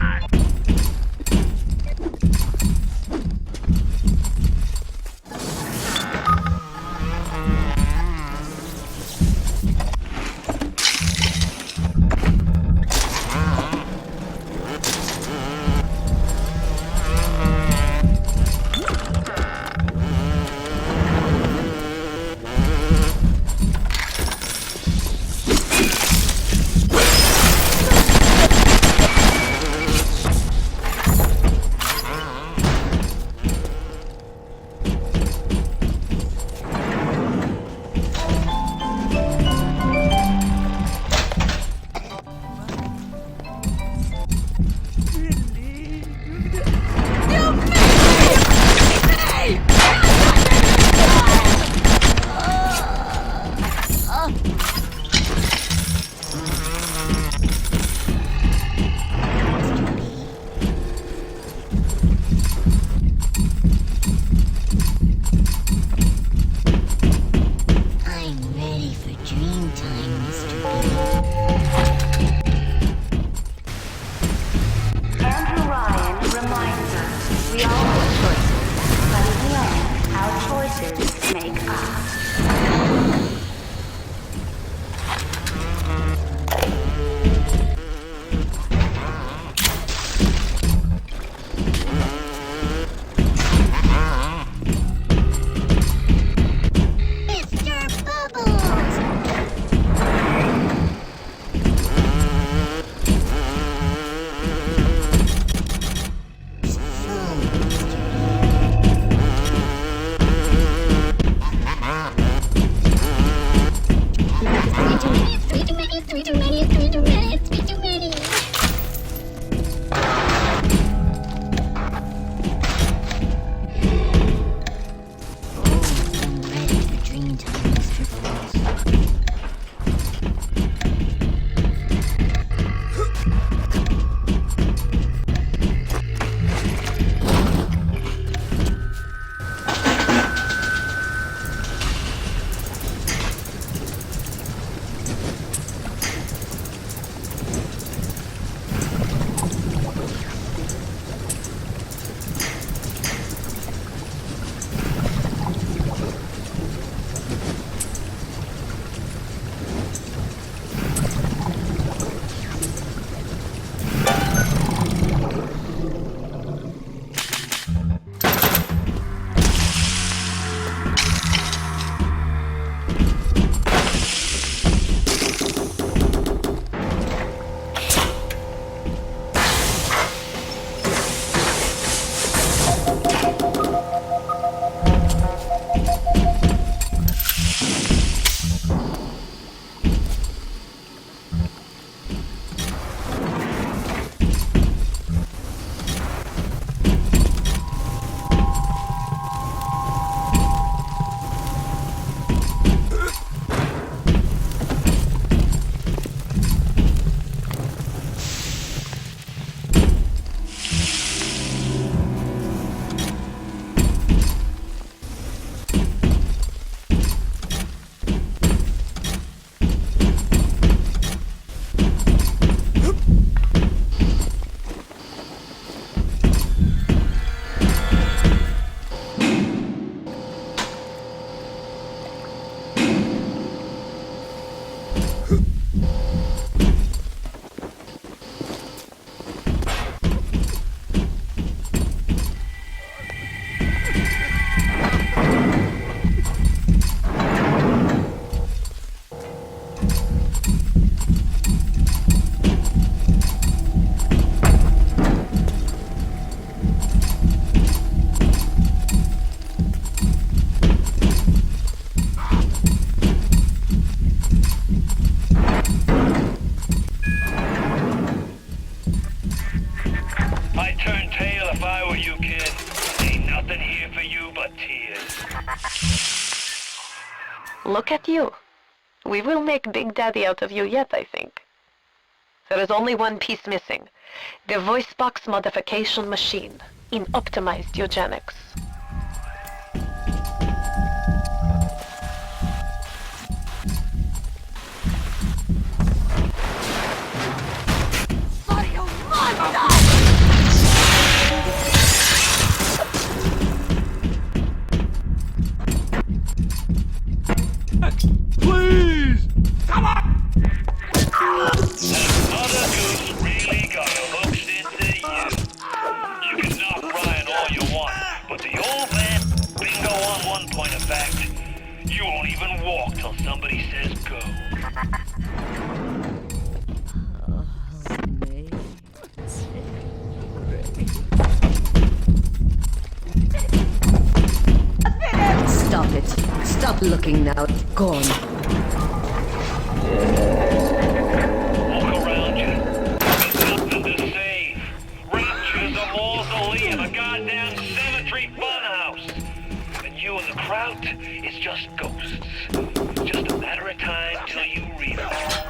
A: I'd turn tail if I were you, kid. Ain't nothing here for you but tears.
J: Look at you. We will make Big Daddy out of you yet, I think. There is only one piece missing. The voice box modification machine in optimized eugenics.
A: Please! Come on! Mother Goose really got hooked into you. You can knock Ryan all you want, but the old man, bingo on one point of fact. You won't even walk till somebody says go.
G: Stop it. Stop looking now. It's gone.
A: Look around you. There's nothing to save. Rapture's a mausoleum, a goddamn cemetery funhouse. And you and the crowd is just ghosts. Just a matter of time till you realize.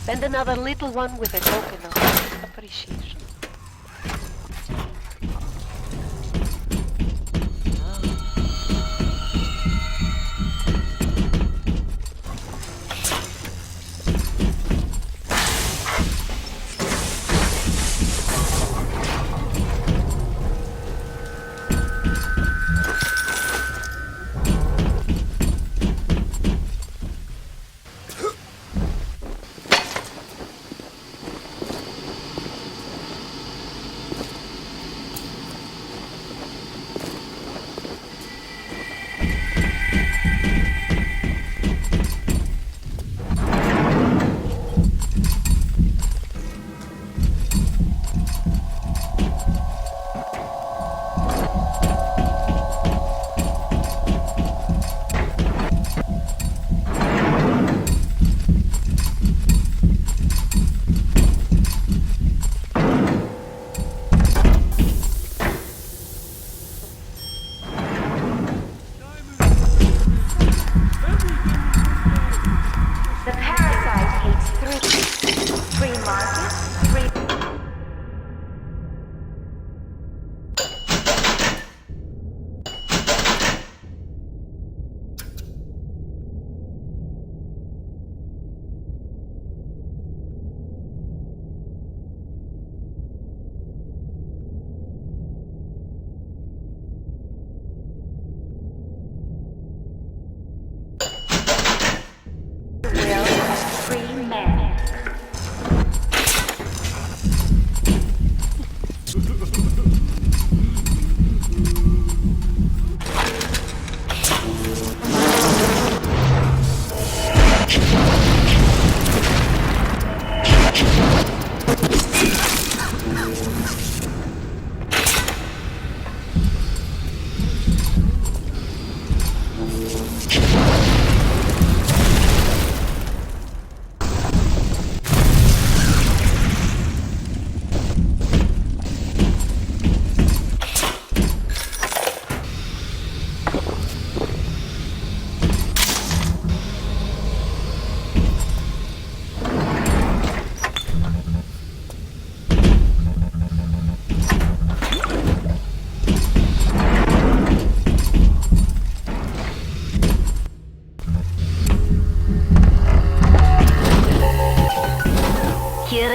J: And another little one with a token of appreciation.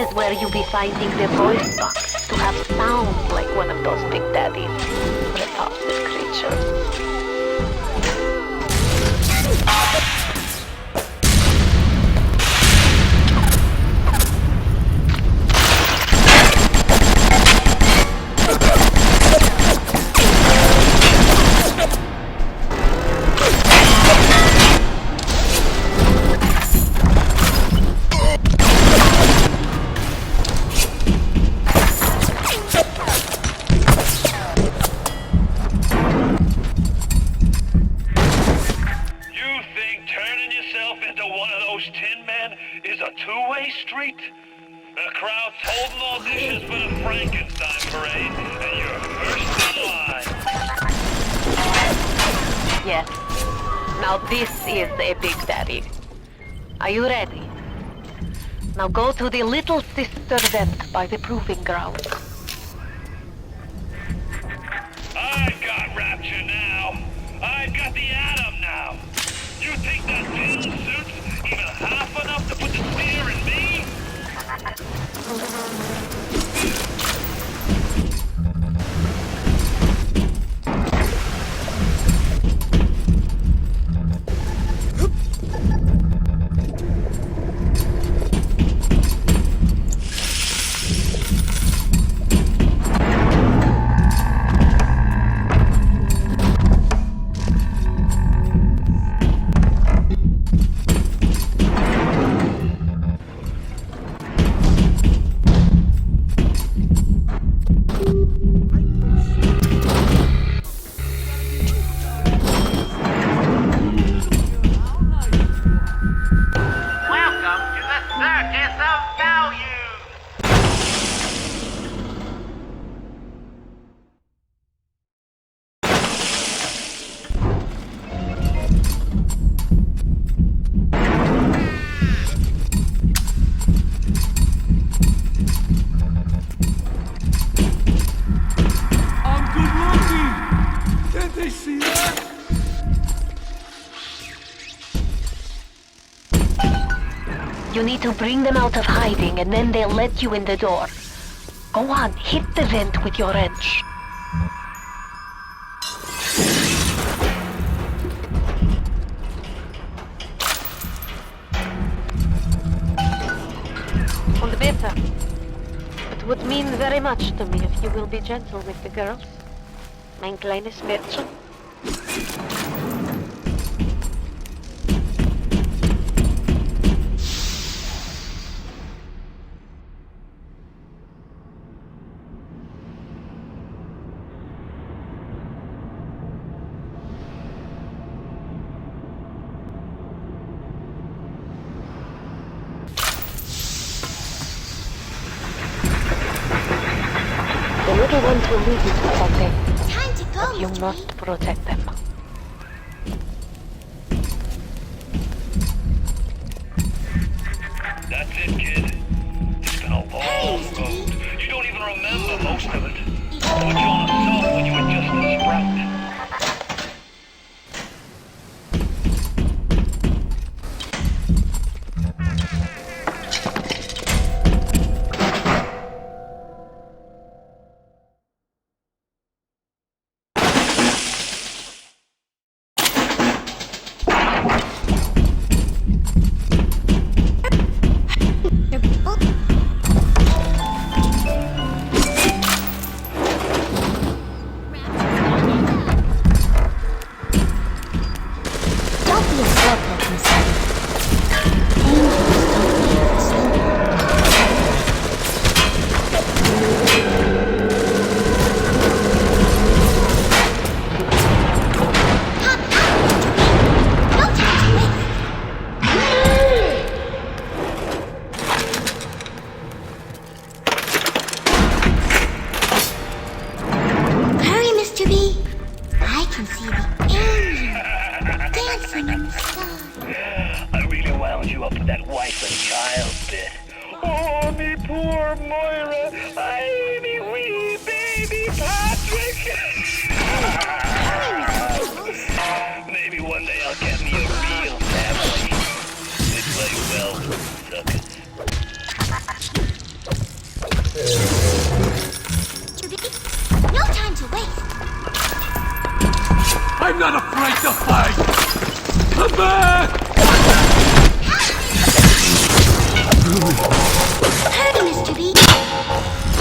J: is where you be finding the voice box to have sound like one of those Big Daddy's repulsive creatures.
A: Street. The crowd's holding auditions for the Frankenstein parade, and you're first in line.
J: Yes. Now this is a Big Daddy. Are you ready? Now go to the Little Sister vent by the proving ground.
A: I've got Rapture now. I've got the Atom now. You think that tin suit's even half enough to put the spear in me?
J: You need to bring them out of hiding, and then they'll let you in the door. Go on, hit the vent with your wrench. Und bitte. It would mean very much to me if you will be gentle with the girls. Mein kleines Mädchen. The little ones will leave you someday.
E: Time to go,
J: but you must protect them.
A: That's it, kid. It's been a long road. You don't even remember most of it. Put you on a song when you were just a sprout.
E: Hurry, Mr. B.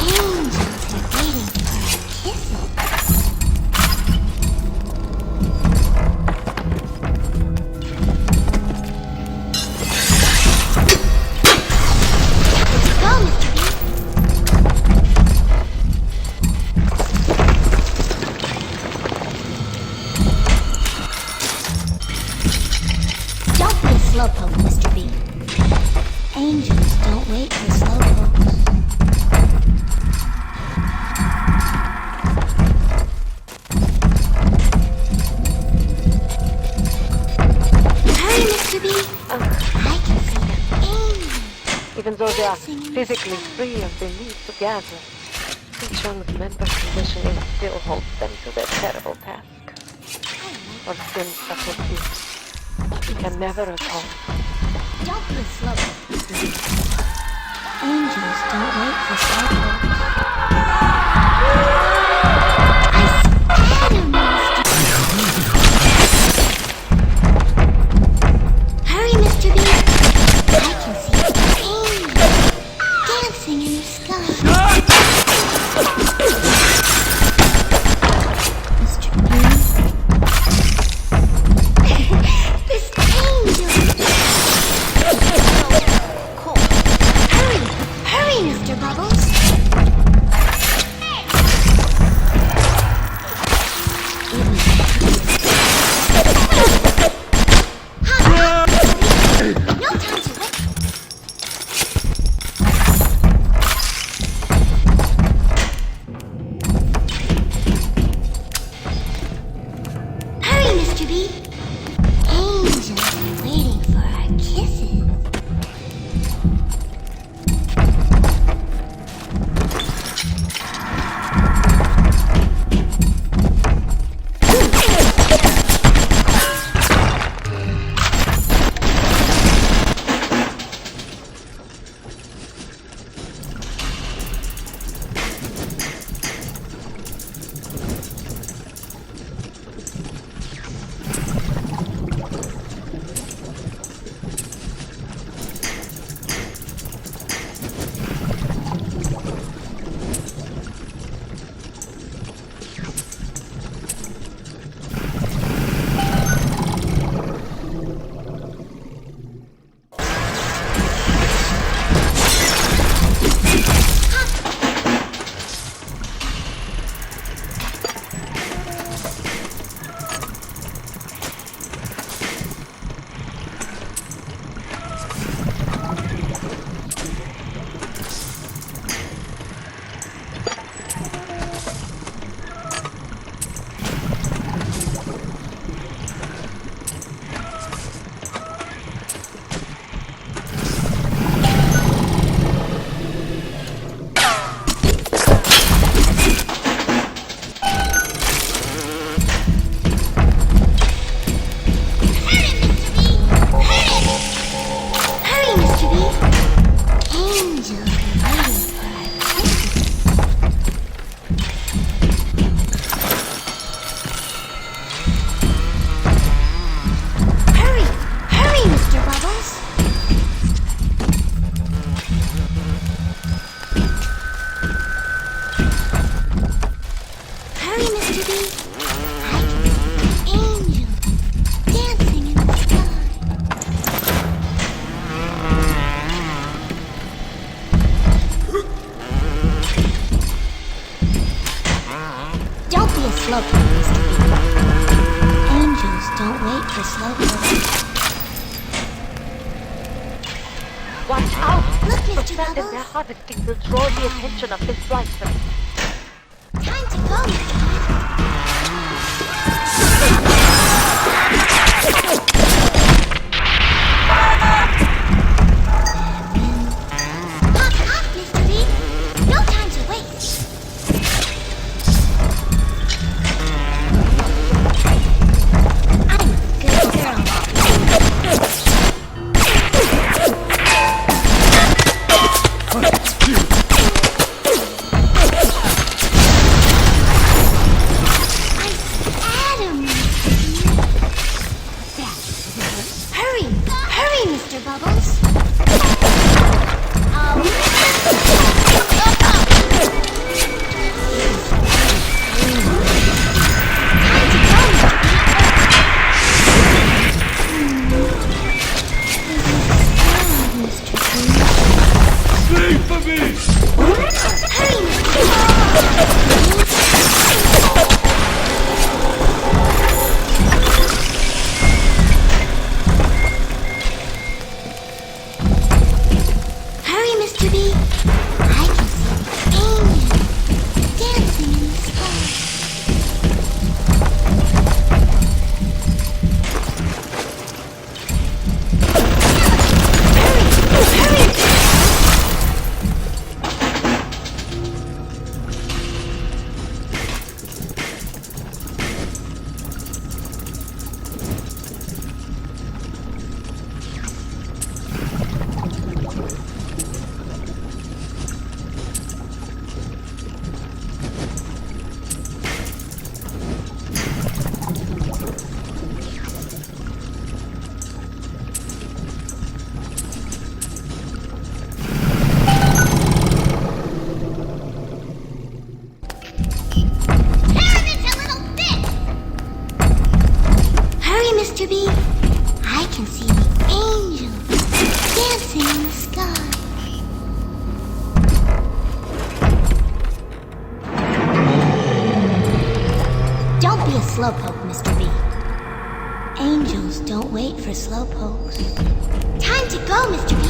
E: Angels are waiting for our kisses. Let's go, Mr. B. Don't be a slowpoke, Mr. B. Angels don't wait for slowpokes. Hurry, Mr. B. I can see the angels.
J: Even though they are physically free of the need to gather, Suchong's mental conditioning still holds them to their terrible task. For sins such as this, he can never atone.
E: Don't be a slowpoke, Mr. B. Angels don't wait for slowpokes. Hurry, Mr. B. I can see the angels dancing in the sky. Mr. B. This angel. Cool. Hurry, Mr. Bubbles. No time to wait. Hurry, Mr. B. Angels are waiting for our kisses.
J: Watch out!
E: Look, Mr.
J: The fact that they're harvesting will draw the attention of this blighter.
E: Time to go, Mr. Hop off, Mr. B. No time to waste. I'm a good girl. Mr. Bubbles.
K: Save for me!
E: Hurry, Mr. B. I can see angels dancing in the sky. Hurry, Mr. B. I can see the angels dancing in the sky. Don't be a slowpoke, Mr. B. Angels don't wait for slowpokes. Time to go, Mr. B.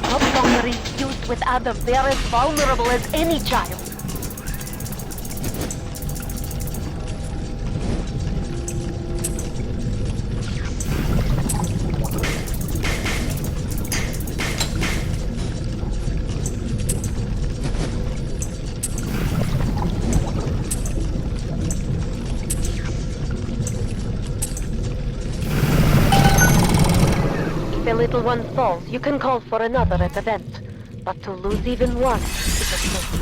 J: No longer is used with Adam. They are as vulnerable as any child. If a little one falls, you can call for another at the vent. But to lose even one is a sin.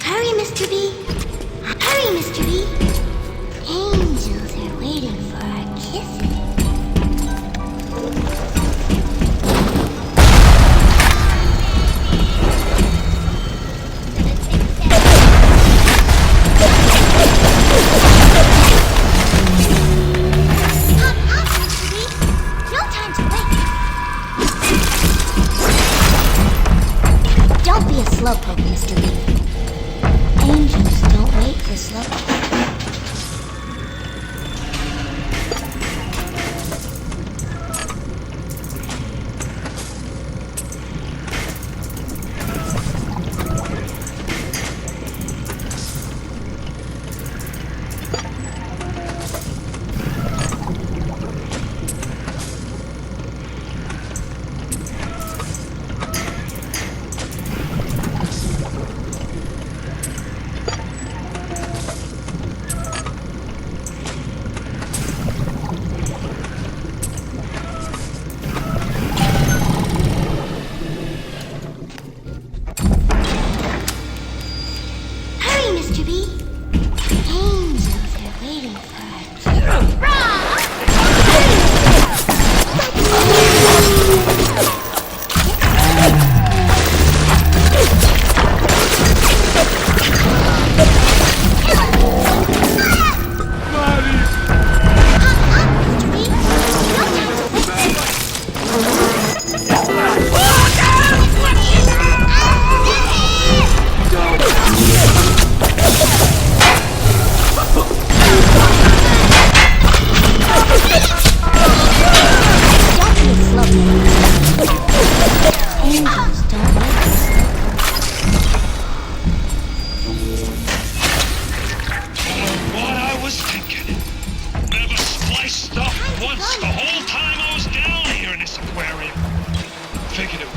E: Hurry, Mr. B. Hurry, Mr. B. Angels are waiting for our kisses. Don't be a slowpoke, Mr. B. Angels don't wait for slowpoke.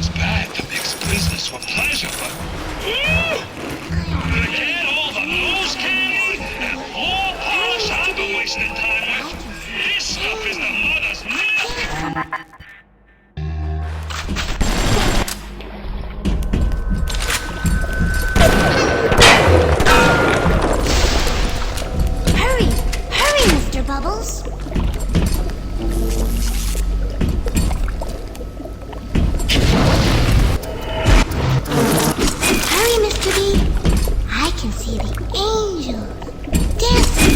A: It's bad to mix business with pleasure, but... Get all the nose candy and floor polish I've been wasting time with. This stuff is the mother's milk.
E: Hurry! Hurry, Mr. Bubbles! Hurry, Mr. B! I can see the angels dancing.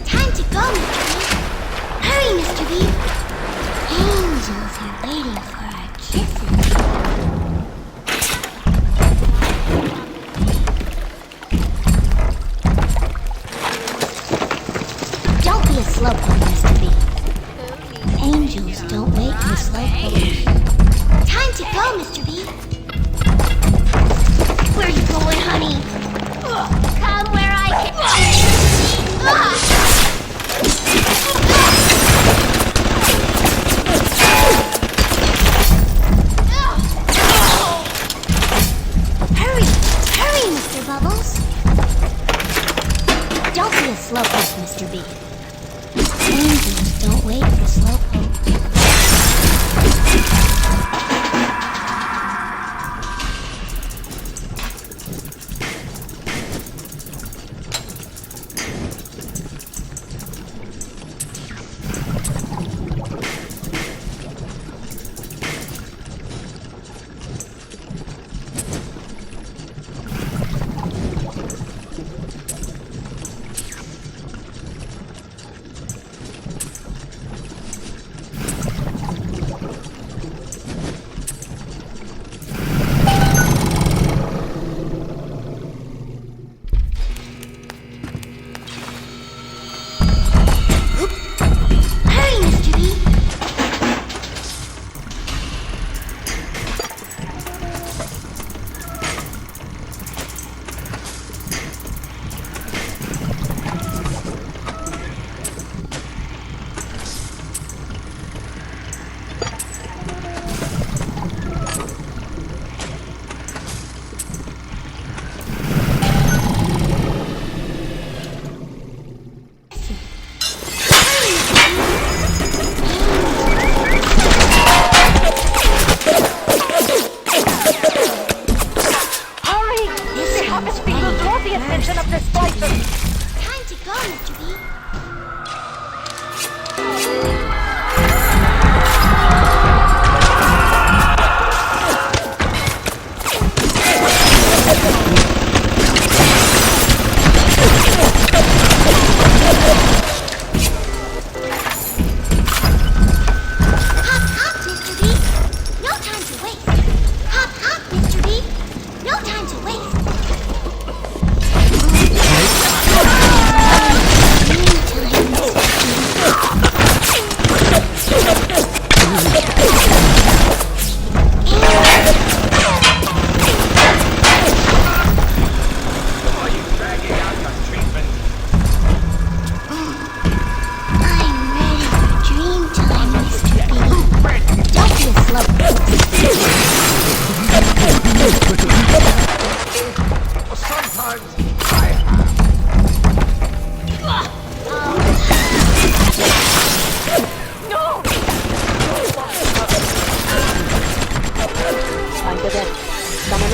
E: Time to go, Mr. B! Hurry, Mr. B! Angels are waiting for our kisses. Don't be a slowpoke, Mr. B. Angels don't wait for slowpokes. Time to go, Mr. B. Where are you going, honey? Come where I Hurry! Hurry, Mr. Bubbles! Don't be a slowpoke, Mr. B. Angels don't wait for slowpokes.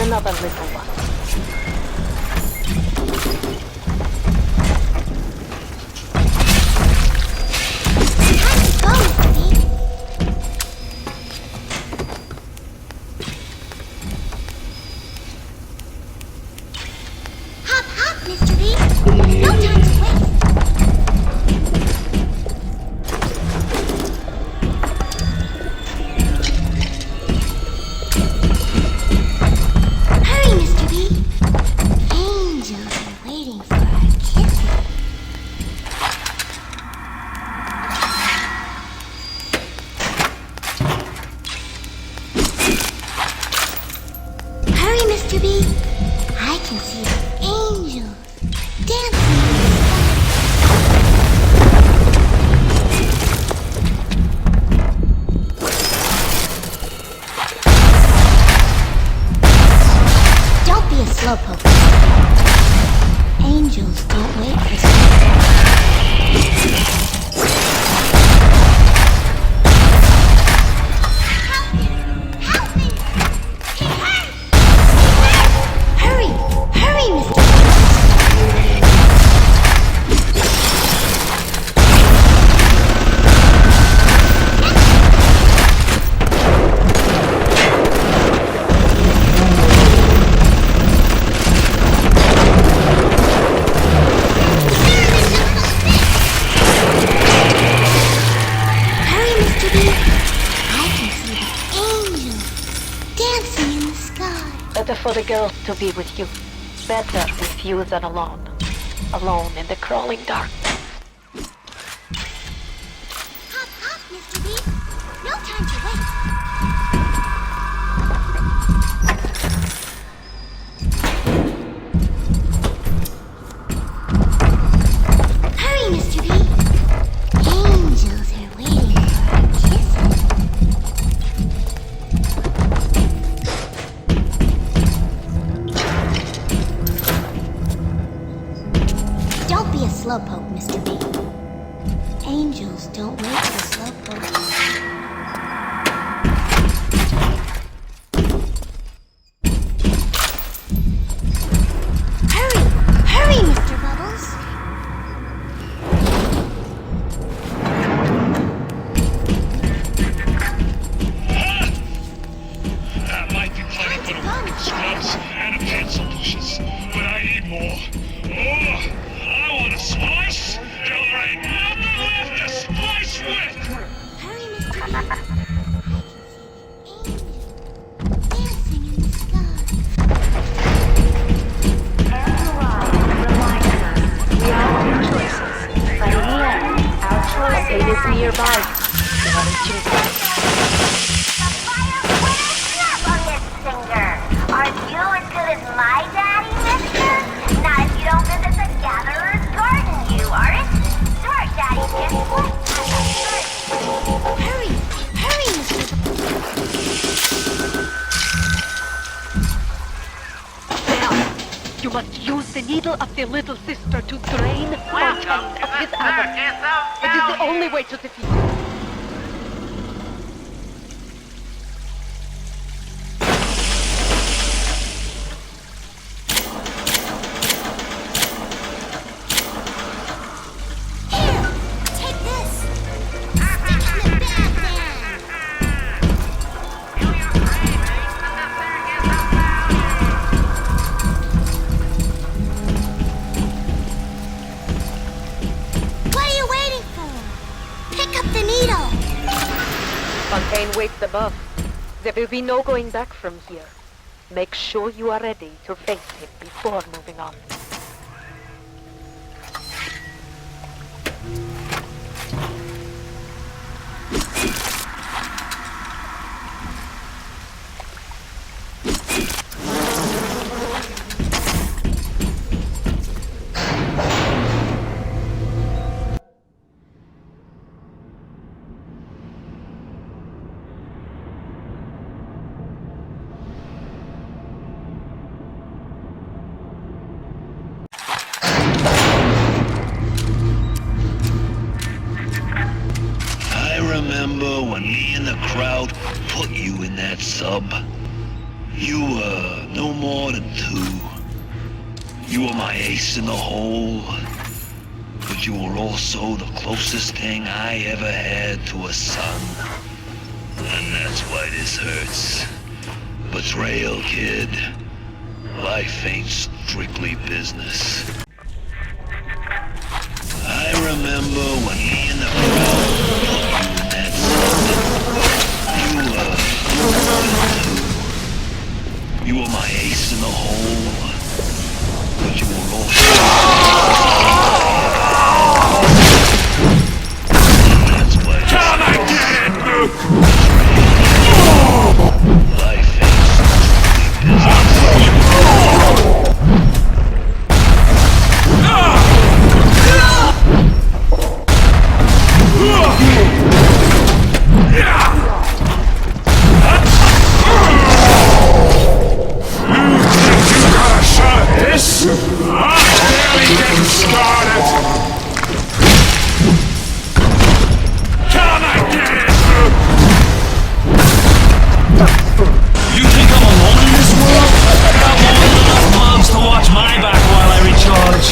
J: another little one.
E: Hop, hop, Mr. B. No time to waste. Hurry, Mr. B.
N: for the girls to be with you. Better with you than alone. Alone in the crawling darkness.
E: Hop, hop, Mr. B. No time to wait. Hurry, Mr. B. Angels are waiting for our kisses. Don't be a slowpoke, Mr. B. Angels don't wait for slowpokes. Hurry! Hurry, Mr. Bubbles!
A: That might be plenty for the working scrubs and the pencil pushers, but I need more. Oh, I want a slice till there ain't nothing left to slice with.
E: Hurry, Mr. B. Dancing in the sky.
N: We all make choices, but in the end, our choice is nearby.
E: The fire with a snap on his finger. Are you as good as my daddy, mister? Not if you don't visit the gatherer's garden, you aren't. Smart daddy gets what? Hurry! Hurry, Mr.
N: Now, you must use the needle of the little sister to drain the content of his atom. It is the only way to defeat him.
E: Here, take this. Stick in the bag, man. What are you waiting for? Pick up the needle.
J: Fontaine waits above. There will be no going back from here. Make sure you are ready to face him before moving on.
A: I remember when me and the crowd put you in that sub. You were no more than 2. You were my ace in the hole, but you were also the closest thing I ever had to a son. And that's why this hurts. Betrayal, kid. Life ain't strictly business. I remember when me and the crowd put you in that sub. You were my ace in the hole, but you were also... And that's why... Can I get it, Luke? Life ain't strictly
O: This? I'm barely getting started! Can I get it?
A: You think I'm alone in this world? I got more than enough moms to watch my back while I recharge.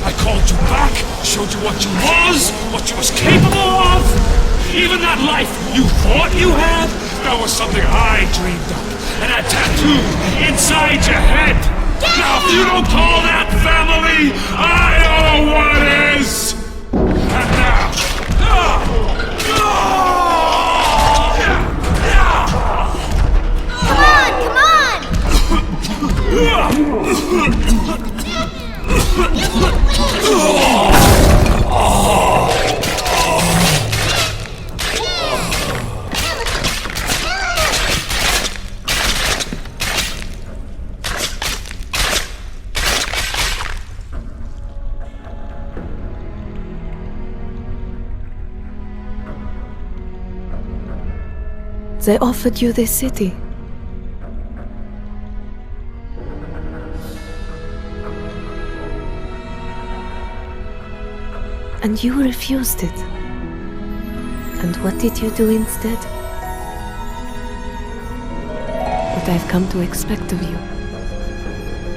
K: I called you back, showed you what you was capable of. Even that life you thought you had, that was something I dreamed of. And a tattoo inside your head. Now if you don't call that family, I know what is! And now...
H: They offered you this city. And you refused it. And what did you do instead? What I've come to expect of you.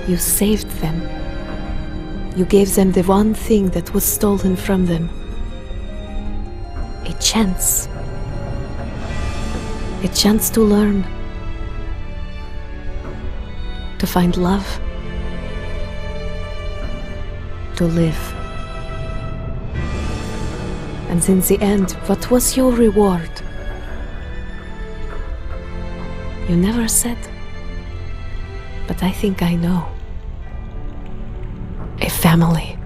H: You saved them. You gave them the one thing that was stolen from them. A chance. A chance to learn. To find love. To live. And in the end, what was your reward? You never said. But I think I know. A family.